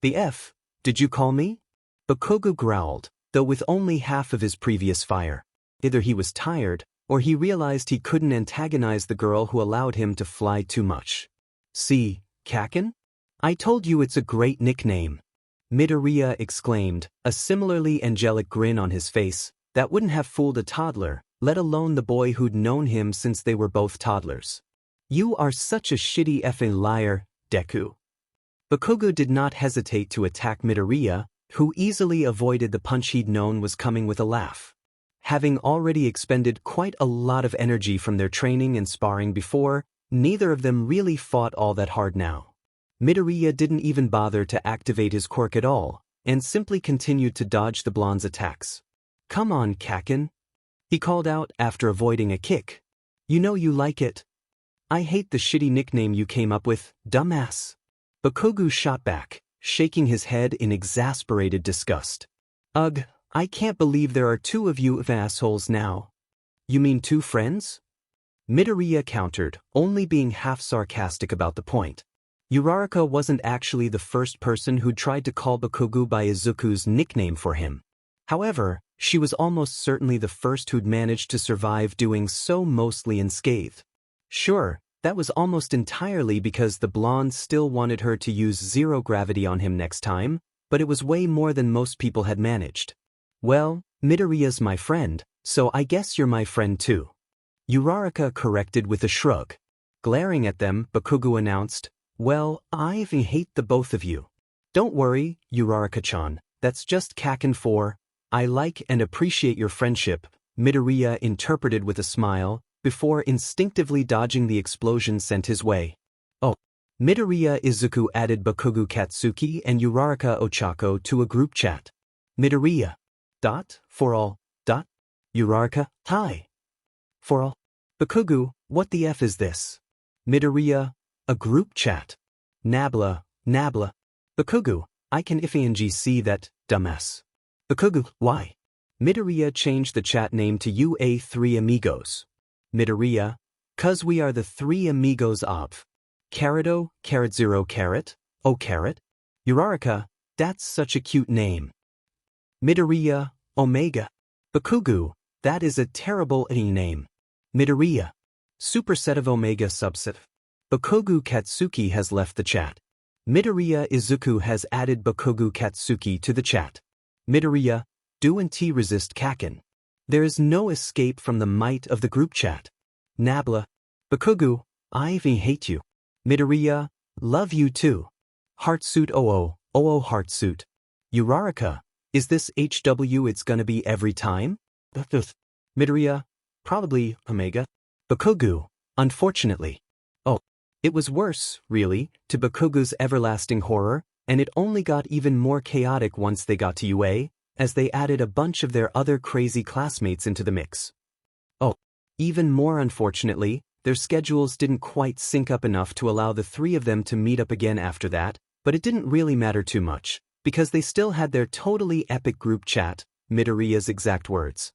"The F, did you call me?" Bakugo growled, though with only half of his previous fire. Either he was tired, or he realized he couldn't antagonize the girl who allowed him to fly too much. "See, Kacchan? I told you it's a great nickname," Midoriya exclaimed, a similarly angelic grin on his face that wouldn't have fooled a toddler, let alone the boy who'd known him since they were both toddlers. "You are such a shitty effing liar, Deku." Bakugo did not hesitate to attack Midoriya, who easily avoided the punch he'd known was coming with a laugh. Having already expended quite a lot of energy from their training and sparring before, neither of them really fought all that hard now. Midoriya didn't even bother to activate his quirk at all, and simply continued to dodge the blonde's attacks. "Come on, Kacchan," he called out after avoiding a kick. "You know you like it." "I hate the shitty nickname you came up with, dumbass." Bakugo shot back, shaking his head in exasperated disgust. "Ugh, I can't believe there are two of you assholes now." "You mean two friends?" Midoriya countered, only being half sarcastic about the point. Uraraka wasn't actually the first person who tried to call Bakugo by Izuku's nickname for him. However, she was almost certainly the first who'd managed to survive doing so mostly unscathed. Sure, that was almost entirely because the blonde still wanted her to use zero gravity on him next time, but it was way more than most people had managed. "Well, Midoriya's my friend, so I guess you're my friend too," Uraraka corrected with a shrug. Glaring at them, Bakugo announced, "Well, I hate the both of you." "Don't worry, Uraraka-chan, that's just Kacchan for, I like and appreciate your friendship," Midoriya interpreted with a smile, before instinctively dodging the explosion sent his way. "Oh." Midoriya Izuku added Bakugo Katsuki and Uraraka Ochako to a group chat. Midoriya. For all. Uraraka, hi. For all. Bakugo, what the F is this? Midoriya, a group chat. Nabla. Bakugo, I can ifing see that, dumbass. Bakugo, why? Midoriya changed the chat name to UA3 Amigos. Midoriya, 'cause we are the three amigos of. Carrot-0, Carrot. Oh Carrot. Uraraka, that's such a cute name. Midoriya, Omega. Bakugo, that is a terrible name. Midoriya, superset of Omega subset. Bakugo Katsuki has left the chat. Midoriya Izuku has added Bakugo Katsuki to the chat. Midoriya, do and resist Kacchan. There is no escape from the might of the group chat. Nabla. Bakugo, I hate you. Midoriya, love you too. Heartsuit oo heartsuit. Uraraka, is this HW it's gonna be every time? Midoriya, probably, Omega. Bakugo, unfortunately. Oh, it was worse, really, to Bakugo's everlasting horror, and it only got even more chaotic once they got to UA, as they added a bunch of their other crazy classmates into the mix. Oh, even more unfortunately, their schedules didn't quite sync up enough to allow the three of them to meet up again after that, but it didn't really matter too much, because they still had their totally epic group chat, Midoriya's exact words.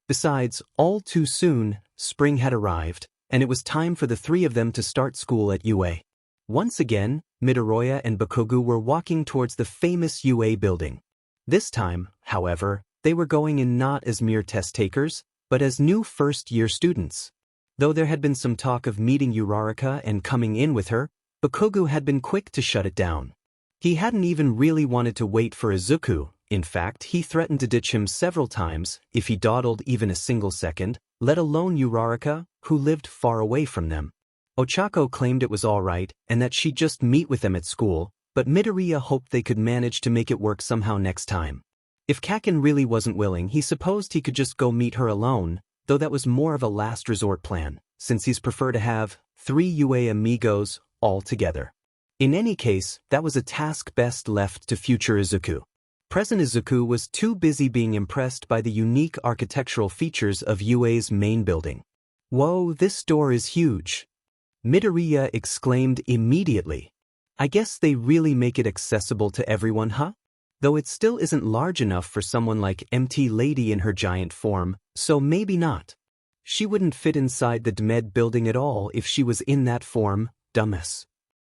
Besides, all too soon, spring had arrived, and it was time for the three of them to start school at UA. Once again, Midoriya and Bakugo were walking towards the famous UA building. This time, however, they were going in not as mere test takers, but as new first-year students. Though there had been some talk of meeting Uraraka and coming in with her, Bakugo had been quick to shut it down. He hadn't even really wanted to wait for Izuku. In fact, he threatened to ditch him several times if he dawdled even a single second, let alone Uraraka, who lived far away from them. Ochako claimed it was all right and that she'd just meet with them at school, but Midoriya hoped they could manage to make it work somehow next time. If Kacchan really wasn't willing, he supposed he could just go meet her alone, though that was more of a last resort plan, since he'd prefer to have 3 UA amigos all together. In any case, that was a task best left to future Izuku. Present Izuku was too busy being impressed by the unique architectural features of UA's main building. Whoa, this door is huge. Midoriya exclaimed immediately. I guess they really make it accessible to everyone, huh? Though it still isn't large enough for someone like MT Lady in her giant form, so maybe not. She wouldn't fit inside the DMED building at all if she was in that form, dumbass.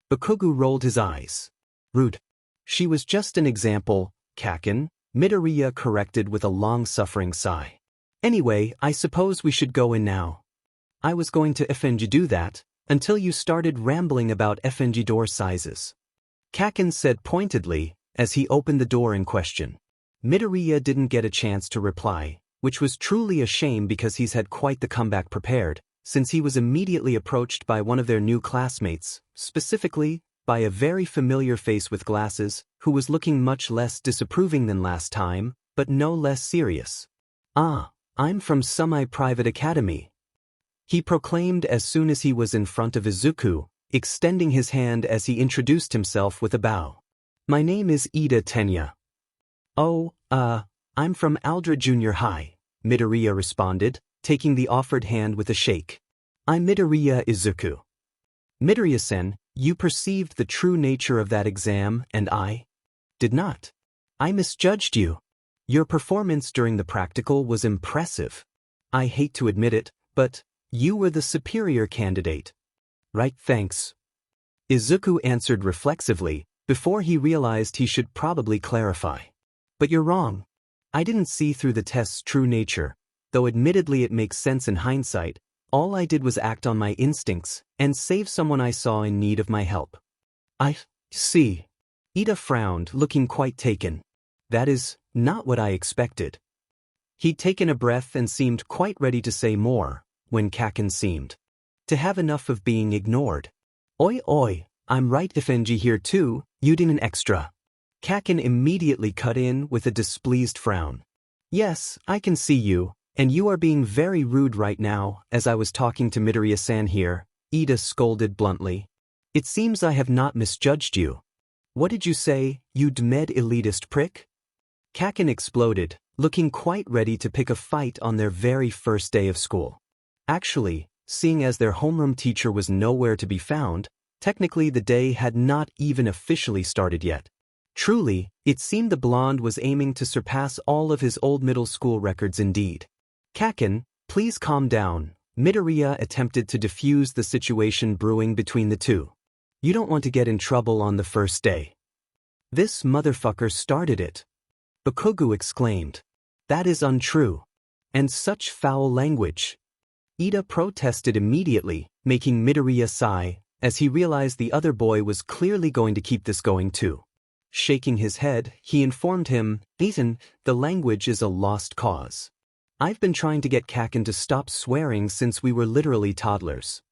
Bakugu rolled his eyes. Rude. She was just an example, Kacchan, Midoriya corrected with a long-suffering sigh. Anyway, I suppose we should go in now. I was going to FNG do that, until you started rambling about FNG door sizes. Kacchan said pointedly, as he opened the door in question. Midoriya didn't get a chance to reply, which was truly a shame because he's had quite the comeback prepared, since he was immediately approached by one of their new classmates, specifically, by a very familiar face with glasses, who was looking much less disapproving than last time, but no less serious. Ah, I'm from Semi-Private Academy, he proclaimed as soon as he was in front of Izuku, extending his hand as he introduced himself with a bow. My name is Ida Tenya. Oh, I'm from Aldra Junior High, Midoriya responded, taking the offered hand with a shake. I'm Midoriya Izuku. Midoriya-sen, you perceived the true nature of that exam and I did not. I misjudged you. Your performance during the practical was impressive. I hate to admit it, but you were the superior candidate. Right, thanks. Izuku answered reflexively, before he realized he should probably clarify. But you're wrong. I didn't see through the test's true nature, though admittedly it makes sense in hindsight. All I did was act on my instincts and save someone I saw in need of my help. I see. Ida frowned, looking quite taken. That is not what I expected. He'd taken a breath and seemed quite ready to say more, when Kacchan seemed to have enough of being ignored. Oi oi, I'm right FNG here too, you did an extra. Kacchan immediately cut in with a displeased frown. Yes, I can see you, and you are being very rude right now, as I was talking to Midoriya-san here, Ida scolded bluntly. It seems I have not misjudged you. What did you say, you DMED elitist prick? Kacchan exploded, looking quite ready to pick a fight on their very first day of school. Actually, seeing as their homeroom teacher was nowhere to be found, technically the day had not even officially started yet. Truly, it seemed the blonde was aiming to surpass all of his old middle school records indeed. Kacchan, please calm down, Midoriya attempted to diffuse the situation brewing between the two. You don't want to get in trouble on the first day. This motherfucker started it. Bakugu exclaimed. That is untrue. And such foul language. Ida protested immediately, making Midoriya sigh, as he realized the other boy was clearly going to keep this going too. Shaking his head, he informed him, Ethan, the language is a lost cause. I've been trying to get Kacchan to stop swearing since we were literally toddlers.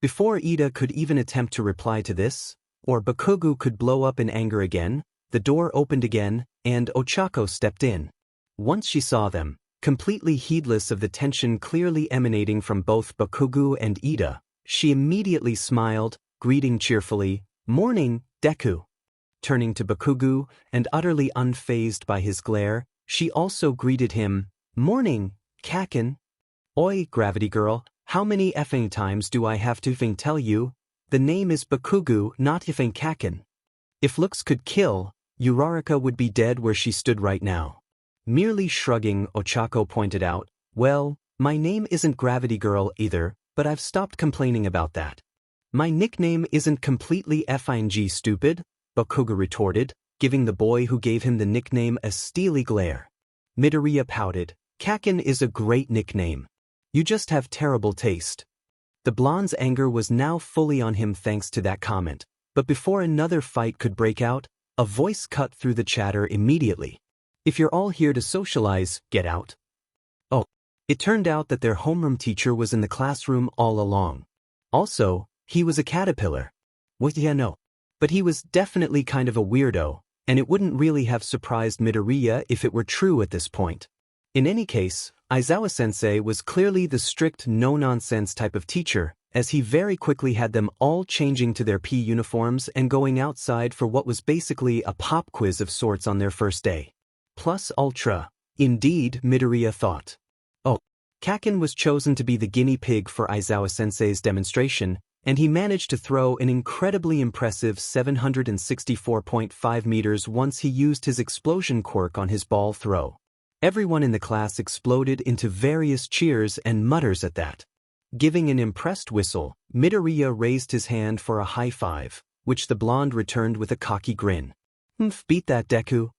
Before Ida could even attempt to reply to this, or Bakugu could blow up in anger again, the door opened again, and Ochako stepped in. Once she saw them, completely heedless of the tension clearly emanating from both Bakugu and Ida, she immediately smiled, greeting cheerfully, Morning, Deku. Turning to Bakugu, and utterly unfazed by his glare, she also greeted him, Morning, Kacchan. Oi, Gravity Girl, how many effing times do I have to effing tell you? The name is Bakugu, not effing Kacchan. If looks could kill, Uraraka would be dead where she stood right now. Merely shrugging, Ochako pointed out, well, my name isn't Gravity Girl either, but I've stopped complaining about that. My nickname isn't completely FING stupid, Bakuga retorted, giving the boy who gave him the nickname a steely glare. Midoriya pouted, Kacchan is a great nickname. You just have terrible taste. The blonde's anger was now fully on him thanks to that comment, but before another fight could break out, a voice cut through the chatter immediately. If you're all here to socialize, get out. Oh, it turned out that their homeroom teacher was in the classroom all along. Also, he was a caterpillar. What yeah no. But he was definitely kind of a weirdo, and it wouldn't really have surprised Midoriya if it were true at this point. In any case, Aizawa-sensei was clearly the strict no-nonsense type of teacher, as he very quickly had them all changing to their P uniforms and going outside for what was basically a pop quiz of sorts on their first day. Plus ultra. Indeed, Midoriya thought. Oh, Kacchan was chosen to be the guinea pig for Aizawa-sensei's demonstration, and he managed to throw an incredibly impressive 764.5 meters once he used his explosion quirk on his ball throw. Everyone in the class exploded into various cheers and mutters at that. Giving an impressed whistle, Midoriya raised his hand for a high five, which the blonde returned with a cocky grin. Beat that, Deku.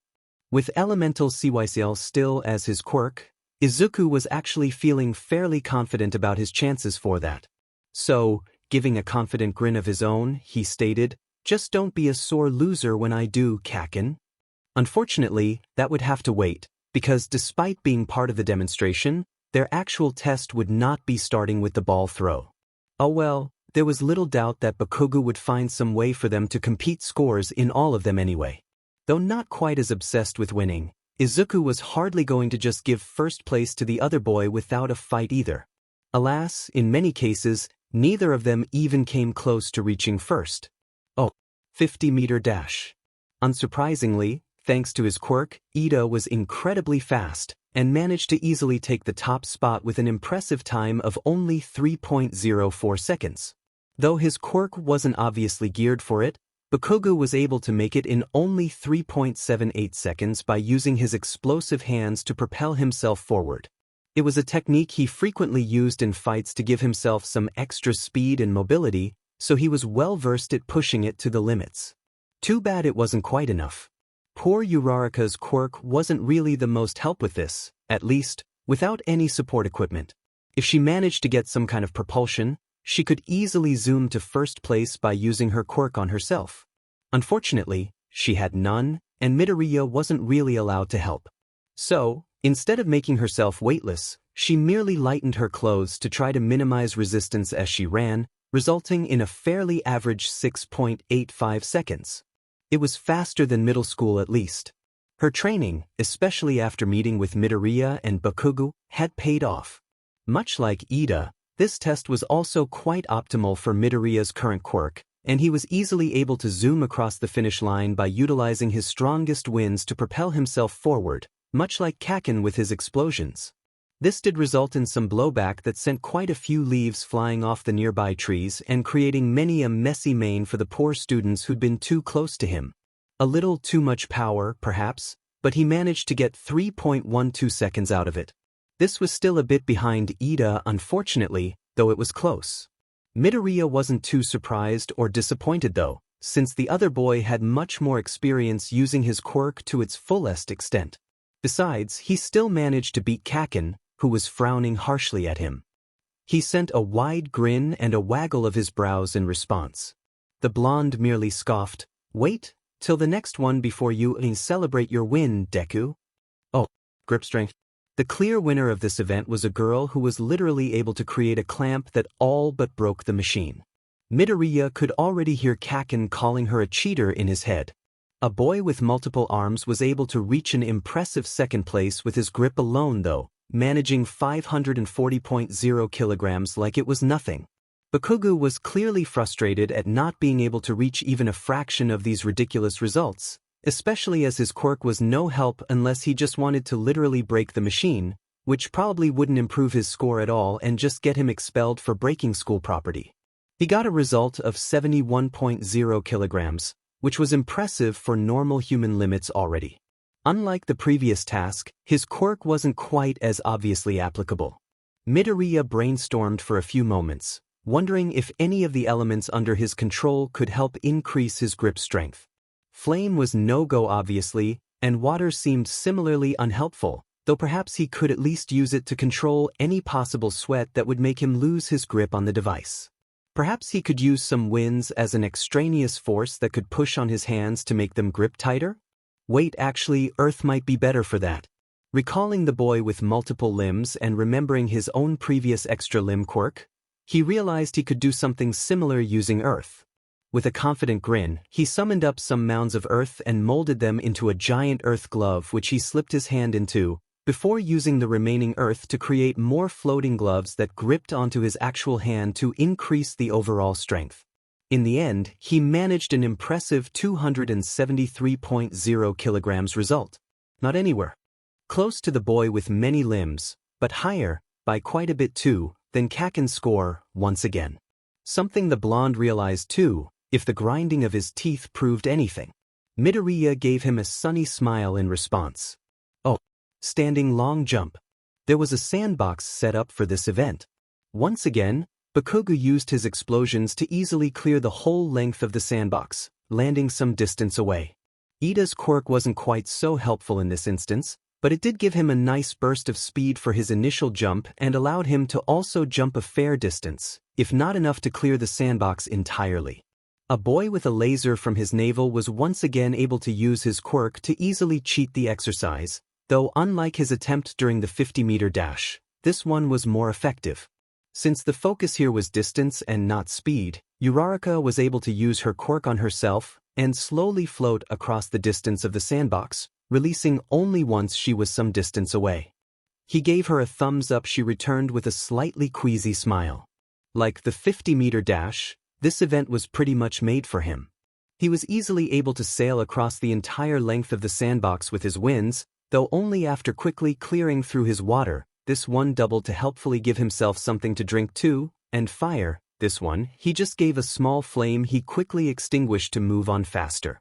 With elemental CYCL still as his quirk, Izuku was actually feeling fairly confident about his chances for that. So, giving a confident grin of his own, he stated, "Just don't be a sore loser when I do, Kacchan." Unfortunately, that would have to wait, because despite being part of the demonstration, their actual test would not be starting with the ball throw. Oh well, there was little doubt that Bakugo would find some way for them to compete scores in all of them anyway. Though not quite as obsessed with winning, Izuku was hardly going to just give first place to the other boy without a fight either. Alas, in many cases, neither of them even came close to reaching first. 50-meter dash. Unsurprisingly, thanks to his quirk, Ida was incredibly fast and managed to easily take the top spot with an impressive time of only 3.04 seconds. Though his quirk wasn't obviously geared for it, Bakugo was able to make it in only 3.78 seconds by using his explosive hands to propel himself forward. It was a technique he frequently used in fights to give himself some extra speed and mobility, so he was well versed at pushing it to the limits. Too bad it wasn't quite enough. Poor Uraraka's quirk wasn't really the most help with this, at least, without any support equipment. If she managed to get some kind of propulsion, she could easily zoom to first place by using her quirk on herself. Unfortunately, she had none, and Midoriya wasn't really allowed to help. So, instead of making herself weightless, she merely lightened her clothes to try to minimize resistance as she ran, resulting in a fairly average 6.85 seconds. It was faster than middle school at least. Her training, especially after meeting with Midoriya and Bakugo, had paid off. Much like Ida, this test was also quite optimal for Midoriya's current quirk, and he was easily able to zoom across the finish line by utilizing his strongest winds to propel himself forward, much like Kacchan with his explosions. This did result in some blowback that sent quite a few leaves flying off the nearby trees and creating many a messy mane for the poor students who'd been too close to him. A little too much power, perhaps, but he managed to get 3.12 seconds out of it. This was still a bit behind Ida, unfortunately, though it was close. Midoriya wasn't too surprised or disappointed though, since the other boy had much more experience using his quirk to its fullest extent. Besides, he still managed to beat Kacchan, who was frowning harshly at him. He sent a wide grin and a waggle of his brows in response. The blonde merely scoffed, "Wait till the next one before you celebrate your win, Deku." Oh, grip strength. The clear winner of this event was a girl who was literally able to create a clamp that all but broke the machine. Midoriya could already hear Kacchan calling her a cheater in his head. A boy with multiple arms was able to reach an impressive second place with his grip alone though, managing 540.0 kilograms like it was nothing. Bakugo was clearly frustrated at not being able to reach even a fraction of these ridiculous results, especially as his quirk was no help unless he just wanted to literally break the machine, which probably wouldn't improve his score at all and just get him expelled for breaking school property. He got a result of 71.0 kilograms, which was impressive for normal human limits already. Unlike the previous task, his quirk wasn't quite as obviously applicable. Midoriya brainstormed for a few moments, wondering if any of the elements under his control could help increase his grip strength. Flame was no-go obviously, and water seemed similarly unhelpful, though perhaps he could at least use it to control any possible sweat that would make him lose his grip on the device. Perhaps he could use some winds as an extraneous force that could push on his hands to make them grip tighter? Wait, actually, earth might be better for that. Recalling the boy with multiple limbs and remembering his own previous extra limb quirk, he realized he could do something similar using earth. With a confident grin, he summoned up some mounds of earth and molded them into a giant earth glove which he slipped his hand into, before using the remaining earth to create more floating gloves that gripped onto his actual hand to increase the overall strength. In the end, he managed an impressive 273.0 kilograms result. Not anywhere close to the boy with many limbs, but higher, by quite a bit too, then Kacchan score, once again. Something the blonde realized too, if the grinding of his teeth proved anything. Midoriya gave him a sunny smile in response. Oh, standing long jump. There was a sandbox set up for this event. Once again, Bakugo used his explosions to easily clear the whole length of the sandbox, landing some distance away. Ida's quirk wasn't quite so helpful in this instance, but it did give him a nice burst of speed for his initial jump and allowed him to also jump a fair distance, if not enough to clear the sandbox entirely. A boy with a laser from his navel was once again able to use his quirk to easily cheat the exercise, though unlike his attempt during the 50-meter dash, this one was more effective. Since the focus here was distance and not speed, Uraraka was able to use her quirk on herself and slowly float across the distance of the sandbox, releasing only once she was some distance away. He gave her a thumbs up. She returned with a slightly queasy smile. Like the 50-meter dash, this event was pretty much made for him. He was easily able to sail across the entire length of the sandbox with his winds, though only after quickly clearing through his water. This one doubled to helpfully give himself something to drink too, and fire. This one, he just gave a small flame he quickly extinguished to move on faster.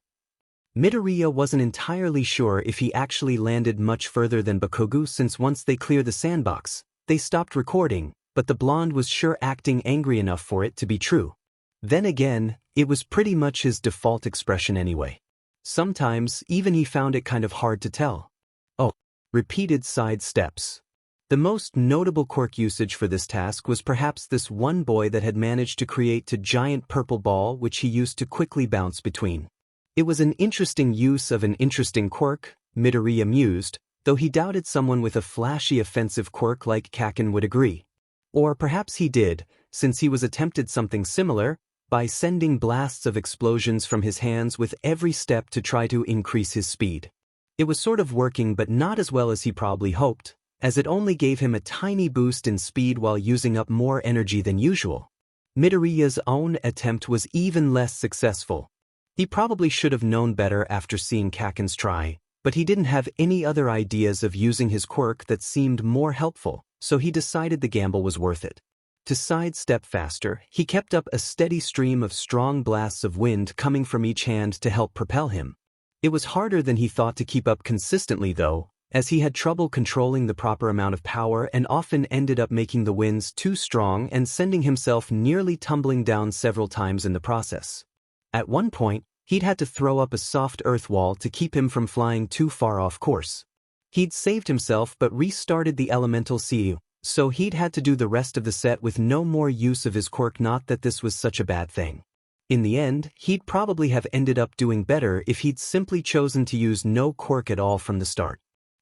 Midoriya wasn't entirely sure if he actually landed much further than Bakugo, since once they cleared the sandbox, they stopped recording, but the blonde was sure acting angry enough for it to be true. Then again, it was pretty much his default expression anyway. Sometimes, even he found it kind of hard to tell. Oh, repeated side steps. The most notable quirk usage for this task was perhaps this one boy that had managed to create a giant purple ball which he used to quickly bounce between. It was an interesting use of an interesting quirk, Midoriya mused, though he doubted someone with a flashy offensive quirk like Kacchan would agree. Or perhaps he did, since he was attempted something similar, by sending blasts of explosions from his hands with every step to try to increase his speed. It was sort of working, but not as well as he probably hoped, as it only gave him a tiny boost in speed while using up more energy than usual. Midoriya's own attempt was even less successful. He probably should have known better after seeing Kacchan's try, but he didn't have any other ideas of using his quirk that seemed more helpful, so he decided the gamble was worth it. To sidestep faster, he kept up a steady stream of strong blasts of wind coming from each hand to help propel him. It was harder than he thought to keep up consistently though, as he had trouble controlling the proper amount of power and often ended up making the winds too strong and sending himself nearly tumbling down several times in the process. At one point, he'd had to throw up a soft earth wall to keep him from flying too far off course. He'd saved himself but restarted the elemental CU, so he'd had to do the rest of the set with no more use of his quirk. Not that this was such a bad thing. In the end, he'd probably have ended up doing better if he'd simply chosen to use no quirk at all from the start.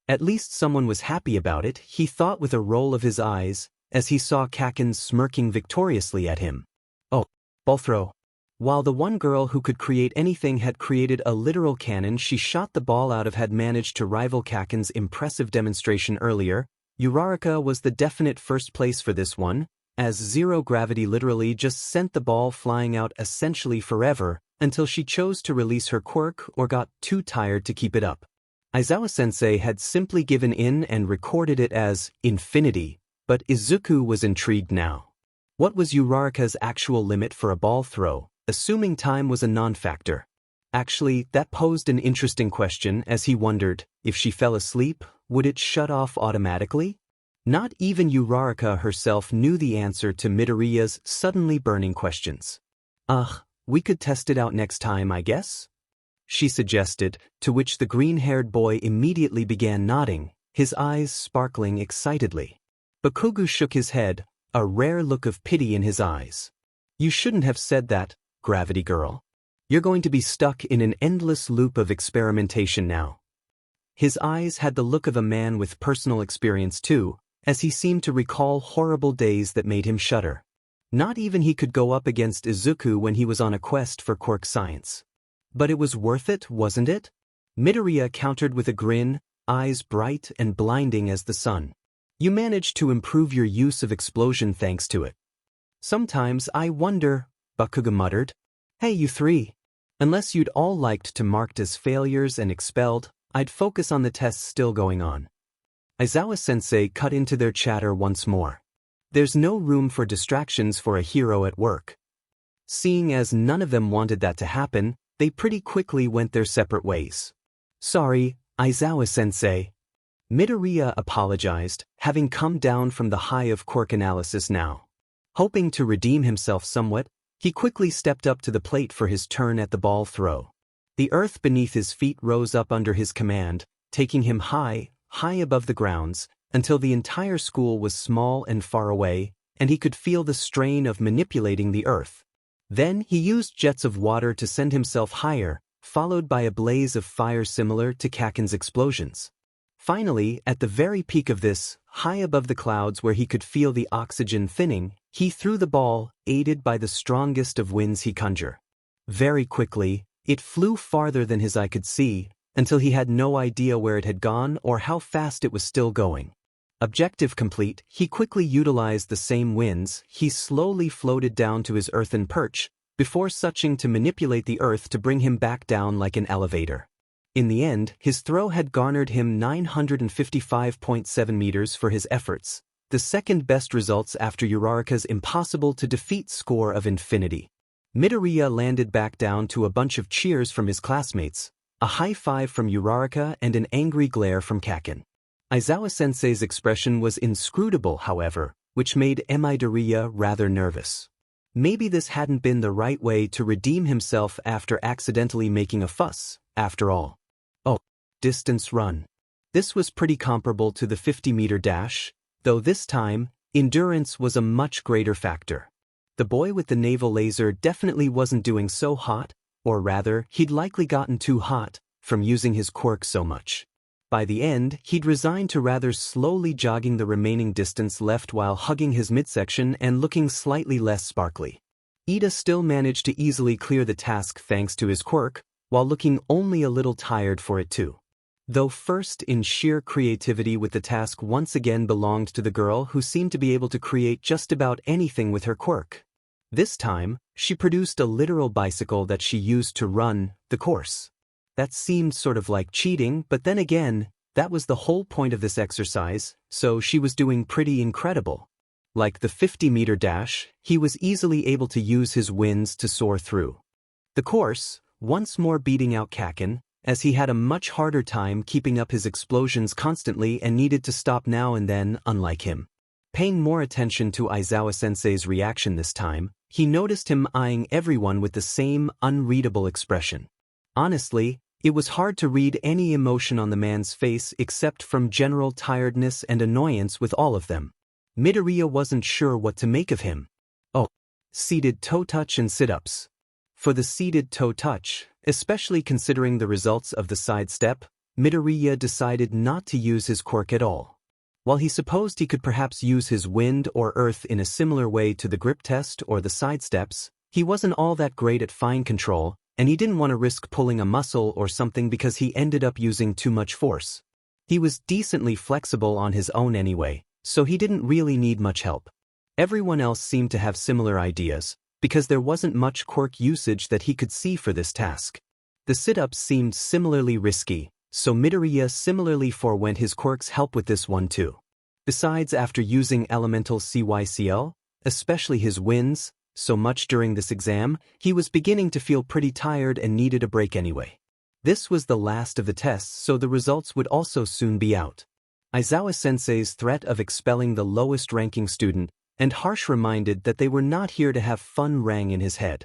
At least someone was happy about it, he thought with a roll of his eyes, as he saw Kacchan smirking victoriously at him. Oh, ball throw. While the one girl who could create anything had created a literal cannon she shot the ball out of had managed to rival Kacchan's impressive demonstration earlier, Uraraka was the definite first place for this one, as zero gravity literally just sent the ball flying out essentially forever, until she chose to release her quirk or got too tired to keep it up. Aizawa-sensei had simply given in and recorded it as infinity, but Izuku was intrigued now. What was Uraraka's actual limit for a ball throw, assuming time was a non-factor? Actually, that posed an interesting question, as he wondered, if she fell asleep, would it shut off automatically? Not even Uraraka herself knew the answer to Midoriya's suddenly burning questions. We could test it out next time, I guess? She suggested, to which the green-haired boy immediately began nodding, his eyes sparkling excitedly. Bakugo shook his head, a rare look of pity in his eyes. You shouldn't have said that, Gravity Girl. You're going to be stuck in an endless loop of experimentation now. His eyes had the look of a man with personal experience too, as he seemed to recall horrible days that made him shudder. Not even he could go up against Izuku when he was on a quest for quirk science. But it was worth it, wasn't it? Midoriya countered with a grin, eyes bright and blinding as the sun. You managed to improve your use of explosion thanks to it. Sometimes I wonder, Bakugo muttered. Hey you three. Unless you'd all liked to marked as failures and expelled, I'd focus on the tests still going on. Aizawa-sensei cut into their chatter once more. There's no room for distractions for a hero at work. Seeing as none of them wanted that to happen, they pretty quickly went their separate ways. Sorry, Aizawa-sensei. Midoriya apologized, having come down from the high of quirk analysis now. Hoping to redeem himself somewhat, he quickly stepped up to the plate for his turn at the ball throw. The earth beneath his feet rose up under his command, taking him high above the grounds, until the entire school was small and far away, and he could feel the strain of manipulating the earth. Then he used jets of water to send himself higher, followed by a blaze of fire similar to Kacchan's explosions. Finally, at the very peak of this, high above the clouds where he could feel the oxygen thinning, he threw the ball, aided by the strongest of winds he conjured. Very quickly, it flew farther than his eye could see, until he had no idea where it had gone or how fast it was still going. Objective complete, he quickly utilized the same winds. He slowly floated down to his earthen perch, before switching to manipulate the earth to bring him back down like an elevator. In the end, his throw had garnered him 955.7 meters for his efforts, the second best results after Uraraka's impossible-to-defeat score of infinity. Midoriya landed back down to a bunch of cheers from his classmates, a high five from Uraraka and an angry glare from Kacchan. Aizawa-sensei's expression was inscrutable, however, which made Midoriya rather nervous. Maybe this hadn't been the right way to redeem himself after accidentally making a fuss, after all. Oh, distance run. This was pretty comparable to the 50-meter dash, though this time, endurance was a much greater factor. The boy with the navel laser definitely wasn't doing so hot, or rather, he'd likely gotten too hot from using his quirk so much. By the end, he'd resigned to rather slowly jogging the remaining distance left while hugging his midsection and looking slightly less sparkly. Ida still managed to easily clear the task thanks to his quirk, while looking only a little tired for it too. Though first in sheer creativity with the task once again belonged to the girl who seemed to be able to create just about anything with her quirk. This time, she produced a literal bicycle that she used to run the course. That seemed sort of like cheating, but then again, that was the whole point of this exercise, so she was doing pretty incredible. Like the 50-meter dash, he was easily able to use his winds to soar through the course, once more beating out Kacchan, as he had a much harder time keeping up his explosions constantly and needed to stop now and then, unlike him. Paying more attention to Aizawa-sensei's reaction this time, he noticed him eyeing everyone with the same unreadable expression. Honestly, it was hard to read any emotion on the man's face except from general tiredness and annoyance with all of them. Midoriya wasn't sure what to make of him. Oh, seated toe touch and sit-ups. For the seated toe touch, especially considering the results of the sidestep, Midoriya decided not to use his quirk at all. While he supposed he could perhaps use his wind or earth in a similar way to the grip test or the sidesteps, he wasn't all that great at fine control, and he didn't want to risk pulling a muscle or something because he ended up using too much force. He was decently flexible on his own anyway, so he didn't really need much help. Everyone else seemed to have similar ideas, because there wasn't much quirk usage that he could see for this task. The sit-ups seemed similarly risky, so Midoriya similarly forewent his quirk's help with this one too. Besides, after using elemental CYCL, especially his winds, so much during this exam, he was beginning to feel pretty tired and needed a break anyway. This was the last of the tests, so the results would also soon be out. Aizawa-sensei's threat of expelling the lowest-ranking student and harsh reminded that they were not here to have fun rang in his head.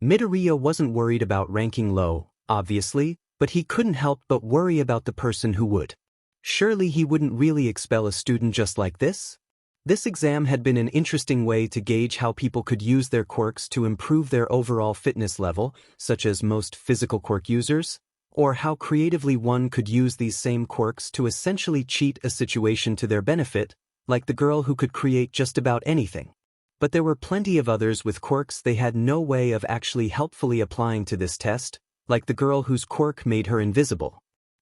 Midoriya wasn't worried about ranking low, obviously, but he couldn't help but worry about the person who would. Surely he wouldn't really expel a student just like this? This exam had been an interesting way to gauge how people could use their quirks to improve their overall fitness level, such as most physical quirk users, or how creatively one could use these same quirks to essentially cheat a situation to their benefit, like the girl who could create just about anything. But there were plenty of others with quirks they had no way of actually helpfully applying to this test, like the girl whose quirk made her invisible.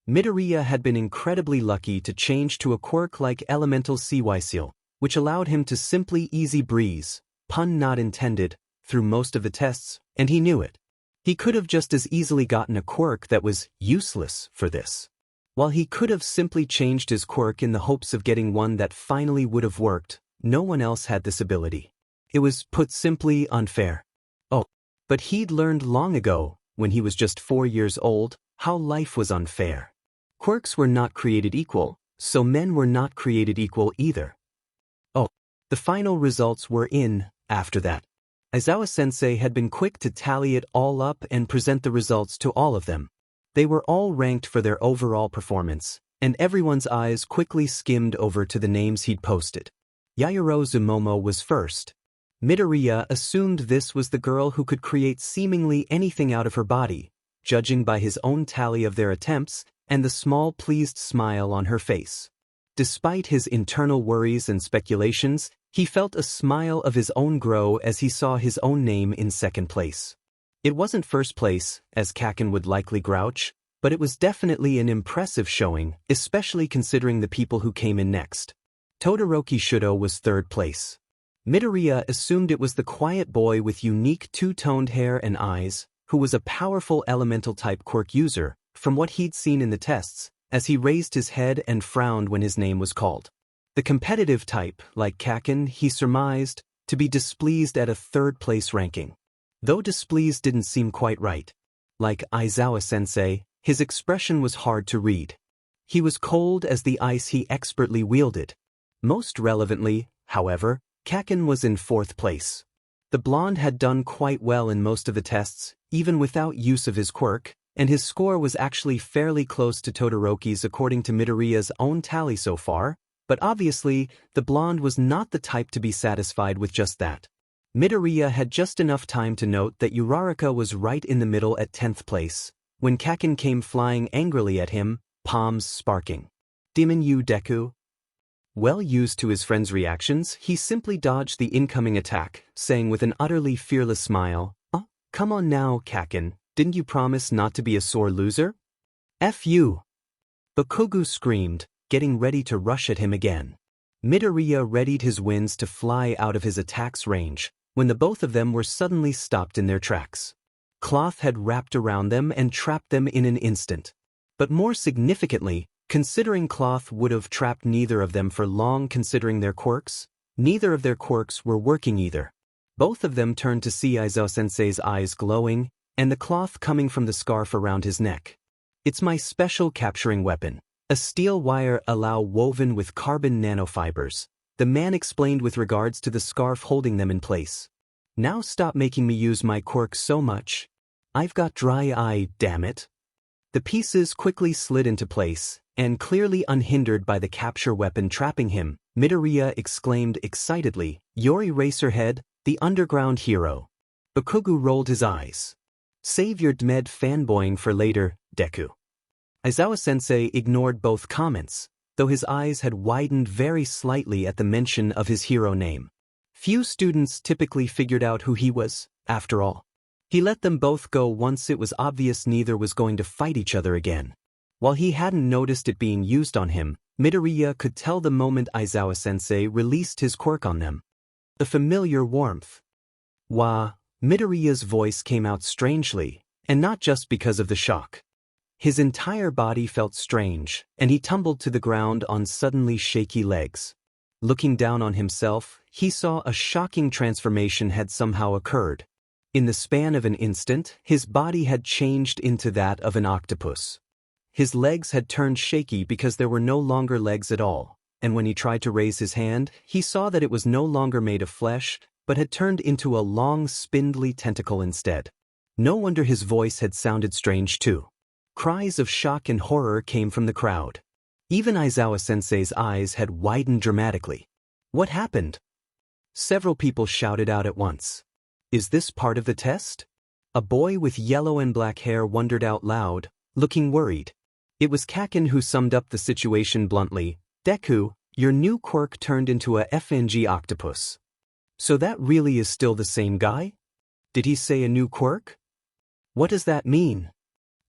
Midoriya had been incredibly lucky to change to a quirk like Elemental CYCL, which allowed him to simply easy breeze, pun not intended, through most of the tests, and he knew it. He could have just as easily gotten a quirk that was useless for this. While he could have simply changed his quirk in the hopes of getting one that finally would have worked, no one else had this ability. It was, put simply, unfair. Oh, but he'd learned long ago, when he was just 4 years old, how life was unfair. Quirks were not created equal, so men were not created equal either. Oh, the final results were in, after that. Aizawa-sensei had been quick to tally it all up and present the results to all of them. They were all ranked for their overall performance, and everyone's eyes quickly skimmed over to the names he'd posted. Yaoyoro Zumomo was first. Midoriya assumed this was the girl who could create seemingly anything out of her body, judging by his own tally of their attempts and the small pleased smile on her face. Despite his internal worries and speculations, he felt a smile of his own grow as he saw his own name in second place. It wasn't first place, as Kacchan would likely grouch, but it was definitely an impressive showing, especially considering the people who came in next. Todoroki Shudo was third place. Midoriya assumed it was the quiet boy with unique two-toned hair and eyes, who was a powerful elemental-type quirk user, from what he'd seen in the tests, as he raised his head and frowned when his name was called. The competitive type, like Kacchan, he surmised, to be displeased at a third-place ranking. Though displeased didn't seem quite right. Like Aizawa-sensei, his expression was hard to read. He was cold as the ice he expertly wielded. Most relevantly, however, Kacchan was in fourth place. The blonde had done quite well in most of the tests, even without use of his quirk, and his score was actually fairly close to Todoroki's according to Midoriya's own tally so far, but obviously, the blonde was not the type to be satisfied with just that. Midoriya had just enough time to note that Uraraka was right in the middle at 10th place, when Kacchan came flying angrily at him, palms sparking. Demon you Deku? Well used to his friend's reactions, he simply dodged the incoming attack, saying with an utterly fearless smile, come on now, Kacchan, didn't you promise not to be a sore loser? F you! Bakugo screamed, getting ready to rush at him again. Midoriya readied his winds to fly out of his attack's range, when the both of them were suddenly stopped in their tracks. Cloth had wrapped around them and trapped them in an instant. But more significantly, considering cloth would have trapped neither of them for long considering their quirks, neither of their quirks were working either. Both of them turned to see Aizawa-sensei's eyes glowing, and the cloth coming from the scarf around his neck. It's my special capturing weapon, a steel wire alloy woven with carbon nanofibers, the man explained with regards to the scarf holding them in place. Now stop making me use my quirk so much. I've got dry eye, damn it. The pieces quickly slid into place, and clearly unhindered by the capture weapon trapping him, Midoriya exclaimed excitedly, "You're Eraserhead, the underground hero." Bakugo rolled his eyes. Save your Dmed fanboying for later, Deku. Aizawa-sensei ignored both comments, though his eyes had widened very slightly at the mention of his hero name. Few students typically figured out who he was, after all. He let them both go once it was obvious neither was going to fight each other again. While he hadn't noticed it being used on him, Midoriya could tell the moment Aizawa-sensei released his quirk on them. The familiar warmth. Wah, Midoriya's voice came out strangely, and not just because of the shock. His entire body felt strange, and he tumbled to the ground on suddenly shaky legs. Looking down on himself, he saw a shocking transformation had somehow occurred. In the span of an instant, his body had changed into that of an octopus. His legs had turned shaky because there were no longer legs at all, and when he tried to raise his hand, he saw that it was no longer made of flesh, but had turned into a long, spindly tentacle instead. No wonder his voice had sounded strange too. Cries of shock and horror came from the crowd. Even Aizawa-sensei's eyes had widened dramatically. What happened? Several people shouted out at once. Is this part of the test? A boy with yellow and black hair wondered out loud, looking worried. It was Kacchan who summed up the situation bluntly. Deku, your new quirk turned into a FNG octopus. So that really is still the same guy? Did he say a new quirk? What does that mean?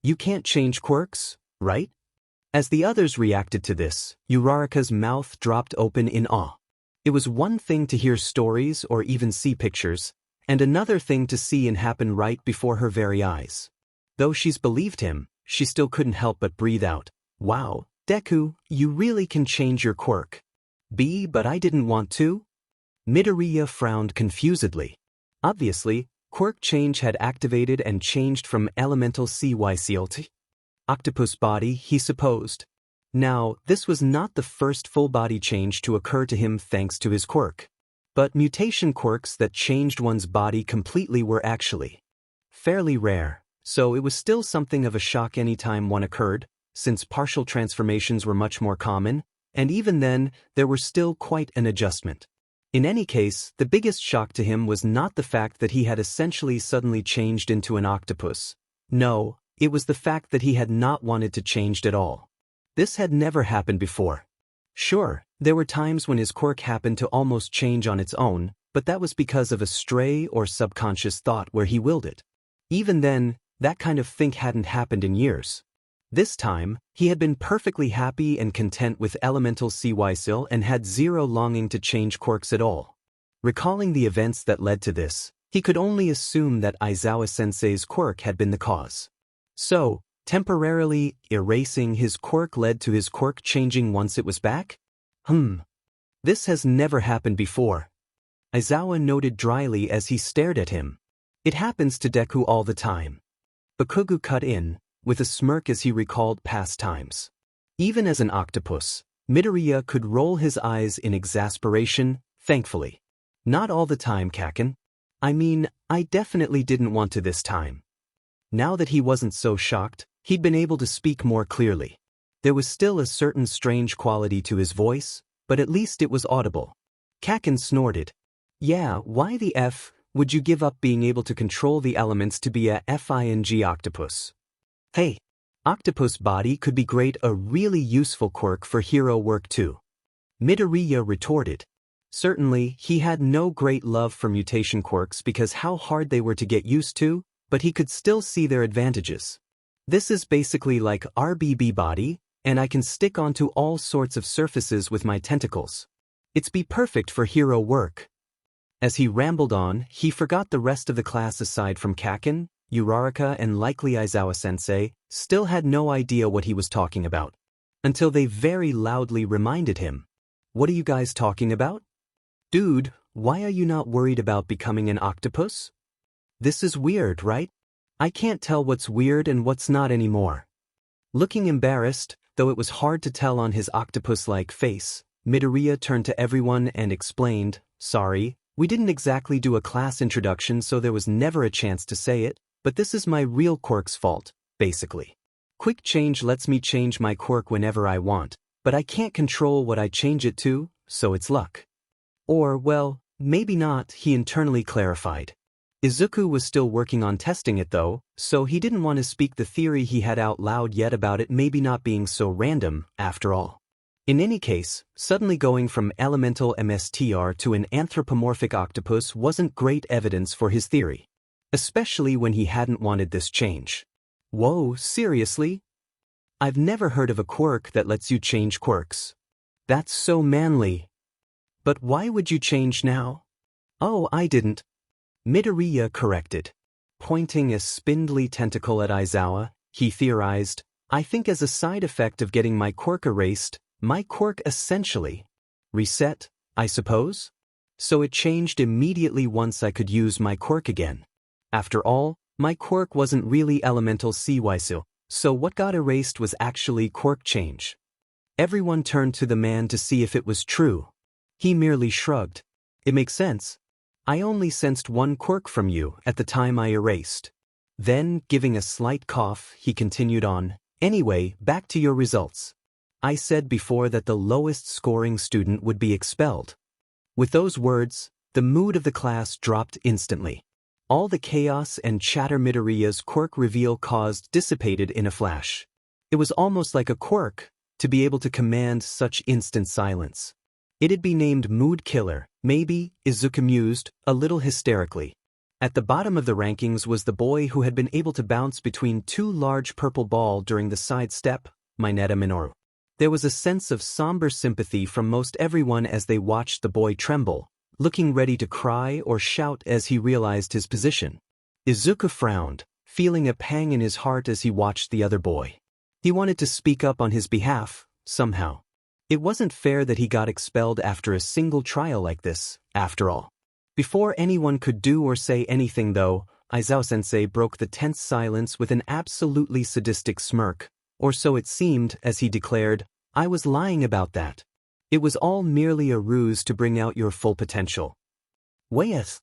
You can't change quirks, right? As the others reacted to this, Uraraka's mouth dropped open in awe. It was one thing to hear stories or even see pictures, and another thing to see and happen right before her very eyes. Though she's believed him, she still couldn't help but breathe out. Wow, Deku, you really can change your quirk. But I didn't want to? Midoriya frowned confusedly. Obviously, Quirk Change had activated and changed from elemental CYCL to octopus body, he supposed. Now, this was not the first full body change to occur to him thanks to his quirk. But mutation quirks that changed one's body completely were actually fairly rare, so it was still something of a shock anytime one occurred, since partial transformations were much more common, and even then, there were still quite an adjustment. In any case, the biggest shock to him was not the fact that he had essentially suddenly changed into an octopus. No, it was the fact that he had not wanted to change at all. This had never happened before. Sure, there were times when his quirk happened to almost change on its own, but that was because of a stray or subconscious thought where he willed it. Even then, that kind of thing hadn't happened in years. This time, he had been perfectly happy and content with elemental CYCL and had zero longing to change quirks at all. Recalling the events that led to this, he could only assume that Aizawa-sensei's quirk had been the cause. So, temporarily erasing his quirk led to his quirk changing once it was back? This has never happened before. Aizawa noted dryly as he stared at him. It happens to Deku all the time. Bakugo cut in, with a smirk as he recalled past times. Even as an octopus, Midoriya could roll his eyes in exasperation, thankfully. Not all the time, Kacchan. I mean, I definitely didn't want to this time. Now that he wasn't so shocked, he'd been able to speak more clearly. There was still a certain strange quality to his voice, but at least it was audible. Kacchan snorted. Yeah, why the F would you give up being able to control the elements to be a FING octopus? Hey, octopus body could be great, a really useful quirk for hero work too. Midoriya retorted. Certainly, he had no great love for mutation quirks because how hard they were to get used to, but he could still see their advantages. This is basically like RBB body, and I can stick onto all sorts of surfaces with my tentacles. It's be perfect for hero work. As he rambled on, he forgot the rest of the class aside from Kacchan, Uraraka and likely Aizawa-sensei, still had no idea what he was talking about. Until they very loudly reminded him. What are you guys talking about? Dude, why are you not worried about becoming an octopus? This is weird, right? I can't tell what's weird and what's not anymore. Looking embarrassed, though it was hard to tell on his octopus-like face, Midoriya turned to everyone and explained, sorry, we didn't exactly do a class introduction so there was never a chance to say it, but this is my real quirk's fault, basically. Quick Change lets me change my quirk whenever I want, but I can't control what I change it to, so it's luck. Or, well, maybe not, he internally clarified. Izuku was still working on testing it though, so he didn't want to speak the theory he had out loud yet about it maybe not being so random, after all. In any case, suddenly going from elemental MSTR to an anthropomorphic octopus wasn't great evidence for his theory. Especially when he hadn't wanted this change. Whoa, seriously? I've never heard of a quirk that lets you change quirks. That's so manly. But why would you change now? Oh, I didn't. Midoriya corrected. Pointing a spindly tentacle at Aizawa, he theorized, I think as a side effect of getting my quirk erased, my quirk essentially reset, I suppose? So it changed immediately once I could use my quirk again. After all, my quirk wasn't really elemental CYCL, so what got erased was actually Quirk Change. Everyone turned to the man to see if it was true. He merely shrugged. It makes sense. I only sensed one quirk from you at the time I erased. Then, giving a slight cough, he continued on, anyway, back to your results. I said before that the lowest scoring student would be expelled. With those words, the mood of the class dropped instantly. All the chaos and chatter Midoriya's quirk reveal caused dissipated in a flash. It was almost like a quirk, to be able to command such instant silence. It'd be named Mood Killer, maybe, Izuku mused, a little hysterically. At the bottom of the rankings was the boy who had been able to bounce between two large purple balls during the side step, Mineta Minoru. There was a sense of somber sympathy from most everyone as they watched the boy tremble, looking ready to cry or shout as he realized his position. Izuku frowned, feeling a pang in his heart as he watched the other boy. He wanted to speak up on his behalf, somehow. It wasn't fair that he got expelled after a single trial like this, after all. Before anyone could do or say anything though, Aizawa-sensei broke the tense silence with an absolutely sadistic smirk, or so it seemed as he declared, "I was lying about that. It was all merely a ruse to bring out your full potential." Wait.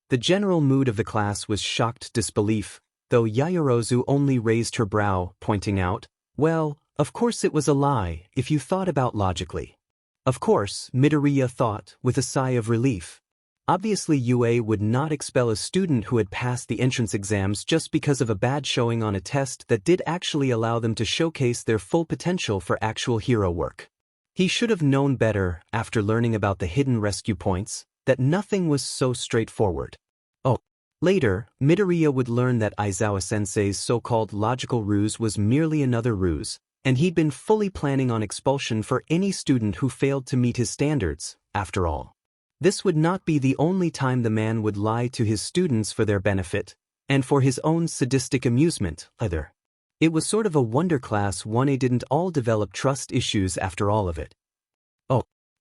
The general mood of the class was shocked disbelief, though Yaoyorozu only raised her brow, pointing out, "Well, of course it was a lie, if you thought about logically." Of course, Midoriya thought, with a sigh of relief. Obviously UA would not expel a student who had passed the entrance exams just because of a bad showing on a test that did actually allow them to showcase their full potential for actual hero work. He should have known better, after learning about the hidden rescue points, that nothing was so straightforward. Later, Midoriya would learn that Aizawa-sensei's so-called logical ruse was merely another ruse, and he'd been fully planning on expulsion for any student who failed to meet his standards, after all. This would not be the only time the man would lie to his students for their benefit, and for his own sadistic amusement, either. It was sort of a wonder class 1A didn't all develop trust issues after all of it.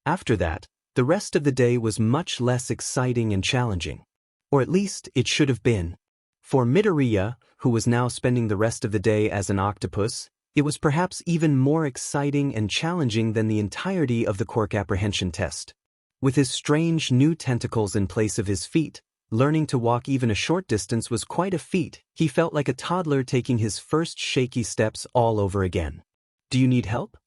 After that, the rest of the day was much less exciting and challenging. Or at least it should have been. For Midoriya, who was now spending the rest of the day as an octopus, it was perhaps even more exciting and challenging than the entirety of the quirk apprehension test. With his strange new tentacles in place of his feet, learning to walk even a short distance was quite a feat. He felt like a toddler taking his first shaky steps all over again. "Do you need help?"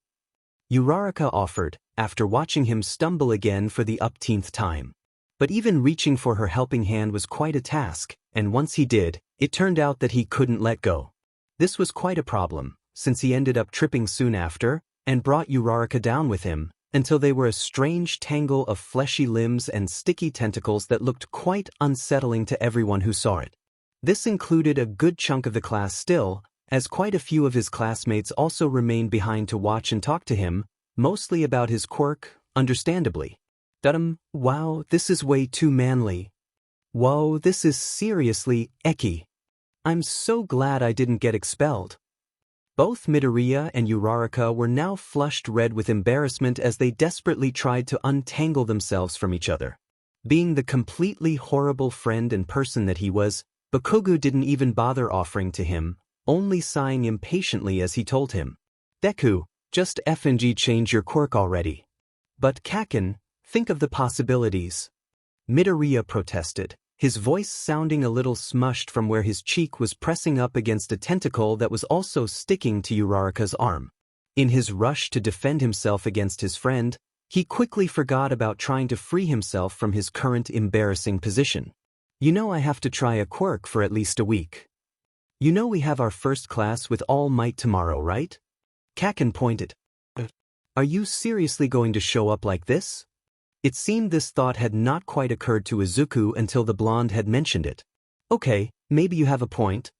Uraraka offered, after watching him stumble again for the upteenth time. But even reaching for her helping hand was quite a task, and once he did, it turned out that he couldn't let go. This was quite a problem, since he ended up tripping soon after, and brought Uraraka down with him, until they were a strange tangle of fleshy limbs and sticky tentacles that looked quite unsettling to everyone who saw it. This included a good chunk of the class still, as quite a few of his classmates also remained behind to watch and talk to him, mostly about his quirk, understandably. Wow, this is way too manly. Whoa, this is seriously eki. I'm so glad I didn't get expelled. Both Midoriya and Uraraka were now flushed red with embarrassment as they desperately tried to untangle themselves from each other. Being the completely horrible friend and person that he was, Bakugo didn't even bother offering to him, only sighing impatiently as he told him, "Deku, just F&G change your quirk already." "But Kacchan, think of the possibilities." Midoriya protested, his voice sounding a little smushed from where his cheek was pressing up against a tentacle that was also sticking to Uraraka's arm. In his rush to defend himself against his friend, he quickly forgot about trying to free himself from his current embarrassing position. "You know I have to try a quirk for at least a week. You know we have our first class with All Might tomorrow, right?" Kacchan pointed. "Are you seriously going to show up like this?" It seemed this thought had not quite occurred to Izuku until the blonde had mentioned it. "Okay, maybe you have a point."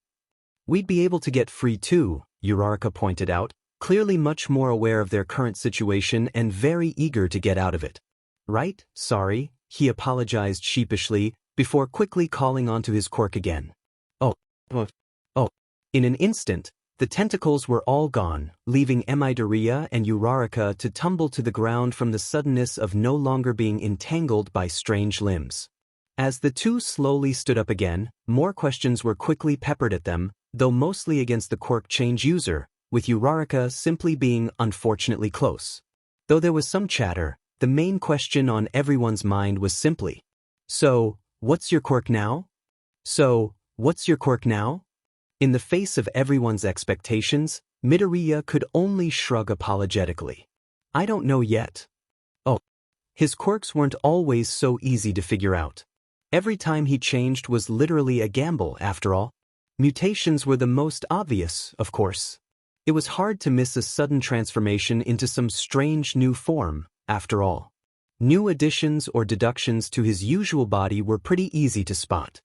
"We'd be able to get free too," Uraraka pointed out, clearly much more aware of their current situation and very eager to get out of it. "Right, sorry," he apologized sheepishly, before quickly calling onto his quirk again. Oh. In an instant, the tentacles were all gone, leaving Midoriya and Uraraka to tumble to the ground from the suddenness of no longer being entangled by strange limbs. As the two slowly stood up again, more questions were quickly peppered at them, though mostly against the Quirk Change user, with Uraraka simply being unfortunately close. Though there was some chatter, the main question on everyone's mind was simply, "So, what's your quirk now? So, what's your quirk now?" In the face of everyone's expectations, Midoriya could only shrug apologetically. "I don't know yet." His quirks weren't always so easy to figure out. Every time he changed was literally a gamble, after all. Mutations were the most obvious, of course. It was hard to miss a sudden transformation into some strange new form, after all. New additions or deductions to his usual body were pretty easy to spot.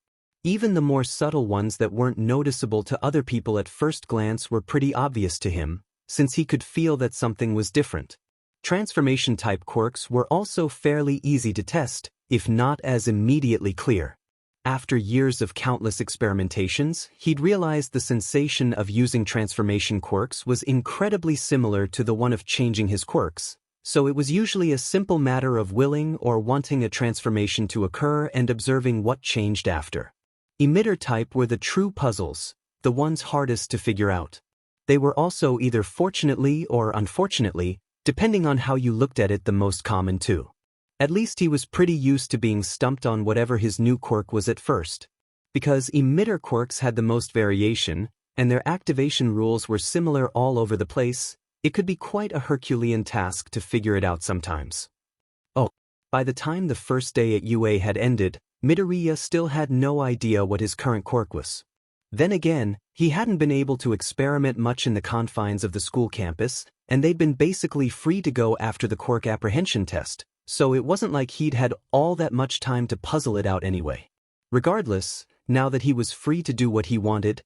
Even the more subtle ones that weren't noticeable to other people at first glance were pretty obvious to him, since he could feel that something was different. Transformation-type quirks were also fairly easy to test, if not as immediately clear. After years of countless experimentations, he'd realized the sensation of using transformation quirks was incredibly similar to the one of changing his quirks, so it was usually a simple matter of willing or wanting a transformation to occur and observing what changed after. Emitter type were the true puzzles, the ones hardest to figure out. They were also either fortunately or unfortunately, depending on how you looked at it, the most common too. At least he was pretty used to being stumped on whatever his new quirk was at first. Because emitter quirks had the most variation, and their activation rules were similar all over the place, it could be quite a Herculean task to figure it out sometimes. Oh, by the time the first day at UA had ended, Midoriya still had no idea what his current quirk was. Then again, he hadn't been able to experiment much in the confines of the school campus, and they'd been basically free to go after the quirk apprehension test, so it wasn't like he'd had all that much time to puzzle it out anyway. Regardless, now that he was free to do what he wanted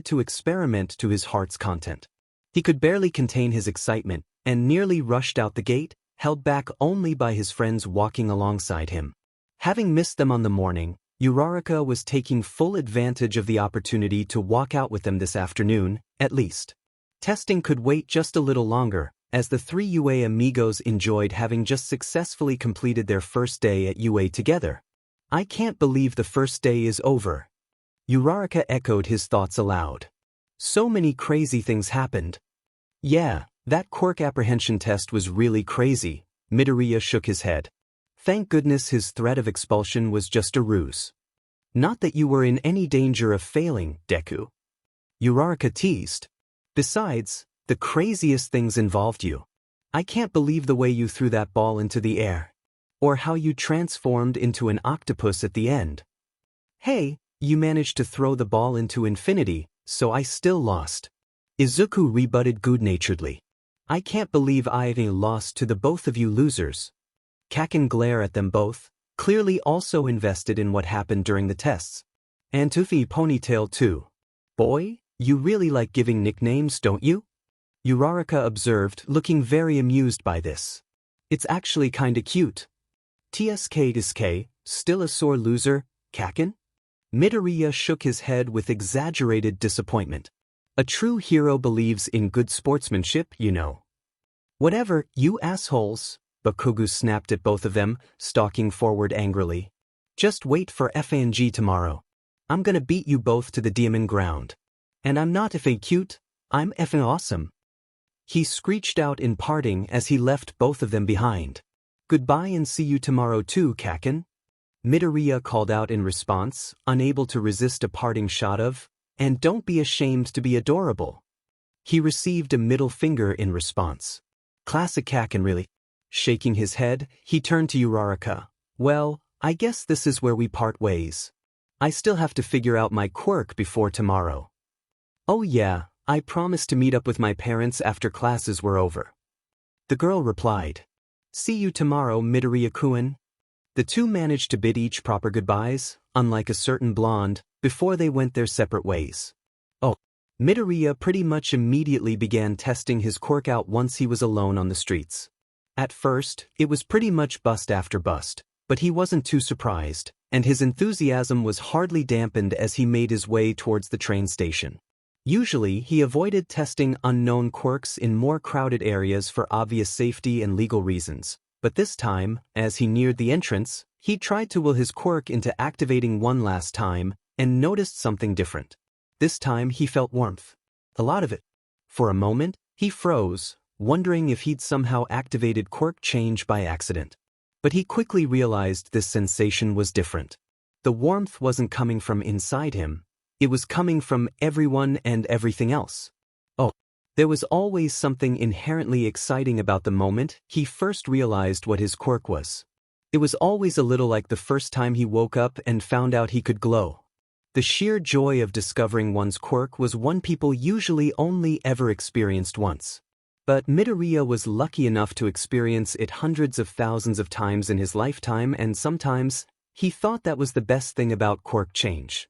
to experiment to his heart's content. He could barely contain his excitement, and nearly rushed out the gate, held back only by his friends walking alongside him. Having missed them on the morning, Uraraka was taking full advantage of the opportunity to walk out with them this afternoon, at least. Testing could wait just a little longer, as the three UA amigos enjoyed having just successfully completed their first day at UA together. I can't believe the first day is over. Uraraka echoed his thoughts aloud. So many crazy things happened. Yeah, that quirk apprehension test was really crazy. Midoriya shook his head. Thank goodness his threat of expulsion was just a ruse. Not that you were in any danger of failing, Deku. Uraraka teased. Besides, the craziest things involved you. I can't believe the way you threw that ball into the air. Or how you transformed into an octopus at the end. Hey, you managed to throw the ball into infinity, so I still lost. Izuku rebutted good-naturedly. I can't believe I lost to the both of you losers. Kacchan glared at them both, clearly also invested in what happened during the tests. And Tuffy ponytail too. Boy, you really like giving nicknames, don't you? Uraraka observed, looking very amused by this. It's actually kinda cute. TSK, still a sore loser, Kacchan? Midoriya shook his head with exaggerated disappointment. A true hero believes in good sportsmanship, you know. Whatever, you assholes, Bakugo snapped at both of them, stalking forward angrily. Just wait for FNG tomorrow. I'm gonna beat you both to the demon ground. And I'm not effing cute, I'm effing awesome. He screeched out in parting as he left both of them behind. Goodbye and see you tomorrow too, Kacchan. Midoriya called out in response, unable to resist a parting shot of, and don't be ashamed to be adorable. He received a middle finger in response. Classic Kacchan really. Shaking his head, he turned to Uraraka. Well, I guess this is where we part ways. I still have to figure out my quirk before tomorrow. Oh yeah, I promised to meet up with my parents after classes were over. The girl replied. See you tomorrow, Midoriya-kun. The two managed to bid each proper goodbyes, unlike a certain blonde, before they went their separate ways. Oh, Midoriya pretty much immediately began testing his quirk out once he was alone on the streets. At first, it was pretty much bust after bust, but he wasn't too surprised, and his enthusiasm was hardly dampened as he made his way towards the train station. Usually, he avoided testing unknown quirks in more crowded areas for obvious safety and legal reasons, but this time, as he neared the entrance, he tried to will his quirk into activating one last time, and noticed something different. This time he felt warmth. A lot of it. For a moment, he froze, wondering if he'd somehow activated Quirk Change by accident. But he quickly realized this sensation was different. The warmth wasn't coming from inside him, it was coming from everyone and everything else. Oh, there was always something inherently exciting about the moment he first realized what his quirk was. It was always a little like the first time he woke up and found out he could glow. The sheer joy of discovering one's quirk was one people usually only ever experienced once. But Midoriya was lucky enough to experience it hundreds of thousands of times in his lifetime, and sometimes he thought that was the best thing about Quirk Change.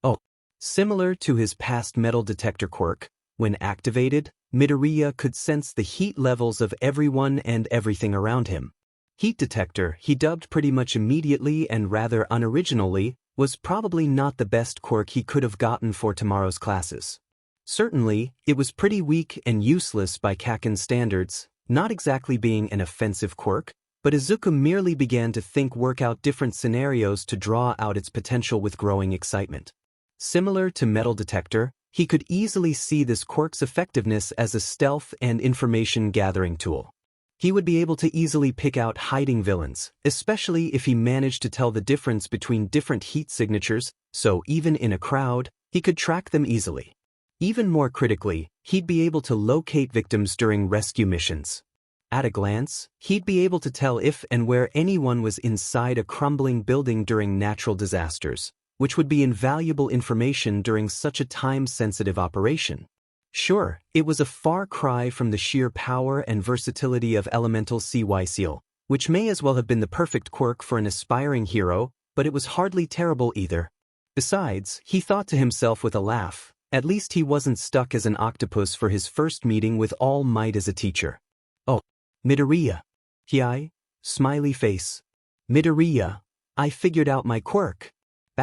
Oh, similar to his past metal detector quirk, when activated, Midoriya could sense the heat levels of everyone and everything around him. Heat detector he dubbed pretty much immediately and rather unoriginally was probably not the best quirk he could have gotten for tomorrow's classes. Certainly, it was pretty weak and useless by Kacchan standards, not exactly being an offensive quirk, but Izuku merely began to work out different scenarios to draw out its potential with growing excitement. Similar to Metal Detector, he could easily see this quirk's effectiveness as a stealth and information-gathering tool. He would be able to easily pick out hiding villains, especially if he managed to tell the difference between different heat signatures, so even in a crowd, he could track them easily. Even more critically, he'd be able to locate victims during rescue missions. At a glance, he'd be able to tell if and where anyone was inside a crumbling building during natural disasters, which would be invaluable information during such a time-sensitive operation. Sure, it was a far cry from the sheer power and versatility of Elemental CY Seal, which may as well have been the perfect quirk for an aspiring hero, but it was hardly terrible either. Besides, he thought to himself with a laugh, at least he wasn't stuck as an octopus for his first meeting with All Might as a teacher. Oh, Midoriya. Hi, smiley face. Midoriya, I figured out my quirk. /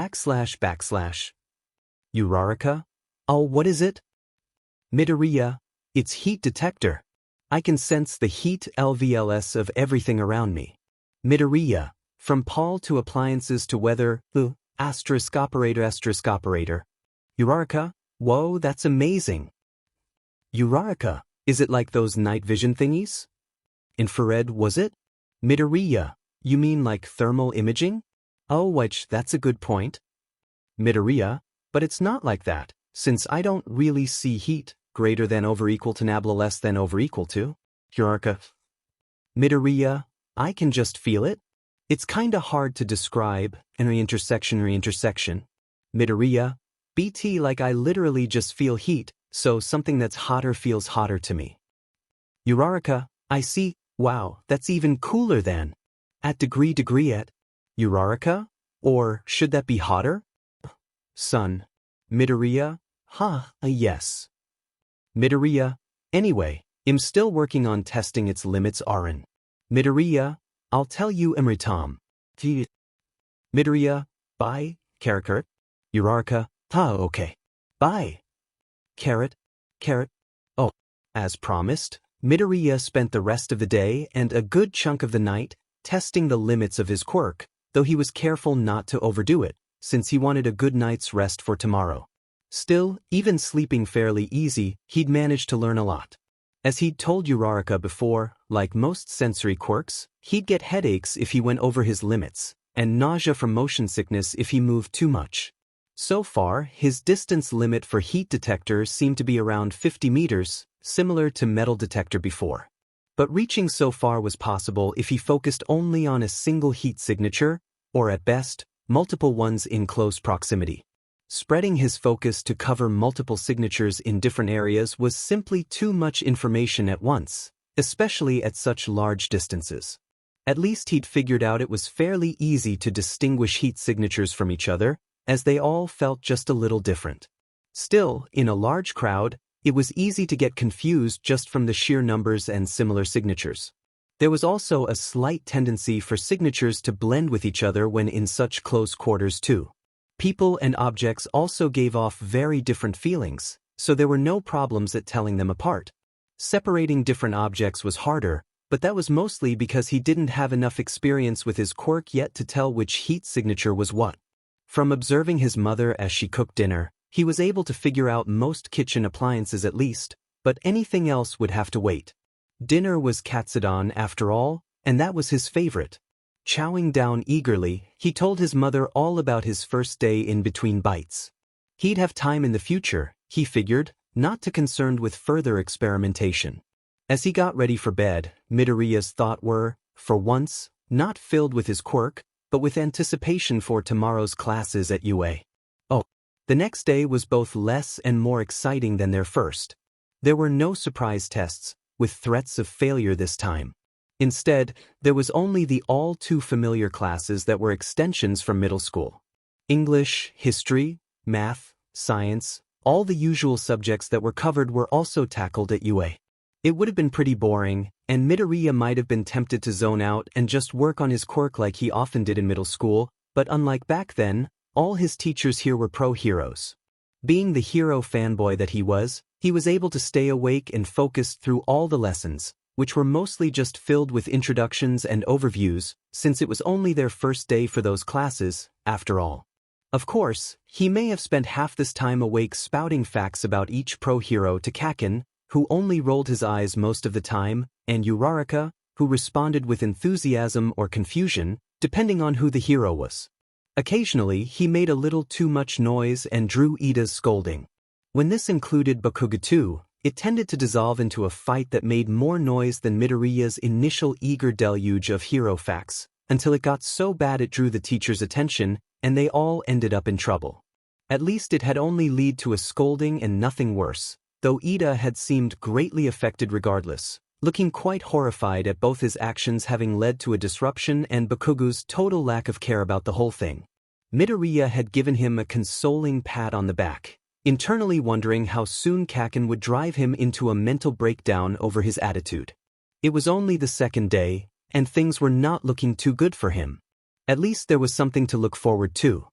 Uraraka? Oh, what is it? Midoriya, it's heat detector. I can sense the heat LVLS of everything around me. Midoriya, from Paul to appliances to weather, operator. Uraraka, whoa, that's amazing. Uraraka, is it like those night vision thingies? Infrared, was it? Midoriya, you mean like thermal imaging? Oh, which, that's a good point. Midoriya, but it's not like that, since I don't really see heat, greater than over equal to nabla less than over equal to. Uraraka. Midoriya, I can just feel it. It's kinda hard to describe, intersection. Midoriya, BT like I literally just feel heat, so something that's hotter feels hotter to me. Uraraka, I see, wow, that's even cooler than. At degree at. Uraraka? Or should that be hotter? Sun. Midoriya? Yes. Midoriya, anyway, I'm still working on testing its limits Arin. Midoriya, I'll tell you Emritam. Midoriya, bye, Carrot. Uraraka, okay. Bye. Carrot. Oh, as promised, Midoriya spent the rest of the day and a good chunk of the night testing the limits of his quirk, though he was careful not to overdo it, since he wanted a good night's rest for tomorrow. Still, even sleeping fairly easy, he'd managed to learn a lot. As he'd told Uraraka before, like most sensory quirks, he'd get headaches if he went over his limits, and nausea from motion sickness if he moved too much. So far, his distance limit for heat detector seemed to be around 50 meters, similar to metal detector before. But reaching so far was possible if he focused only on a single heat signature, or at best, multiple ones in close proximity. Spreading his focus to cover multiple signatures in different areas was simply too much information at once, especially at such large distances. At least he'd figured out it was fairly easy to distinguish heat signatures from each other, as they all felt just a little different. Still, in a large crowd, it was easy to get confused just from the sheer numbers and similar signatures. There was also a slight tendency for signatures to blend with each other when in such close quarters too. People and objects also gave off very different feelings, so there were no problems at telling them apart. Separating different objects was harder, but that was mostly because he didn't have enough experience with his quirk yet to tell which heat signature was what. From observing his mother as she cooked dinner, he was able to figure out most kitchen appliances at least, but anything else would have to wait. Dinner was katsudon after all, and that was his favorite. Chowing down eagerly, he told his mother all about his first day in between bites. He'd have time in the future, he figured, not too concerned with further experimentation. As he got ready for bed, Midoriya's thoughts were, for once, not filled with his quirk, but with anticipation for tomorrow's classes at UA. Oh, the next day was both less and more exciting than their first. There were no surprise tests, with threats of failure this time. Instead, there was only the all-too-familiar classes that were extensions from middle school. English, history, math, science, all the usual subjects that were covered were also tackled at UA. It would have been pretty boring, and Midoriya might have been tempted to zone out and just work on his quirk like he often did in middle school, but unlike back then, all his teachers here were pro heroes. Being the hero fanboy that he was able to stay awake and focused through all the lessons, which were mostly just filled with introductions and overviews, since it was only their first day for those classes, after all. Of course, he may have spent half this time awake spouting facts about each pro hero to Kacchan, who only rolled his eyes most of the time, and Uraraka, who responded with enthusiasm or confusion, depending on who the hero was. Occasionally, he made a little too much noise and drew Ida's scolding. When this included Bakugo too, it tended to dissolve into a fight that made more noise than Midoriya's initial eager deluge of hero facts, until it got so bad it drew the teacher's attention, and they all ended up in trouble. At least it had only led to a scolding and nothing worse, though Ida had seemed greatly affected regardless, looking quite horrified at both his actions having led to a disruption and Bakugo's total lack of care about the whole thing. Midoriya had given him a consoling pat on the back, internally wondering how soon Kacchan would drive him into a mental breakdown over his attitude. It was only the second day, and things were not looking too good for him. At least there was something to look forward to.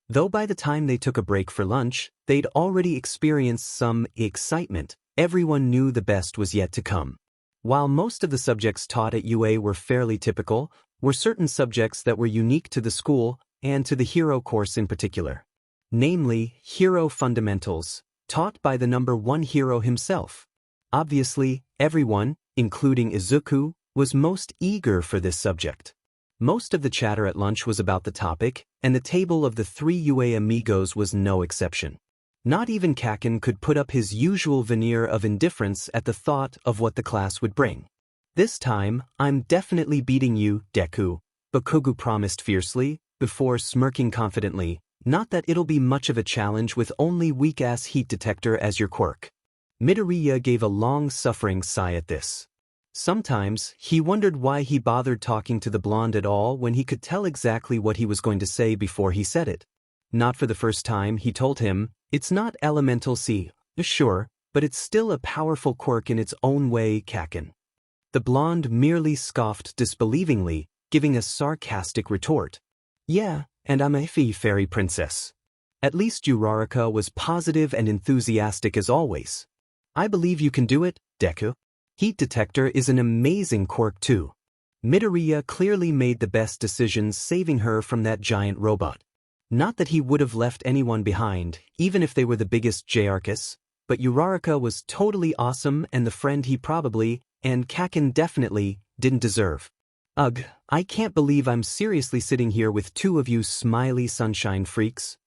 Though by the time they took a break for lunch, they'd already experienced some excitement. Everyone knew the best was yet to come. While most of the subjects taught at UA were fairly typical, were certain subjects that were unique to the school and to the hero course in particular. Namely, hero fundamentals, taught by the number one hero himself. Obviously, everyone, including Izuku, was most eager for this subject. Most of the chatter at lunch was about the topic, and the table of the three UA amigos was no exception. Not even Kacchan could put up his usual veneer of indifference at the thought of what the class would bring. "This time, I'm definitely beating you, Deku," Bakugo promised fiercely, before smirking confidently, "Not that it'll be much of a challenge with only weak-ass heat detector as your quirk." Midoriya gave a long-suffering sigh at this. Sometimes, he wondered why he bothered talking to the blonde at all when he could tell exactly what he was going to say before he said it. Not for the first time, he told him, "It's not elemental C, sure, but it's still a powerful quirk in its own way, Kacchan." The blonde merely scoffed disbelievingly, giving a sarcastic retort. "Yeah, and I'm a fairy princess." At least Uraraka was positive and enthusiastic as always. "I believe you can do it, Deku. Heat detector is an amazing quirk too." Midoriya clearly made the best decisions saving her from that giant robot. Not that he would have left anyone behind, even if they were the biggest Jarkus, but Uraraka was totally awesome and the friend he probably, and Kacchan definitely, didn't deserve. Ugh, I can't believe I'm seriously sitting here with two of you smiley sunshine freaks.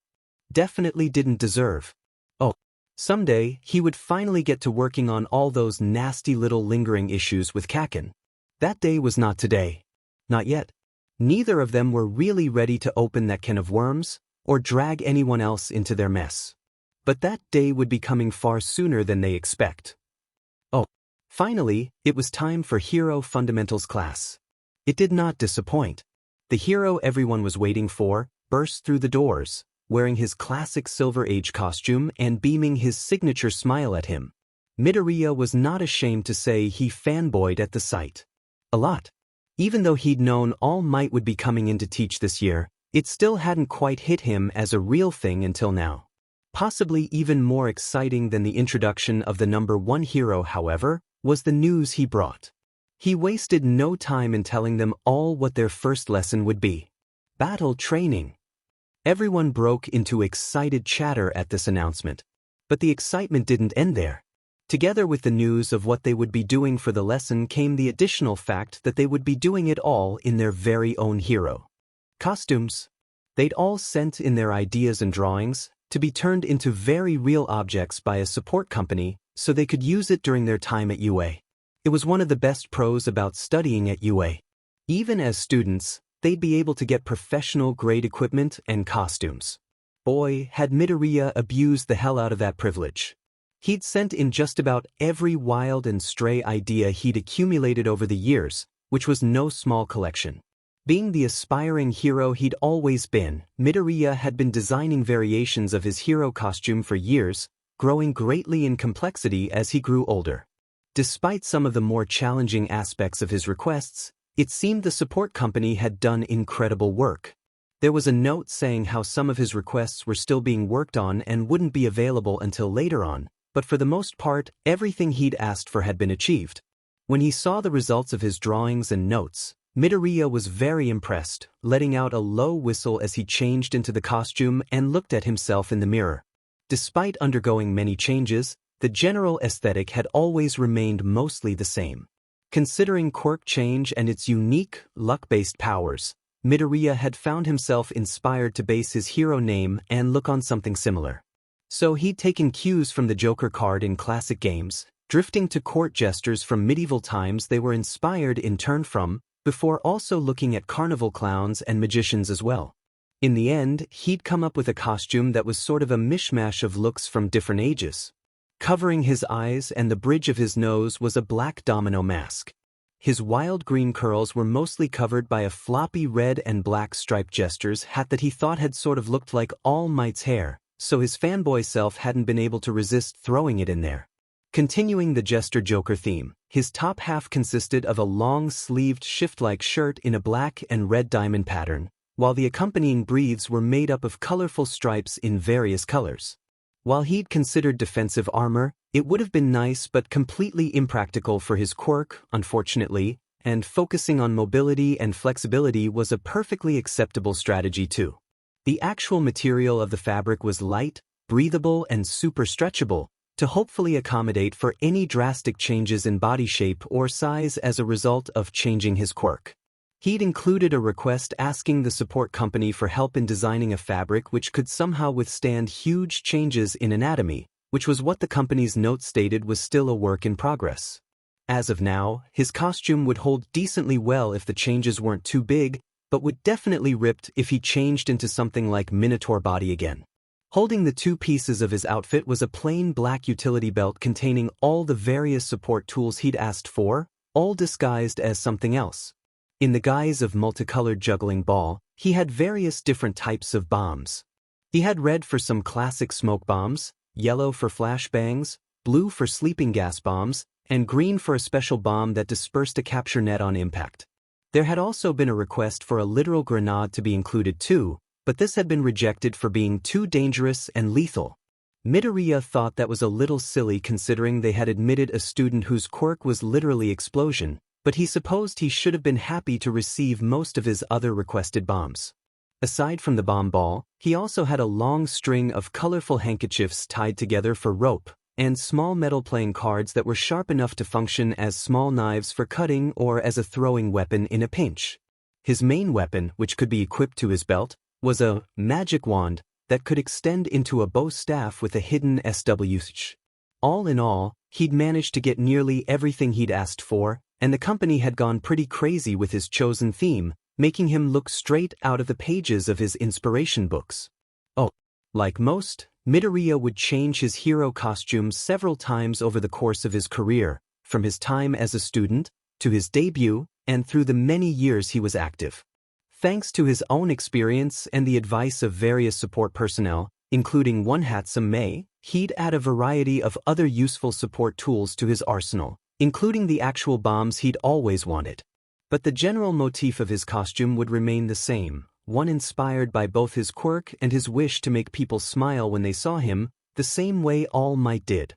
Definitely didn't deserve. Oh. Someday, he would finally get to working on all those nasty little lingering issues with Kacchan. That day was not today. Not yet. Neither of them were really ready to open that can of worms, or drag anyone else into their mess. But that day would be coming far sooner than they expect. Oh. Finally, it was time for Hero Fundamentals class. It did not disappoint. The hero everyone was waiting for burst through the doors, wearing his classic Silver Age costume and beaming his signature smile at him. Midoriya was not ashamed to say he fanboyed at the sight. A lot. Even though he'd known All Might would be coming in to teach this year, it still hadn't quite hit him as a real thing until now. Possibly even more exciting than the introduction of the number one hero, however, was the news he brought. He wasted no time in telling them all what their first lesson would be. Battle training. Everyone broke into excited chatter at this announcement. But the excitement didn't end there. Together with the news of what they would be doing for the lesson came the additional fact that they would be doing it all in their very own hero costumes. They'd all sent in their ideas and drawings to be turned into very real objects by a support company so they could use it during their time at UA. It was one of the best pros about studying at UA. Even as students, they'd be able to get professional-grade equipment and costumes. Boy, had Midoriya abused the hell out of that privilege. He'd sent in just about every wild and stray idea he'd accumulated over the years, which was no small collection. Being the aspiring hero he'd always been, Midoriya had been designing variations of his hero costume for years, growing greatly in complexity as he grew older. Despite some of the more challenging aspects of his requests, it seemed the support company had done incredible work. There was a note saying how some of his requests were still being worked on and wouldn't be available until later on, but for the most part, everything he'd asked for had been achieved. When he saw the results of his drawings and notes, Midoriya was very impressed, letting out a low whistle as he changed into the costume and looked at himself in the mirror. Despite undergoing many changes, the general aesthetic had always remained mostly the same. Considering Quirk Change and its unique, luck-based powers, Midoriya had found himself inspired to base his hero name and look on something similar. So he'd taken cues from the Joker card in classic games, drifting to court jesters from medieval times they were inspired in turn from, before also looking at carnival clowns and magicians as well. In the end, he'd come up with a costume that was sort of a mishmash of looks from different ages. Covering his eyes and the bridge of his nose was a black domino mask. His wild green curls were mostly covered by a floppy red and black striped jester's hat that he thought had sort of looked like All Might's hair, so his fanboy self hadn't been able to resist throwing it in there. Continuing the Jester-Joker theme, his top half consisted of a long-sleeved shift-like shirt in a black and red diamond pattern, while the accompanying breathes were made up of colorful stripes in various colors. While he'd considered defensive armor, it would have been nice but completely impractical for his quirk, unfortunately, and focusing on mobility and flexibility was a perfectly acceptable strategy too. The actual material of the fabric was light, breathable, and super stretchable, to hopefully accommodate for any drastic changes in body shape or size as a result of changing his quirk. He'd included a request asking the support company for help in designing a fabric which could somehow withstand huge changes in anatomy, which was what the company's note stated was still a work in progress. As of now, his costume would hold decently well if the changes weren't too big, but would definitely rip if he changed into something like Minotaur body again. Holding the two pieces of his outfit was a plain black utility belt containing all the various support tools he'd asked for, all disguised as something else. In the guise of multicolored juggling ball, he had various different types of bombs. He had red for some classic smoke bombs, yellow for flashbangs, blue for sleeping gas bombs, and green for a special bomb that dispersed a capture net on impact. There had also been a request for a literal grenade to be included too, but this had been rejected for being too dangerous and lethal. Midoriya thought that was a little silly considering they had admitted a student whose quirk was literally explosion, but he supposed he should have been happy to receive most of his other requested bombs. Aside from the bomb ball, he also had a long string of colorful handkerchiefs tied together for rope, and small metal playing cards that were sharp enough to function as small knives for cutting or as a throwing weapon in a pinch. His main weapon, which could be equipped to his belt, was a magic wand that could extend into a bow staff with a hidden SWH. All in all, he'd managed to get nearly everything he'd asked for, and the company had gone pretty crazy with his chosen theme, making him look straight out of the pages of his inspiration books. Oh, like most, Midoriya would change his hero costumes several times over the course of his career, from his time as a student, to his debut, and through the many years he was active. Thanks to his own experience and the advice of various support personnel, including one handsome May, he'd add a variety of other useful support tools to his arsenal, including the actual bombs he'd always wanted. But the general motif of his costume would remain the same, one inspired by both his quirk and his wish to make people smile when they saw him, the same way All Might did.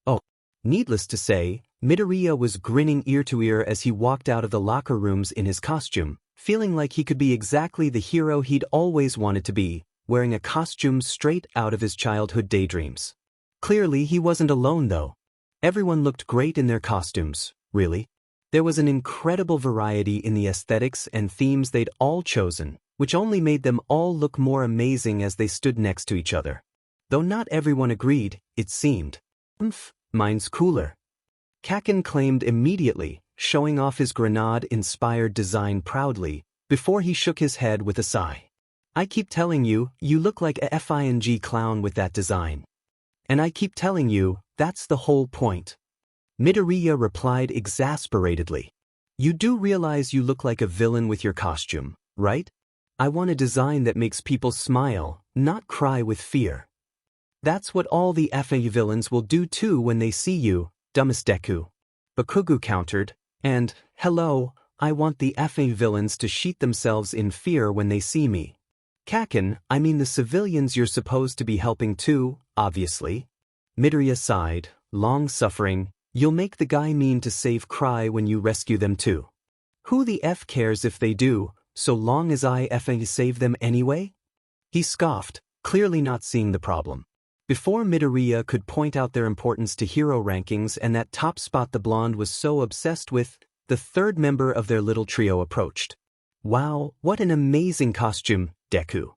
Oh, needless to say, Midoriya was grinning ear to ear as he walked out of the locker rooms in his costume, feeling like he could be exactly the hero he'd always wanted to be, wearing a costume straight out of his childhood daydreams. Clearly he wasn't alone though. Everyone looked great in their costumes, really. There was an incredible variety in the aesthetics and themes they'd all chosen, which only made them all look more amazing as they stood next to each other. Though not everyone agreed, it seemed. Mine's cooler. Kacchan claimed immediately, showing off his grenade-inspired design proudly, before he shook his head with a sigh. I keep telling you, you look like a FING clown with that design. And I keep telling you, that's the whole point. Midoriya replied exasperatedly. You do realize you look like a villain with your costume, right? I want a design that makes people smile, not cry with fear. That's what all the FING villains will do too when they see you, dumbest Deku. Bakugo countered, and, hello, I want the FING villains to sheet themselves in fear when they see me. Kacchan, I mean the civilians you're supposed to be helping too, obviously. Midoriya sighed, long-suffering, you'll make the guy mean to save cry when you rescue them too. Who the F cares if they do, so long as I effing save them anyway? He scoffed, clearly not seeing the problem. Before Midoriya could point out their importance to hero rankings and that top spot the blonde was so obsessed with, the third member of their little trio approached. Wow, what an amazing costume, Deku!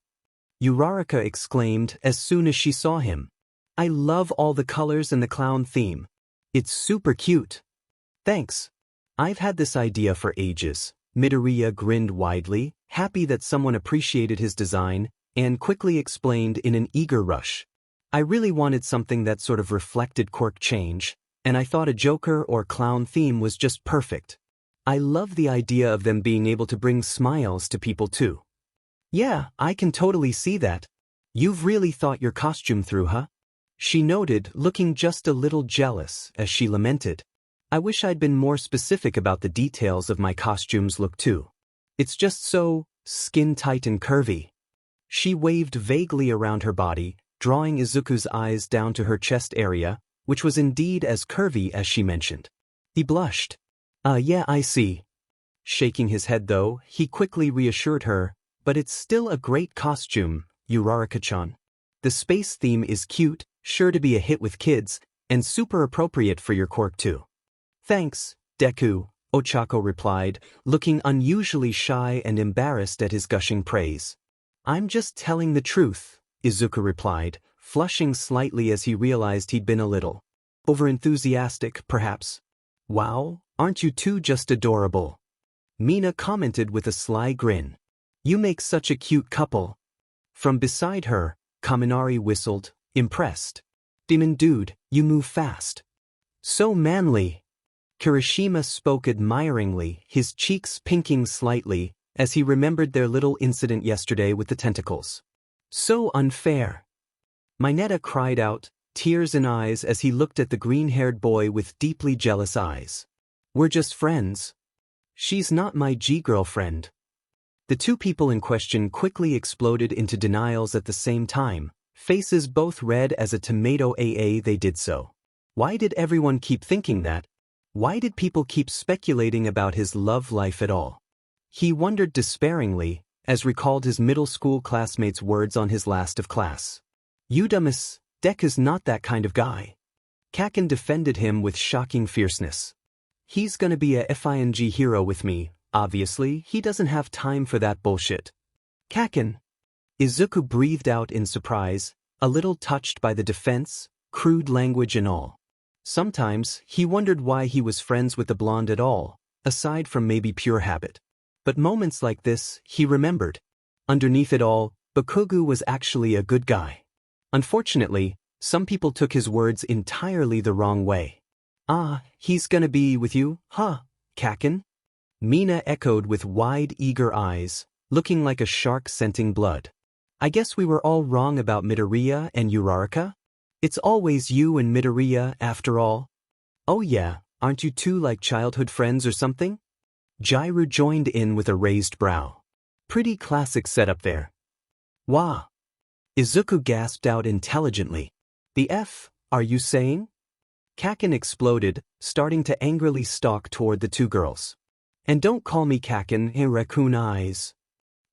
Uraraka exclaimed as soon as she saw him. I love all the colors and the clown theme. It's super cute. Thanks. I've had this idea for ages. Midoriya grinned widely, happy that someone appreciated his design, and quickly explained in an eager rush. I really wanted something that sort of reflected Quirk Change, and I thought a Joker or clown theme was just perfect. I love the idea of them being able to bring smiles to people too. Yeah, I can totally see that. You've really thought your costume through, huh? She noted, looking just a little jealous as she lamented. I wish I'd been more specific about the details of my costume's look too. It's just so skin-tight and curvy. She waved vaguely around her body, drawing Izuku's eyes down to her chest area, which was indeed as curvy as she mentioned. He blushed. Yeah, I see. Shaking his head though, he quickly reassured her, but it's still a great costume, Uraraka-chan. The space theme is cute, sure to be a hit with kids, and super appropriate for your quirk too. Thanks, Deku, Ochako replied, looking unusually shy and embarrassed at his gushing praise. I'm just telling the truth, Izuku replied, flushing slightly as he realized he'd been a little overenthusiastic, perhaps. Wow, aren't you two just adorable? Mina commented with a sly grin. You make such a cute couple. From beside her, Kaminari whistled, impressed. Demon dude, you move fast. So manly. Kirishima spoke admiringly, his cheeks pinking slightly, as he remembered their little incident yesterday with the tentacles. So unfair. Mineta cried out, tears in eyes as he looked at the green-haired boy with deeply jealous eyes. We're just friends. She's not my G-girlfriend. The two people in question quickly exploded into denials at the same time, faces both red as a tomato they did so. Why did everyone keep thinking that? Why did people keep speculating about his love life at all? He wondered despairingly, as recalled his middle school classmates' words on his last of class. You dumbass, Deku's not that kind of guy. Kacchan defended him with shocking fierceness. He's gonna be a FING hero with me, obviously, he doesn't have time for that bullshit. Kacchan. Izuku breathed out in surprise, a little touched by the defense, crude language and all. Sometimes, he wondered why he was friends with the blonde at all, aside from maybe pure habit. But moments like this, he remembered. Underneath it all, Bakugo was actually a good guy. Unfortunately, some people took his words entirely the wrong way. Ah, he's gonna be with you, huh, Kacchan? Mina echoed with wide, eager eyes, looking like a shark scenting blood. I guess we were all wrong about Midoriya and Uraraka? It's always you and Midoriya, after all. Oh yeah, aren't you two like childhood friends or something? Jairu joined in with a raised brow. Pretty classic setup there. Wah! Izuku gasped out intelligently. The F, are you saying? Kacchan exploded, starting to angrily stalk toward the two girls. And don't call me Kacchan, raccoon eyes.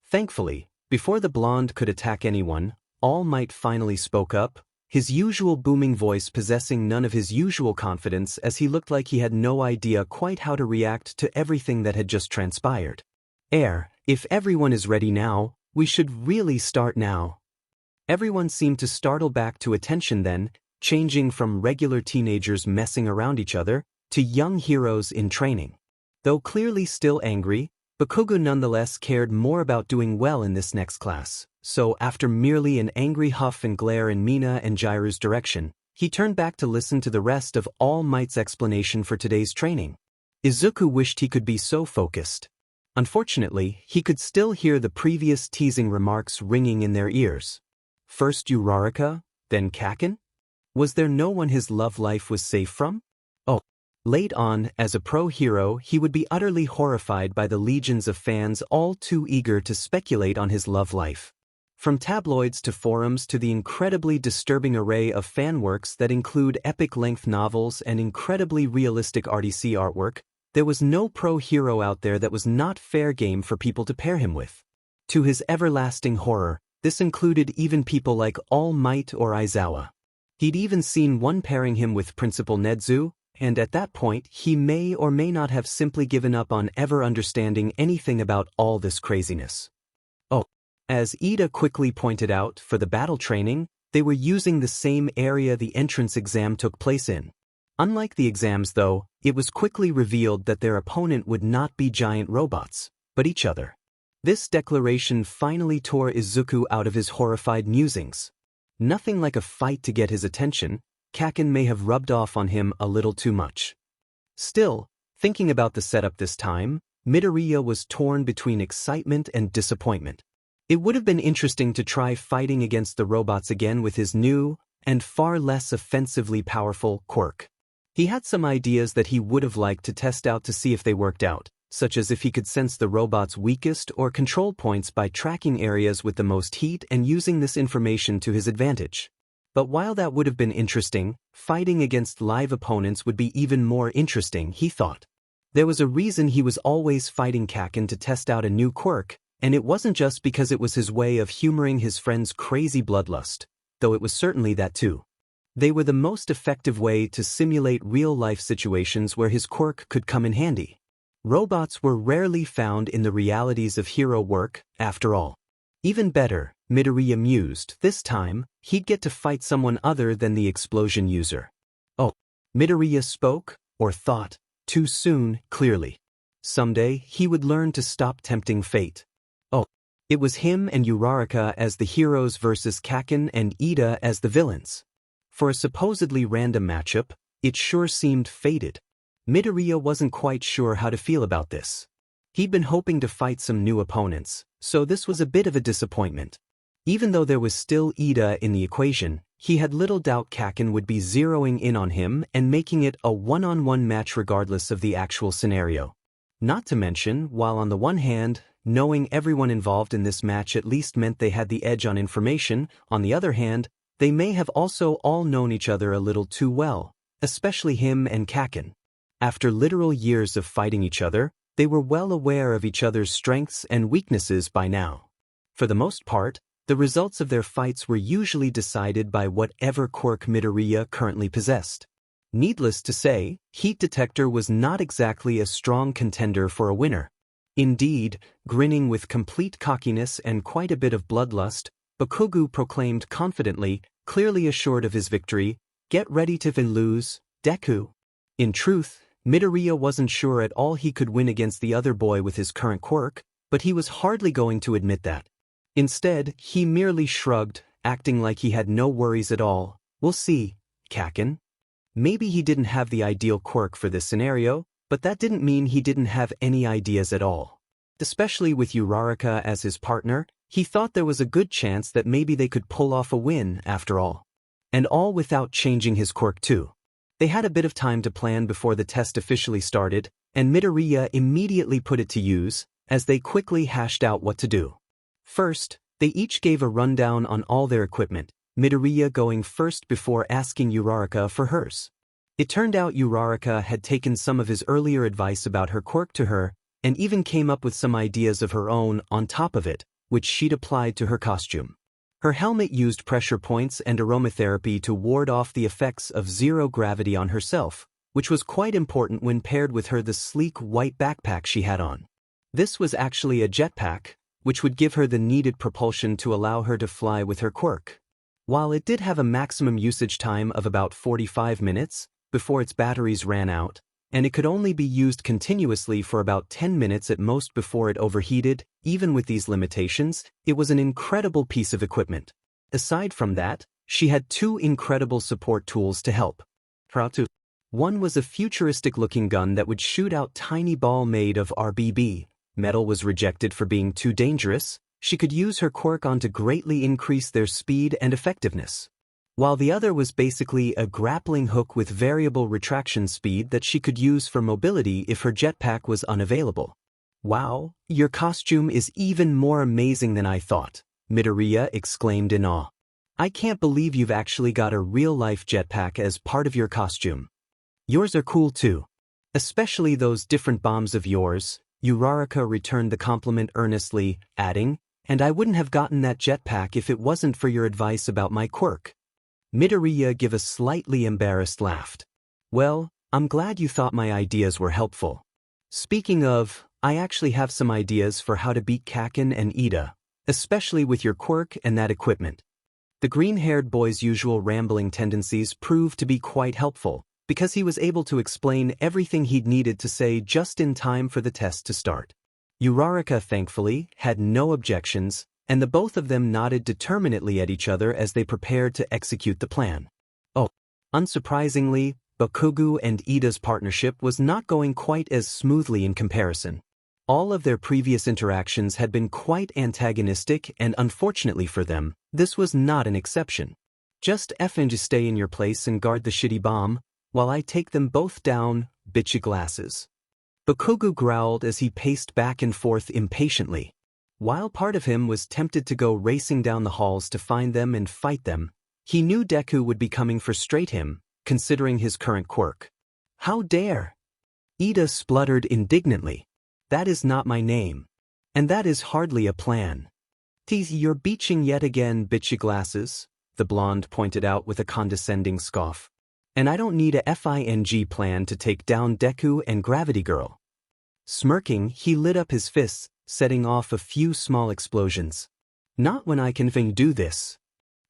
Thankfully, before the blonde could attack anyone, All Might finally spoke up, his usual booming voice possessing none of his usual confidence as he looked like he had no idea quite how to react to everything that had just transpired. If everyone is ready now, we should really start now. Everyone seemed to startle back to attention then, changing from regular teenagers messing around each other to young heroes in training. Though clearly still angry, Bakugo nonetheless cared more about doing well in this next class, so after merely an angry huff and glare in Mina and Jairu's direction, he turned back to listen to the rest of All Might's explanation for today's training. Izuku wished he could be so focused. Unfortunately, he could still hear the previous teasing remarks ringing in their ears. First Uraraka, then Kacchan? Was there no one his love life was safe from? Oh. Late on, as a pro-hero, he would be utterly horrified by the legions of fans all too eager to speculate on his love life. From tabloids to forums to the incredibly disturbing array of fan works that include epic-length novels and incredibly realistic RDC artwork, there was no pro-hero out there that was not fair game for people to pair him with. To his everlasting horror, this included even people like All Might or Aizawa. He'd even seen one pairing him with Principal Nedzu, and at that point he may or may not have simply given up on ever understanding anything about all this craziness. Oh, as Ida quickly pointed out, for the battle training, they were using the same area the entrance exam took place in. Unlike the exams though, it was quickly revealed that their opponent would not be giant robots, but each other. This declaration finally tore Izuku out of his horrified musings. Nothing like a fight to get his attention. Kacchan may have rubbed off on him a little too much. Still, thinking about the setup this time, Midoriya was torn between excitement and disappointment. It would have been interesting to try fighting against the robots again with his new, and far less offensively powerful, quirk. He had some ideas that he would have liked to test out to see if they worked out, such as if he could sense the robot's weakest or control points by tracking areas with the most heat and using this information to his advantage. But while that would have been interesting, fighting against live opponents would be even more interesting, he thought. There was a reason he was always fighting Kacchan to test out a new quirk, and it wasn't just because it was his way of humoring his friend's crazy bloodlust, though it was certainly that too. They were the most effective way to simulate real-life situations where his quirk could come in handy. Robots were rarely found in the realities of hero work, after all. Even better, Midoriya mused, this time, he'd get to fight someone other than the explosion user. Oh, Midoriya spoke, or thought, too soon, clearly. Someday, he would learn to stop tempting fate. Oh, it was him and Uraraka as the heroes versus Kacchan and Ida as the villains. For a supposedly random matchup, it sure seemed fated. Midoriya wasn't quite sure how to feel about this. He'd been hoping to fight some new opponents, so this was a bit of a disappointment. Even though there was still Ida in the equation, he had little doubt Kacchan would be zeroing in on him and making it a one-on-one match regardless of the actual scenario. Not to mention, while on the one hand, knowing everyone involved in this match at least meant they had the edge on information, on the other hand, they may have also all known each other a little too well, especially him and Kacchan. After literal years of fighting each other, they were well aware of each other's strengths and weaknesses by now. For the most part, the results of their fights were usually decided by whatever quirk Midoriya currently possessed. Needless to say, Heat Detector was not exactly a strong contender for a winner. Indeed, grinning with complete cockiness and quite a bit of bloodlust, Bakugo proclaimed confidently, clearly assured of his victory, "Get ready to lose, Deku." In truth, Midoriya wasn't sure at all he could win against the other boy with his current quirk, but he was hardly going to admit that. Instead, he merely shrugged, acting like he had no worries at all. "We'll see, Kacchan." Maybe he didn't have the ideal quirk for this scenario, but that didn't mean he didn't have any ideas at all. Especially with Uraraka as his partner, he thought there was a good chance that maybe they could pull off a win after all. And all without changing his quirk too. They had a bit of time to plan before the test officially started, and Midoriya immediately put it to use, as they quickly hashed out what to do. First, they each gave a rundown on all their equipment, Midoriya going first before asking Uraraka for hers. It turned out Uraraka had taken some of his earlier advice about her quirk to her, and even came up with some ideas of her own on top of it, which she'd applied to her costume. Her helmet used pressure points and aromatherapy to ward off the effects of zero gravity on herself, which was quite important when paired with the sleek white backpack she had on. This was actually a jetpack, which would give her the needed propulsion to allow her to fly with her quirk. While it did have a maximum usage time of about 45 minutes before its batteries ran out, and it could only be used continuously for about 10 minutes at most before it overheated, even with these limitations, it was an incredible piece of equipment. Aside from that, she had two incredible support tools to help. One was a futuristic-looking gun that would shoot out tiny ball made of RBB. Metal was rejected for being too dangerous. She could use her quirk on to greatly increase their speed and effectiveness. While the other was basically a grappling hook with variable retraction speed that she could use for mobility if her jetpack was unavailable. "Wow, your costume is even more amazing than I thought," Midoriya exclaimed in awe. I can't believe you've actually got a real-life jetpack as part of your costume. Yours are cool too. Especially those different bombs of yours. Uraraka returned the compliment earnestly, adding, and I wouldn't have gotten that jetpack if it wasn't for your advice about my quirk. Midoriya gave a slightly embarrassed laugh. Well, I'm glad you thought my ideas were helpful. Speaking of, I actually have some ideas for how to beat Kacchan and Ida, especially with your quirk and that equipment. The green-haired boy's usual rambling tendencies proved to be quite helpful, because he was able to explain everything he'd needed to say just in time for the test to start. Uraraka, thankfully, had no objections, and the both of them nodded determinedly at each other as they prepared to execute the plan. Oh, unsurprisingly, Bakugo and Ida's partnership was not going quite as smoothly in comparison. All of their previous interactions had been quite antagonistic, and unfortunately for them, this was not an exception. Just effing stay in your place and guard the shitty bomb, while I take them both down, bitchy glasses. Bakugo growled as he paced back and forth impatiently. While part of him was tempted to go racing down the halls to find them and fight them, he knew Deku would be coming for straight him, considering his current quirk. How dare! Ida spluttered indignantly. That is not my name. And that is hardly a plan. You're beaching yet again, bitchy glasses, the blonde pointed out with a condescending scoff. And I don't need a FING plan to take down Deku and Gravity Girl. Smirking, he lit up his fists, setting off a few small explosions. Not when I can do this.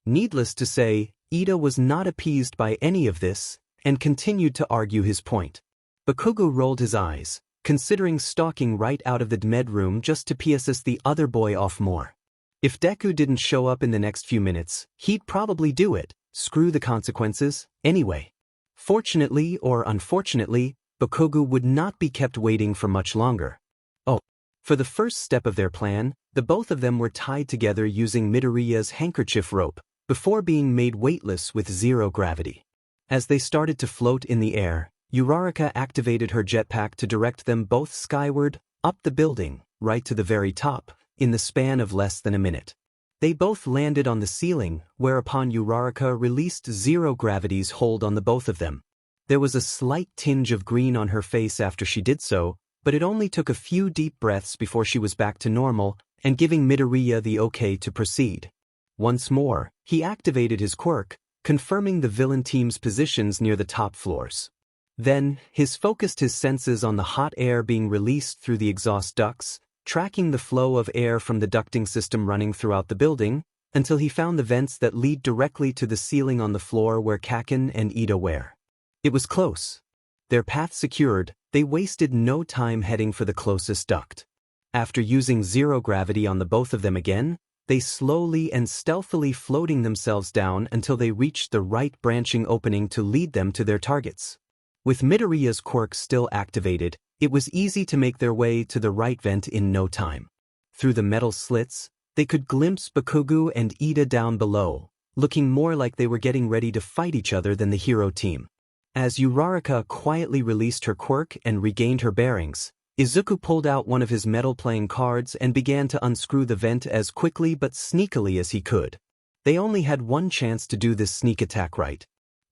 Needless to say, Ida was not appeased by any of this, and continued to argue his point. Bakugo rolled his eyes, considering stalking right out of the med room just to piss the other boy off more. If Deku didn't show up in the next few minutes, he'd probably do it. Screw the consequences, anyway. Fortunately or unfortunately, Bakugo would not be kept waiting for much longer. Oh, for the first step of their plan, the both of them were tied together using Midoriya's handkerchief rope, before being made weightless with zero gravity. As they started to float in the air, Uraraka activated her jetpack to direct them both skyward, up the building, right to the very top, in the span of less than a minute. They both landed on the ceiling, whereupon Uraraka released zero gravity's hold on the both of them. There was a slight tinge of green on her face after she did so, but it only took a few deep breaths before she was back to normal, and giving Midoriya the okay to proceed. Once more, he activated his quirk, confirming the villain team's positions near the top floors. Then, he focused his senses on the hot air being released through the exhaust ducts, tracking the flow of air from the ducting system running throughout the building, until he found the vents that lead directly to the ceiling on the floor where Kacchan and Ida were. It was close. Their path secured, they wasted no time heading for the closest duct. After using zero gravity on the both of them again, they slowly and stealthily floating themselves down until they reached the right branching opening to lead them to their targets. With Midoriya's quirk still activated, it was easy to make their way to the right vent in no time. Through the metal slits, they could glimpse Bakugo and Ida down below, looking more like they were getting ready to fight each other than the hero team. As Uraraka quietly released her quirk and regained her bearings, Izuku pulled out one of his metal playing cards and began to unscrew the vent as quickly but sneakily as he could. They only had one chance to do this sneak attack right.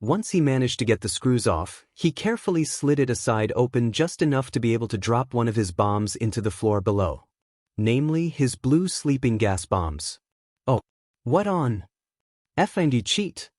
Once he managed to get the screws off, he carefully slid it aside open just enough to be able to drop one of his bombs into the floor below. Namely, his blue sleeping gas bombs. Oh, what on? FND cheat.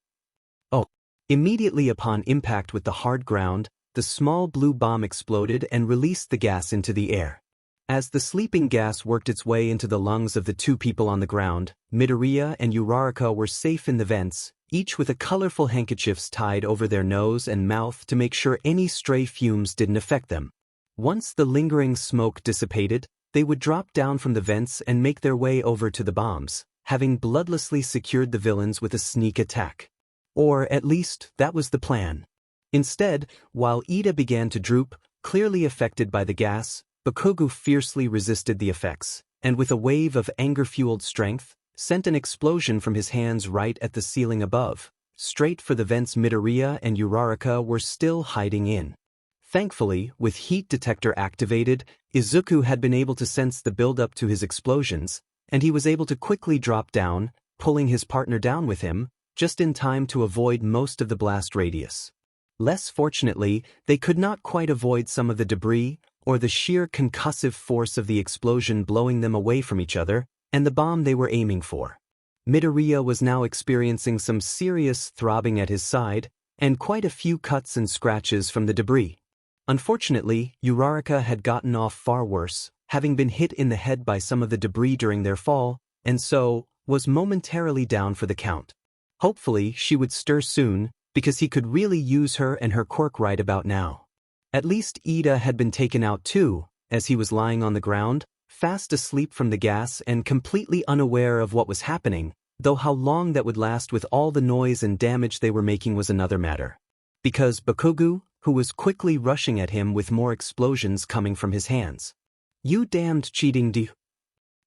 Oh, immediately upon impact with the hard ground, the small blue bomb exploded and released the gas into the air. As the sleeping gas worked its way into the lungs of the two people on the ground, Midoriya and Uraraka were safe in the vents, each with a colorful handkerchiefs tied over their nose and mouth to make sure any stray fumes didn't affect them. Once the lingering smoke dissipated, they would drop down from the vents and make their way over to the bombs, having bloodlessly secured the villains with a sneak attack. Or, at least, that was the plan. Instead, while Ida began to droop, clearly affected by the gas, Bakugo fiercely resisted the effects, and with a wave of anger-fueled strength, sent an explosion from his hands right at the ceiling above, straight for the vents Midoriya and Uraraka were still hiding in. Thankfully, with heat detector activated, Izuku had been able to sense the buildup to his explosions, and he was able to quickly drop down, pulling his partner down with him, just in time to avoid most of the blast radius. Less fortunately, they could not quite avoid some of the debris, or the sheer concussive force of the explosion blowing them away from each other, and the bomb they were aiming for. Midoriya was now experiencing some serious throbbing at his side, and quite a few cuts and scratches from the debris. Unfortunately, Uraraka had gotten off far worse, having been hit in the head by some of the debris during their fall, and so, was momentarily down for the count. Hopefully, she would stir soon, because he could really use her and her quirk right about now. At least Ida had been taken out too, as he was lying on the ground, fast asleep from the gas and completely unaware of what was happening, though how long that would last with all the noise and damage they were making was another matter. Because Bakugo, who was quickly rushing at him with more explosions coming from his hands. "You damned cheating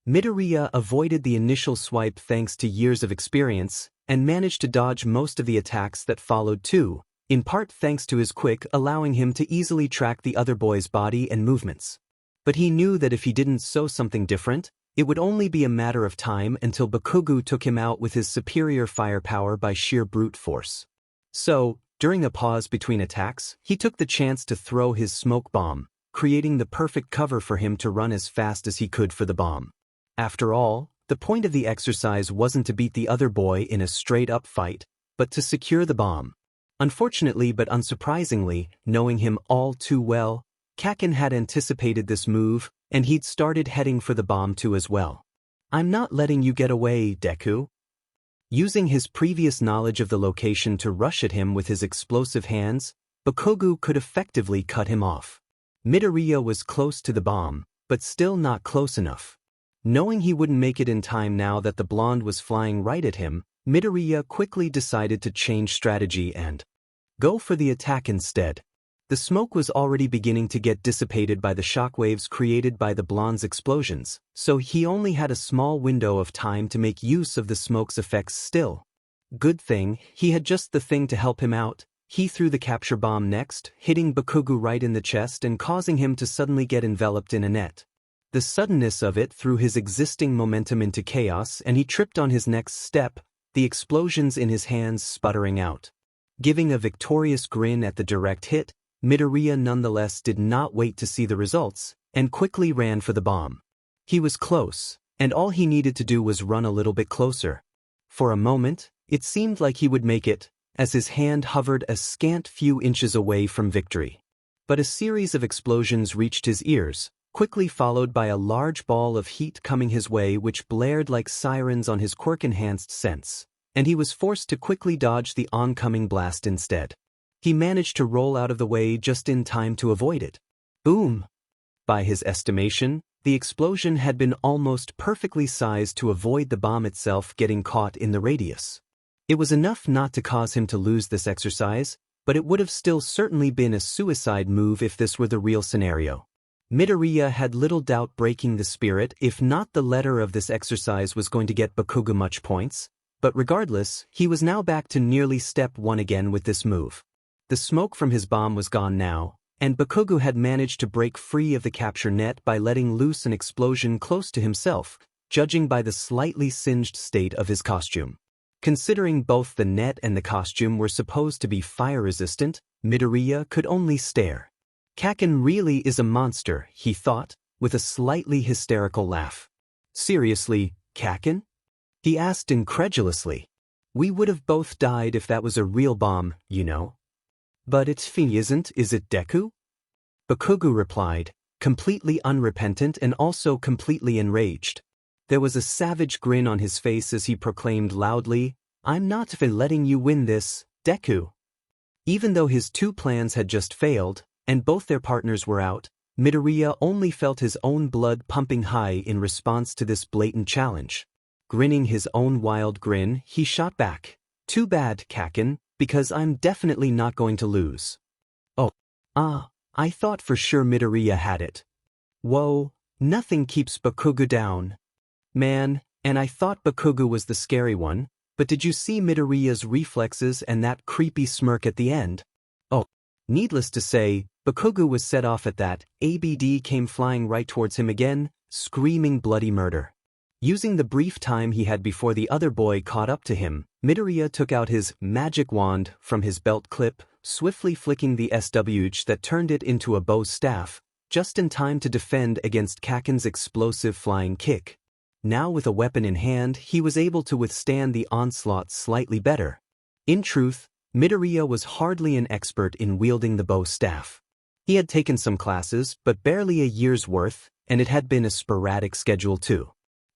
Midoriya avoided the initial swipe thanks to years of experience, and managed to dodge most of the attacks that followed too, in part thanks to his quick allowing him to easily track the other boy's body and movements. But he knew that if he didn't show something different, it would only be a matter of time until Bakugo took him out with his superior firepower by sheer brute force. So, during a pause between attacks, he took the chance to throw his smoke bomb, creating the perfect cover for him to run as fast as he could for the bomb. After all, the point of the exercise wasn't to beat the other boy in a straight-up fight, but to secure the bomb. Unfortunately but unsurprisingly, knowing him all too well, Kacchan had anticipated this move, and he'd started heading for the bomb too as well. "I'm not letting you get away, Deku." Using his previous knowledge of the location to rush at him with his explosive hands, Bakugo could effectively cut him off. Midoriya was close to the bomb, but still not close enough. Knowing he wouldn't make it in time now that the blonde was flying right at him, Midoriya quickly decided to change strategy and go for the attack instead. The smoke was already beginning to get dissipated by the shockwaves created by the blonde's explosions, so he only had a small window of time to make use of the smoke's effects still. Good thing, he had just the thing to help him out. He threw the capture bomb next, hitting Bakugo right in the chest and causing him to suddenly get enveloped in a net. The suddenness of it threw his existing momentum into chaos, and he tripped on his next step, the explosions in his hands sputtering out. Giving a victorious grin at the direct hit, Midoriya nonetheless did not wait to see the results, and quickly ran for the bomb. He was close, and all he needed to do was run a little bit closer. For a moment, it seemed like he would make it, as his hand hovered a scant few inches away from victory. But a series of explosions reached his ears, quickly followed by a large ball of heat coming his way which blared like sirens on his quirk-enhanced sense, and he was forced to quickly dodge the oncoming blast instead. He managed to roll out of the way just in time to avoid it. Boom! By his estimation, the explosion had been almost perfectly sized to avoid the bomb itself getting caught in the radius. It was enough not to cause him to lose this exercise, but it would have still certainly been a suicide move if this were the real scenario. Midoriya had little doubt breaking the spirit if not the letter of this exercise was going to get Bakugo much points, but regardless, he was now back to nearly step 1 again with this move. The smoke from his bomb was gone now, and Bakugo had managed to break free of the capture net by letting loose an explosion close to himself, judging by the slightly singed state of his costume. Considering both the net and the costume were supposed to be fire-resistant, Midoriya could only stare. Kacchan really is a monster, he thought, with a slightly hysterical laugh. "Seriously, Kacchan?" he asked incredulously. "We would have both died if that was a real bomb, you know." "But it's isn't, is it, Deku?" Bakugo replied, completely unrepentant and also completely enraged. There was a savage grin on his face as he proclaimed loudly, "I'm not letting you win this, Deku." Even though his two plans had just failed, and both their partners were out, Midoriya only felt his own blood pumping high in response to this blatant challenge. Grinning his own wild grin, he shot back, "Too bad, Kacchan, because I'm definitely not going to lose." "Oh, I thought for sure Midoriya had it." "Whoa, nothing keeps Bakugo down." "Man, and I thought Bakugo was the scary one, but did you see Midoriya's reflexes and that creepy smirk at the end?" Oh, needless to say, Bakugo was set off at that. ABD came flying right towards him again, screaming bloody murder. Using the brief time he had before the other boy caught up to him, Midoriya took out his magic wand from his belt clip, swiftly flicking the SWH that turned it into a bow staff, just in time to defend against Kacchan's explosive flying kick. Now with a weapon in hand, he was able to withstand the onslaught slightly better. In truth, Midoriya was hardly an expert in wielding the bow staff. He had taken some classes, but barely a year's worth, and it had been a sporadic schedule too.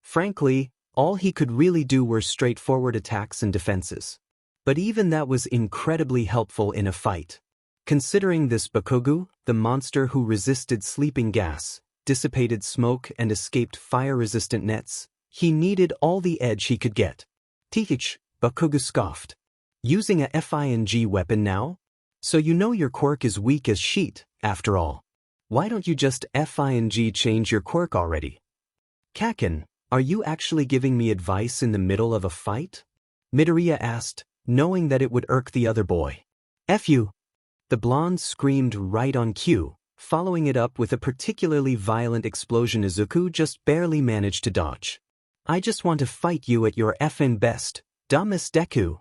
Frankly, all he could really do were straightforward attacks and defenses. But even that was incredibly helpful in a fight. Considering this Bakugo, the monster who resisted sleeping gas, dissipated smoke and escaped fire-resistant nets, he needed all the edge he could get. Teach, Bakugo scoffed. Using a FING weapon now? So you know your quirk is weak as sheet, after all. Why don't you just FING change your quirk already? Kacchan, are you actually giving me advice in the middle of a fight? Midoriya asked, knowing that it would irk the other boy. F you. The blonde screamed right on cue, following it up with a particularly violent explosion Izuku just barely managed to dodge. I just want to fight you at your effing best, dumbest Deku.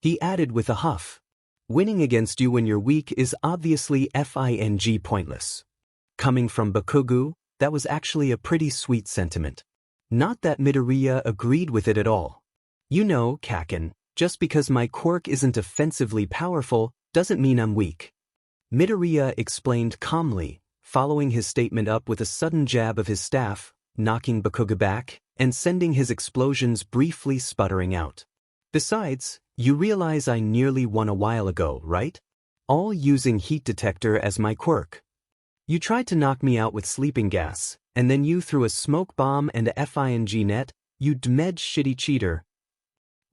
He added with a huff. Winning against you when you're weak is obviously FING pointless. Coming from Bakugo, that was actually a pretty sweet sentiment. Not that Midoriya agreed with it at all. You know, Kacchan, just because my quirk isn't offensively powerful doesn't mean I'm weak. Midoriya explained calmly, following his statement up with a sudden jab of his staff, knocking Bakugo back, and sending his explosions briefly sputtering out. Besides, you realize I nearly won a while ago, right? All using heat detector as my quirk. You tried to knock me out with sleeping gas, and then you threw a smoke bomb and a FING net, you dmed shitty cheater.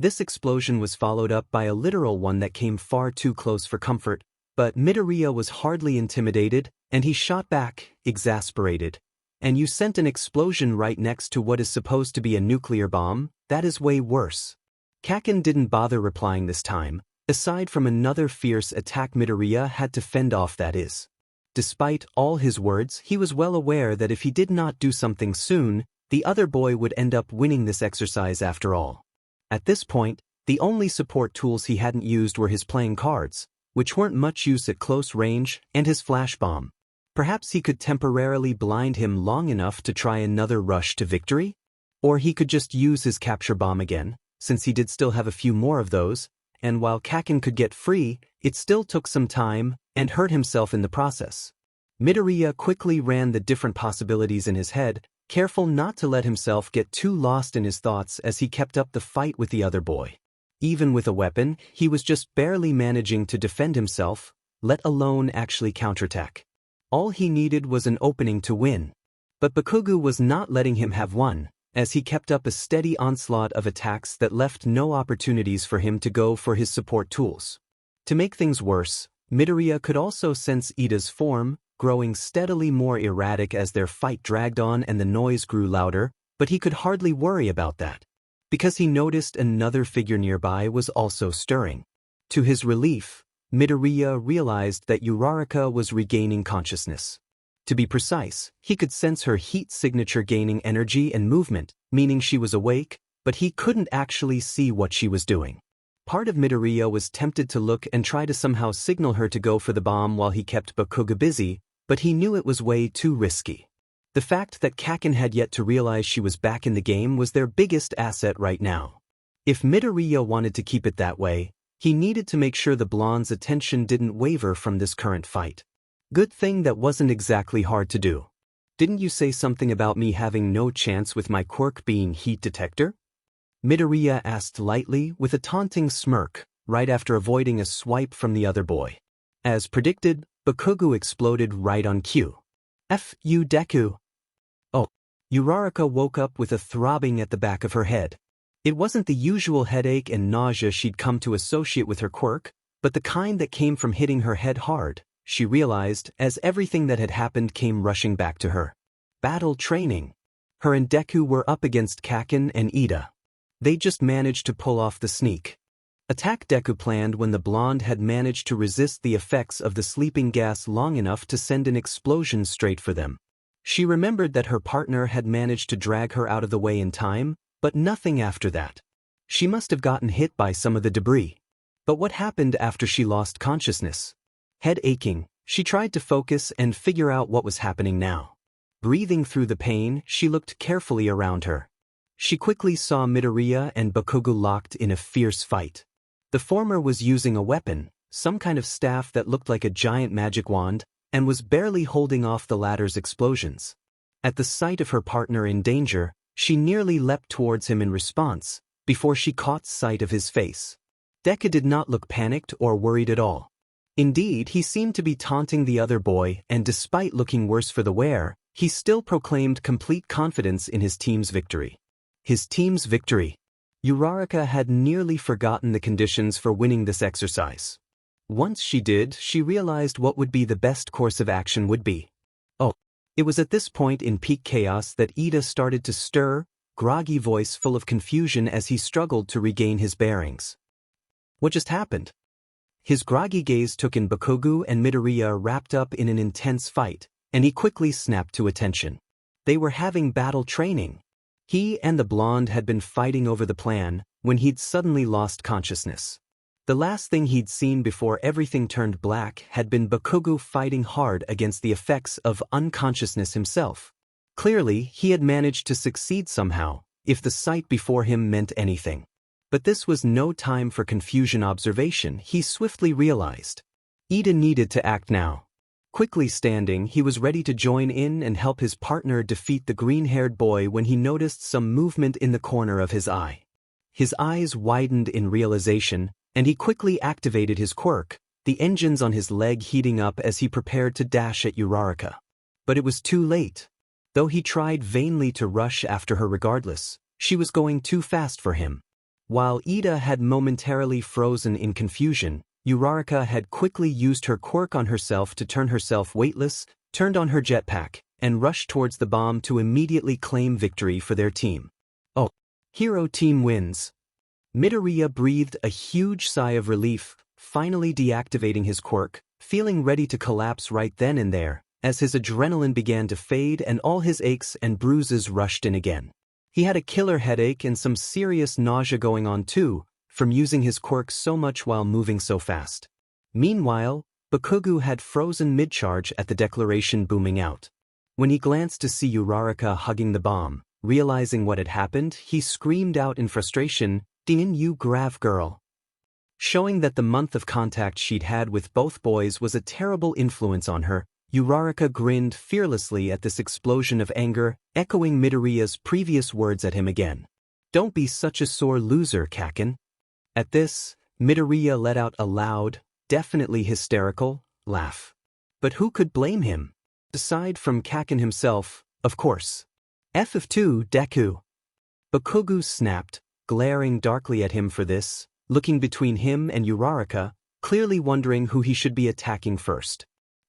This explosion was followed up by a literal one that came far too close for comfort, but Midoriya was hardly intimidated, and he shot back, exasperated. And you sent an explosion right next to what is supposed to be a nuclear bomb? That is way worse. Kacchan didn't bother replying this time, aside from another fierce attack Midoriya had to fend off, that is. Despite all his words, he was well aware that if he did not do something soon, the other boy would end up winning this exercise after all. At this point, the only support tools he hadn't used were his playing cards, which weren't much use at close range, and his flash bomb. Perhaps he could temporarily blind him long enough to try another rush to victory? Or he could just use his capture bomb again, since he did still have a few more of those, and while Kacchan could get free, it still took some time, and hurt himself in the process. Midoriya quickly ran the different possibilities in his head, careful not to let himself get too lost in his thoughts as he kept up the fight with the other boy. Even with a weapon, he was just barely managing to defend himself, let alone actually counterattack. All he needed was an opening to win. But Bakugo was not letting him have one, as he kept up a steady onslaught of attacks that left no opportunities for him to go for his support tools. To make things worse, Midoriya could also sense Ida's form, growing steadily more erratic as their fight dragged on and the noise grew louder, but he could hardly worry about that, because he noticed another figure nearby was also stirring. To his relief, Midoriya realized that Uraraka was regaining consciousness. To be precise, he could sense her heat signature gaining energy and movement, meaning she was awake, but he couldn't actually see what she was doing. Part of Midoriya was tempted to look and try to somehow signal her to go for the bomb while he kept Bakugo busy, but he knew it was way too risky. The fact that Kacchan had yet to realize she was back in the game was their biggest asset right now. If Midoriya wanted to keep it that way, he needed to make sure the blonde's attention didn't waver from this current fight. Good thing that wasn't exactly hard to do. Didn't you say something about me having no chance with my quirk being heat detector? Midoriya asked lightly with a taunting smirk, right after avoiding a swipe from the other boy. As predicted, Bakugo exploded right on cue. F you Deku. Oh. Uraraka woke up with a throbbing at the back of her head. It wasn't the usual headache and nausea she'd come to associate with her quirk, but the kind that came from hitting her head hard, she realized, as everything that had happened came rushing back to her. Battle training. Her and Deku were up against Kacchan and Ida. They just managed to pull off the sneak attack Deku planned when the blonde had managed to resist the effects of the sleeping gas long enough to send an explosion straight for them. She remembered that her partner had managed to drag her out of the way in time, but nothing after that. She must have gotten hit by some of the debris. But what happened after she lost consciousness? Head aching, she tried to focus and figure out what was happening now. Breathing through the pain, she looked carefully around her. She quickly saw Midoriya and Bakugo locked in a fierce fight. The former was using a weapon, some kind of staff that looked like a giant magic wand, and was barely holding off the latter's explosions. At the sight of her partner in danger, she nearly leapt towards him in response, before she caught sight of his face. Deku did not look panicked or worried at all. Indeed, he seemed to be taunting the other boy, and despite looking worse for the wear, he still proclaimed complete confidence in his team's victory. His team's victory. Uraraka had nearly forgotten the conditions for winning this exercise. Once she did, she realized what would be the best course of action would be. Oh. It was at this point in peak chaos that Ida started to stir, groggy voice full of confusion as he struggled to regain his bearings. What just happened? His groggy gaze took in Bakugo and Midoriya wrapped up in an intense fight, and he quickly snapped to attention. They were having battle training. He and the blonde had been fighting over the plan, when he'd suddenly lost consciousness. The last thing he'd seen before everything turned black had been Bakugo fighting hard against the effects of unconsciousness himself. Clearly, he had managed to succeed somehow, if the sight before him meant anything. But this was no time for confusion observation, he swiftly realized. Ida needed to act now. Quickly standing, he was ready to join in and help his partner defeat the green-haired boy when he noticed some movement in the corner of his eye. His eyes widened in realization, and he quickly activated his quirk, the engines on his leg heating up as he prepared to dash at Uraraka. But it was too late. Though he tried vainly to rush after her regardless, she was going too fast for him. While Ida had momentarily frozen in confusion, Uraraka had quickly used her quirk on herself to turn herself weightless, turned on her jetpack, and rushed towards the bomb to immediately claim victory for their team. Oh, hero team wins. Midoriya breathed a huge sigh of relief, finally deactivating his quirk, feeling ready to collapse right then and there, as his adrenaline began to fade and all his aches and bruises rushed in again. He had a killer headache and some serious nausea going on too, from using his quirk so much while moving so fast. Meanwhile, Bakugo had frozen mid-charge at the declaration booming out. When he glanced to see Uraraka hugging the bomb, realizing what had happened, he screamed out in frustration, "Didn't you grave girl?" Showing that the month of contact she'd had with both boys was a terrible influence on her, Uraraka grinned fearlessly at this explosion of anger, echoing Midoriya's previous words at him again. "Don't be such a sore loser, Kacchan." At this, Midoriya let out a loud, definitely hysterical, laugh. But who could blame him? Aside from Kacchan himself, of course. F2 Deku. Bakugo snapped, glaring darkly at him for this, looking between him and Uraraka, clearly wondering who he should be attacking first.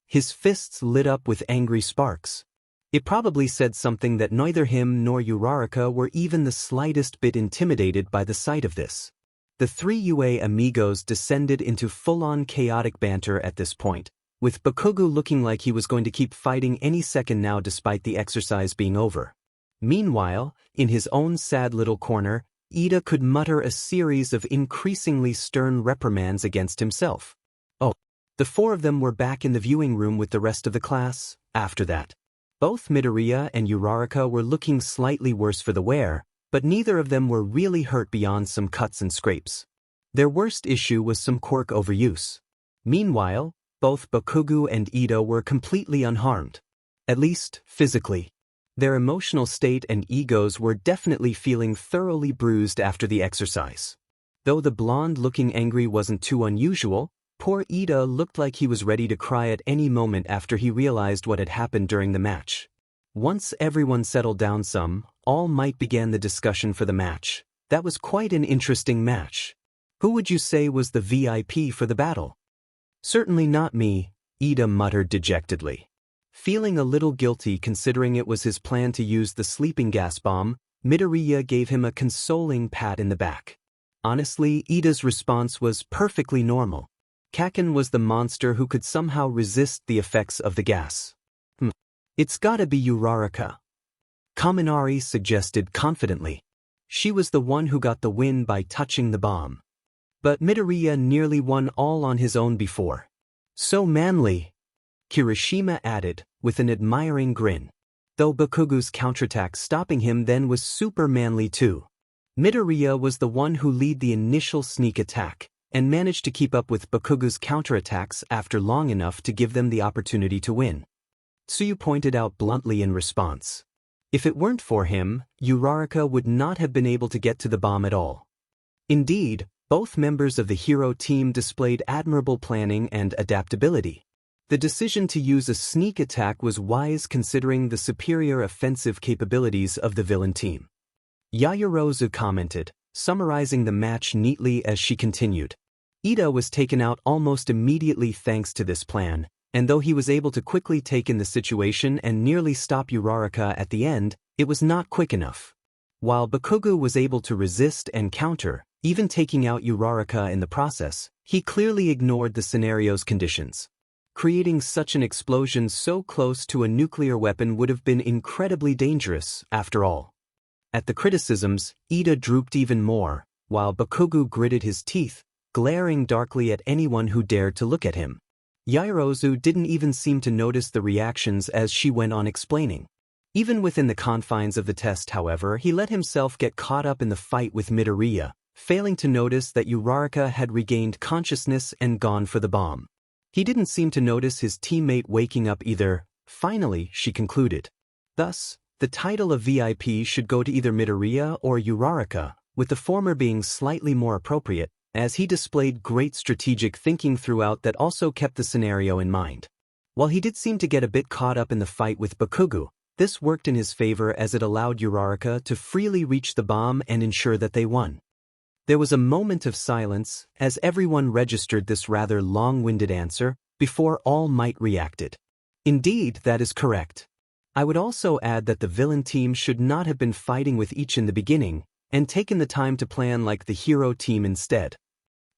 His fists lit up with angry sparks. It probably said something that neither him nor Uraraka were even the slightest bit intimidated by the sight of this. The three UA amigos descended into full-on chaotic banter at this point, with Bakugo looking like he was going to keep fighting any second now despite the exercise being over. Meanwhile, in his own sad little corner, Ida could mutter a series of increasingly stern reprimands against himself. Oh, the four of them were back in the viewing room with the rest of the class, after that. Both Midoriya and Uraraka were looking slightly worse for the wear, but neither of them were really hurt beyond some cuts and scrapes. Their worst issue was some quirk overuse. Meanwhile, both Bakugo and Ida were completely unharmed. At least, physically. Their emotional state and egos were definitely feeling thoroughly bruised after the exercise. Though the blonde looking angry wasn't too unusual, poor Ida looked like he was ready to cry at any moment after he realized what had happened during the match. Once everyone settled down some, All Might began the discussion for the match. That was quite an interesting match. Who would you say was the VIP for the battle? Certainly not me, Ida muttered dejectedly. Feeling a little guilty considering it was his plan to use the sleeping gas bomb, Midoriya gave him a consoling pat in the back. Honestly, Ida's response was perfectly normal. Kacchan was the monster who could somehow resist the effects of the gas. It's gotta be Uraraka. Kaminari suggested confidently. She was the one who got the win by touching the bomb. But Midoriya nearly won all on his own before. So manly, Kirishima added, with an admiring grin. Though Bakugu's counterattack stopping him then was super manly too. Midoriya was the one who led the initial sneak attack, and managed to keep up with Bakugu's counterattacks after long enough to give them the opportunity to win. Tsuyu pointed out bluntly in response. If it weren't for him, Uraraka would not have been able to get to the bomb at all. Indeed, both members of the hero team displayed admirable planning and adaptability. The decision to use a sneak attack was wise considering the superior offensive capabilities of the villain team. Yaoyorozu commented, summarizing the match neatly as she continued. Ida was taken out almost immediately thanks to this plan, and though he was able to quickly take in the situation and nearly stop Uraraka at the end, it was not quick enough. While Bakugu was able to resist and counter, even taking out Uraraka in the process, he clearly ignored the scenario's conditions. Creating such an explosion so close to a nuclear weapon would have been incredibly dangerous, after all. At the criticisms, Ida drooped even more, while Bakugu gritted his teeth, glaring darkly at anyone who dared to look at him. Yaoyorozu didn't even seem to notice the reactions as she went on explaining. Even within the confines of the test, however, he let himself get caught up in the fight with Midoriya, failing to notice that Uraraka had regained consciousness and gone for the bomb. He didn't seem to notice his teammate waking up either. Finally, she concluded. Thus, the title of VIP should go to either Midoriya or Uraraka, with the former being slightly more appropriate, as he displayed great strategic thinking throughout that also kept the scenario in mind. While he did seem to get a bit caught up in the fight with Bakugu, this worked in his favor as it allowed Uraraka to freely reach the bomb and ensure that they won. There was a moment of silence as everyone registered this rather long-winded answer before All Might reacted. Indeed, that is correct. I would also add that the villain team should not have been fighting with each in the beginning and taken the time to plan like the hero team instead.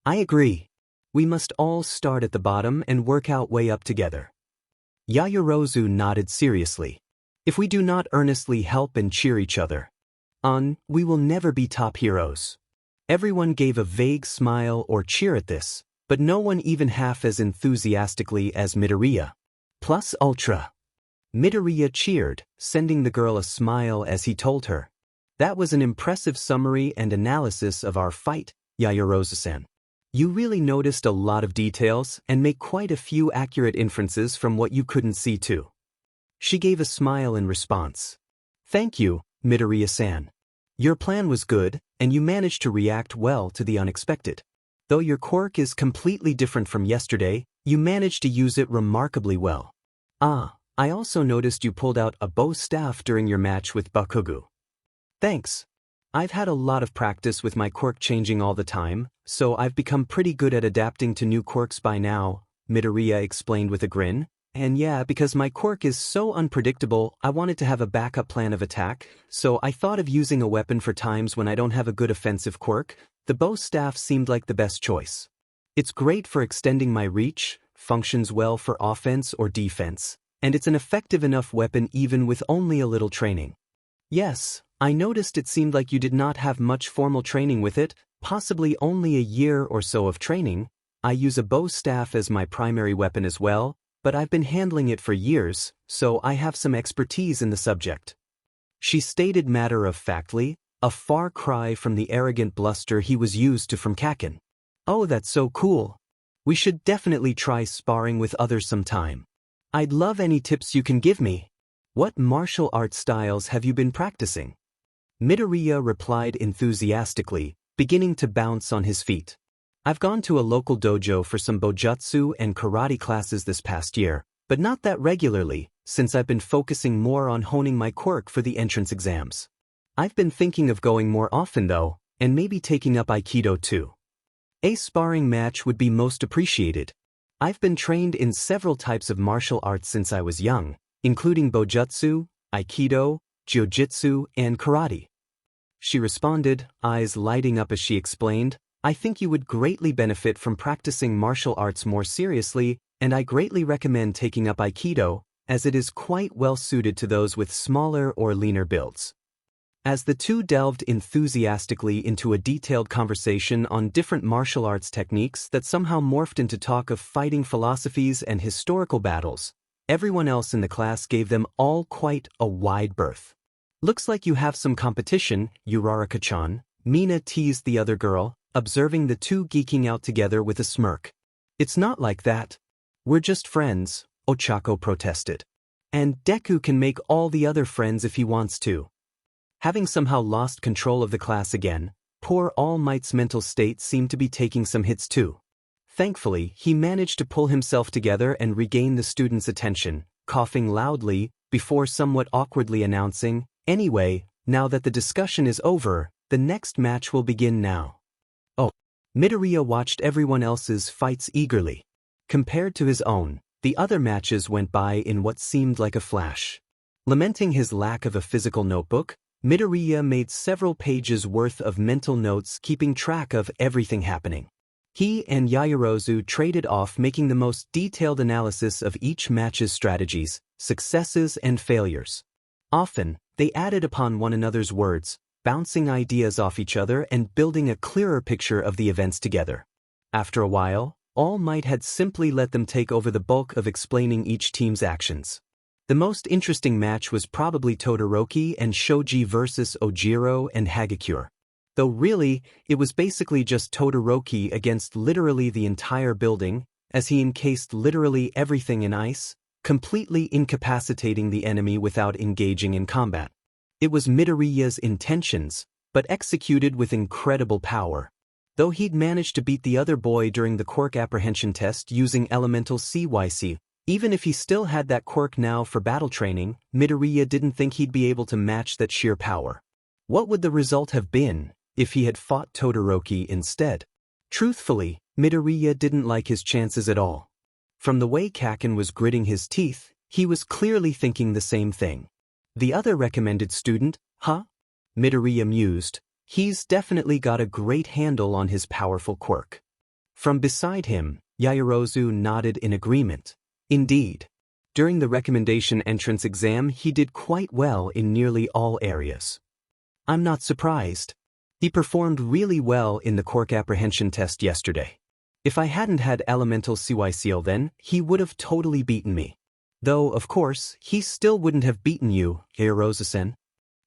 I agree. We must all start at the bottom and work our way up together. Yaoyorozu nodded seriously. If we do not earnestly help and cheer each other on, we will never be top heroes. Everyone gave a vague smile or cheer at this, but no one even half as enthusiastically as Midoriya. Plus ultra. Midoriya cheered, sending the girl a smile as he told her. That was an impressive summary and analysis of our fight, Yaoyorozu-san. You really noticed a lot of details and make quite a few accurate inferences from what you couldn't see too. She gave a smile in response. Thank you, Midoriya-san. Your plan was good, and you managed to react well to the unexpected. Though your quirk is completely different from yesterday, you managed to use it remarkably well. I also noticed you pulled out a bow staff during your match with Bakugu. Thanks. I've had a lot of practice with my quirk changing all the time, so I've become pretty good at adapting to new quirks by now, Midoriya explained with a grin. And yeah, because my quirk is so unpredictable, I wanted to have a backup plan of attack, so I thought of using a weapon for times when I don't have a good offensive quirk. The bow staff seemed like the best choice. It's great for extending my reach, functions well for offense or defense, and it's an effective enough weapon even with only a little training. Yes, I noticed it seemed like you did not have much formal training with it, possibly only a year or so of training. I use a bow staff as my primary weapon as well, but I've been handling it for years, so I have some expertise in the subject. She stated matter-of-factly, a far cry from the arrogant bluster he was used to from Kacchan. Oh, that's so cool. We should definitely try sparring with others sometime. I'd love any tips you can give me. What martial art styles have you been practicing? Midoriya replied enthusiastically, beginning to bounce on his feet. I've gone to a local dojo for some bojutsu and karate classes this past year, but not that regularly, since I've been focusing more on honing my quirk for the entrance exams. I've been thinking of going more often though, and maybe taking up Aikido too. A sparring match would be most appreciated. I've been trained in several types of martial arts since I was young, including bojutsu, Aikido, jiu-jitsu, and karate. She responded, eyes lighting up as she explained, I think you would greatly benefit from practicing martial arts more seriously, and I greatly recommend taking up Aikido. as it is quite well suited to those with smaller or leaner builds. As the two delved enthusiastically into a detailed conversation on different martial arts techniques that somehow morphed into talk of fighting philosophies and historical battles, everyone else in the class gave them all quite a wide berth. "Looks like you have some competition, Kacchan," Mina teased the other girl, observing the two geeking out together with a smirk. "It's not like that. We're just friends," Ochako protested. "And Deku can make all the other friends if he wants to." Having somehow lost control of the class again, poor All Might's mental state seemed to be taking some hits too. Thankfully, he managed to pull himself together and regain the students' attention, coughing loudly, before somewhat awkwardly announcing, "Anyway, now that the discussion is over, the next match will begin now." Oh. Midoriya watched everyone else's fights eagerly. Compared to his own, the other matches went by in what seemed like a flash. Lamenting his lack of a physical notebook, Midoriya made several pages worth of mental notes keeping track of everything happening. He and Yaoyorozu traded off making the most detailed analysis of each match's strategies, successes and failures. Often, they added upon one another's words, bouncing ideas off each other and building a clearer picture of the events together. After a while, All Might had simply let them take over the bulk of explaining each team's actions. The most interesting match was probably Todoroki and Shoji versus Ojiro and Hagakure. Though really, it was basically just Todoroki against literally the entire building, as he encased literally everything in ice, completely incapacitating the enemy without engaging in combat. It was Midoriya's intentions, but executed with incredible power. Though he'd managed to beat the other boy during the quirk apprehension test using elemental CYC, even if he still had that quirk now for battle training, Midoriya didn't think he'd be able to match that sheer power. What would the result have been if he had fought Todoroki instead? Truthfully, Midoriya didn't like his chances at all. From the way Kacchan was gritting his teeth, he was clearly thinking the same thing. "The other recommended student, huh?" Midoriya mused. "He's definitely got a great handle on his powerful quirk." From beside him, Yaoyorozu nodded in agreement. Indeed. During the recommendation entrance exam he did quite well in nearly all areas. "I'm not surprised. He performed really well in the quirk apprehension test yesterday. If I hadn't had elemental CYCL then, he would have totally beaten me. Though, of course, he still wouldn't have beaten you, Yaoyorozu-sen,"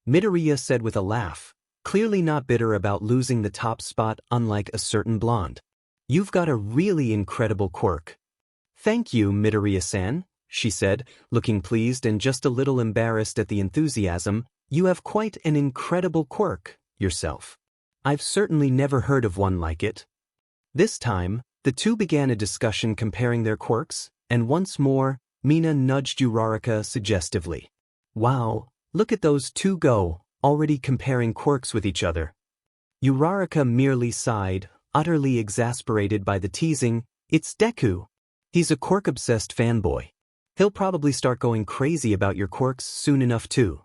Midoriya said with a laugh, clearly not bitter about losing the top spot unlike a certain blonde. "You've got a really incredible quirk." "Thank you, Midoriya-san," she said, looking pleased and just a little embarrassed at the enthusiasm. "You have quite an incredible quirk, yourself. I've certainly never heard of one like it." This time, the two began a discussion comparing their quirks, and once more, Mina nudged Uraraka suggestively. "Wow, look at those two go, already comparing quirks with each other." Uraraka merely sighed, utterly exasperated by the teasing. "It's Deku. He's a quirk-obsessed fanboy. He'll probably start going crazy about your quirks soon enough too."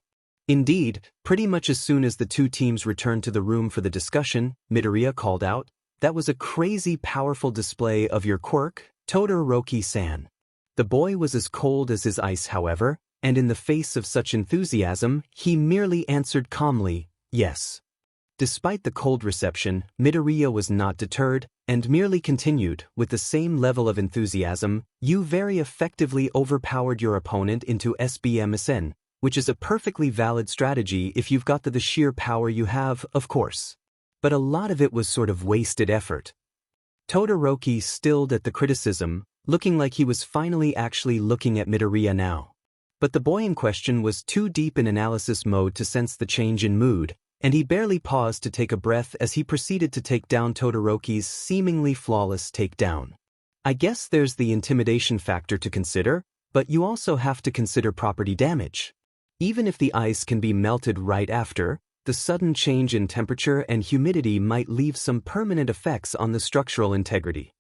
Indeed, pretty much as soon as the two teams returned to the room for the discussion, Midoriya called out, "That was a crazy powerful display of your quirk, Todoroki-san." The boy was as cold as his ice, however, and in the face of such enthusiasm, he merely answered calmly, "Yes." Despite the cold reception, Midoriya was not deterred, and merely continued, with the same level of enthusiasm, "You very effectively overpowered your opponent into SBMSN, which is a perfectly valid strategy if you've got the sheer power you have, of course. But a lot of it was sort of wasted effort." Todoroki stilled at the criticism, looking like he was finally actually looking at Midoriya now. But the boy in question was too deep in analysis mode to sense the change in mood, and he barely paused to take a breath as he proceeded to take down Todoroki's seemingly flawless takedown. "I guess there's the intimidation factor to consider, but you also have to consider property damage. Even if the ice can be melted right after, the sudden change in temperature and humidity might leave some permanent effects on the structural integrity.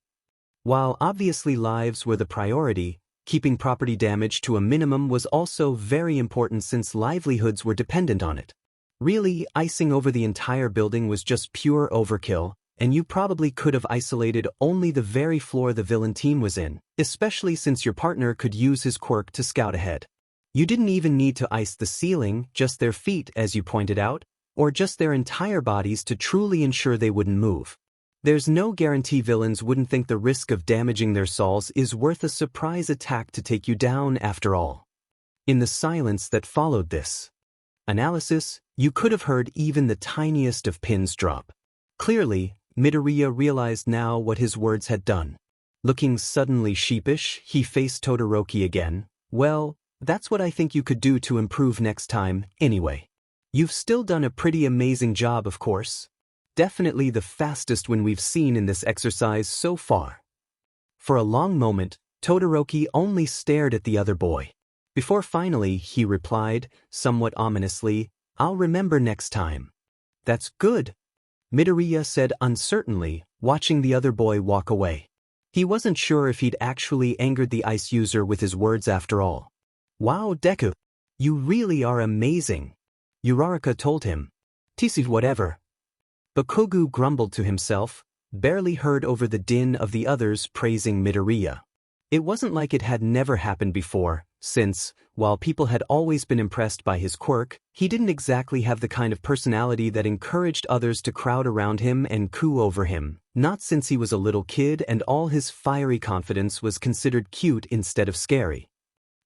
While obviously lives were the priority, keeping property damage to a minimum was also very important since livelihoods were dependent on it. Really, icing over the entire building was just pure overkill, and you probably could have isolated only the very floor the villain team was in, especially since your partner could use his quirk to scout ahead. You didn't even need to ice the ceiling, just their feet as you pointed out, or just their entire bodies to truly ensure they wouldn't move. There's no guarantee villains wouldn't think the risk of damaging their souls is worth a surprise attack to take you down after all. In the silence that followed this analysis, you could have heard even the tiniest of pins drop. Clearly, Midoriya realized now what his words had done. Looking suddenly sheepish, he faced Todoroki again. Well, that's what I think you could do to improve next time, anyway. You've still done a pretty amazing job, of course. Definitely the fastest one we've seen in this exercise so far. For a long moment, Todoroki only stared at the other boy. Before finally, he replied, somewhat ominously, "I'll remember next time." "That's good," Midoriya said uncertainly, watching the other boy walk away. He wasn't sure if he'd actually angered the ice user with his words after all. "Wow, Deku, you really are amazing," Uraraka told him. "Tisi whatever." Bakugo grumbled to himself, barely heard over the din of the others praising Midoriya. It wasn't like it had never happened before, since, while people had always been impressed by his quirk, he didn't exactly have the kind of personality that encouraged others to crowd around him and coo over him, not since he was a little kid and all his fiery confidence was considered cute instead of scary.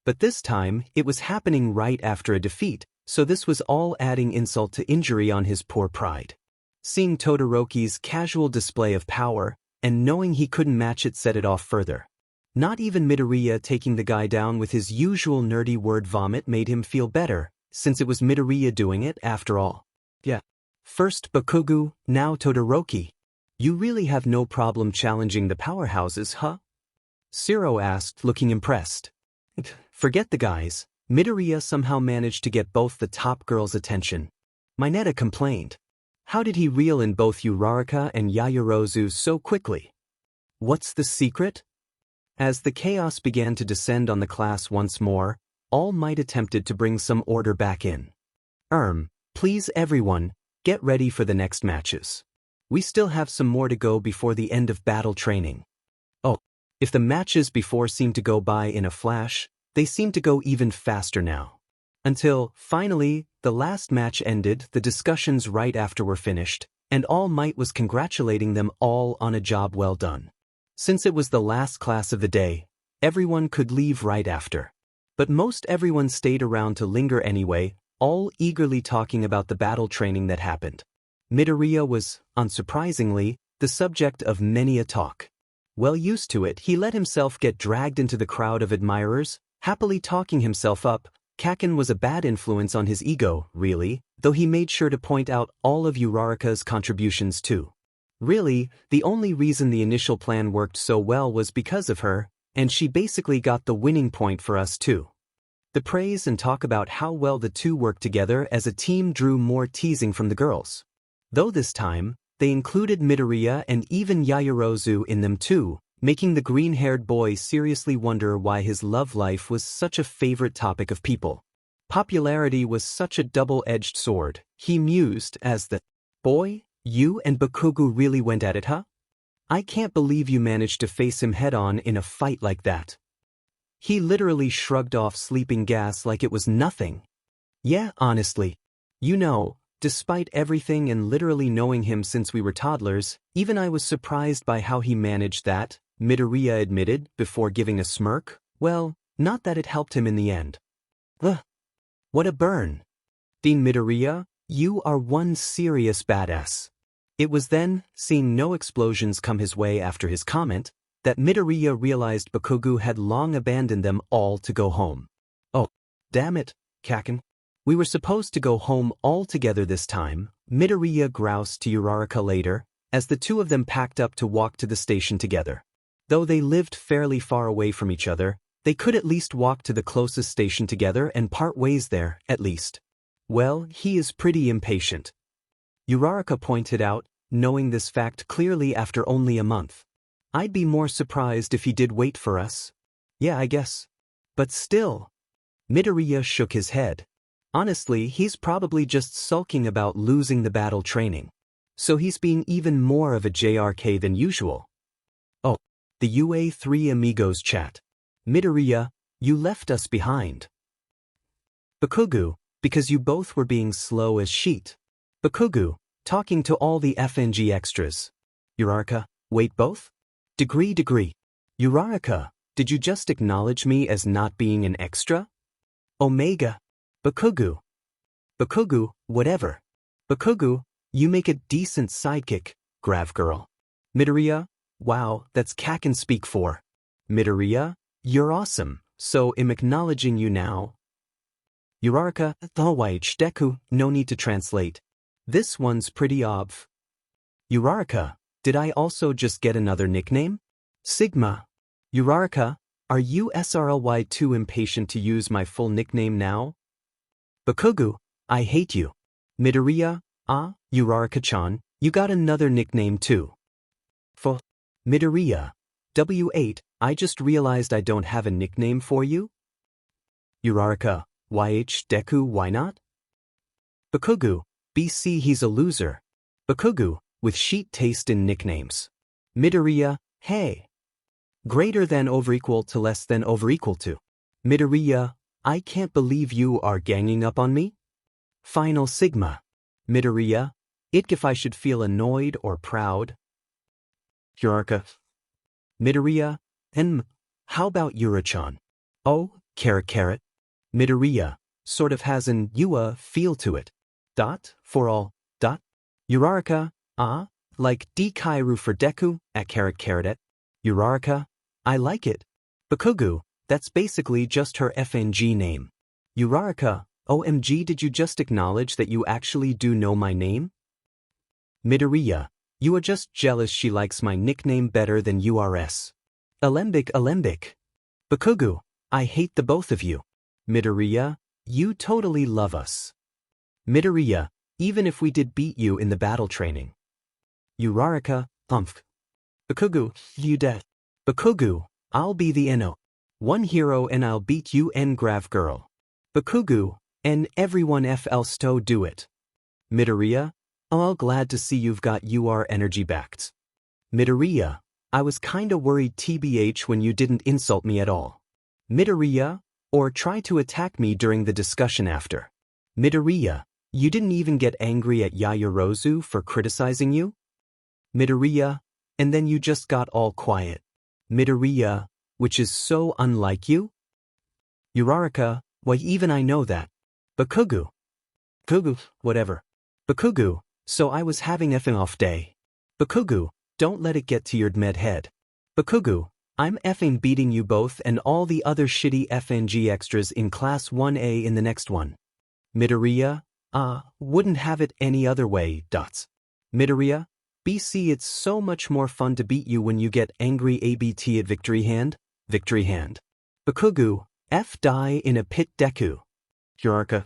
But this time, it was happening right after a defeat, so this was all adding insult to injury on his poor pride. Seeing Todoroki's casual display of power, and knowing he couldn't match it set it off further. Not even Midoriya taking the guy down with his usual nerdy word vomit made him feel better, since it was Midoriya doing it after all. Yeah. First Bakugo, now Todoroki. You really have no problem challenging the powerhouses, huh? Zero asked, looking impressed. Forget the guys. Midoriya somehow managed to get both the top girls' attention. Mineta complained. How did he reel in both Uraraka and Yaoyorozu so quickly? What's the secret? As the chaos began to descend on the class once more, All Might attempted to bring some order back in. Please everyone, get ready for the next matches. We still have some more to go before the end of battle training. Oh, if the matches before seemed to go by in a flash, they seem to go even faster now. Until, finally, the last match ended, the discussions right after were finished, and All Might was congratulating them all on a job well done. Since it was the last class of the day, everyone could leave right after. But most everyone stayed around to linger anyway, all eagerly talking about the battle training that happened. Midoriya was, unsurprisingly, the subject of many a talk. Well used to it, he let himself get dragged into the crowd of admirers, happily talking himself up. Kacchan was a bad influence on his ego, really, though he made sure to point out all of Uraraka's contributions too. Really, the only reason the initial plan worked so well was because of her, and she basically got the winning point for us too. The praise and talk about how well the two worked together as a team drew more teasing from the girls. Though this time, they included Midoriya and even Yaoyorozu in them too, making the green-haired boy seriously wonder why his love life was such a favorite topic of people. Popularity was such a double-edged sword, he mused as the boy. You and Bakugo really went at it, huh? I can't believe you managed to face him head-on in a fight like that. He literally shrugged off sleeping gas like it was nothing. Yeah, honestly. You know, despite everything and literally knowing him since we were toddlers, even I was surprised by how he managed that, Midoriya admitted, before giving a smirk. Well, not that it helped him in the end. Ugh. What a burn. Dean Midoriya, you are one serious badass. It was then, seeing no explosions come his way after his comment, that Midoriya realized Bakugo had long abandoned them all to go home. Oh, damn it, Kacchan. We were supposed to go home all together this time, Midoriya groused to Uraraka later, as the two of them packed up to walk to the station together. Though they lived fairly far away from each other, they could at least walk to the closest station together and part ways there, at least. Well, he is pretty impatient. Uraraka pointed out, knowing this fact clearly after only a month. I'd be more surprised if he did wait for us. Yeah, I guess. But still. Midoriya shook his head. Honestly, he's probably just sulking about losing the battle training. So he's being even more of a JRK than usual. Oh, the UA3 Amigos chat. Midoriya, you left us behind. Bakugu, because you both were being slow as sheet. Bakugu, talking to all the FNG extras. Uraraka, wait both? Degree. Uraraka, did you just acknowledge me as not being an extra? Omega. Bakugu. Bakugu, whatever. Bakugu, you make a decent sidekick, Grav girl. Midoriya, wow, that's Kacchan speak for. Midoriya, you're awesome, so I'm acknowledging you now. Uraraka, Deku, no need to translate. This one's pretty obv. Uraraka, did I also just get another nickname? Sigma. Uraraka, are you SRLY too impatient to use my full nickname now? Bakugu, I hate you. Midoriya, Uraraka-chan, you got another nickname too. For Midoriya, W8, I just realized I don't have a nickname for you. Uraraka, Deku, why not? Bakugu, BC, he's a loser. Bakugu, with sheet taste in nicknames. Midoriya, hey. Greater than over equal to less than over equal to. Midoriya, I can't believe you are ganging up on me. Final Sigma. Midoriya, if I should feel annoyed or proud. Uraraka. Midoriya, how about Yura-chan? Oh, carrot. Midoriya, sort of has an Yua feel to it. For all. Uraraka, like D-Kairu for Deku, at carrot. Uraraka, I like it. Bakugu, that's basically just her FNG name. Uraraka, OMG, did you just acknowledge that you actually do know my name? Midoriya, you are just jealous she likes my nickname better than URS. Alembic. Bakugu, I hate the both of you. Midoriya, you totally love us. Midoriya, even if we did beat you in the battle training. Uraraka, Bakugu, you dead. Bakugu, I'll be the NO. One hero and I'll beat you Grav girl. Bakugu, and everyone else to do it. Midoriya, I'm glad to see you've got UR energy backed. Midoriya, I was kinda worried TBH when you didn't insult me at all. Midoriya, or try to attack me during the discussion after. Midoriya, you didn't even get angry at Yaoyorozu for criticizing you? Midoriya, and then you just got all quiet. Midoriya, which is so unlike you? Uraraka, why even I know that. Bakugu. Whatever. Bakugu, so I was having effing off day. Bakugu, don't let it get to your med head. Bakugu, I'm effing beating you both and all the other shitty FNG extras in Class 1A in the next one. Midoriya, wouldn't have it any other way, Midoriya, BC, it's so much more fun to beat you when you get angry ABT at Victory Hand. Bakugu, F die in a pit Deku. Uraraka,